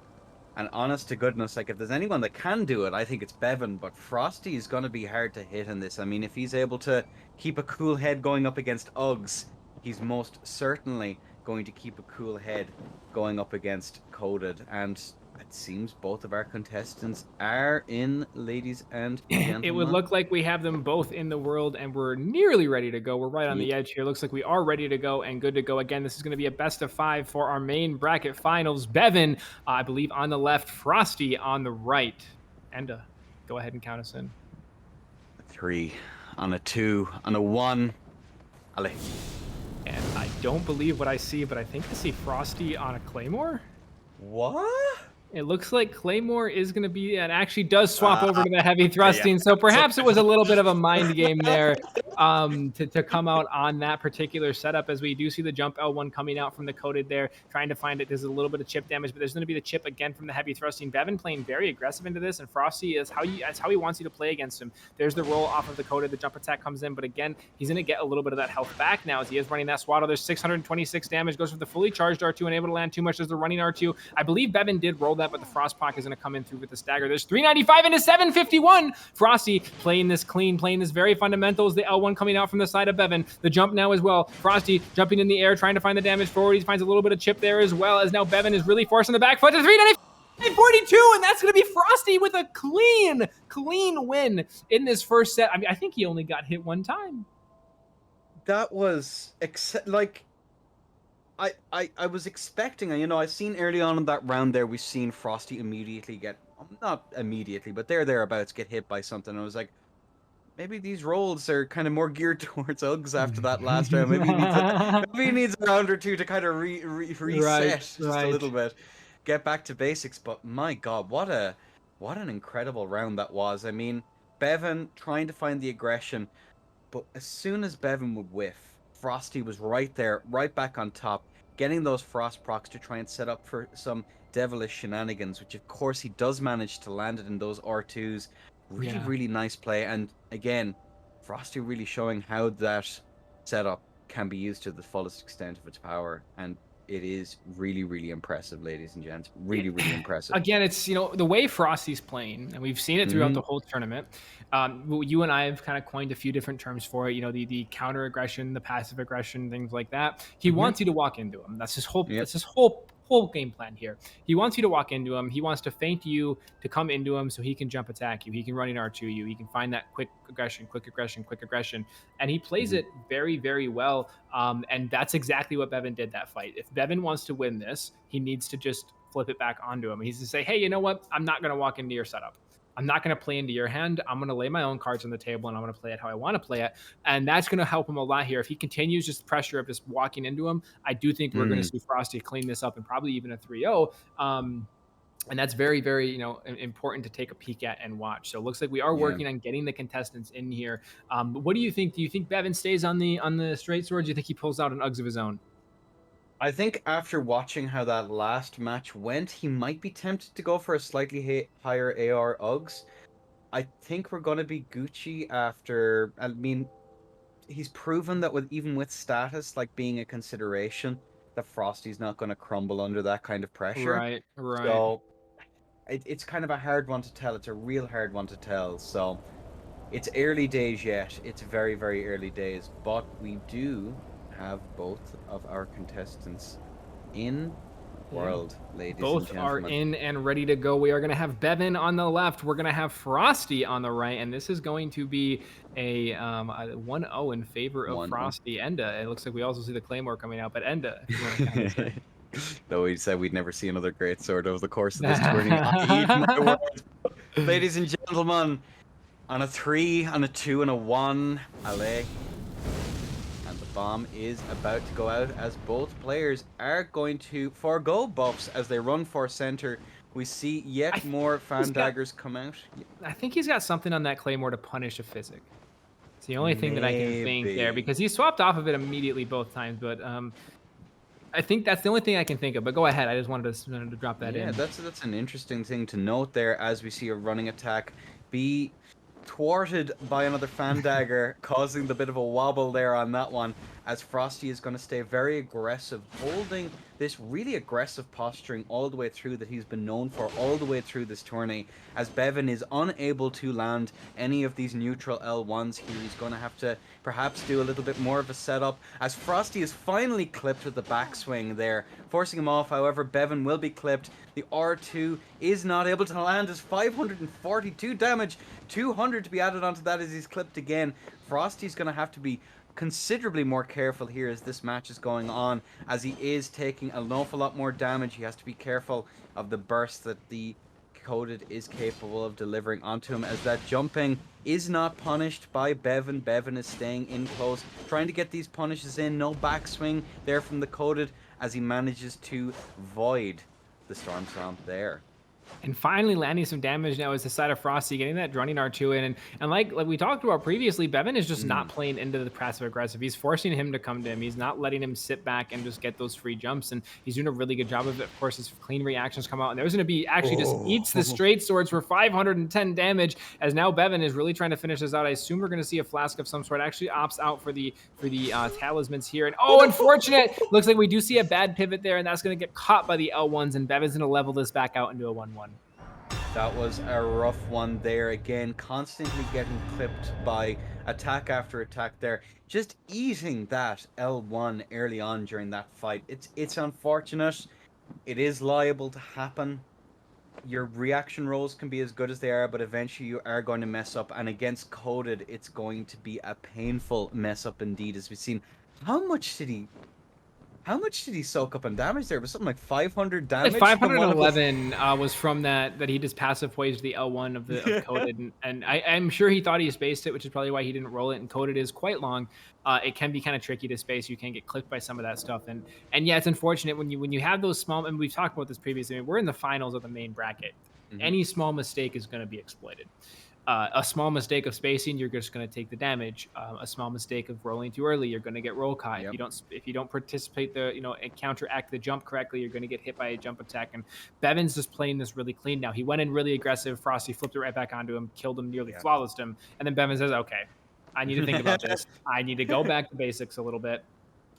And honest to goodness, like, if there's anyone that can do it, I think it's Bevin, but Frosty is going to be hard to hit in this. I mean, if he's able to keep a cool head going up against Uggs, he's most certainly going to keep a cool head going up against Coded. And it seems both of our contestants are in, ladies and gentlemen. It would look like we have them both in the world, and we're nearly ready to go. We're right on the edge here. Looks like we are ready to go and good to go. Again, this is going to be a best of 5 for our main bracket finals. Bevin, I believe, on the left, Frosty on the right. Enda, go ahead and count us in. 3, on a 2, on a 1. Allez. And I don't believe what I see, but I think I see Frosty on a Claymore. What? It looks like Claymore is going to be, and actually does swap over to the heavy thrusting. So perhaps it was a little bit of a mind game there to come out on that particular setup, as we do see the jump L1 coming out from the coated there, trying to find it. There's a little bit of chip damage, but there's going to be the chip again from the heavy thrusting. Bevin playing very aggressive into this, and Frosty is how he wants you to play against him. There's the roll off of the coated. The jump attack comes in, but again, he's going to get a little bit of that health back now as he is running that swaddle. There's 626 damage, goes for the fully charged R2, unable to land too much. There's the running R2. I believe Bevin did roll that, but the Frostpock is going to come in through with the stagger. There's 395 into 751. Frosty playing this clean, playing this very fundamentals. The L1 coming out from the side of Bevin. The jump now as well. Frosty jumping in the air, trying to find the damage forward. He finds a little bit of chip there as well, as now Bevin is really forcing the back foot to 392, and that's going to be Frosty with a clean win in this first set. I mean, I think he only got hit one time. That was like I was expecting, you know, I've seen early on in that round there, we've seen Frosty immediately get, not immediately, but thereabouts get hit by something. I was like, maybe these rolls are kind of more geared towards Uggs after that last round. Maybe he needs a round or two to kind of reset just a little bit, get back to basics. But my God, what an incredible round that was. I mean, Bevin trying to find the aggression, but as soon as Bevin would whiff, Frosty was right there, right back on top, getting those frost procs to try and set up for some devilish shenanigans, which of course he does manage to land it in those R2s. Really nice play. And again, Frosty really showing how that setup can be used to the fullest extent of its power. And it is really impressive, ladies and gents. Really impressive. Again, it's, you know, the way Frosty's playing, and we've seen it throughout the whole tournament. You and I have kind of coined a few different terms for it. You know, the counter aggression, the passive aggression, things like that. He wants you to walk into him. That's his whole. That's his whole game plan here. He wants you to walk into him. He wants to feint you to come into him so he can jump attack you. He can run an R2 you. He can find that quick aggression. And he plays it very well. And that's exactly what Bevin did that fight. If Bevin wants to win this, he needs to just flip it back onto him. He needs to say, hey, you know what? I'm not going to walk into your setup. I'm not going to play into your hand. I'm going to lay my own cards on the table, and I'm going to play it how I want to play it. And that's going to help him a lot here. If he continues just pressure of just walking into him, I do think we're going to see Frosty clean this up and probably even a 3-0. And that's very, you know, important to take a peek at and watch. So it looks like we are working on getting the contestants in here. What do you think? Do you think Bevin stays on the straight sword? Do you think he pulls out an Uggs of his own? I think after watching how that last match went, he might be tempted to go for a slightly higher AR Uggs. I think we're going to be Gucci after, I mean, he's proven that even with status, like being a consideration, that Frosty's not going to crumble under that kind of pressure. Right. So it's kind of a hard one to tell. It's a real hard one to tell. So it's early days yet. It's very early days. But we do have both of our contestants in world, ladies and gentlemen. Both are in and ready to go. We are going to have Bevin on the left. We're going to have Frosty on the right, and this is going to be a 1-0 in favor of Frosty. Enda. It looks like we also see the Claymore coming out, but Enda. If you want to kind of say. Though we said we'd never see another great sword over the course of this tourney. I eat my words. Ladies and gentlemen, on a 3, on a 2, and a 1, allez. Bomb is about to go out as both players are going to forego buffs as they run for center. We see yet more fan daggers come out. I think he's got something on that Claymore to punish a physic. It's the only thing that I can think there, because he swapped off of it immediately both times. But I think that's the only thing I can think of. But go ahead. I just wanted to drop that in. Yeah, that's an interesting thing to note there, as we see a running attack be thwarted by another fan dagger, causing the bit of a wobble there on that one, as Frosty is going to stay very aggressive, holding this really aggressive posturing all the way through that he's been known for all the way through this tourney. As Bevin is unable to land any of these neutral L1s here, he's going to have to perhaps do a little bit more of a setup, as Frosty is finally clipped with the backswing there, forcing him off. However, Bevin will be clipped. The R2 is not able to land as 542 damage, 200 to be added onto that as he's clipped again. Frosty's going to have to be considerably more careful here as this match is going on, as he is taking an awful lot more damage. He has to be careful of the burst that the Coded is capable of delivering onto him, as that jumping is not punished by Bevin. Bevin is staying in close, trying to get these punishes in. No backswing there from the Coded as he manages to void the Storm Stomp there. And finally landing some damage now is the side of Frosty, getting that running R2 in. And like we talked about previously, Bevin is just not playing into the passive aggressive. He's forcing him to come to him. He's not letting him sit back and just get those free jumps. And he's doing a really good job of it. Of course, his clean reactions come out. And there's going to be actually just eats the straight swords for 510 damage. As now Bevin is really trying to finish this out. I assume we're going to see a flask of some sort. Actually opts out for the talismans here. And unfortunate. Looks like we do see a bad pivot there. And that's going to get caught by the L1s. And Bevin's going to level this back out into a 1-1. That was a rough one there. Again, constantly getting clipped by attack after attack there. Just eating that L1 early on during that fight. It's unfortunate. It is liable to happen. Your reaction rolls can be as good as they are, but eventually you are going to mess up. And against Coded, it's going to be a painful mess up indeed, as we've seen. How much did he soak up in damage there? It was something like 500 damage. Like 511 was from that he just passive poised the L1 of Coded, and I'm sure he thought he spaced it, which is probably why he didn't roll it. And Coded is quite long. It can be kind of tricky to space. You can get clipped by some of that stuff, and yeah, it's unfortunate when you have those small. And we've talked about this previously. I mean, we're in the finals of the main bracket. Any small mistake is going to be exploited. A small mistake of spacing, you're just going to take the damage. A small mistake of rolling too early, you're going to get roll caught. Yep. If you don't participate and counteract the jump correctly, you're going to get hit by a jump attack. And Bevin's just playing this really clean now. He went in really aggressive. Frosty flipped it right back onto him, killed him, nearly flawlessed him. And then Bevin says, "Okay, I need to think about this. I need to go back to basics a little bit.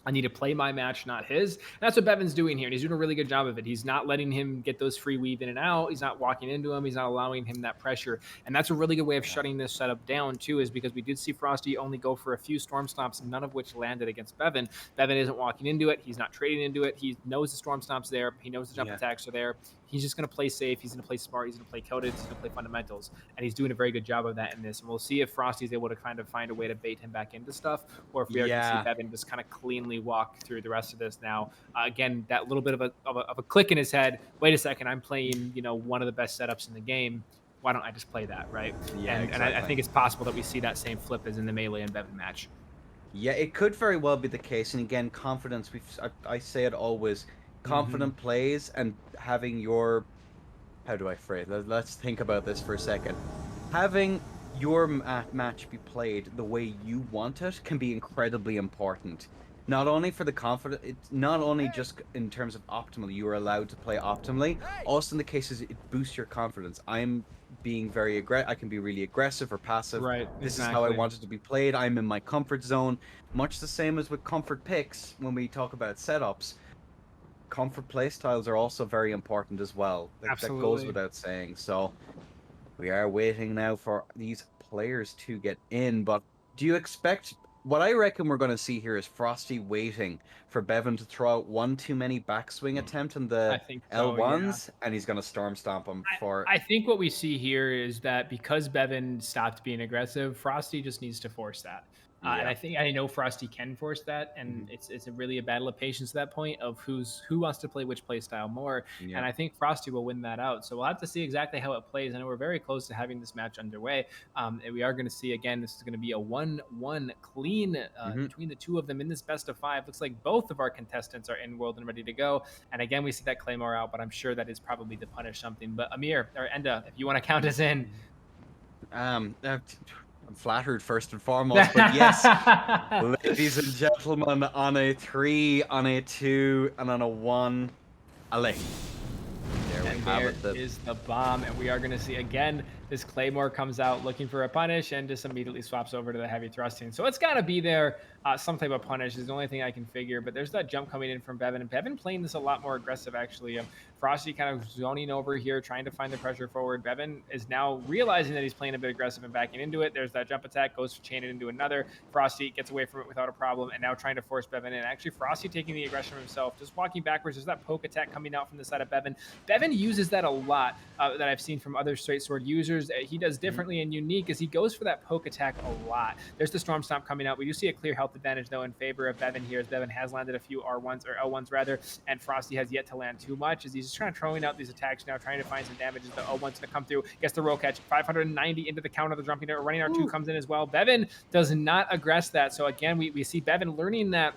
I need to play my match, not his." And that's what Bevin's doing here. And he's doing a really good job of it. He's not letting him get those free weave in and out. He's not walking into him. He's not allowing him that pressure. And that's a really good way of shutting this setup down, too, is because we did see Frosty only go for a few Storm Stomps, none of which landed against Bevin. Bevin isn't walking into it. He's not trading into it. He knows the Storm Stomp's there. He knows the jump attacks are there. He's just going to play safe. He's going to play smart. He's going to play coded. He's going to play fundamentals. And he's doing a very good job of that in this. And we'll see if Frosty's able to kind of find a way to bait him back into stuff, or if we are going to see Bevin just kind of cleanly walk through the rest of this now. Again, that little bit of a click in his head. Wait a second, I'm playing, one of the best setups in the game. Why don't I just play that, right? Yeah, and I think it's possible that we see that same flip as in the Melee and Bevin match. Yeah, it could very well be the case. And again, confidence. I say it always. Confident plays and having your, how do I phrase it? Let's think about this for a second. Having your match be played the way you want it can be incredibly important. Not only for the confidence, it's not only just in terms of optimal, you are allowed to play optimally. Also in the cases, it boosts your confidence. I'm being very aggressive. I can be really aggressive or passive. Right. This is how I want it to be played. I'm in my comfort zone. Much the same as with comfort picks when we talk about setups. Comfort playstyles are also very important as well. Absolutely. That goes without saying. So we are waiting now for these players to get in. But do you expect... What I reckon we're going to see here is Frosty waiting for Bevin to throw out one too many backswing attempt on the L1s, and he's going to Storm Stomp him for... I think what we see here is that because Bevin stopped being aggressive, Frosty just needs to force that. And I know Frosty can force that, and it's really a battle of patience at that point of who wants to play which play style more. And I think Frosty will win that out. So we'll have to see exactly how it plays. I know we're very close to having this match underway, and we are going to see again. This is going to be a 1-1 clean between the two of them in this best of 5. Looks like both of our contestants are in world and ready to go. And again, we see that Claymore out, but I'm sure that is probably to punish something. But Amir or Enda, if you want to count us in. I'm flattered first and foremost, but yes, ladies and gentlemen, on a 3, on a 2, and on a 1, allez. There we have it. There is the bomb, and we are going to see again. This Claymore comes out looking for a punish and just immediately swaps over to the heavy thrusting. So it's got to be there. Some type of punish is the only thing I can figure. But there's that jump coming in from Bevin. And Bevin playing this a lot more aggressive, actually. Frosty kind of zoning over here, trying to find the pressure forward. Bevin is now realizing that he's playing a bit aggressive and backing into it. There's that jump attack, goes to chain it into another. Frosty gets away from it without a problem, and now trying to force Bevin in. Actually, Frosty taking the aggression himself, just walking backwards. There's that poke attack coming out from the side of Bevin. Bevin uses that a lot that I've seen from other straight sword users. He does differently and unique as he goes for that poke attack a lot. There's the Storm Stomp coming out. We do see a clear health advantage, though, in favor of Bevin here, as Bevin has landed a few R1s, or L1s rather, and Frosty has yet to land too much, as he's just kind of throwing out these attacks now, trying to find some damage as the L1's to come through. Gets the roll catch, 590 into the counter, the jumping, running R2 comes in as well. Bevin does not aggress that. So again, we see Bevin learning that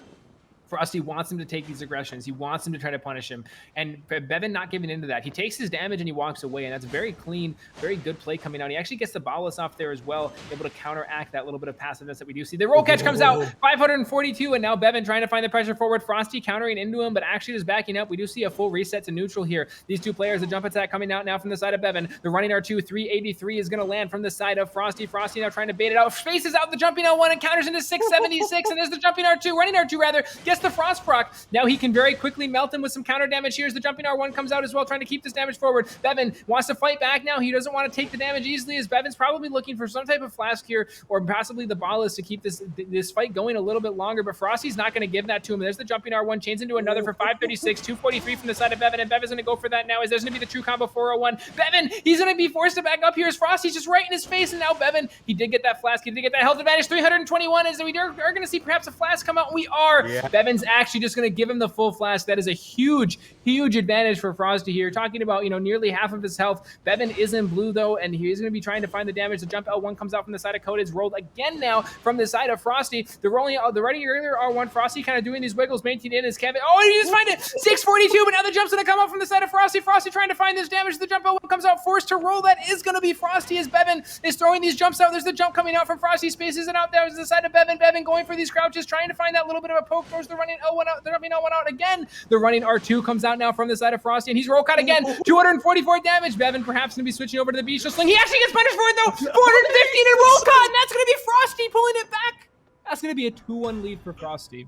Frosty wants him to take these aggressions. He wants him to try to punish him. And Bevin not giving into that. He takes his damage and he walks away. And that's very clean, very good play coming out. He actually gets the ballast off there as well, able to counteract that little bit of passiveness that we do see. The roll catch comes out, 542. And now Bevin trying to find the pressure forward. Frosty countering into him, but actually just backing up. We do see a full reset to neutral here. These two players, the jump attack coming out now from the side of Bevin. The running R2, 383 is going to land from the side of Frosty. Frosty now trying to bait it out. Spaces out the jumping L1 and counters into 676. And there's the jumping R2, running R2 rather, gets the frost proc. Now he can very quickly melt him with some counter damage. Here's the jumping R1 comes out as well, trying to keep this damage forward. Bevin wants to fight back now. He doesn't want to take the damage easily, as Bevin's probably looking for some type of flask here, or possibly the ballast to keep this fight going a little bit longer, but Frosty's not going to give that to him. There's the jumping R1, chains into another for 536, 243 from the side of Bevin, and Bevin's going to go for that now, as there's going to be the true combo 401. Bevin, he's going to be forced to back up here as Frosty's just right in his face, and now Bevin, he did get that flask, he did get that health advantage, 321, as we are going to see perhaps a flask come out. We are. Yeah. Bevin's actually just going to give him the full flask. That is a huge advantage for Frosty here. Talking about, nearly half of his health. Bevin is in blue though, and he is going to be trying to find the damage. The jump L1 comes out from the side of Code. It's rolled again now from the side of Frosty. The running earlier R1, Frosty kind of doing these wiggles, maintaining his Kevin. Oh, he just find it, 642, but now the jump's going to come out from the side of Frosty. Frosty trying to find this damage. The jump L1 comes out, forced to roll. That is going to be Frosty, as Bevin is throwing these jumps out. There's the jump coming out from Frosty, spaces it out there. There's the side of Bevin. Bevin going for these crouches, trying to find that little bit of a poke. Throws the running L1 out. The running L1 out again. The running R2 comes out now from the side of Frosty, and he's roll caught again. 244 damage. Bevin perhaps going to be switching over to the bestial sling. He actually gets punished for it though. 415 and roll caught, and that's going to be Frosty pulling it back. That's going to be a 2-1 lead for Frosty.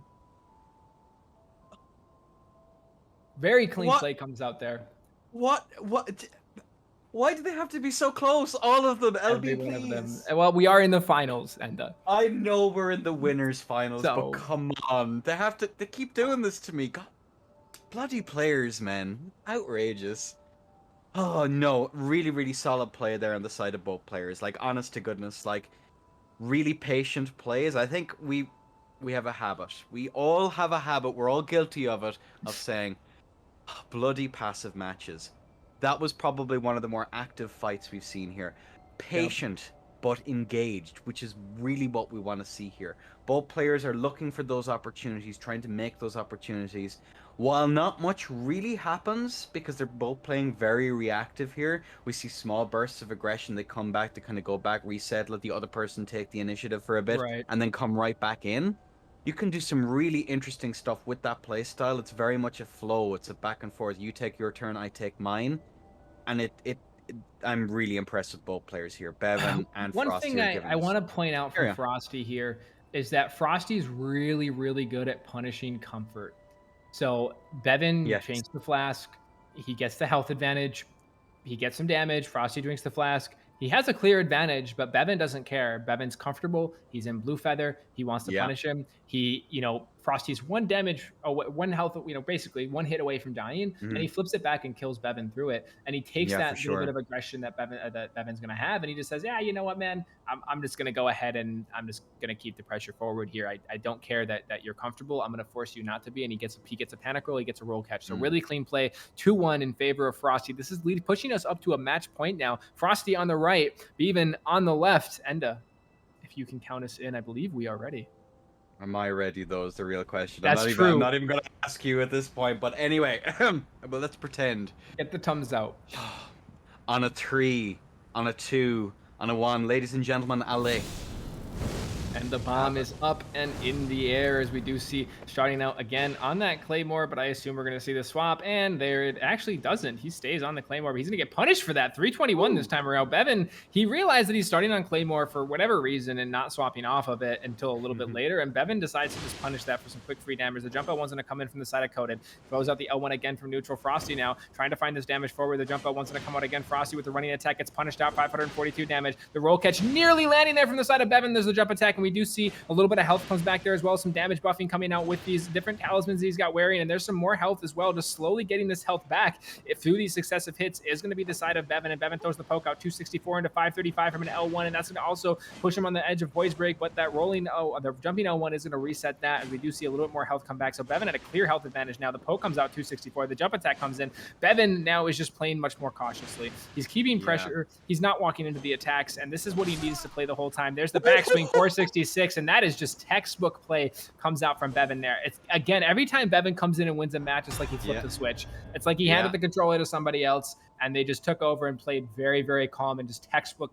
Very clean play comes out there. What? Why do they have to be so close? All of them. LB, please. Of them. Well, we are in the finals, Enda. I know we're in the winners finals, but come on. They keep doing this to me. God, bloody players, man. Outrageous. Oh, no. Really, really solid play there on the side of both players. Like, honest to goodness, like, really patient plays. I think we have a habit. We all have a habit. We're all guilty of it, of saying, oh, bloody passive matches. That was probably one of the more active fights we've seen here. Patient, but engaged, which is really what we want to see here. Both players are looking for those opportunities, trying to make those opportunities. While not much really happens, because they're both playing very reactive here, we see small bursts of aggression. They come back, they kind of go back, reset, let the other person take the initiative for a bit, and then come right back in. You can do some really interesting stuff with that playstyle. It's very much a flow. It's a back and forth. You take your turn, I take mine. And I'm really impressed with both players here, Bevin and Frosty. One thing I want to point out from Frosty here is that Frosty's really, really good at punishing comfort. So Bevin chains the flask. He gets the health advantage. He gets some damage. Frosty drinks the flask. He has a clear advantage, but Bevin doesn't care. Bevin's comfortable. He's in blue feather. He wants to punish him. He, Frosty's one damage, one health, basically one hit away from dying, and he flips it back and kills Bevin through it. And he takes that little bit of aggression that Bevin's going to have, and he just says, yeah, you know what, man, I'm just going to go ahead and I'm just going to keep the pressure forward here. I don't care that you're comfortable. I'm going to force you not to be. And he gets a panic roll. He gets a roll catch. So really clean play, 2-1 in favor of Frosty. This is pushing us up to a match point now. Frosty on the right, Bevin on the left. Enda, if you can count us in, I believe we are ready. Am I ready, though, is the real question. That's true. I'm not even going to ask you at this point, but anyway, but let's pretend. Get the thumbs out. On a 3, on a 2, on a 1, ladies and gentlemen, allez. And the bomb is up and in the air, as we do see starting out again on that Claymore, but I assume we're going to see the swap, and there it actually doesn't. He stays on the Claymore, but he's going to get punished for that. 321 this time around. Bevin, he realized that he's starting on Claymore for whatever reason and not swapping off of it until a little bit later, and Bevin decides to just punish that for some quick free damage. The jump L1's going to come in from the side of Coded. Throws out the L1 again from neutral. Frosty now trying to find this damage forward. The jump L1's going to come out again. Frosty with the running attack gets punished out, 542 damage. The roll catch nearly landing there from the side of Bevin. There's the jump attack, and we do see a little bit of health comes back there as well. Some damage buffing coming out with these different talismans he's got wearing, and there's some more health as well. Just slowly getting this health back through these successive hits is going to be the side of Bevin, and Bevin throws the poke out, 264 into 535 from an L1, and that's going to also push him on the edge of Voice Break, but that the jumping L1 is going to reset that, and we do see a little bit more health come back. So Bevin had a clear health advantage now. The poke comes out 264. The jump attack comes in. Bevin now is just playing much more cautiously. He's keeping pressure. He's not walking into the attacks, and this is what he needs to play the whole time. There's the backswing, 460 66, and that is just textbook play comes out from Bevin there. It's again, every time Bevin comes in and wins a match, it's like he flipped the switch. It's like he handed the controller to somebody else, and they just took over and played very, very calm and just textbook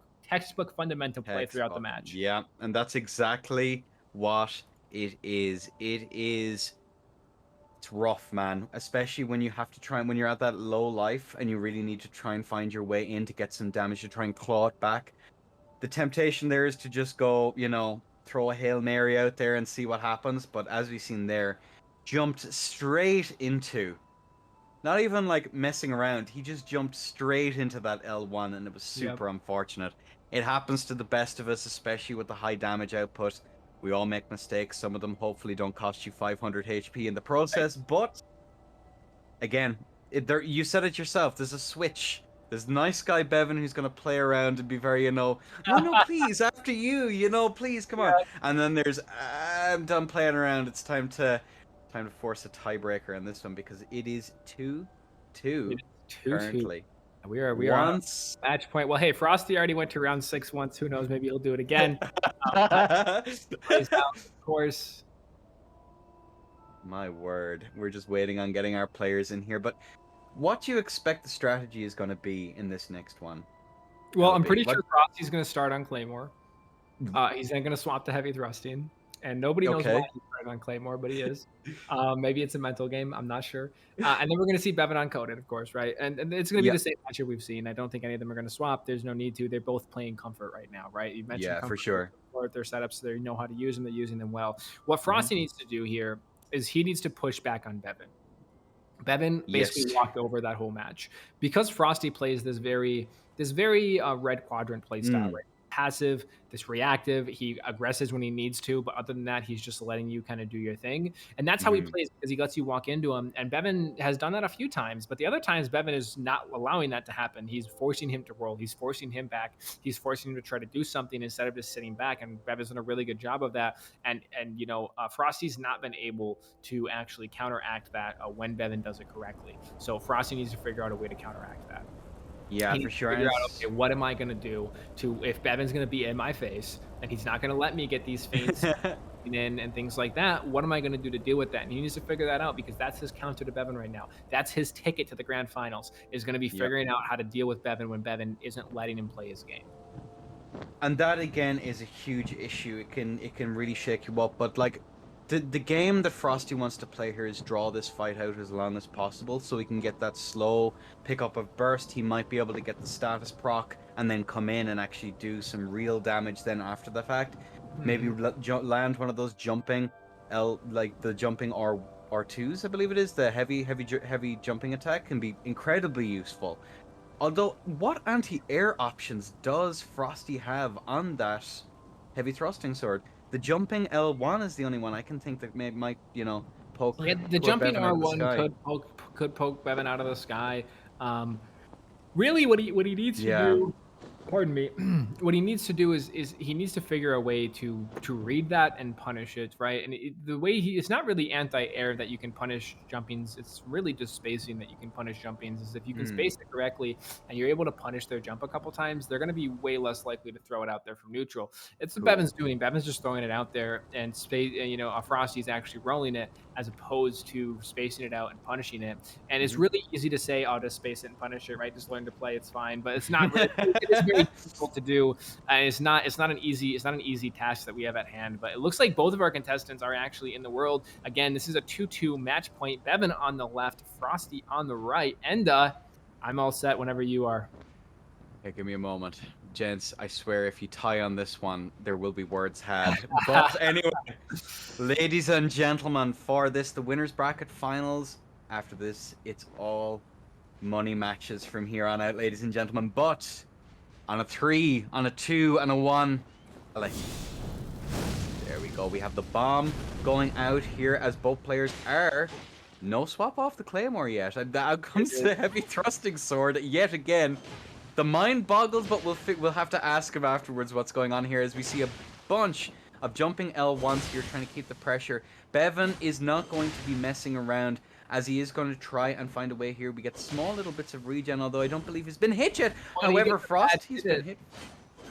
fundamental play throughout the match. Yeah, and that's exactly what it is. It's rough, man, especially when you have to try, when you're at that low life and you really need to try and find your way in to get some damage to try and claw it back. The temptation there is to just go, you know, throw a Hail Mary out there and see what happens, but as we've seen there, jumped straight into, not even like messing around, he just jumped straight into that L1, and it was super unfortunate. It happens to the best of us, especially with the high damage output. We all make mistakes. Some of them hopefully don't cost you 500 HP in the process, but again, you said it yourself, there's a switch. There's nice guy Bevin who's going to play around and be very, you know, no, please, after you, you know, please, come on. And then there's, I'm done playing around. It's time to force a tiebreaker on this one, because it is 2-2 currently. We are on match point. Well, hey, Frosty already went to round 6 once. Who knows? Maybe he'll do it again. Of course. My word. We're just waiting on getting our players in here. But what do you expect the strategy is going to be in this next one? Well, I'm pretty sure Frosty's going to start on Claymore. He's then going to swap to heavy thrusting. And nobody knows why he's started on Claymore, but he is. Maybe it's a mental game. I'm not sure. And then we're going to see Bevin uncoded, of course, right? And it's going to be the same matchup we've seen. I don't think any of them are going to swap. There's no need to. They're both playing comfort right now, right? You mentioned comfort, for sure. Their setups, so they know how to use them. They're using them well. What Frosty needs to do here is he needs to push back on Bevin. Bevin basically walked over that whole match because Frosty plays this very red quadrant play style, right? Passive, this reactive. He aggresses when he needs to, but other than that, he's just letting you kind of do your thing. And that's how he plays, because he lets you walk into him. And Bevin has done that a few times, but the other times Bevin is not allowing that to happen. He's forcing him to roll. He's forcing him back. He's forcing him to try to do something instead of just sitting back. And Bevin's done a really good job of that. And you know, Frosty's not been able to actually counteract that when Bevin does it correctly. So Frosty needs to figure out a way to counteract that. Yeah, for sure. Figure out, okay, what am I going to do if Bevin's going to be in my face and he's not going to let me get these feints in and things like that? What am I going to do to deal with that? And he needs to figure that out, because that's his counter to Bevin right now. That's his ticket to the grand finals, is going to be figuring out how to deal with Bevin when Bevin isn't letting him play his game. And that again is a huge issue. It can really shake you up. But like the game that Frosty wants to play here is draw this fight out as long as possible, so he can get that slow pickup of burst. He might be able to get the status proc and then come in and actually do some real damage then after the fact. Maybe land one of those jumping like the jumping R2s, I believe it is, the heavy jumping attack can be incredibly useful. Although, what anti-air options does Frosty have on that heavy thrusting sword? The jumping L1 is the only one I can think that might, you know, poke. Yeah, the jumping R1 could poke Bevin out of the sky. Really, what he needs to do. Pardon me. What he needs to do is he needs to figure a way to read that and punish it, right? And the way it's not really anti-air that you can punish jumpings. It's really just spacing that you can punish jumpings. Is if you can space it correctly and you're able to punish their jump a couple times, they're going to be way less likely to throw it out there from neutral. It's what Bevin's doing. Bevin's just throwing it out there, and you know, Frosty's actually rolling it as opposed to spacing it out and punishing it. And it's really easy to say, "Oh, just space it and punish it, right? Just learn to play. It's fine." But it's not. Really, it is very difficult to do. It's not an easy task that we have at hand. But it looks like both of our contestants are actually in the world. Again, this is a 2-2 match point. Bevin on the left, Frosty on the right. And I'm all set whenever you are. Okay, give me a moment. Gents, I swear if you tie on this one, there will be words had. But anyway, ladies and gentlemen, for this, the winners bracket finals. After this, it's all money matches from here on out, ladies and gentlemen. But on a 3, on a 2, and a 1, there we go. We have the bomb going out here as both players are no swap off the Claymore yet. And now comes the heavy thrusting sword yet again. The mind boggles, but we'll have to ask him afterwards what's going on here, as we see a bunch of jumping L1s here trying to keep the pressure. Bevin is not going to be messing around, as he is going to try and find a way here. We get small little bits of regen, although I don't believe he's been hit yet. However, Frosty's been hit.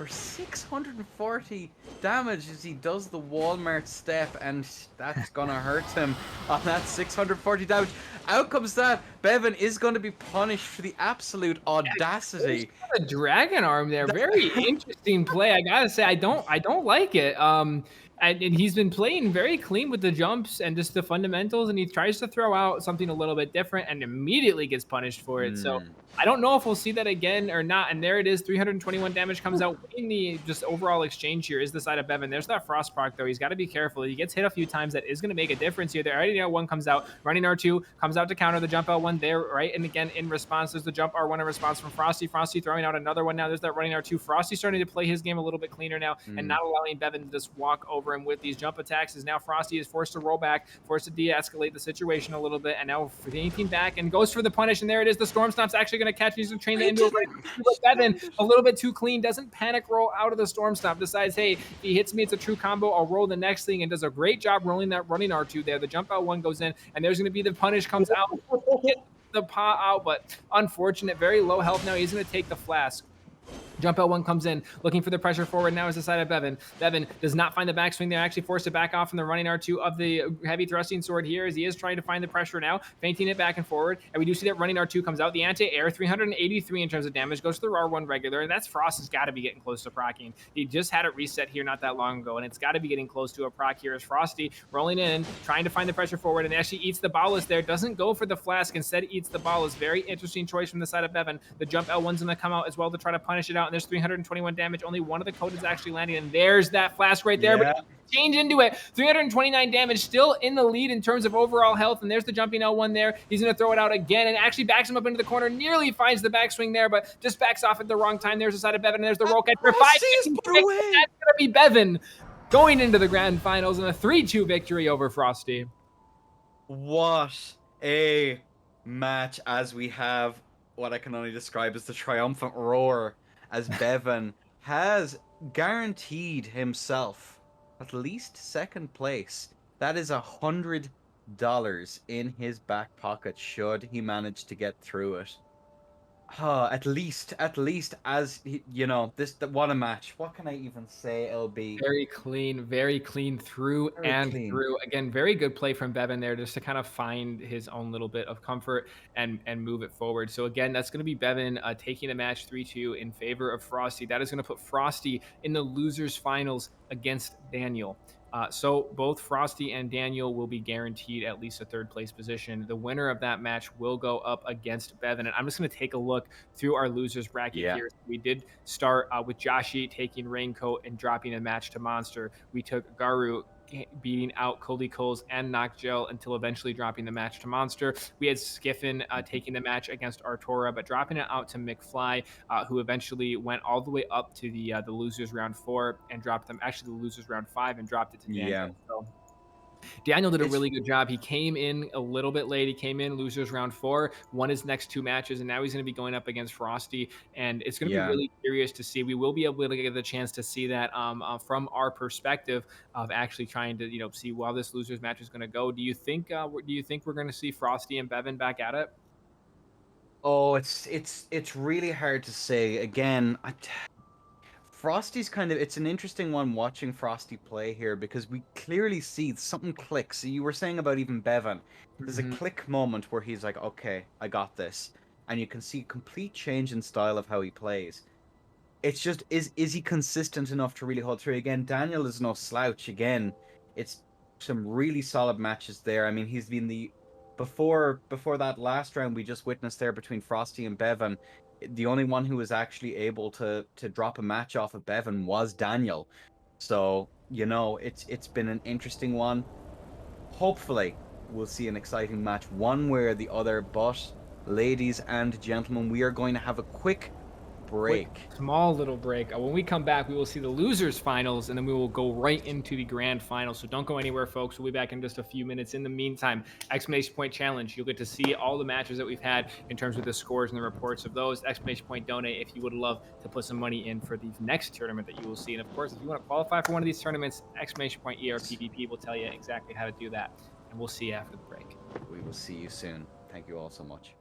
for 640 damage as he does the Walmart step, and that's gonna hurt him on that 640 damage. Out comes that. Bevin is going to be punished for the absolute audacity. A dragon arm there. Very interesting play. I gotta say, I don't like it. And he's been playing very clean with the jumps and just the fundamentals, and he tries to throw out something a little bit different and immediately gets punished for it. So I don't know if we'll see that again or not. And there it is, 321 damage comes out. Winning the just overall exchange here is the side of Bevin. There's that frost proc though. He's got to be careful. He gets hit a few times. That is going to make a difference here. There already know one comes out. Running R2 comes out to counter the jump L1 there, right? And again, in response, there's the jump R1 in response from Frosty. Frosty throwing out another one now. There's that running R2. Frosty starting to play his game a little bit cleaner now and not allowing Bevin to just walk over him with these jump attacks. As now Frosty is forced to roll back, forced to de-escalate the situation a little bit, and now fainting back and goes for the punish, and there it is. The Storm Stomp's actually going to catch. He's going to train the into it. Bevin, a little bit too clean, doesn't panic roll out of the Storm Stomp, decides, hey, if he hits me, it's a true combo. I'll roll the next thing, and does a great job rolling that running R2 there. The jump L1 goes in, and there's going to be the punish comes out. Get the paw out, but unfortunate, very low health now. He's going to take the flask. Jump L1 comes in, looking for the pressure forward. Now is the side of Bevin. Bevin does not find the backswing there. Actually forced to back off from the running R2 of the heavy thrusting sword here as he is trying to find the pressure now, feinting it back and forward. And we do see that running R2 comes out. The anti-air, 383 in terms of damage, goes to the R1 regular. And that's Frost has got to be getting close to proccing. He just had it reset here not that long ago, and it's got to be getting close to a proc here as Frosty rolling in, trying to find the pressure forward, and actually eats the ballast there. Doesn't go for the flask, instead eats the ballast. Very interesting choice from the side of Bevin. The jump L1's going to come out as well to try to punish it out, and there's 321 damage. Only one of the codes is actually landing, and there's that flask right there. But change into it. 329 damage, still in the lead in terms of overall health, and there's the jumping L1 there. He's going to throw it out again and actually backs him up into the corner. Nearly finds the backswing there, but just backs off at the wrong time. There's the side of Bevin, and there's the roll catch for 5. That's going to be Bevin going into the grand finals in a 3-2 victory over Frosty. What a match, as we have what I can only describe as the triumphant roar, as Bevin has guaranteed himself at least second place. That is $100 in his back pocket should he manage to get through it. At least as you know, what a match. What can I even say, LB? Very clean through through. Again, very good play from Bevin there just to kind of find his own little bit of comfort and move it forward. So again, that's going to be Bevin taking the match 3-2 in favor of Frosty. That is going to put Frosty in the losers finals against Daniel. So both Frosty and Daniel will be guaranteed at least a third place position. The winner of that match will go up against Bevin. And I'm just going to take a look through our losers bracket here. We did start with Joshi taking Raincoat and dropping a match to Monster. We took Garu beating out Cully and Knoxjel until eventually dropping the match to Monster. We had Skiffin taking the match against Arturo, but dropping it out to McFly, who eventually went all the way up to the losers round 4 and dropped them, actually the losers round 5, and dropped it to Daniel. So Daniel did a really good job. He came in a little bit late. He came in losers round 4, won his next 2 matches, and now he's going to be going up against Frosty. And it's going to be really curious to see. We will be able to get the chance to see that from our perspective of actually trying to see how this losers match is going to go. Do you think we're going to see Frosty and Bevin back at it? Oh, it's really hard to say. Again, Frosty's it's an interesting one watching Frosty play here, because we clearly see something clicks. You were saying about even Bevin. There's a click moment where he's like, okay, I got this. And you can see a complete change in style of how he plays. It's just, is he consistent enough to really hold through? Again, Daniel is no slouch. Again, it's some really solid matches there. I mean, he's been before that last round we just witnessed there between Frosty and Bevin, the only one who was actually able to drop a match off of Bevin was Daniel. So, it's been an interesting one. Hopefully, we'll see an exciting match one way or the other. But, ladies and gentlemen, we are going to have a quick break. Small little break. When we come back, we will see the losers finals, and then we will go right into the grand final. So don't go anywhere, folks. We'll be back in just a few minutes. In the meantime, exclamation point challenge. You'll get to see all the matches that we've had in terms of the scores and the reports of those. Exclamation point donate if you would love to put some money in for the next tournament that you will see. And of course, if you want to qualify for one of these tournaments, exclamation point ERPVP will tell you exactly how to do that. And we'll see you after the break. We will see you soon. Thank you all so much.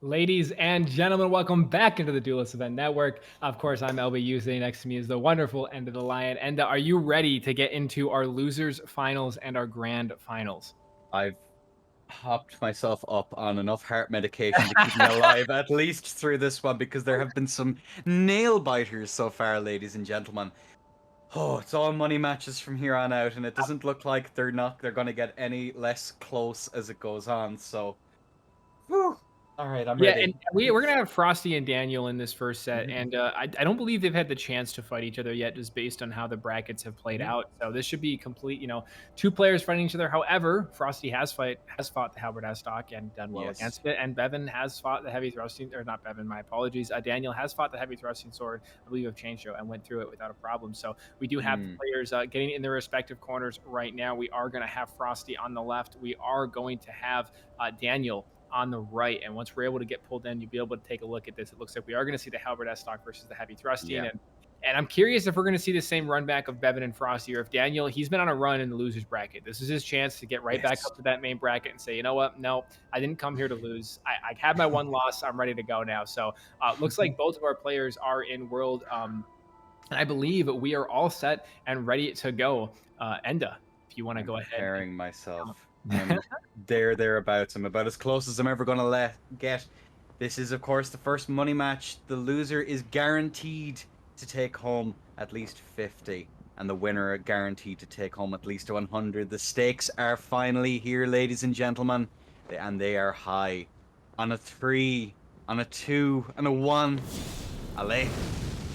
Ladies and gentlemen, welcome back into the Duelist Event Network. Of course, I'm LBU. Sitting next to me is the wonderful Enda the Lion. Enda, are you ready to get into our losers finals and our grand finals? I've hopped myself up on enough heart medication to keep me alive at least through this one, because there have been some nail biters so far, ladies and gentlemen. Oh, it's all money matches from here on out, and it doesn't look like they're going to get any less close as it goes on. So, whew. All right, I'm ready. Yeah, and we're going to have Frosty and Daniel in this first set, and I don't believe they've had the chance to fight each other yet, just based on how the brackets have played out. So this should be complete, two players fighting each other. However, Frosty has fought the Halberd Stock and done well against it, and Bevin has fought the heavy thrusting, or not Bevin, my apologies. Daniel has fought the heavy thrusting sword, I believe, of Chain Show, and went through it without a problem. So we do have the players getting in their respective corners right now. We are going to have Frosty on the left. We are going to have Daniel on the right, and once we're able to get pulled in, you'll be able to take a look at this. It looks like we are going to see the Halberd Stock versus the heavy thrusting, and I'm curious if we're going to see the same run back of Bevin and Frosty, or if Daniel, he's been on a run in the losers bracket. This is his chance to get right back up to that main bracket and say, you know what, no, I didn't come here to lose. I had my one loss. I'm ready to go now. So looks like both of our players are in world, and I believe we are all set and ready to go. Enda, if you want to go ahead. Preparing myself. I'm thereabouts. I'm about as close as I'm ever going to get. This is, of course, the first money match. The loser is guaranteed to take home at least 50, and the winner are guaranteed to take home at least 100. The stakes are finally here, ladies and gentlemen, and they are high. On a 3, on a 2, and a 1. Allez.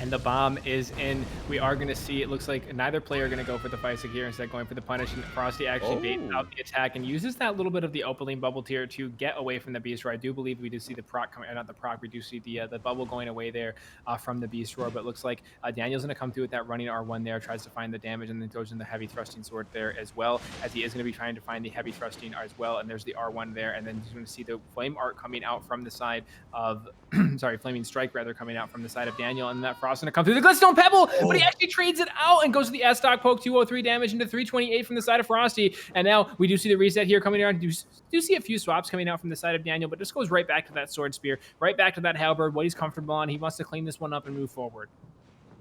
And the bomb is in. We are going to see, it looks like neither player are going to go for the Feisig here, instead going for the punish, and Frosty actually baits out the attack and uses that little bit of the Opaline bubble tier to get away from the Beast Roar. I do believe we do see the proc coming, not the proc, we do see the bubble going away there from the Beast Roar, but it looks like Daniel's going to come through with that running R1 there, tries to find the damage, and then throws in the heavy thrusting sword there as well, as he is going to be trying to find the heavy thrusting as well, and there's the R1 there, and then he's going to see the flame art coming out from the side of, sorry, flaming strike rather, coming out from the side of Daniel, and that Frost going to come through the Glitstone Pebble, but he actually trades it out and goes to the S-Stock poke, 203 damage into 328 from the side of Frosty, and now we do see the reset here coming around. Do see a few swaps coming out from the side of Daniel, but just goes right back to that Sword Spear, right back to that Halberd, what he's comfortable on. He wants to clean this one up and move forward.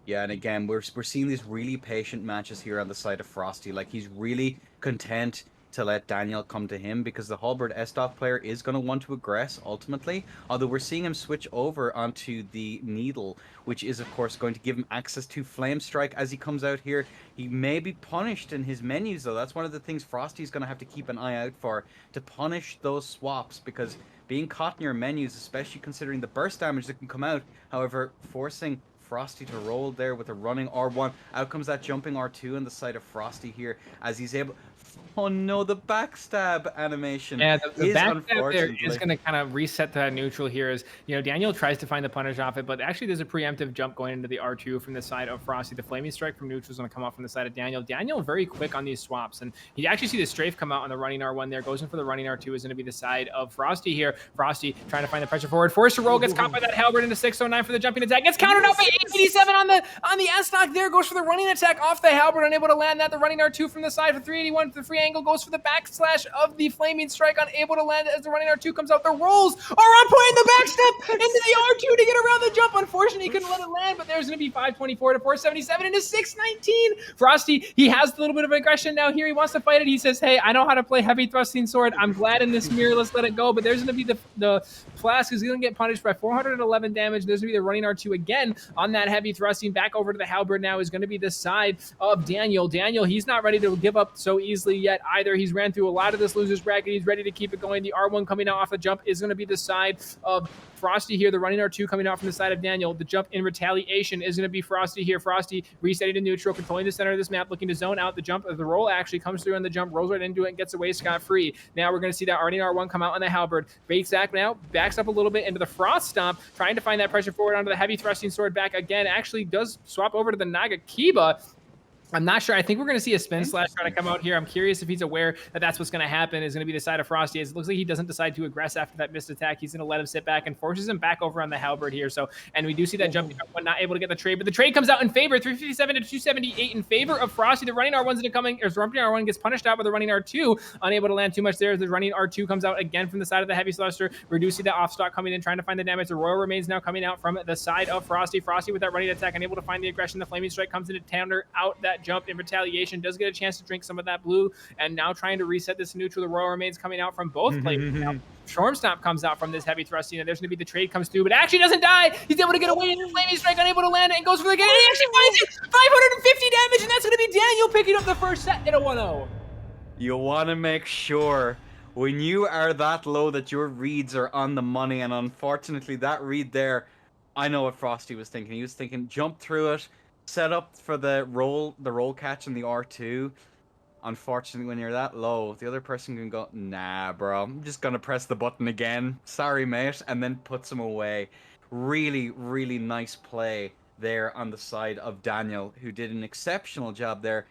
Yeah, and again, we're seeing these really patient matches here on the side of Frosty. Like, he's really content to let Daniel come to him, because the Halberd S-Stock player is going to want to aggress ultimately, although we're seeing him switch over onto the Needle, which is of course going to give him access to Flame Strike as he comes out here. He may be punished in his menus though. That's one of the things Frosty's going to have to keep an eye out for, to punish those swaps, because being caught in your menus, especially considering the burst damage that can come out, however, forcing Frosty to roll there with a running R1. Out comes that jumping R2 on the side of Frosty here, as he's able... Oh no, the backstab animation. Yeah, the backstab there is going to kind of reset that neutral here, as Daniel tries to find the punish off it, but actually there's a preemptive jump going into the R2 from the side of Frosty. The flaming strike from neutral is going to come off from the side of Daniel. Daniel very quick on these swaps, and you actually see the strafe come out on the running R1 there, goes in for the running R2, is going to be the side of Frosty here. Frosty trying to find the pressure forward, forced to roll, gets caught by that Halberd into 609 for the jumping attack, gets countered out by 887 on the S-Stock there, goes for the running attack off the Halberd, unable to land that. The running R2 from the side for 381 for the free angle, goes for the backslash of the flaming strike, unable to land it as the running R2 comes out. The rolls are on point in the backstep into the R2 to get around the jump. Unfortunately, he couldn't let it land, but there's going to be 524 to 477 into 619. Frosty, he has a little bit of aggression now here. He wants to fight it. He says, hey, I know how to play heavy thrusting sword. I'm glad in this mirror. Let's let it go. But there's going to be the Flask is going to get punished by 411 damage. There's going to be the running R2 again on that heavy thrusting. Back over to the Halberd now is going to be the side of Daniel. Daniel, he's not ready to give up so easily yet either. He's ran through a lot of this loser's bracket. He's ready to keep it going. The R1 coming out off the jump is going to be the side of Frosty here. The running R2 coming out from the side of Daniel. The jump in retaliation is going to be Frosty here. Frosty resetting to neutral, controlling the center of this map, looking to zone out the jump. The roll actually comes through on the jump, rolls right into it, and gets away scot-free. Now we're going to see that running R1 come out on the Halberd. Baitsack now backs up a little bit into the Frost Stomp, trying to find that pressure forward onto the heavy thrusting sword back again. Actually does swap over to the Nagakiba. I'm not sure. I think we're going to see a spin slash try to come out here. I'm curious if he's aware that that's what's going to happen. Is going to be the side of Frosty. It looks like he doesn't decide to aggress after that missed attack. He's going to let him sit back and forces him back over on the halberd here. So, and we do see that jumping one, not able to get the trade, but the trade comes out in favor. 357 to 278 in favor of Frosty. The running R1's incoming, or running R1 gets punished out by the running R2, unable to land too much there. The running R2 comes out again from the side of the heavy thruster. We do see that off stock coming in, trying to find the damage. The Royal Remains now coming out from the side of Frosty. Frosty with that running attack, unable to find the aggression. The Flaming Strike comes in to counter out that jump in retaliation. Does get a chance to drink some of that blue, and now trying to reset this neutral. The Royal Remains coming out from both players. Storm Stomp comes out from this heavy thrusting, and there's going to be the trade comes through, but actually doesn't die. He's able to get away, and the Flaming Strike unable to land it, and goes for the game, and he actually finds it. 550 damage, and that's going to be Daniel picking up the first set in a 1-0. You want to make sure when you are that low that your reads are on the money, and unfortunately that read there, I know what Frosty was thinking. He was thinking jump through it, set up for the roll catch in the R2. Unfortunately, when you're that low, the other person can go, nah, bro, I'm just gonna press the button again. Sorry, mate, and then puts him away. Really, really nice play there on the side of Daniel, who did an exceptional job there.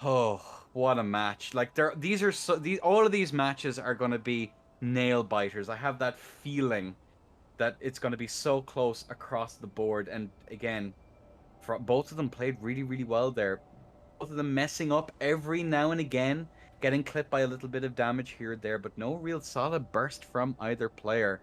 Oh, what a match! Like all of these matches are gonna be nail biters. I have that feeling that it's gonna be so close across the board, and again, both of them played really, really well there. Both of them messing up every now and again, getting clipped by a little bit of damage here or there, but no real solid burst from either player.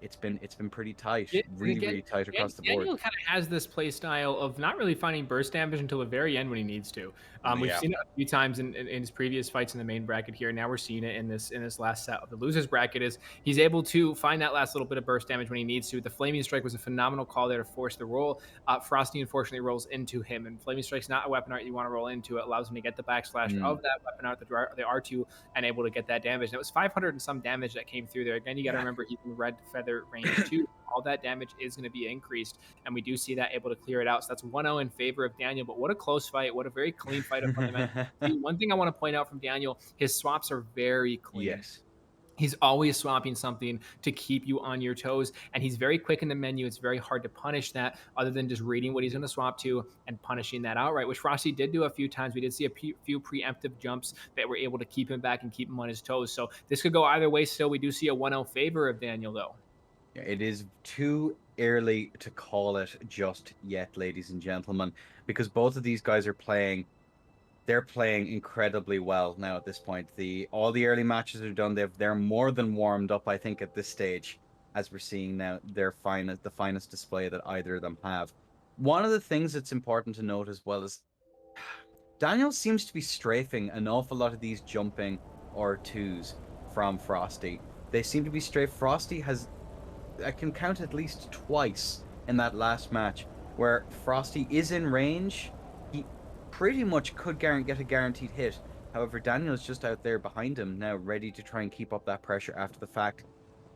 It's been pretty tight, really tight across the board. Daniel kind of has this play style of not really finding burst damage until the very end when he needs to. We've seen it a few times in his previous fights in the main bracket here. Now we're seeing it in this last set of the losers bracket. Is he's able to find that last little bit of burst damage when he needs to. The Flaming Strike was a phenomenal call there to force the roll. Frosty unfortunately rolls into him, and Flaming Strike's not a weapon art you want to roll into. It allows him to get the backslash of that weapon art, the R2, and able to get that damage. And it was 500 and some damage that came through there. Again, you got to remember he's in red feather range too. All that damage is going to be increased, and we do see that able to clear it out. So that's 1-0 in favor of Daniel, but what a close fight. What a very clean fight of fundamental. One thing I want to point out from Daniel, his swaps are very clean. Yes. He's always swapping something to keep you on your toes, and he's very quick in the menu. It's very hard to punish that other than just reading what he's going to swap to and punishing that outright, which Frosty did do a few times. We did see a few preemptive jumps that were able to keep him back and keep him on his toes. So this could go either way still. We do see a 1-0 favor of Daniel, though. It is too early to call it just yet, ladies and gentlemen, because both of these guys are playing. They're playing incredibly well now at this point. All the early matches are done. They're more than warmed up, I think, at this stage, as we're seeing now the finest display that either of them have. One of the things that's important to note as well is Daniel seems to be strafing an awful lot of these jumping R2s from Frosty. They seem to be strafe. Frosty has, I can count at least twice in that last match where Frosty is in range. He pretty much could get a guaranteed hit. However, Daniel is just out there behind him now, ready to try and keep up that pressure after the fact.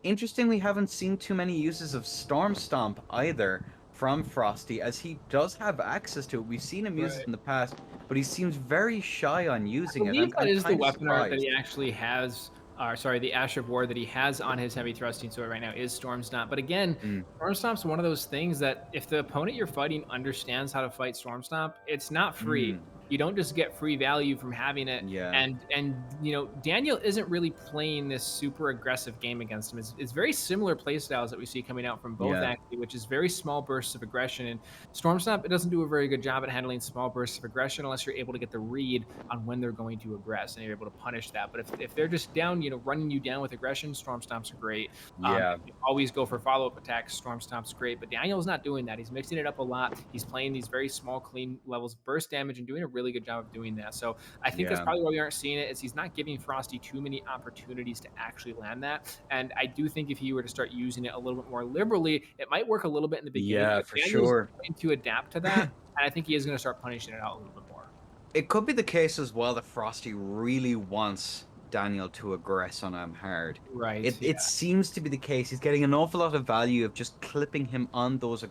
Interestingly, haven't seen too many uses of Storm Stomp either from Frosty, as he does have access to it. We've seen him use it in the past, but he seems very shy on using it. I believe that is the weapon art that he actually has. The Ash of War that he has on his heavy thrusting sword right now is Storm Stomp. But again, Storm Stomp's one of those things that if the opponent you're fighting understands how to fight Storm Stomp, it's not free. You don't just get free value from having it. And you know, Daniel isn't really playing this super aggressive game against him. It's very similar play styles that we see coming out from both actually, which is very small bursts of aggression. And Storm Stomp, it doesn't do a very good job at handling small bursts of aggression unless you're able to get the read on when they're going to aggress and you're able to punish that. But if they're just down, you know, running you down with aggression, Storm Stomps are great. You always go for follow-up attacks. Storm Stomp's great, but Daniel's not doing that. He's mixing it up a lot. He's playing these very small, clean levels of burst damage and doing a really good job of doing that. So I think that's probably why we aren't seeing it, is he's not giving Frosty too many opportunities to actually land that. And I do think if he were to start using it a little bit more liberally, it might work a little bit in the beginning. Yeah, for sure. Going to adapt to that, and I think he is going to start punishing it out a little bit more. It could be the case as well that Frosty really wants Daniel to aggress on him hard. Right. It seems to be the case. He's getting an awful lot of value of just clipping him on those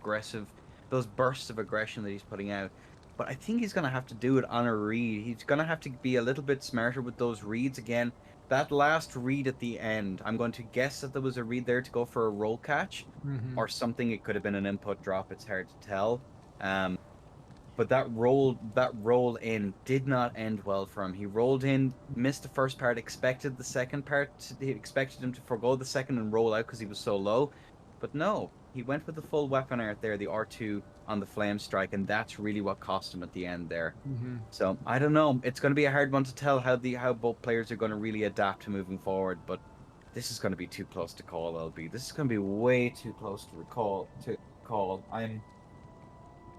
bursts of aggression that he's putting out. But I think he's going to have to do it on a read. He's going to have to be a little bit smarter with those reads again. That last read at the end, I'm going to guess that there was a read there to go for a roll catch or something. It could have been an input drop. It's hard to tell. But that roll in did not end well for him. He rolled in, missed the first part, expected the second part. He expected him to forgo the second and roll out because he was so low. But no, he went with the full weapon art there, the R2 on the flame strike, and that's really what cost him at the end there. So I don't know. It's going to be a hard one to tell how both players are going to really adapt to moving forward. But this is going to be too close to call, LB. This is going to be way too close to call.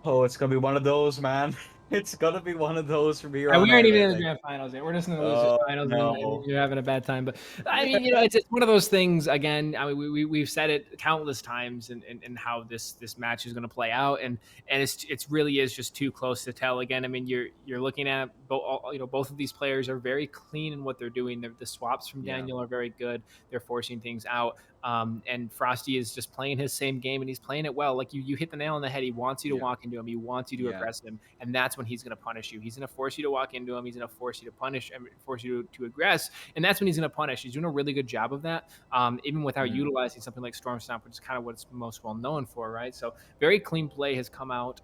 Oh, it's gonna be one of those, man. It's gonna be one of those from here on. We aren't even in the grand finals yet. We're just in the losers finals, no. and you're having a bad time. But I mean, it's one of those things. Again, I mean, we've said it countless times, and how this match is going to play out, and it's really is just too close to tell. Again, I mean, you're looking at both of these players are very clean in what they're doing. The swaps from Daniel are very good. They're forcing things out. And Frosty is just playing his same game, and he's playing it well. Like you hit the nail on the head. He wants you to walk into him. He wants you to aggress him, and that's when he's going to punish you. He's going to force you to walk into him. He's going to force you to punish and force you to aggress, and that's when he's going to punish. He's doing a really good job of that, even without utilizing something like Storm Stomp, which is kind of what it's most well known for, right? So very clean play has come out.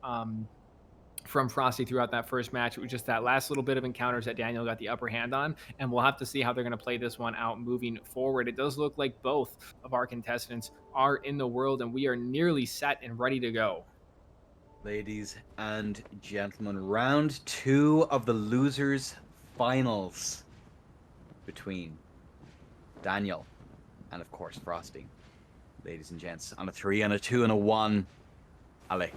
From Frosty throughout that first match. It was just that last little bit of encounters that Daniel got the upper hand on, and we'll have to see how they're going to play this one out moving forward. It does look like both of our contestants are in the world, and we are nearly set and ready to go. Ladies and gentlemen, round 2 of the losers finals between Daniel and, of course, Frosty. Ladies and gents, on a 3 and a 2 and a 1. Ale.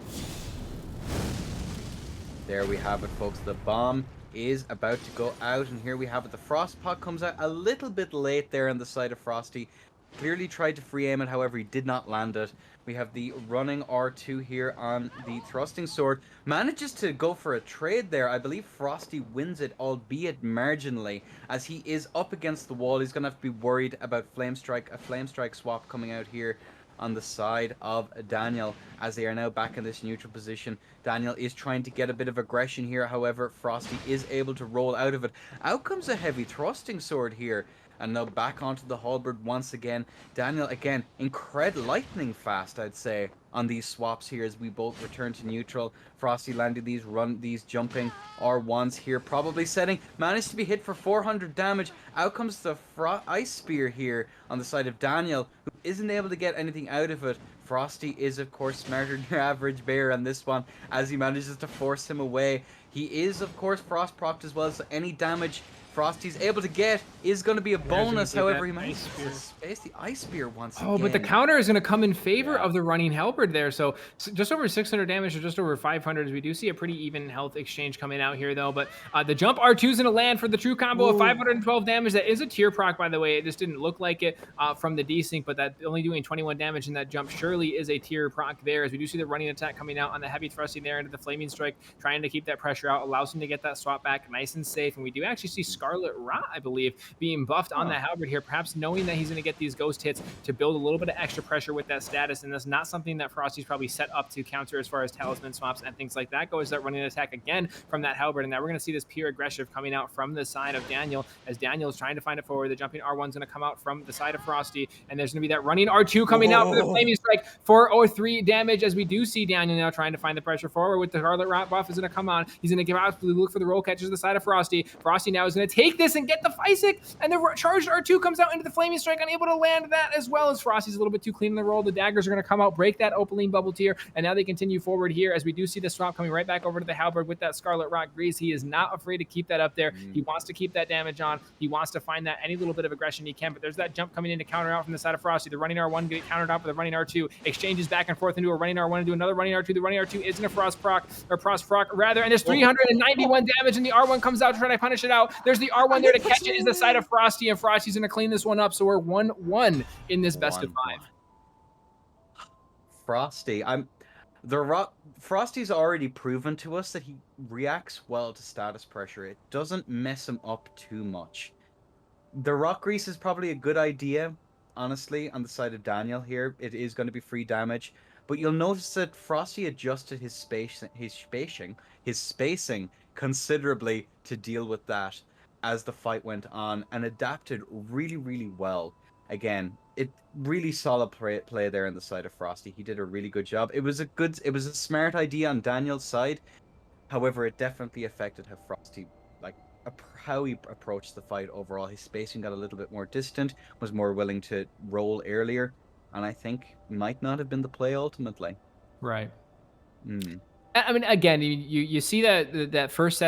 There we have it, folks. The bomb is about to go out, and here we have it. The frost pot comes out a little bit late there on the side of Frosty. Clearly tried to free aim it, however, he did not land it. We have the running R2 here on the thrusting sword. Manages to go for a trade there. I believe Frosty wins it, albeit marginally, as he is up against the wall. He's going to have to be worried about a flame strike swap coming out here on the side of Daniel, as they are now back in this neutral position. Daniel is trying to get a bit of aggression here, however, Frosty is able to roll out of it. Out comes a heavy thrusting sword here, and now back onto the halberd once again. Daniel, again, lightning fast, I'd say, on these swaps here as we both return to neutral. Frosty landing these jumping R1s here, probably managed to be hit for 400 damage. Out comes the ice spear here on the side of Daniel, who isn't able to get anything out of it. Frosty is, of course, smarter than your average bear on this one, as he manages to force him away. He is, of course, frost procced as well, so any damage Frosty's able to get is going to be a bonus. However, he manages to space the ice spear once again. Oh, but the counter is going to come in favor of the running halberd there. So just over 600 damage or just over 500, as we do see a pretty even health exchange coming out here, though. But the jump R2 is going to land for the true combo of 512 damage. That is a tier proc, by the way. It just didn't look like it from the desync, but that only doing 21 damage in that jump surely is a tier proc there, as we do see the running attack coming out on the heavy thrusting there into the flaming strike, trying to keep that pressure out, allows him to get that swap back nice and safe. And we do actually see Scarlet Rot, I believe, being buffed on the halberd here, perhaps knowing that he's going to get these ghost hits to build a little bit of extra pressure with that status. And that's not something that Frosty's probably set up to counter as far as talisman swaps and things like that goes. That running attack again from that halberd, and now we're going to see this pure aggressive coming out from the side of Daniel, as Daniel is trying to find it forward. The jumping R1's going to come out from the side of Frosty, and there's going to be that running R2 coming out for the flaming strike for 3 damage, as we do see Daniel now trying to find the pressure forward with the Scarlet Rot buff is going to come on. He's going to give out, look for the roll catches the side of Frosty. Frosty now is going to take this and get the Physic, and the charged R2 comes out into the flaming strike, unable to land that, as well as Frosty's a little bit too clean in the roll. The daggers are going to come out, break that Opaline bubble tier, and now they continue forward here as we do see the swap coming right back over to the halberd with that Scarlet Rock Grease. He is not afraid to keep that up there. He wants to keep that damage on. He wants to find that any little bit of aggression he can, but there's that jump coming in to counter out from the side of Frosty. The running R1 get countered out with the running R2. Exchanges back and forth into a running R1 into another running R2. The running R2 isn't a frost proc, or frost proc rather, and there's 391 damage, and the R1 comes out to try to punish it out. There's the R1 there to catch it, is the side of Frosty, and Frosty's going to clean this one up. So we're 1-1 in this best of 5. Frosty, Frosty's already proven to us that he reacts well to status pressure. It doesn't mess him up too much. The rock grease is probably a good idea, honestly, on the side of Daniel here. It is going to be free damage, but you'll notice that Frosty adjusted his spacing considerably to deal with that as the fight went on, and adapted really, really well. Again, it really solid play there on the side of Frosty. He did a really good job. It was a smart idea on Daniel's side, However, it definitely affected how Frosty, like, how he approached the fight overall. His spacing got a little bit more distant, was more willing to roll earlier, and I think might not have been the play ultimately. Right. Mm. I mean, again, you see that first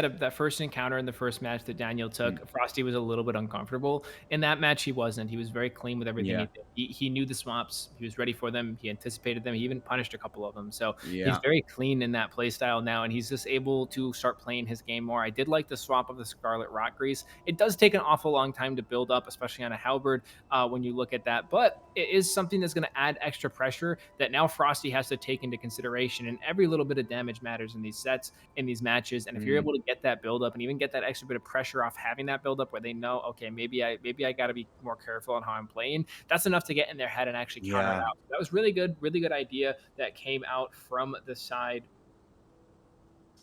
encounter in the first match that Daniel took. Frosty was a little bit uncomfortable in that match. He wasn't. He was very clean with everything he did. He knew the swaps. He was ready for them. He anticipated them. He even punished a couple of them. So he's very clean in that play style now, and he's just able to start playing his game more. I did like the swap of the Scarlet Rock Grease. It does take an awful long time to build up, especially on a halberd when you look at that, but it is something that's going to add extra pressure that now Frosty has to take into consideration, and every little bit of damage matters in these sets, in these matches. And if you're able to get that build up and even get that extra bit of pressure off having that build up where they know, okay, maybe I got to be more careful on how I'm playing, that's enough to get in their head and actually counter it out. That was really good idea that came out from the side.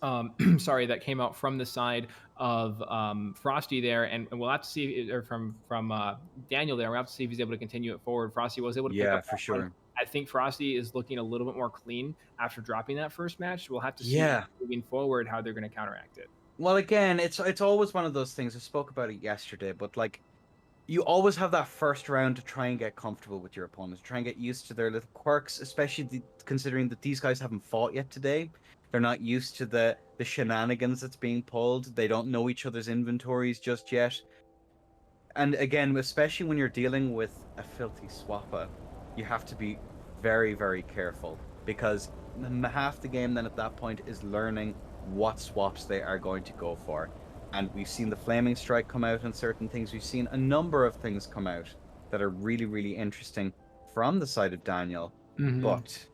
That came out from the side of Frosty there, and we'll have to see, or from Daniel there. We'll have to see if he's able to continue it forward. Frosty was able to pick up for sure. One. I think Frosty is looking a little bit more clean after dropping that first match. We'll have to see moving forward how they're going to counteract it. Well, again, it's always one of those things. I spoke about it yesterday, but like, you always have that first round to try and get comfortable with your opponents, try and get used to their little quirks, especially considering that these guys haven't fought yet today. They're not used to the shenanigans that's being pulled. They don't know each other's inventories just yet. And again, especially when you're dealing with a filthy swapper, you have to be very, very careful, because half the game then at that point is learning what swaps they are going to go for. And we've seen the Flaming Strike come out and certain things. We've seen a number of things come out that are really, really interesting from the side of Daniel. But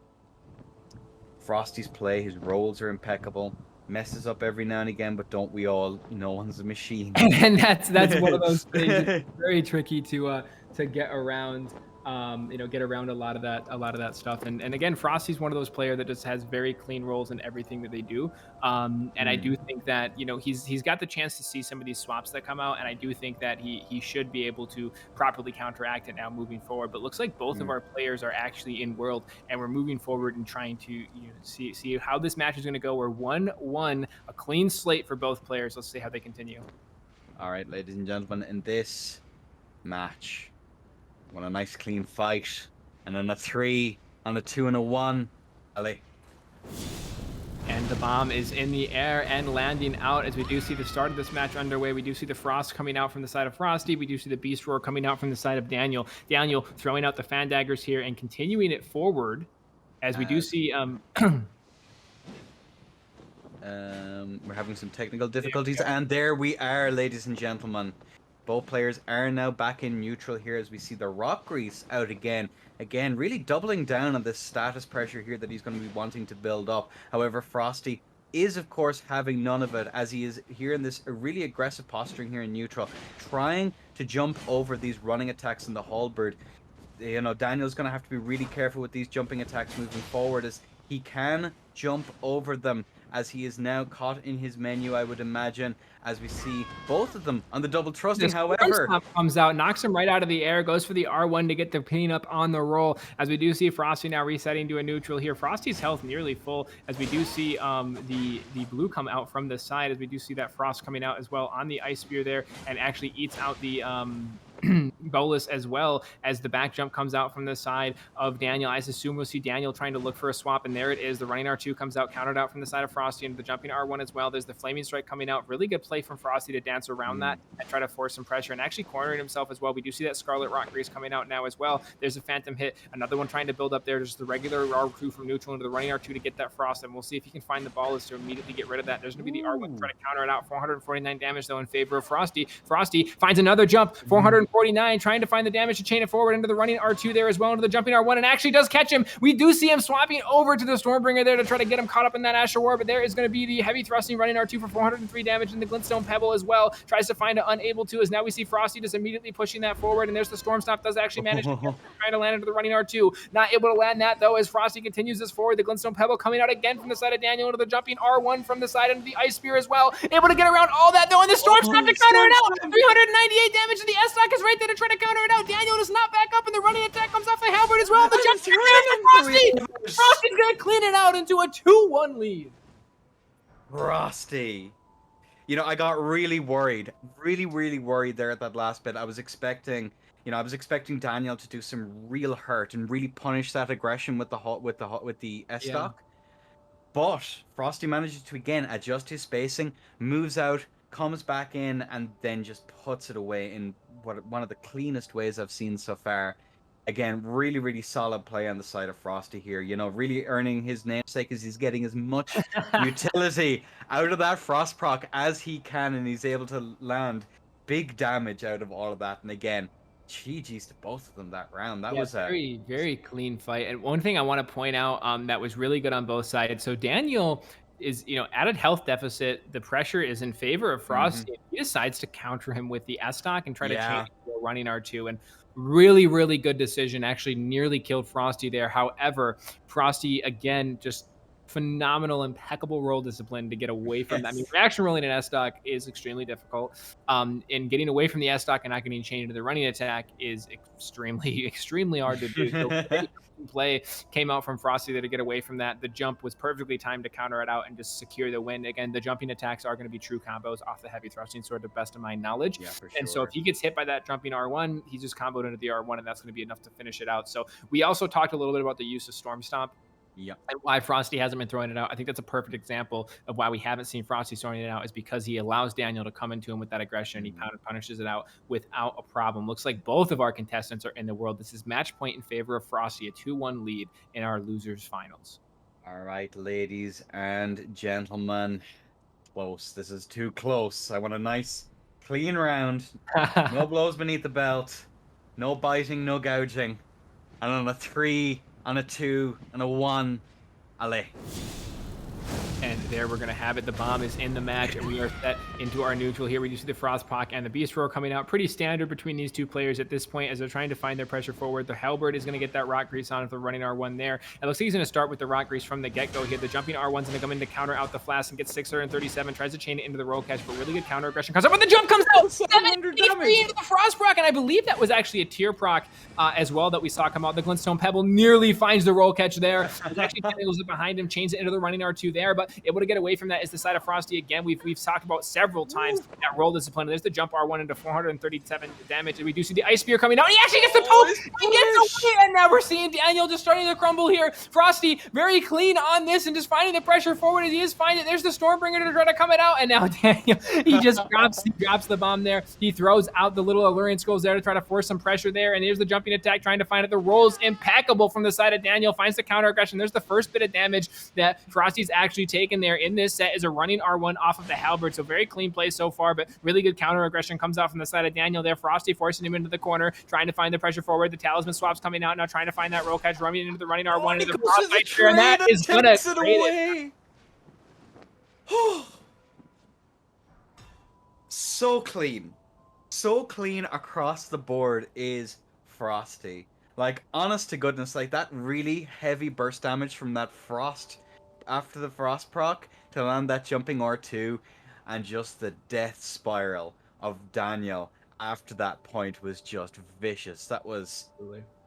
Frosty's play, his rolls are impeccable. Messes up every now and again, but don't we all? No one's a machine. And that's one of those things. It's very tricky to get around. Get around a lot of that stuff. And again, Frosty's one of those players that just has very clean rolls in everything that they do. And I do think that, he's got the chance to see some of these swaps that come out, and I do think that he should be able to properly counteract it now moving forward. But it looks like both of our players are actually in world, and we're moving forward and trying to see how this match is going to go. We're 1-1, a clean slate for both players. Let's see how they continue. All right, ladies and gentlemen, in this match, what a nice clean fight. And then a 3 and a 2 and a 1. Ali. And the bomb is in the air and landing out as we do see the start of this match underway. We do see the Frost coming out from the side of Frosty. We do see the Beast Roar coming out from the side of Daniel. Daniel throwing out the fan daggers here and continuing it forward as we do see... we're having some technical difficulties, and there we are, ladies and gentlemen. Both players are now back in neutral here as we see the Rock Grease out again. Again, really doubling down on this status pressure here that he's going to be wanting to build up. However, Frosty is, of course, having none of it, as he is here in this really aggressive posturing here in neutral, trying to jump over these running attacks in the halberd. Daniel's going to have to be really careful with these jumping attacks moving forward, as he can jump over them, as he is now caught in his menu, I would imagine, as we see both of them on the double thrusting. However, comes out, knocks him right out of the air, goes for the R1 to get the cleanup on the roll, as we do see Frosty now resetting to a neutral here. Frosty's health nearly full, as we do see the blue come out from the side, as we do see that Frost coming out as well on the Ice Spear there, and actually eats out the bolus, as well as the back jump comes out from the side of Daniel. I assume we'll see Daniel trying to look for a swap, and there it is. The running R2 comes out, countered out from the side of Frosty, and the jumping R1 as well. There's the Flaming Strike coming out. Really good play from Frosty to dance around that and try to force some pressure, and actually cornering himself as well. We do see that Scarlet Rock Grease coming out now as well. There's a Phantom hit, another one trying to build up there. There's the regular R2 from neutral into the running R2 to get that Frost, and we'll see if he can find the bolus to immediately get rid of that. There's going to be the R1 to try to counter it out. 449 damage though in favor of Frosty. Frosty finds another jump, 449, trying to find the damage to chain it forward into the running R2 there as well, into the jumping R1, and actually does catch him. We do see him swapping over to the Stormbringer there to try to get him caught up in that Asher War, but there is going to be the heavy thrusting running R2 for 403 damage, and the Glintstone Pebble as well. Tries to find it, unable to, as now we see Frosty just immediately pushing that forward, and there's the Storm Stomp, does actually manage to trying to land into the running R2. Not able to land that though, as Frosty continues this forward. The Glintstone Pebble coming out again from the side of Daniel into the jumping R1 from the side into the Ice Spear as well. Able to get around all that though, and the Storm Stomp to counter it out. 398 damage, and the S-Stock is right there to try to counter it out. Daniel does not back up, and the running attack comes off the halberd as well. The jump there for Frosty. Frosty's going to clean it out into a 2-1 lead. Frosty. You know, I got really worried, really worried there at that last bit. I was expecting, I was expecting Daniel to do some real hurt and really punish that aggression with the S Yeah. stock. But Frosty manages to again adjust his spacing, moves out, comes back in, and then just puts it away in one of the cleanest ways I've seen so far. Again, really solid play on the side of Frosty here. You know, really earning his namesake as he's getting as much utility out of that Frost proc as he can, and he's able to land big damage out of all of that. And again, GG's to both of them that round. That was a very clean fight. And one thing I want to point out that was really good on both sides. So Daniel is, at a health deficit. The pressure is in favor of Frosty. He decides to counter him with the S stock and try to change the running R2. And really good decision. Actually nearly killed Frosty there. However, Frosty again just phenomenal, impeccable roll discipline to get away from that. I mean, reaction rolling an S stock is extremely difficult. And getting away from the S stock and not getting changed into the running attack is extremely hard to do. So play came out from Frosty there to get away from that. The jump was perfectly timed to counter it out and just secure the win. Again, the jumping attacks are going to be true combos off the heavy thrusting sword to the best of my knowledge. Yeah, for sure. And so if he gets hit by that jumping R1, he's just comboed into the R1, and that's going to be enough to finish it out. So we also talked a little bit about the use of Storm Stomp. Yeah. And why Frosty hasn't been throwing it out. I think that's a perfect example of why we haven't seen Frosty throwing it out, is because he allows Daniel to come into him with that aggression. He punishes it out without a problem. Looks like both of our contestants are in the world. This is match point in favor of Frosty, a 2-1 lead in our losers finals. All right, ladies and gentlemen. Close. This is too close. I want a nice, clean round. No blows beneath the belt. No biting, no gouging. And on a 3, on a 2, and a 1, allez. And there we're going to have it. The bomb is in the match, and we are set into our neutral here. We do see the Frost Proc and the Beast Roar coming out. Pretty standard between these two players at this point as they're trying to find their pressure forward. The Halberd is going to get that Rock Grease on if they're running R1 there. It looks like he's going to start with the Rock Grease from the get-go here. The jumping R1's going to come in to counter out the Flask and get 637. Tries to chain it into the roll catch, but really good counter aggression comes up when the jump comes out. 700 damage into the Frost Proc, and I believe that was actually a tier proc as well that we saw come out. The Glintstone Pebble nearly finds the roll catch there. It's actually goes behind him, chains it into the running R2 there, but able to get away from that is the side of Frosty again. We've talked about several times that roll discipline. There's the jump R1 into 437 damage, and we do see the Ice Spear coming out. He actually gets the poke. He gets away, and now we're seeing Daniel just starting to crumble here. Frosty very clean on this and just finding the pressure forward as he is finding it. There's the Stormbringer to try to come it out, and now Daniel, he just drops the bomb there. He throws out the little Allurian Skulls there to try to force some pressure there, and here's the jumping attack trying to find it. The roll's impeccable from the side of Daniel, finds the counter aggression. There's the first bit of damage that Frosty's actually taken there in this set, is a running R1 off of the Halberd. So very clean play so far, but really good counter aggression comes out from the side of Daniel there. Frosty forcing him into the corner, trying to find the pressure forward. The Talisman swaps coming out now, trying to find that roll catch, running into the running R1 into the Frost Fighter, and that is gonna it away. So clean across the board is Frosty. Like, honest to goodness, like that really heavy burst damage from that Frost after the Frost proc to land that jumping R2, and just the death spiral of Daniel after that point was just vicious. That was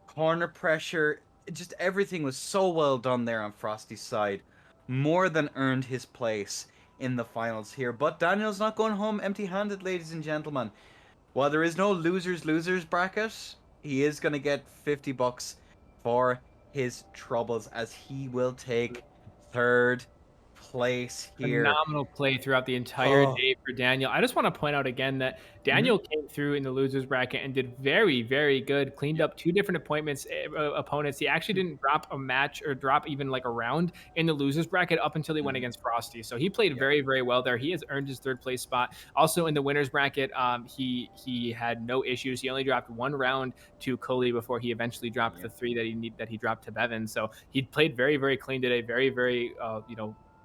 corner pressure. Just everything was so well done there on Frosty's side. More than earned his place in the finals here. But Daniel's not going home empty-handed, ladies and gentlemen. While there is no losers bracket, he is going to get $50 for his troubles, as he will take third place here. Phenomenal play throughout the entire day for Daniel. I just want to point out again that Daniel came through in the losers bracket and did very good. Cleaned up 2 different opponents. He actually didn't drop a match or drop even like a round in the losers bracket up until he went against Frosty. So he played very well there. He has earned his 3rd place spot. Also in the winners bracket, he had no issues. He only dropped 1 round to Cully before he eventually dropped the 3 that he dropped to Bevin. So he played very clean today. Very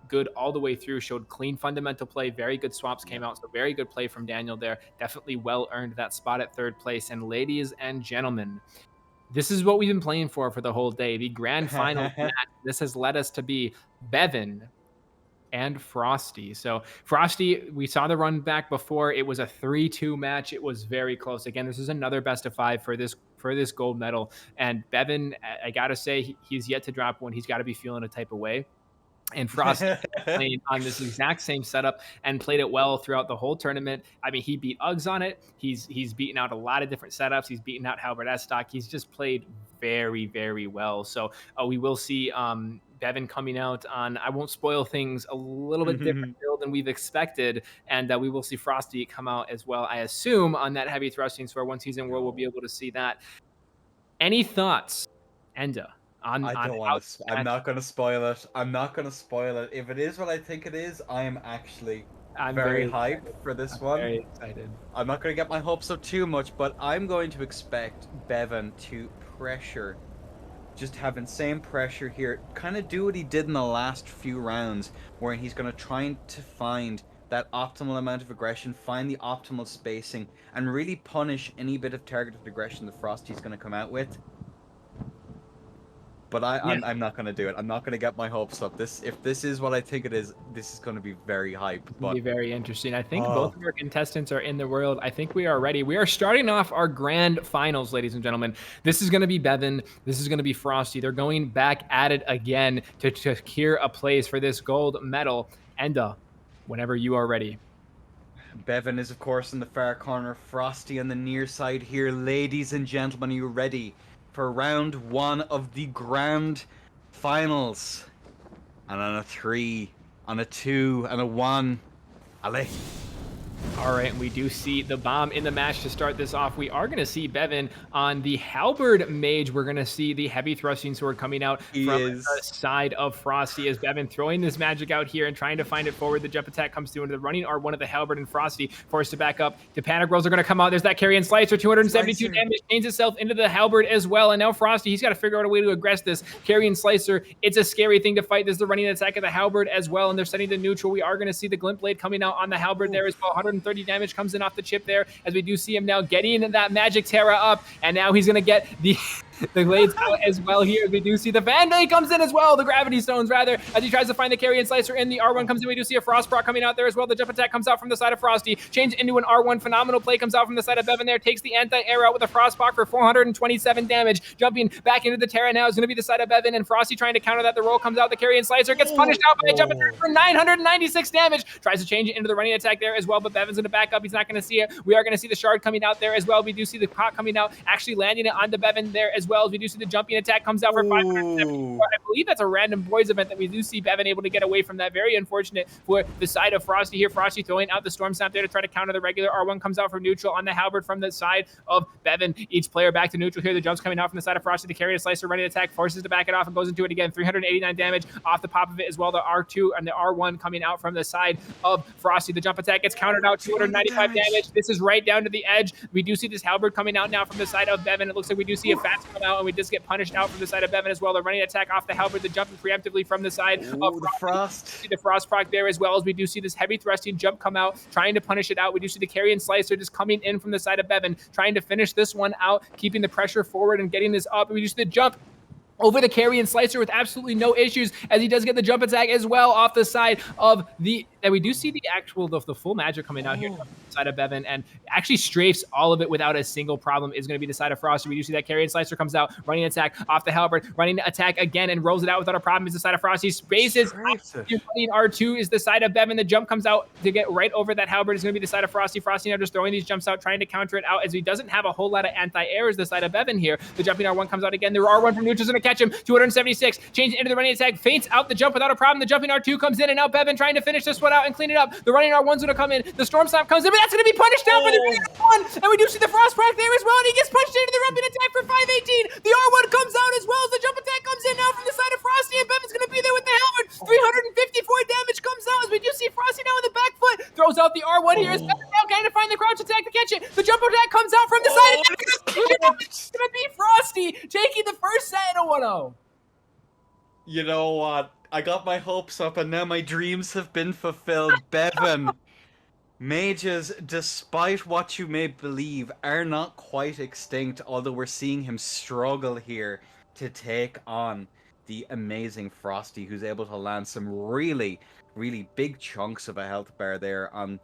good all the way through, showed clean fundamental play, very good swaps came out, so very good play from Daniel there. Definitely well earned that spot at 3rd place. And ladies and gentlemen, this is what we've been playing for the whole day, the grand final match. This has led us to be Bevin and Frosty. So Frosty, we saw the run back before. It was a 3-2 match. It was very close. Again, this is another best of 5 for this gold medal. And Bevin, I gotta say, he's yet to drop one. He's got to be feeling a type of way. And Frosty playing on this exact same setup and played it well throughout the whole tournament. I mean, he beat Uggs on it. He's beaten out a lot of different setups. He's beaten out Halbert S-Stock. He's just played very, very well. So we will see Bevin coming out on, I won't spoil things, a little bit different build than we've expected. And we will see Frosty come out as well, I assume, on that heavy thrusting sword. Once he's in World, we'll be able to see that. Any thoughts, Enda? I don't want to. I'm not going to spoil it. I'm not going to spoil it. If it is what I think it is, I am actually very hyped for this one. Very excited. I'm not going to get my hopes up too much, but I'm going to expect Bevin to pressure. Just have insane pressure here. Kind of do what he did in the last few rounds, where he's going to try to find that optimal amount of aggression, find the optimal spacing, and really punish any bit of targeted aggression that Frosty's going to come out with. But I'm not going to do it. I'm not going to get my hopes up. If this is what I think it is, this is going to be very hype. It'll be very interesting. I think both of our contestants are in the world. I think we are ready. We are starting off our grand finals, ladies and gentlemen. This is going to be Bevin. This is going to be Frosty. They're going back at it again to secure a place for this gold medal. Enda, whenever you are ready. Bevin is, of course, in the far corner. Frosty on the near side here. Ladies and gentlemen, are you ready for round 1 of the grand finals? And on a 3, on a 2, and a 1. Allez. All right, we do see the bomb in the match to start this off. We are going to see Bevin on the Halberd Mage. We're going to see the heavy thrusting sword coming out from the side of Frosty as Bevin throwing this magic out here and trying to find it forward. The jump attack comes through into the running R1 of the Halberd, and Frosty forced to back up. The panic rolls are going to come out. There's that carry and slicer. 272 damage chains itself into the Halberd as well. And now Frosty, he's got to figure out a way to aggress this. Carry and slicer, it's a scary thing to fight. There's the running attack of the Halberd as well, and they're setting to neutral. We are going to see the glint blade coming out on the Halberd there as well. 130 damage comes in off the chip there, as we do see him now getting that magic Terra up, and now he's going to get the blades out as well here. We do see the Fan Blade comes in as well, the Gravity Stones rather, as he tries to find the carry and slicer in. The R1 comes in. We do see a Frost proc coming out there as well. The jump attack comes out from the side of Frosty, change into an R1. Phenomenal play comes out from the side of Bevin there, takes the anti-air out with a Frost proc for 427 damage. Jumping back into the Terra now is going to be the side of Bevin, and Frosty trying to counter that. The roll comes out, the carry and slicer gets punished out by a jump attack for 996 damage. Tries to change it into the running attack there as well, but Bevin's going to back up. He's not going to see it. We are going to see the shard coming out there as well. We do see the pot coming out, actually landing it onto Bevin there as well, as we do see the jumping attack comes out for 574. I believe that's a random boys event that we do see Bevin able to get away from that. Very unfortunate for the side of Frosty here. Frosty throwing out the Storm Snap there to try to counter the regular. R1 comes out from neutral on the Halberd from the side of Bevin. Each player back to neutral here. The jumps coming out from the side of Frosty. The carry, a slicer, running attack, forces to back it off and goes into it again. 389 damage off the pop of it as well. The R2 and the R1 coming out from the side of Frosty. The jump attack gets countered out, 295 damage. This is right down to the edge. We do see this Halberd coming out now from the side of Bevin. It looks like we do see a fast come out, and we just get punished out from the side of Bevin as well. The running attack off the Halberd, the jumping preemptively from the side of the Frost. See the Frost proc there as well, as we do see this heavy thrusting jump come out, trying to punish it out. We do see the carry and slicer just coming in from the side of Bevin, trying to finish this one out, keeping the pressure forward and getting this up. We do see the jump over the carry and slicer with absolutely no issues, as he does get the jump attack as well off the side of the, and we do see the actual, the full magic coming out here from the side of Bevin, and actually strafes all of it without a single problem. Is going to be the side of Frosty. We do see that carry and slicer comes out, running attack off the Halberd, running attack again and rolls it out without a problem. Is the side of Frosty. Spaces R2 is the side of Bevin. The jump comes out to get right over that Halberd. Is going to be the side of Frosty. Frosty now just throwing these jumps out, trying to counter it out, as he doesn't have a whole lot of anti-air as the side of Bevin here. The jumping R1 comes out again. The R1 from neutral is going to catch him. 276, change into the running attack, feints out the jump without a problem. The jumping R2 comes in, and now Bevin trying to finish this one out and clean it up. The running R1's going to come in. The Storm Snap comes in, but that's going to be punished out for the R1. And we do see the Frost proc there as well, and he gets punched into the running attack for 518. The R1 comes out as well, as the jump attack comes in now from the side of Frosty, and Bevin's going to be there with the Halberd. 354 damage comes out, as we do see Frosty now in the back foot. Throws out the R1 here. Is Bevin now trying to find the crouch attack to catch it. The jump attack comes out from the side. It's going to be Frosty taking the first set in a 1-0. You know what? I got my hopes up, and now my dreams have been fulfilled. Bevin, mages, despite what you may believe, are not quite extinct, although we're seeing him struggle here to take on the amazing Frosty, who's able to land some really, really big chunks of a health bar there on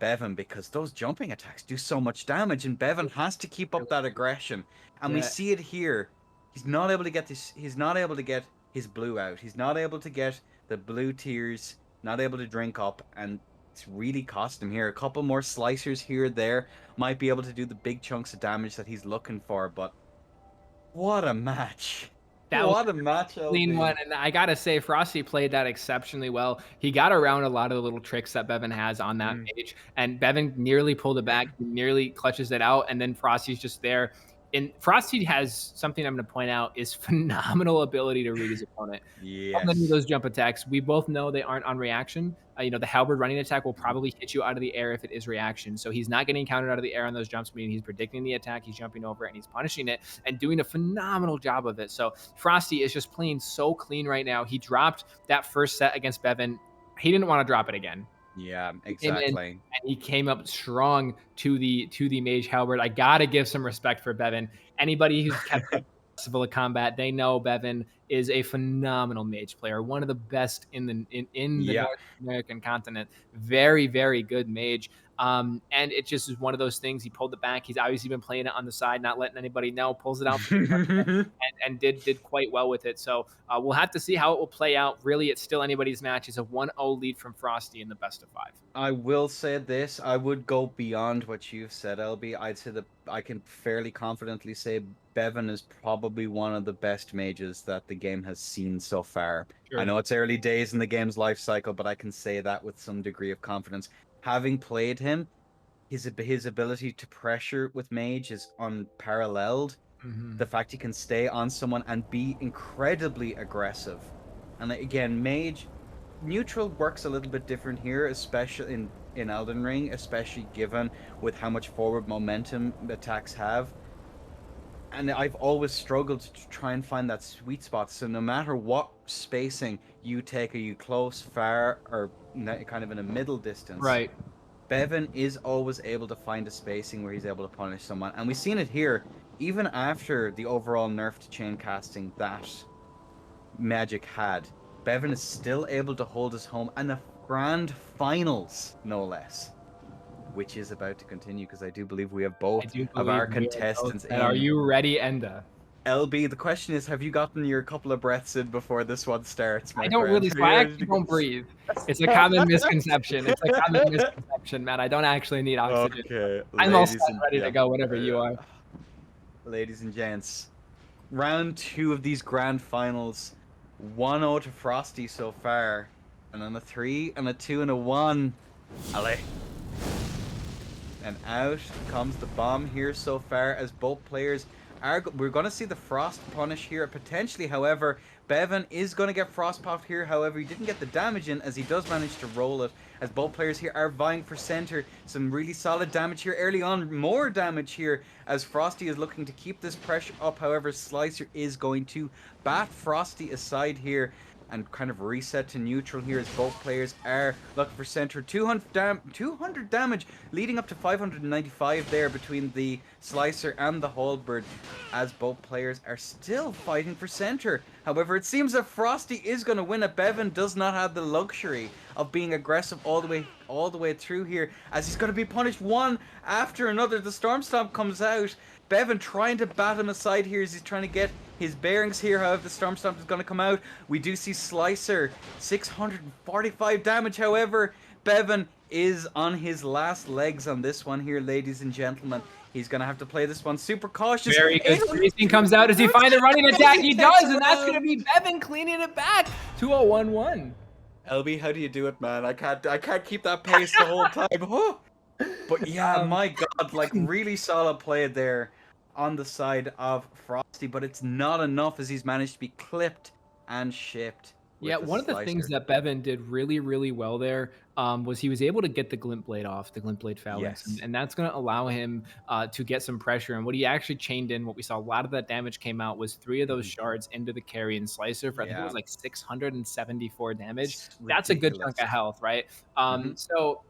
Bevin, because those jumping attacks do so much damage, and Bevin has to keep up that aggression. And we see it here. He's not able to get this. He's not able to get his blue out. He's not able to get the blue tiers not able to drink up, and it's really cost him here. A couple more slicers here or there might be able to do the big chunks of damage that he's looking for, but what a match. What a match, clean LB. one, and I gotta say, Frosty played that exceptionally well. He got around a lot of the little tricks that Bevin has on that page, and Bevin nearly pulled it back, nearly clutches it out, and then Frosty's just there. And Frosty has something I'm going to point out is phenomenal ability to read his opponent. Yes. So many of those jump attacks, we both know they aren't on reaction. The halberd running attack will probably hit you out of the air if it is reaction. So he's not getting countered out of the air on those jumps, meaning he's predicting the attack, he's jumping over it, and he's punishing it and doing a phenomenal job of it. So Frosty is just playing so clean right now. He dropped that first set against Bevin. He didn't want to drop it again. Yeah, exactly. And he came up strong to the Mage Halberd. I gotta give some respect for Bevin. Anybody who's kept Festival of Combat, they know Bevin is a phenomenal mage player, one of the best in the North American continent. Very, very good mage. And it just is one of those things. He pulled it back. He's obviously been playing it on the side, not letting anybody know. Pulls it out and did quite well with it. So we'll have to see how it will play out. Really, it's still anybody's match. It's a 1-0 lead from Frosty in the best of 5. I will say this. I would go beyond what you've said, LB. I'd say that I can fairly confidently say Bevin is probably one of the best mages that the game has seen so far. Sure. I know it's early days in the game's life cycle, but I can say that with some degree of confidence. Having played him, his ability to pressure with mage is unparalleled. The fact he can stay on someone and be incredibly aggressive. And again, mage, neutral works a little bit different here, especially in Elden Ring, especially given with how much forward momentum attacks have. And I've always struggled to try and find that sweet spot. So no matter what spacing you take, are you close, far, or kind of in a middle distance? Right. Bevin is always able to find a spacing where he's able to punish someone. And we've seen it here, even after the overall nerf to chain casting that Magic had. Bevin is still able to hold his home, and the grand finals, no less, which is about to continue, because I do believe we have both of our contestants in. Are you ready, Enda? LB, the question is, have you gotten your couple of breaths in before this one starts, my I don't friend? really, I actually don't breathe. It's a common misconception. It's a common misconception, man. I don't actually need oxygen. Okay. I'm also ready to go whenever you are. Ladies and gents, round 2 of these grand finals. 1-0 to Frosty so far. And on a 3, and a 2, and a 1. Allez. And out comes the bomb here so far, as both players are... We're going to see the Frost punish here, potentially. However, Bevin is going to get Frost popped here. However, he didn't get the damage in, as he does manage to roll it, as both players here are vying for center. Some really solid damage here early on. More damage here, as Frosty is looking to keep this pressure up. However, Slicer is going to bat Frosty aside here and kind of reset to neutral here, as both players are looking for center. 200 damage, leading up to 595 there between the Slicer and the Halberd, as both players are still fighting for center. However, it seems that Frosty is going to win it. Bevin does not have the luxury of being aggressive all the way through here, as he's going to be punished one after another. The Storm Stomp comes out. Bevin trying to bat him aside here as he's trying to get his bearings here. However, the Storm Stomp is going to come out. We do see Slicer, 645 damage. However, Bevin is on his last legs on this one here, ladies and gentlemen. He's going to have to play this one super cautious. Very good spacing comes out. Does he find the running attack? He does, and that's going to be Bevin cleaning it back to a 1-1. LB, how do you do it, man? I can't keep that pace the whole time. Oh. But yeah, my God, like really solid play there on the side of Frosty, but it's not enough, as he's managed to be clipped and shipped. Yeah, one of the things that Bevin did really, really well there was he was able to get the Glint Blade off, the Glint Blade Phalanx, and that's going to allow him to get some pressure. And what he actually chained in, what we saw a lot of that damage came out, was 3 of those shards into the carry and Slicer for I think it was like 674 damage. That's a good chunk of health, right? So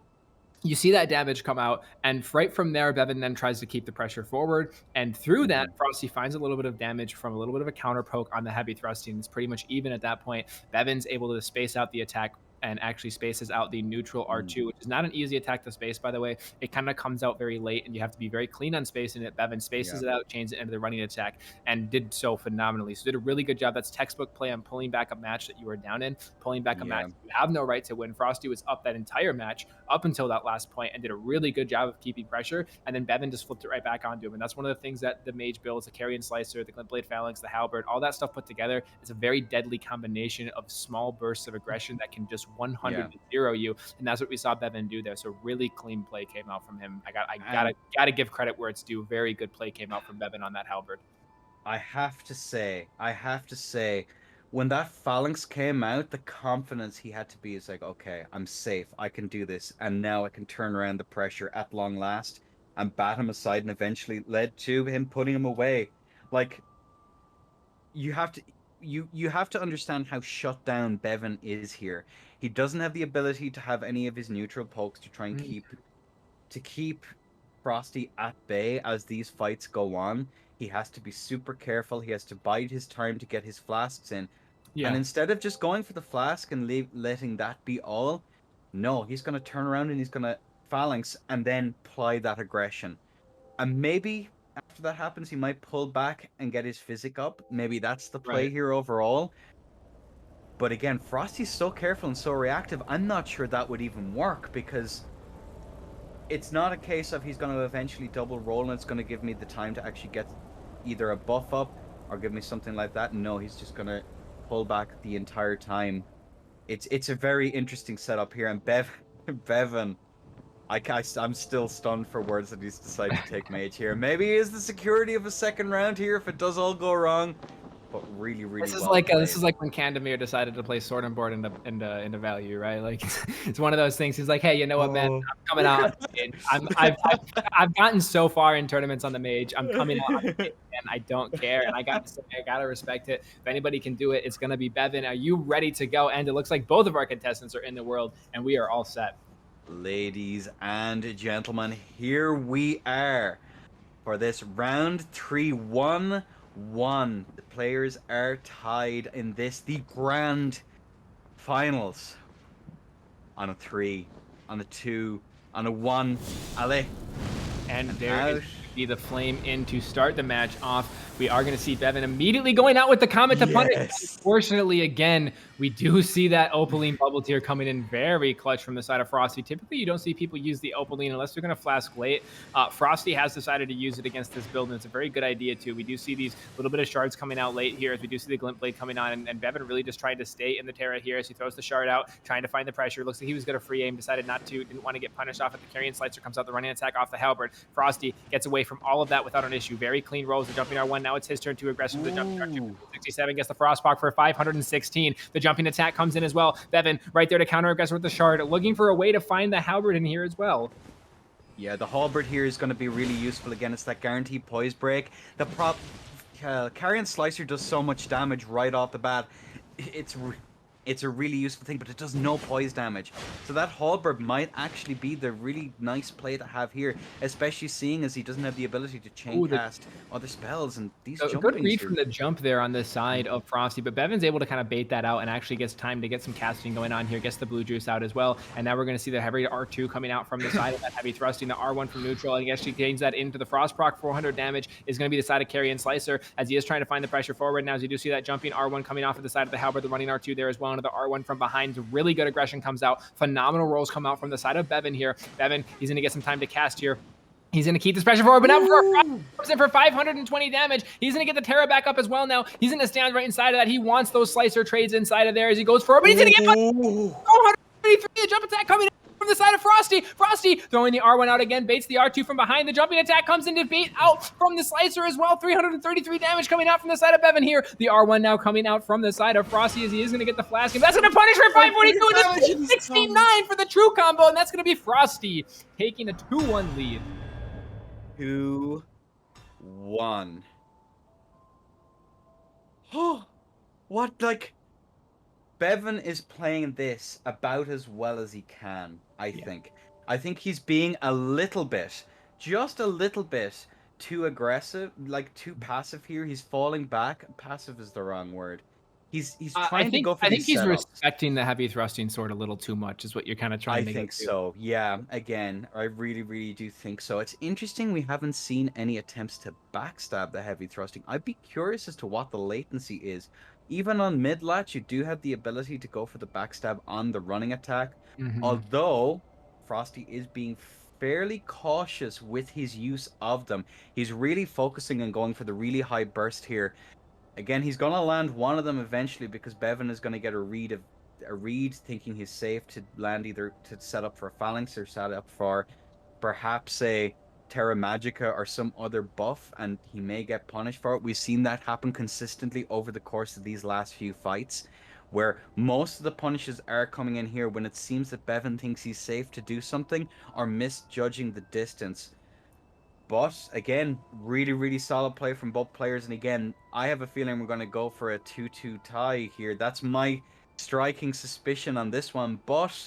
you see that damage come out, and right from there, Bevin then tries to keep the pressure forward, and through that, Frosty finds a little bit of damage from a little bit of a counter poke on the heavy thrusting. It's pretty much even at that point. Bevin's able to space out the attack and actually spaces out the neutral R2, which is not an easy attack to space, by the way. It kind of comes out very late, and you have to be very clean on spacing it. Bevin spaces it out, changes it into the running attack, and did so phenomenally. So did a really good job. That's textbook play on pulling back a match that you were down in, pulling back a match you have no right to win. Frosty was up that entire match up until that last point and did a really good job of keeping pressure, and then Bevin just flipped it right back onto him. And that's one of the things that the mage builds, the carry and slicer, the glint blade phalanx, the halberd, all that stuff put together is a very deadly combination of small bursts of aggression that can just 100 0 you, and that's what we saw Bevin do there. So really clean play came out from him. I gotta give credit where it's due. Very good play came out from Bevin on that halberd. I have to say, when that phalanx came out, the confidence he had to be is like, okay, I'm safe, I can do this, and now I can turn around the pressure at long last and bat him aside, and eventually led to him putting him away. Like, you have to understand how shut down Bevin is here. He doesn't have the ability to have any of his neutral pokes to try and keep Frosty at bay as these fights go on. He has to be super careful. He has to bide his time to get his flasks in. And instead of just going for the flask and letting that be all, no, he's going to turn around and he's going to phalanx and then apply that aggression. And maybe after that happens, he might pull back and get his physic up. Maybe that's the play here overall. But again, Frosty's so careful and so reactive, I'm not sure that would even work, because it's not a case of he's going to eventually double roll and it's going to give me the time to actually get either a buff up or give me something like that. No, he's just going to pull back the entire time. It's a very interesting setup here, and Bevin, I'm still stunned for words that he's decided to take mage here. Maybe he is the security of a second round here if it does all go wrong. But really, this is well like played. This is like when Candemir decided to play sword and board into value, right? Like, it's one of those things. He's like, hey, you know what, man? I'm coming out. I've gotten so far in tournaments on the mage. I'm coming out, and I don't care. And I gotta respect it. If anybody can do it, it's gonna be Bevin. Are you ready to go? And it looks like both of our contestants are in the world, and we are all set. Ladies and gentlemen, here we are for this round 3 1-1. The players are tied in this, the grand finals. On a 3, on a 2, on a 1. Allez. And there is be the flame in to start the match off. We are going to see Bevin immediately going out with the Comet to punish. Unfortunately, again, we do see that Opaline bubble tier coming in very clutch from the side of Frosty. Typically, you don't see people use the Opaline unless they're going to flask late. Frosty has decided to use it against this build, and it's a very good idea, too. We do see these little bit of shards coming out late here, as we do see the Glint Blade coming on, and Bevin really just tried to stay in the Terra here as he throws the shard out, trying to find the pressure. Looks like he was going to free aim, decided not to, didn't want to get punished off at the carry and slicer, comes out the running attack off the halberd. Frosty gets away from all of that without an issue. Very clean rolls the jumping R1. Now it's his turn to aggressive. The jumping R2 67 gets the Frostbach for 516. The jumping attack comes in as well. Bevin right there to counter aggressive with the shard, looking for a way to find the halberd in here as well. Yeah, the halberd here is going to be really useful. Again, it's that guaranteed poise break. The carry and slicer does so much damage right off the bat. It's a really useful thing, but it does no poise damage. So that halberd might actually be the really nice play to have here, especially seeing as he doesn't have the ability to chain cast other spells and these jumpings. Good read from the jump there on this side of Frosty, but Bevin's able to kind of bait that out and actually gets time to get some casting going on here, gets the blue juice out as well, and now we're going to see the heavy R2 coming out from the side of that heavy thrusting, the R1 from neutral, and he actually gains that into the frost proc. 400 damage is going to be the side of carry and slicer as he is trying to find the pressure forward. Now as you do see that jumping R1 coming off of the side of the halberd, the running R2 there as well, and the R1 from behind. Really good aggression comes out. Phenomenal rolls come out from the side of Bevin here. Bevin, he's going to get some time to cast here. He's going to keep this pressure forward, but now for 520 damage. He's going to get the Terra back up as well now. He's going to stand right inside of that. He wants those slicer trades inside of there as he goes forward, but he's going to get 433. The jump attack coming from the side of Frosty. Frosty throwing the R1 out again, baits the R2 from behind. The jumping attack comes in to bait out from the slicer as well. 333 damage coming out from the side of Bevin here. The R1 now coming out from the side of Frosty as he is going to get the flask. And that's going to punish for 542 and 69 for the true combo. And that's going to be Frosty taking a 2-1 lead. 2-1. Oh, what, like... Bevin is playing this about as well as he can, I think. I think he's being a little bit, just a little bit, too aggressive, like too passive here. He's falling back. Passive is the wrong word. He's trying to go for these he's setups. respecting the heavy thrusting sword a little too much, is what you're kind of trying to I think so. Yeah, again, I really do think so. It's interesting we haven't seen any attempts to backstab the heavy thrusting. I'd be curious as to what the latency is. Even on mid latch, you do have the ability to go for the backstab on the running attack. Although Frosty is being fairly cautious with his use of them. He's really focusing on going for the really high burst here. Again, he's going to land one of them eventually because Bevin is going to get a read thinking he's safe to land either to set up for a phalanx or set up for perhaps a Terra Magica or some other buff, and he may get punished for it. We've seen that happen consistently over the course of these last few fights, where most of the punishes are coming in here when it seems that Bevin thinks he's safe to do something or misjudging the distance. But again, really solid play from both players. And again, I have a feeling we're going to go for a 2-2 tie here. That's my striking suspicion on this one. But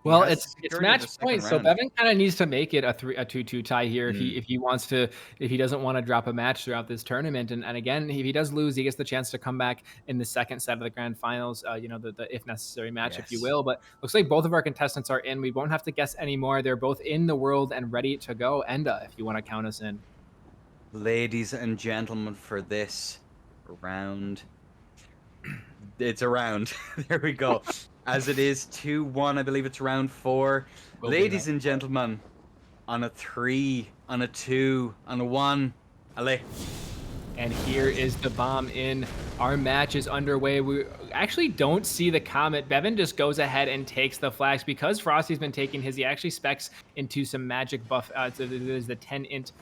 well, it's match point, so Bevin kind of needs to make it a 2-2 tie here if he doesn't want to drop a match throughout this tournament. And again, if he does lose, he gets the chance to come back in the second set of the grand finals, the if necessary match, if you will. But looks like both of our contestants are in. We won't have to guess anymore. They're both in the world and ready to go. Enda, if you want to count us in. Ladies and gentlemen, for this round, it's a round. There we go. As it is 2-1, I believe it's round 4. Ladies and gentlemen, on a 3, on a 2, on a 1, allez. And here is the bomb in. Our match is underway. We actually don't see the comet. Bevin just goes ahead and takes the flags. Because Frosty's been taking his, he actually specs into some magic buff. So there's the 10-int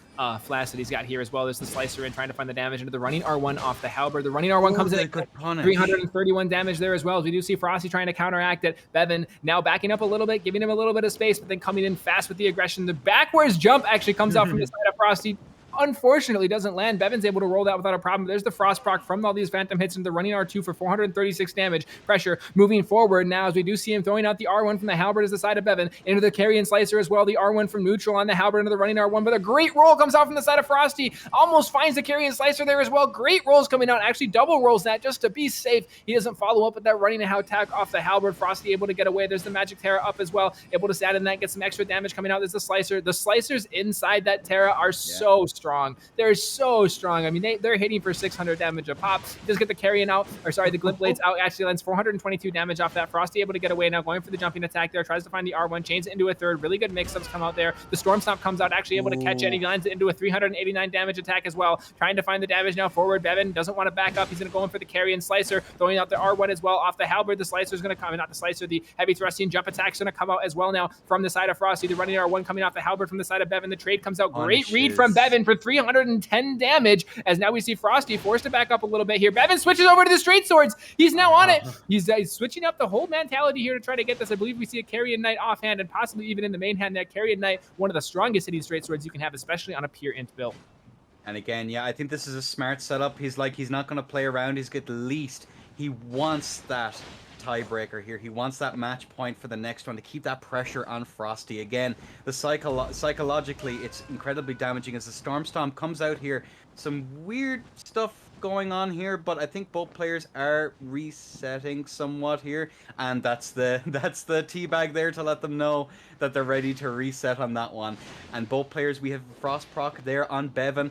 flash that he's got here as well. There's the slicer in trying to find the damage into the running R1 off the halberd. The running R1 comes in at 331 damage there as well. As we do see Frosty trying to counteract it. Bevin now backing up a little bit, giving him a little bit of space, but then coming in fast with the aggression. The backwards jump actually comes out from the side of Frosty. Unfortunately doesn't land. Bevin's able to roll that without a problem. There's the frost proc from all these phantom hits into the running R2 for 436 damage. Pressure moving forward now as we do see him throwing out the R1 from the halberd as the side of Bevin into the carry and slicer as well. The R1 from neutral on the halberd into the running R1, but a great roll comes out from the side of Frosty. Almost finds the carry and slicer there as well. Great rolls coming out. Actually double rolls that just to be safe. He doesn't follow up with that running attack off the halberd. Frosty able to get away. There's the magic Terra up as well. Able to stand in that, get some extra damage coming out. There's the slicer. The slicers inside that Terra are so strong. They're so strong. I mean, they're hitting for 600 damage a pop. Just get the carrying out, or sorry, the glint blades out. Actually lands 422 damage off that. Frosty able to get away now, going for the jumping attack there. Tries to find the R1, chains it into a third. Really good mix-ups come out there. The Storm Stomp comes out, actually able to catch it. He lands it into a 389 damage attack as well. Trying to find the damage now forward. Bevin doesn't want to back up. He's going to go in for the carry and slicer, throwing out the R1 as well off the halberd. The slicer is going to come, not the slicer, the heavy thrusting jump attack is going to come out as well now from the side of Frosty. The running R1 coming off the halberd from the side of Bevin. The trade comes out. Great read from Bevin for 310 damage. As now we see Frosty forced to back up a little bit here. Bevin switches over to the straight swords. He's now on it. He's switching up the whole mentality here to try to get this. I believe we see a Carrion Knight offhand and possibly even in the main hand. That Carrion Knight, one of the strongest hitting straight swords you can have, especially on a pure int build. And again, yeah, I think this is a smart setup. He's not going to play around. He's at least he wants that tiebreaker here. He wants that match point for the next one to keep that pressure on Frosty. Again, the psychologically, it's incredibly damaging as the Storm Stomp comes out here. Some weird stuff going on here, but I think both players are resetting somewhat here, and that's the teabag there to let them know that they're ready to reset on that one. And both players, we have Frost proc there on Bevin,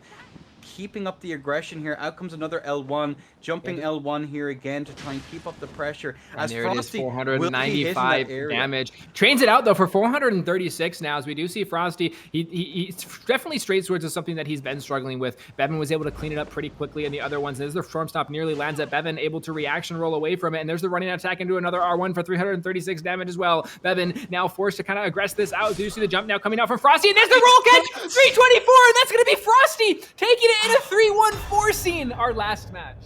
keeping up the aggression here. Out comes another L1, jumping L1 here again to try and keep up the pressure. As there Frosty, it is, 495 damage. Trains it out though for 436 now. As we do see Frosty, he definitely straight swords is something that he's been struggling with. Bevin was able to clean it up pretty quickly, and the other ones, there's the Storm Stomp nearly lands at Bevin, able to reaction roll away from it, and there's the running attack into another R1 for 336 damage as well. Bevin now forced to kind of aggress this out. Do you see the jump now coming out from Frosty? And there's the roll catch, 324, and that's going to be Frosty taking it in a 3-1-4 scene, our last match.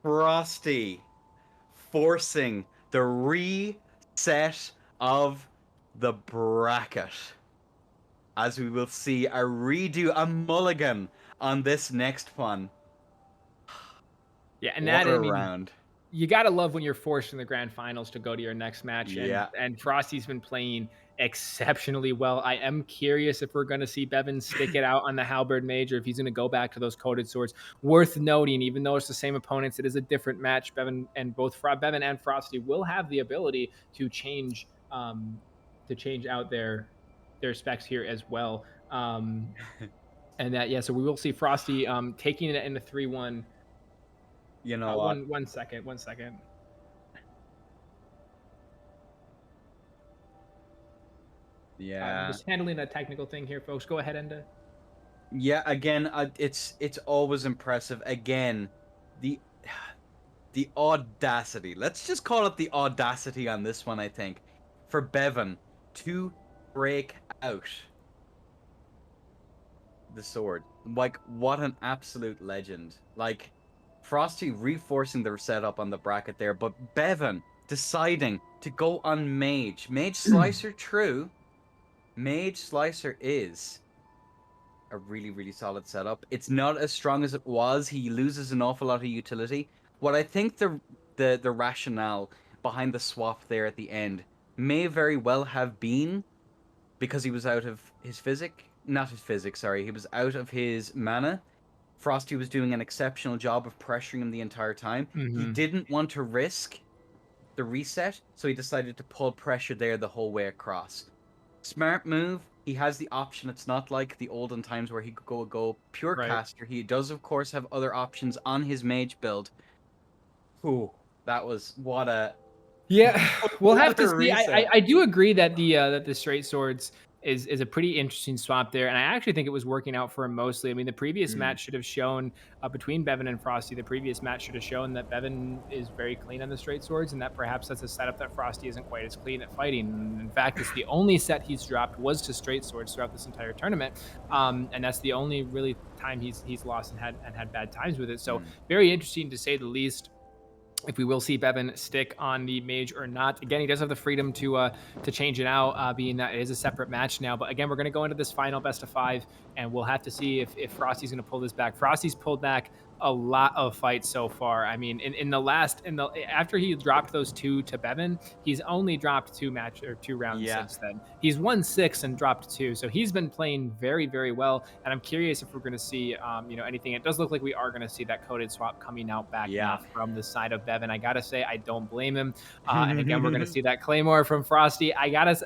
Frosty forcing the reset of the bracket. As we will see a redo, a mulligan on this next one. Yeah, and what that a I mean, round. you gotta love when you're forced in the grand finals to go to your next match. Yeah. And Frosty's been playing exceptionally well. I am curious if we're gonna see Bevin stick it out on the Halberd Mage, or if he's gonna go back to those coated swords. Worth noting, even though it's the same opponents, it is a different match. Bevin and Bevin and Frosty will have the ability to change out their specs here as well. And that, yeah, so we will see Frosty taking it in a 3-1. You know what? One second. Yeah. Just handling a technical thing here, folks. Go ahead and. Yeah, again, it's always impressive. Again, the audacity. Let's just call it the audacity on this one, I think. For Bevin to break out the sword. Like, what an absolute legend. Like, Frosty reinforcing the setup on the bracket there, but Bevin deciding to go on Mage. Mage Slicer, true. Mage Slicer is a really, really solid setup. It's not as strong as it was. He loses an awful lot of utility. What I think the rationale behind the swap there at the end may very well have been because he was out of his sorry. He was out of his mana. Frosty was doing an exceptional job of pressuring him the entire time. He didn't want to risk the reset, so he decided to pull pressure there the whole way across. Smart move. He has the option. It's not like the olden times where he could go pure caster. He does, of course, have other options on his mage build. Ooh, that was what a... Yeah, we'll have to see. I do agree that the straight swords is a pretty interesting swap there, and I actually think it was working out for him mostly. I mean, the previous match should have shown between Bevin and Frosty. The previous match should have shown that Bevin is very clean on the straight swords, and that perhaps that's a setup that Frosty isn't quite as clean at fighting. And in fact, it's the only set he's dropped was to straight swords throughout this entire tournament, and that's the only really time he's lost and had bad times with it. So very interesting to say the least. If we will see Bevin stick on the mage or not. Again, he does have the freedom to change it out, being that it is a separate match now. But again, we're going to go into this final best of 5, and we'll have to see if Frosty's going to pull this back. Frosty's pulled back a lot of fights so far. I mean, after he dropped those 2 to Bevin, he's only dropped 2 rounds since then. He's won 6 and dropped 2, so he's been playing very, very well. And I'm curious if we're going to see, anything. It does look like we are going to see that coded swap coming out back now from the side of Bevin. I gotta say, I don't blame him. And again, we're going to see that Claymore from Frosty. I gotta,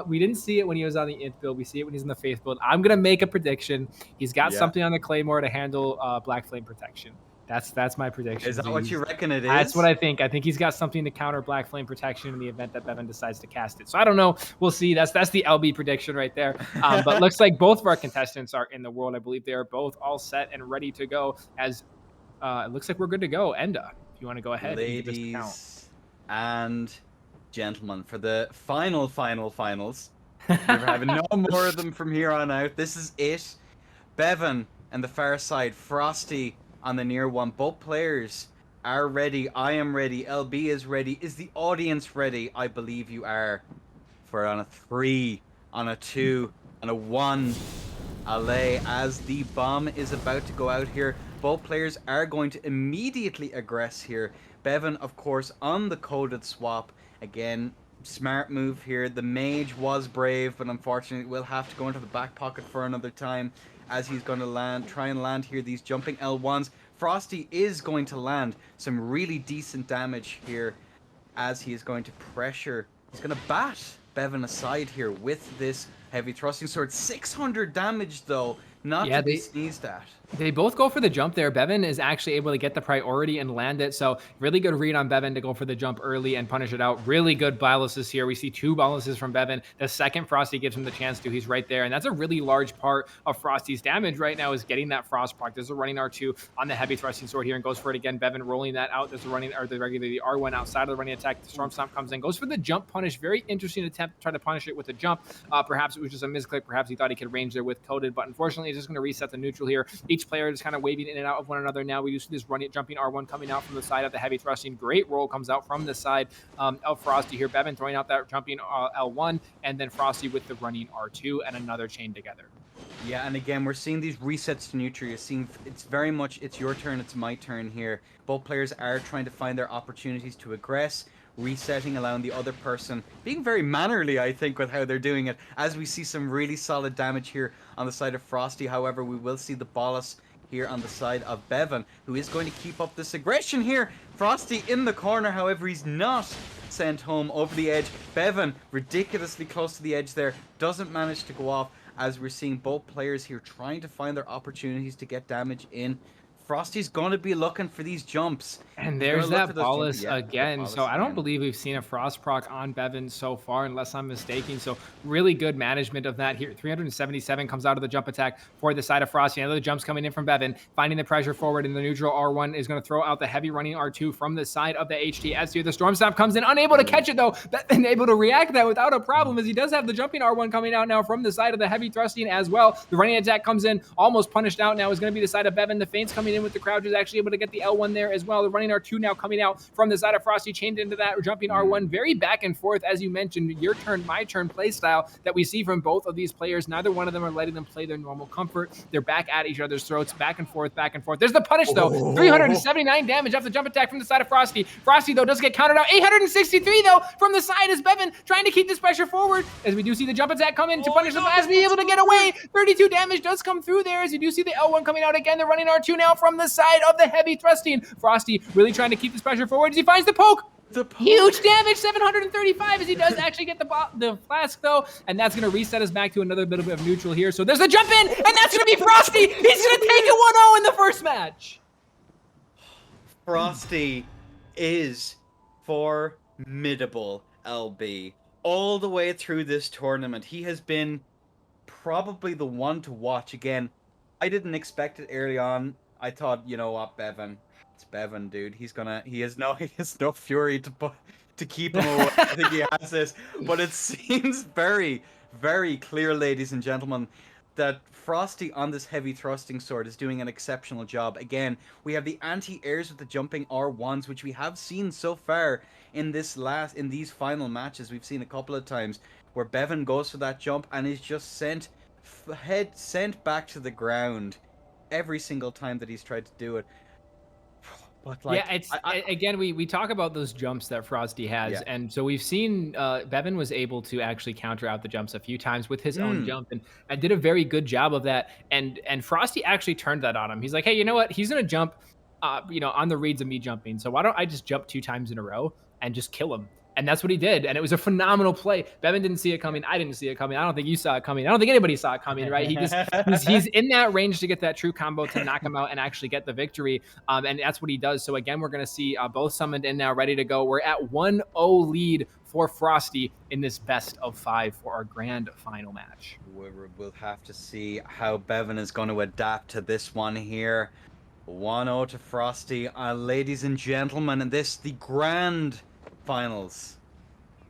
we didn't see it when he was on the Int build. We see it when he's in the Faith build. I'm going to make a prediction. He's got something on the Claymore to handle Black Flame protection. That's my prediction. Is that what you reckon it is? That's what I think. I think he's got something to counter Black Flame protection in the event that Bevin decides to cast it. So I don't know. We'll see. That's the LB prediction right there. But looks like both of our contestants are in the world. I believe they are both all set and ready to go. As it looks like we're good to go. Enda, if you want to go ahead, ladies and gentlemen, for the finals. We're having no more of them from here on out. This is it. Bevin and the far side, Frosty on the near one. Both players are ready. I am ready. LB is ready. Is the audience ready? I believe you are. For on a 3, on a 2, on a 1. Allez, as the bomb is about to go out here, both players are going to immediately aggress here. Bevin, of course, on the coded swap. Again, smart move here. The mage was brave, but unfortunately will have to go into the back pocket for another time, as he's going to try and land here these jumping L1s. Frosty is going to land some really decent damage here, as he is going to pressure. He's going to bat Bevin aside here with this heavy thrusting sword. 600 damage though, not to be sneezed at. They both go for the jump there. Bevin is actually able to get the priority and land it. So really good read on Bevin to go for the jump early and punish it out. Really good boluses here. We see 2 boluses from Bevin. The second Frosty gives him the chance to, he's right there. And that's a really large part of Frosty's damage right now, is getting that frost proc. There's a running R2 on the heavy thrusting sword here and goes for it again. Bevin rolling that out. There's a running, or the R1 outside of the running attack. The Storm Stomp comes in, goes for the jump punish. Very interesting attempt to try to punish it with a jump. Perhaps it was just a misclick. Perhaps he thought he could range there with coded, but unfortunately, he's just going to reset the neutral here. Each player is kind of waving in and out of one another. Now we do see this jumping R1 coming out from the side of the heavy thrusting. Great roll comes out from the side of Frosty here. Bevin throwing out that jumping L1, and then Frosty with the running R2 and another chain together. Yeah, and again, we're seeing these resets to neutral. You're seeing it's very much it's your turn, it's my turn here. Both players are trying to find their opportunities to aggress, resetting, allowing the other person, being very mannerly, I think, with how they're doing it. As we see some really solid damage here on the side of Frosty. However, we will see the bolus here on the side of Bevin, who is going to keep up this aggression here. Frosty in the corner, however, he's not sent home over the edge. Bevin, ridiculously close to the edge there, doesn't manage to go off, as we're seeing both players here trying to find their opportunities to get damage in. Frosty's going to be looking for these jumps. And there's that bolus again. Bolus so I don't again. believe we've seen a frost proc on Bevin so far, unless I'm mistaken. So really good management of that here. 377 comes out of the jump attack for the side of Frosty. Another jumps coming in from Bevin, finding the pressure forward in the neutral. R1 is going to throw out the heavy running R2 from the side of the HT. As here, the Storm Stomp comes in, unable to catch it though. Bevin able to react to that without a problem, as he does have the jumping R1 coming out now from the side of the heavy thrusting as well. The running attack comes in, almost punished out now, is going to be the side of Bevin. The feints coming in with the crouch is actually able to get the L1 there as well. The running R2 now coming out from the side of Frosty, chained into that jumping R1. Very back and forth, as you mentioned, your turn, my turn play style that we see from both of these players. Neither one of them are letting them play their normal comfort. They're back at each other's throats, back and forth, back and forth. There's the punish though. 379 damage off the jump attack from the side of Frosty. Frosty though does get countered out. 863 though from the side is Bevin trying to keep this pressure forward, as we do see the jump attack come in to punish the last, be able to get away. 32 damage does come through there, as you do see the L1 coming out again. The running R2 now from the side of the heavy thrusting. Frosty really trying to keep this pressure forward as he finds the poke. Huge damage, 735, as he does actually get the flask though, and that's going to reset us back to another bit of neutral here. So there's a jump in, and that's going to be Frosty. He's going to take it 1-0 in the first match. Frosty is formidable, LB. All the way through this tournament, he has been probably the one to watch. Again, I didn't expect it early on. I thought, you know what, Bevin, it's Bevin, dude. He has no fury to keep him away. I think he has this, but it seems very, very clear, ladies and gentlemen, that Frosty on this heavy thrusting sword is doing an exceptional job. Again, we have the anti-airs with the jumping R1s, which we have seen so far in these final matches. We've seen a couple of times where Bevin goes for that jump and is just sent back to the ground every single time that he's tried to do it. But like, yeah, again, we talk about those jumps that Frosty has, Yeah. and so we've seen Bevin was able to actually counter out the jumps a few times with his own jump, and did a very good job of that. And Frosty actually turned that on him. He's like, hey, you know what? He's gonna jump, on the reads of me jumping. So why don't I just jump 2 times in a row and just kill him? And that's what he did. And it was a phenomenal play. Bevin didn't see it coming. I didn't see it coming. I don't think you saw it coming. I don't think anybody saw it coming, right? He's in that range to get that true combo to knock him out and actually get the victory. And that's what he does. So again, we're going to see both summoned in now, ready to go. We're at 1-0 lead for Frosty in this best of 5 for our grand final match. We'll have to see how Bevin is going to adapt to this one here. 1-0 to Frosty. Ladies and gentlemen, and this, the grand finals,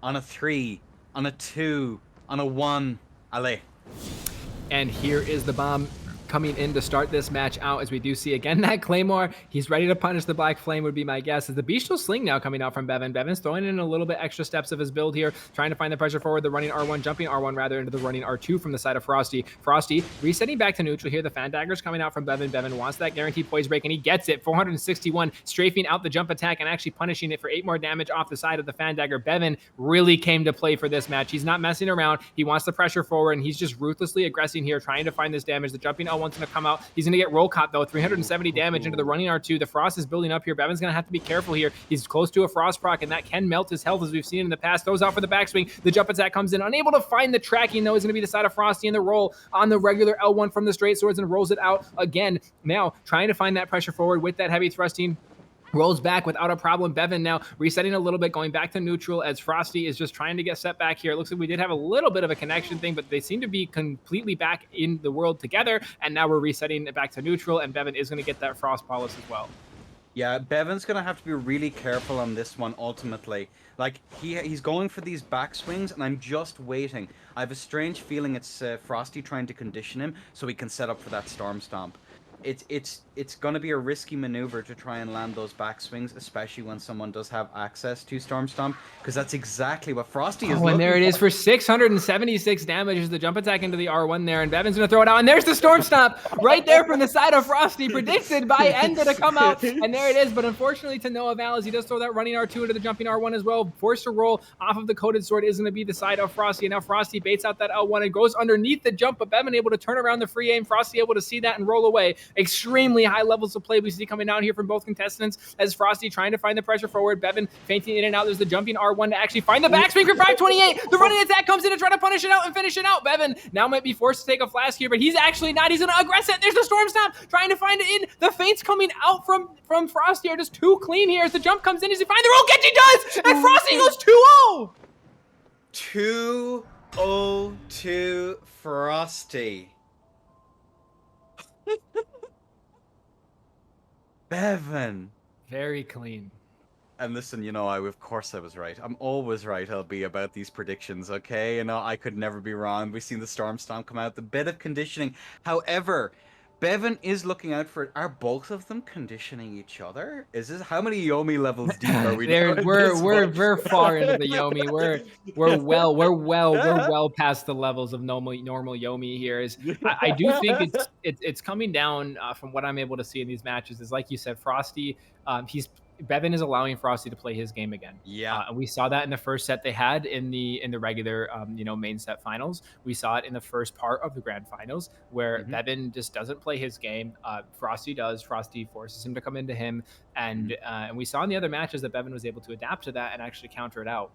on a 3, on a 2, on a 1. Allez. And here is the bomb coming in to start this match out, as we do see again that Claymore. He's ready to punish the Black Flame, would be my guess. As the Bestial Sling now coming out from Bevin. Bevin's throwing in a little bit extra steps of his build here, trying to find the pressure forward. The running R1, jumping R1 rather, into the running R2 from the side of Frosty. Frosty resetting back to neutral here. The Fan Dagger's coming out from Bevin. Bevin wants that guaranteed poise break, and he gets it. 461, strafing out the jump attack and actually punishing it for 8 more damage off the side of the Fan Dagger. Bevin really came to play for this match. He's not messing around. He wants the pressure forward, and he's just ruthlessly aggressing here, trying to find this damage. The jumping L1's going to come out. He's going to get roll caught though. 370 damage into the running R2. The Frost is building up here. Bevin's going to have to be careful here. He's close to a Frost proc, and that can melt his health, as we've seen in the past. Goes out for the backswing. The jump attack comes in. Unable to find the tracking though, is going to be the side of Frosty, in the roll on the regular L1 from the straight swords, and rolls it out again. Now trying to find that pressure forward with that heavy thrusting. Rolls back without a problem. Bevin now resetting a little bit, going back to neutral, as Frosty is just trying to get set back here. It looks like we did have a little bit of a connection thing, but they seem to be completely back in the world together. And now we're resetting it back to neutral, and Bevin is going to get that Frost Polish as well. Yeah, Bevin's going to have to be really careful on this one ultimately. Like, he's going for these backswings, and I'm just waiting. I have a strange feeling it's Frosty trying to condition him so he can set up for that Storm Stomp. It's it's going to be a risky maneuver to try and land those backswings, especially when someone does have access to Storm Stomp, because that's exactly what Frosty is looking and there it is for. for 676 damage as the jump attack into the R1 there, and Bevin's going to throw it out, and there's the Storm Stomp right there from the side of Frosty, predicted by Enda to come out, and there it is, but unfortunately to no avail as he does throw that running R2 into the jumping R1 as well. Forced to roll off of the Coated Sword is going to be the side of Frosty, and now Frosty baits out that L1 and goes underneath the jump, but Bevin able to turn around the free aim. Frosty able to see that and roll away. Extremely high levels of play we see coming down here from both contestants as Frosty trying to find the pressure forward. Bevin fainting in and out. There's the jumping R1 to actually find the backswing for 528. The running attack comes in to try to punish it out and finish it out. Bevin now might be forced to take a flask here, but he's actually not. He's going to aggress it. There's the Storm Stomp trying to find it in. The feints coming out from Frosty are just too clean here as the jump comes in. Does he find the roll catch? He does! And Frosty goes 2-0! 2-0 to Frosty. Bevin. Very clean. And listen, you know, of course I was right. I'm always right, LB, about these predictions, okay? You know, I could never be wrong. We've seen the Storm Stomp come out, the bit of conditioning. However, Bevin is looking out for it. Are both of them conditioning each other? Is this how many Yomi levels deep are we? We're far into the Yomi. We're well past the levels of normal Yomi here. I do think it's coming down from what I'm able to see in these matches. Is like you said, Frosty. Bevin is allowing Frosty to play his game again. Yeah, and we saw that in the first set they had in the regular main set finals. We saw it in the first part of the grand finals where Bevin just doesn't play his game. Frosty does. Frosty forces him to come into him, and we saw in the other matches that Bevin was able to adapt to that and actually counter it out.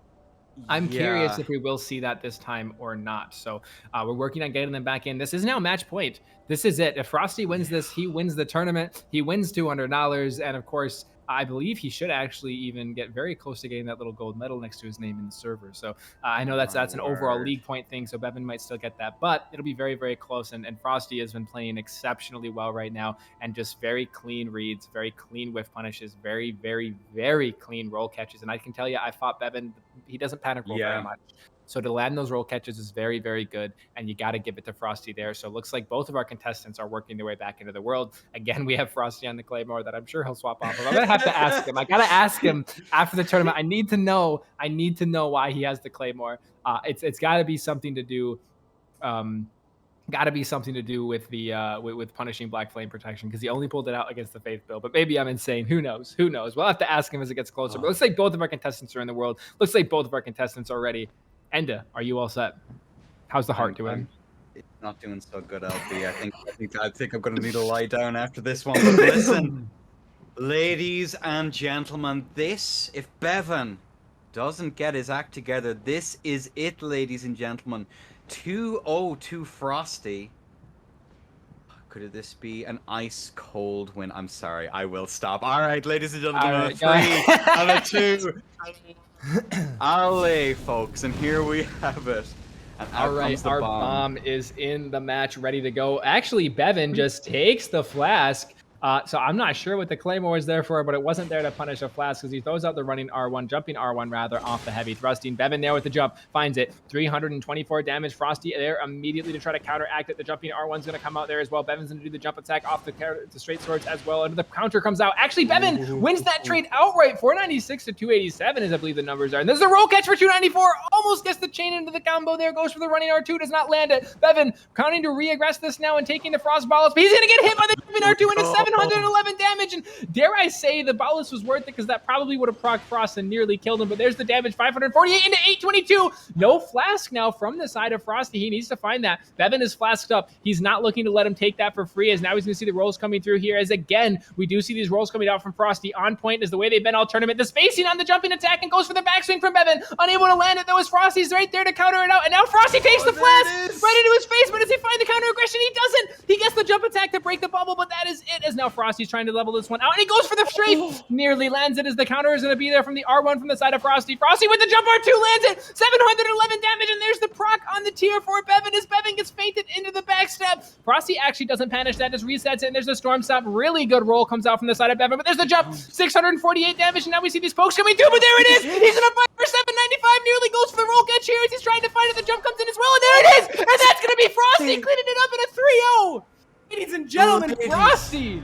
I'm curious if we will see that this time or not. So we're working on getting them back in. This is now match point. This is it. If Frosty wins this, he wins the tournament. He wins $200, and of course, I believe he should actually even get very close to getting that little gold medal next to his name in the server. So I know that's an overall league point thing, so Bevin might still get that, but it'll be very, very close. And Frosty has been playing exceptionally well right now, and just very clean reads, very clean whiff punishes, very, very, very clean roll catches. And I can tell you, I fought Bevin. He doesn't panic roll very much. So to land those roll catches is very, very good, and you got to give it to Frosty there. So it looks like both of our contestants are working their way back into the world. Again, we have Frosty on the Claymore that I'm sure he'll swap off of. I'm going to have to ask him. I got to ask him after the tournament. I need to know why he has the Claymore. It's got to be something to do with the with punishing Black Flame protection, because he only pulled it out against the Faith Bill. But maybe I'm insane. Who knows? We'll have to ask him as it gets closer. But looks like both of our contestants are in the world. Looks like both of our contestants are ready. Enda, are you all set? How's the heart doing? It's not doing so good, LB. I think I'm going to need to lie down after this one. But listen, ladies and gentlemen, if Bevin doesn't get his act together, this is it, ladies and gentlemen. 2-0 to Frosty. Could this be an ice cold win? I'm sorry, I will stop. All right, ladies and gentlemen, right, 3 and a 2. Alley, folks, and here we have it. And all right, our bomb is in the match, ready to go. Actually, Bevin just takes the flask. So I'm not sure what the Claymore is there for, but it wasn't there to punish a flask because he throws out the jumping R1 rather, off the heavy thrusting. Bevin there with the jump, finds it. 324 damage. Frosty there immediately to try to counteract it. The jumping R1's going to come out there as well. Bevin's going to do the jump attack off the straight swords as well. And the counter comes out. Actually, Bevin wins that trade outright. 496 to 287 is, I believe, the numbers are. And there's a roll catch for 294. Almost gets the chain into the combo there. Goes for the running R2. Does not land it. Bevin counting to re-aggress this now and taking the frost ballast. But he's going to get hit by the jumping R2 into 711 damage, and dare I say the ballast was worth it because that probably would have proc Frost and nearly killed him, but there's the damage, 548 into 822. No flask now from the side of Frosty. He needs to find that. Bevin is flasked up. He's not looking to let him take that for free, as now he's going to see the rolls coming through here, as again, we do see these rolls coming out from Frosty. On point is the way they've been all tournament. The spacing on the jumping attack and goes for the backswing from Bevin. Unable to land it though, as Frosty's right there to counter it out, and now Frosty takes the flask right into his face, but does he find the counter aggression? He doesn't. He gets the jump attack to break the bubble, but that is it, as now Frosty's trying to level this one out, and he goes for the strafe. Nearly lands it, as the counter is going to be there from the R1 from the side of Frosty. Frosty with the jump R2 lands it. 711 damage, and there's the proc on the tier for Bevin, as Bevin gets fainted into the backstab. Frosty actually doesn't punish that, just resets it, and there's the storm stop. Really good roll comes out from the side of Bevin, but there's the jump. 648 damage, and now we see these pokes coming through, but there it is. He's going to fight for 795. Nearly goes for the roll catch here as he's trying to find it. The jump comes in as well, and there it is. And that's going to be Frosty cleaning it up in a 3-0. Ladies and gentlemen, Frosty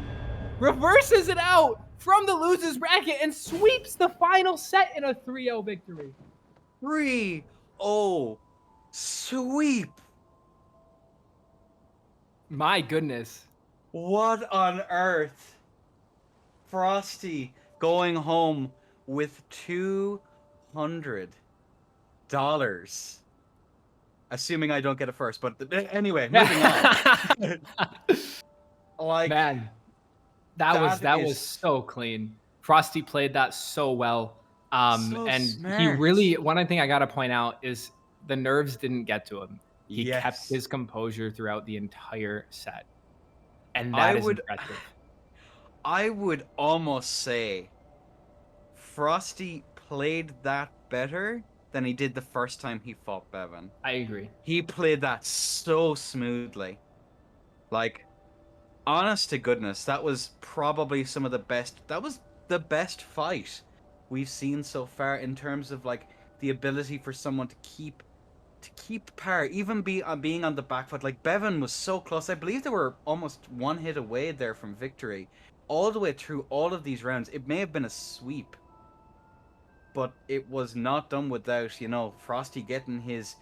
reverses it out from the losers bracket and sweeps the final set in a 3-0 victory. 3-0 sweep. My goodness. What on earth? Frosty going home with $200. Assuming I don't get it first, but anyway, moving on. Like, man, that was so clean. Frosty played that so well. So and smart. he really, one thing I gotta point out is the nerves didn't get to him. He kept his composure throughout the entire set. And that is impressive. I would almost say Frosty played that better than he did the first time he fought Bevin. I agree. He played that so smoothly. Like, honest to goodness, that was probably some of the best. That was the best fight we've seen so far in terms of like the ability for someone to keep par, even being on the back foot. Like, Bevin was so close. I believe they were almost one hit away there from victory, all the way through all of these rounds. It may have been a sweep, but it was not done without, you know, Frosty getting his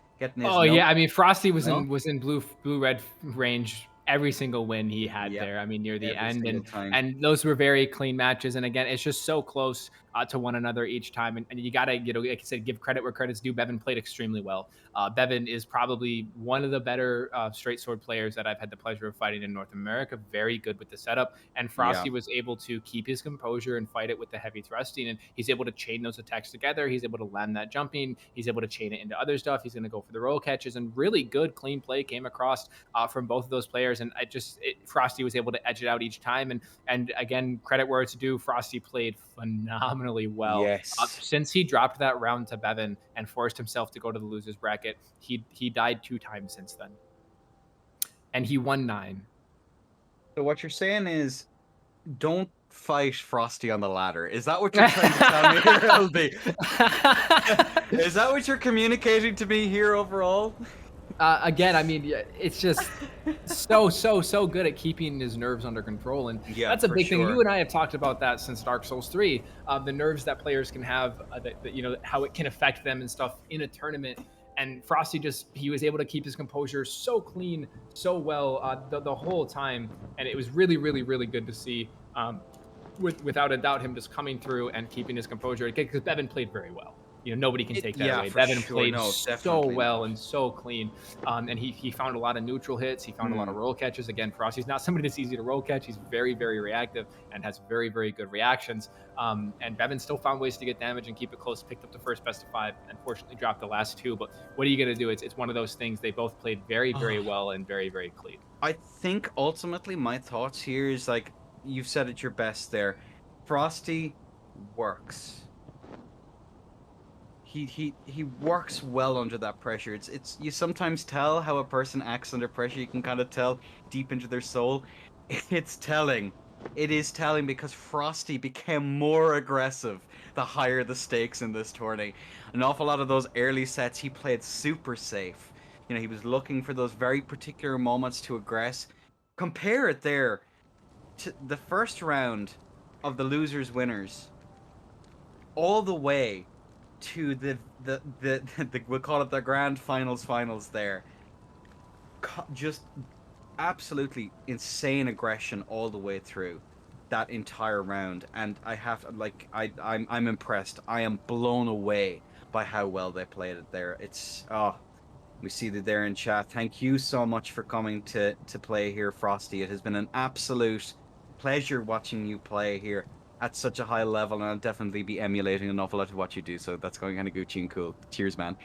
Oh yeah, I mean Frosty was in blue red range every single win he had there. I mean, near the end, and those were very clean matches. And again, it's just so close to one another each time. And you gotta, you know, like I said, give credit where credit's due. Bevin played extremely well. Bevin is probably one of the better straight sword players that I've had the pleasure of fighting in North America. Very good with the setup. And Frosty was able to keep his composure and fight it with the heavy thrusting. And he's able to chain those attacks together. He's able to land that jumping. He's able to chain it into other stuff. He's going to go for the roll catches. And really good, clean play came across from both of those players. And Frosty was able to edge it out each time. And again, credit where it's due. Frosty played phenomenally well. Yes. Since he dropped that round to Bevin and forced himself to go to the losers bracket, he died 2 times since then, and he won 9. So what you're saying is, don't fight Frosty on the ladder. Is that what you're trying to tell me here, LB? Is that what you're communicating to me here overall? Again, I mean, it's just so good at keeping his nerves under control, and that's a big thing. You and I have talked about that since Dark Souls 3. The nerves that players can have, you know, how it can affect them and stuff in a tournament. And Frosty he was able to keep his composure so clean, so well the whole time, and it was really good to see. Without a doubt, him just coming through and keeping his composure, because Bevin played very well. You know, nobody can take that away. Bevin played so well and so clean. And he found a lot of neutral hits. He found a lot of roll catches. Again, Frosty's not somebody that's easy to roll catch. He's very reactive and has very good reactions. And Bevin still found ways to get damage and keep it close. Picked up the first best of 5. Unfortunately, dropped the last 2. But what are you going to do? It's one of those things. They both played very well and very clean. I think ultimately my thoughts here is, like, you've said it your best there. Frosty works. He works well under that pressure. It's you sometimes tell how a person acts under pressure. You can kind of tell deep into their soul. It's telling. It is telling, because Frosty became more aggressive the higher the stakes in this tourney. An awful lot of those early sets he played super safe. You know, he was looking for those very particular moments to aggress. Compare it there to the first round of the losers winners, all the way to the we'll call it the grand finals there. Just absolutely insane aggression all the way through that entire round, and I have, like, I'm impressed. I am blown away by how well they played it there. It's we see that there in chat. Thank you so much for coming to play here, Frosty. It has been an absolute pleasure watching you play here at such a high level, and I'll definitely be emulating an awful lot of what you do, so that's going kind of Gucci and cool. Cheers, man.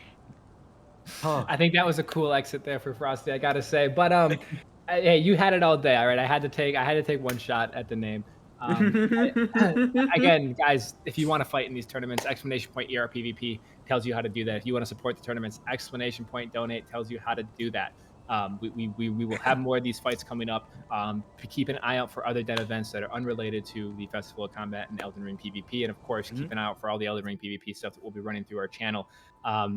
I think that was a cool exit there for Frosty, I gotta say. But hey, you had it all day, all right? I had to take one shot at the name. Again, guys, if you want to fight in these tournaments, !ERPVP tells you how to do that. If you want to support the tournaments, !Donate tells you how to do that. We will have more of these fights coming up. Keep an eye out for other dead events that are unrelated to the Festival of Combat and Elden Ring PvP. And of course, keep an eye out for all the Elden Ring PvP stuff that we'll be running through our channel.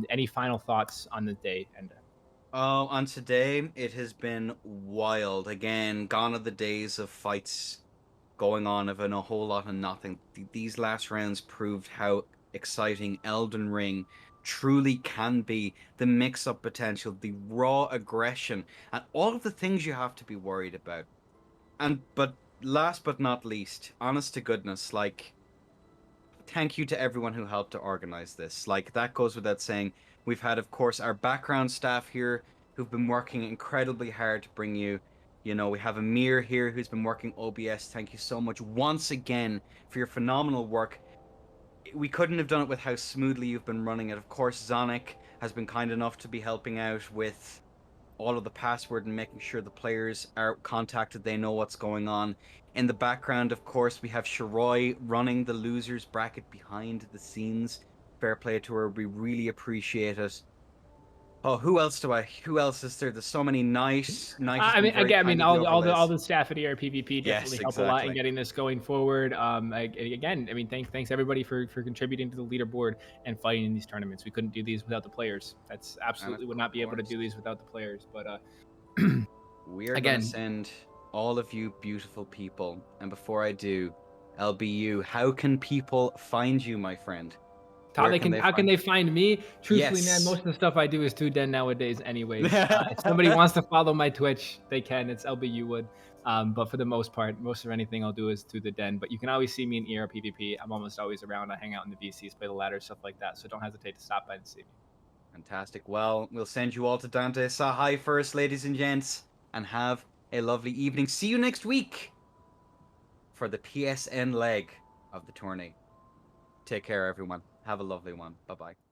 Any final thoughts on the day, Enda? On today, it has been wild. Again, gone are the days of fights going on of a whole lot of nothing. These last rounds proved how exciting Elden Ring truly can be. The mix-up potential, the raw aggression, and all of the things you have to be worried about. But last but not least, honest to goodness, like, thank you to everyone who helped to organize this. Like, that goes without saying. We've had, of course, our background staff here who've been working incredibly hard to bring you. We have Amir here who's been working OBS. Thank you so much once again for your phenomenal work. We couldn't have done it with how smoothly you've been running it. Of course, Zonic has been kind enough to be helping out with all of the password and making sure the players are contacted, they know what's going on. In the background, of course, we have Shiroi running the losers bracket behind the scenes. Fair play to her. We really appreciate it. Oh, who else is there? There's so many nice. I mean, all the staff at ER PvP definitely help a lot in getting this going forward. Again, I mean, thanks everybody for contributing to the leaderboard and fighting in these tournaments. We couldn't do these without the players. That's absolutely would not be able to do these without the players. But we are going to send all of you beautiful people. And before I do, LBU, how can people find you, my friend? How can they find me? Truthfully, man, most of the stuff I do is too den nowadays anyway. If somebody wants to follow my Twitch, they can. It's LBU Wood. But for the most part, most of anything I'll do is through the den. But you can always see me in ER PvP. I'm almost always around. I hang out in the VCs, play the ladder, stuff like that. So don't hesitate to stop by and see me. Fantastic. Well, we'll send you all to Dante Sahai first, ladies and gents, and have a lovely evening. See you next week for the PSN leg of the tourney. Take care, everyone. Have a lovely one. Bye-bye.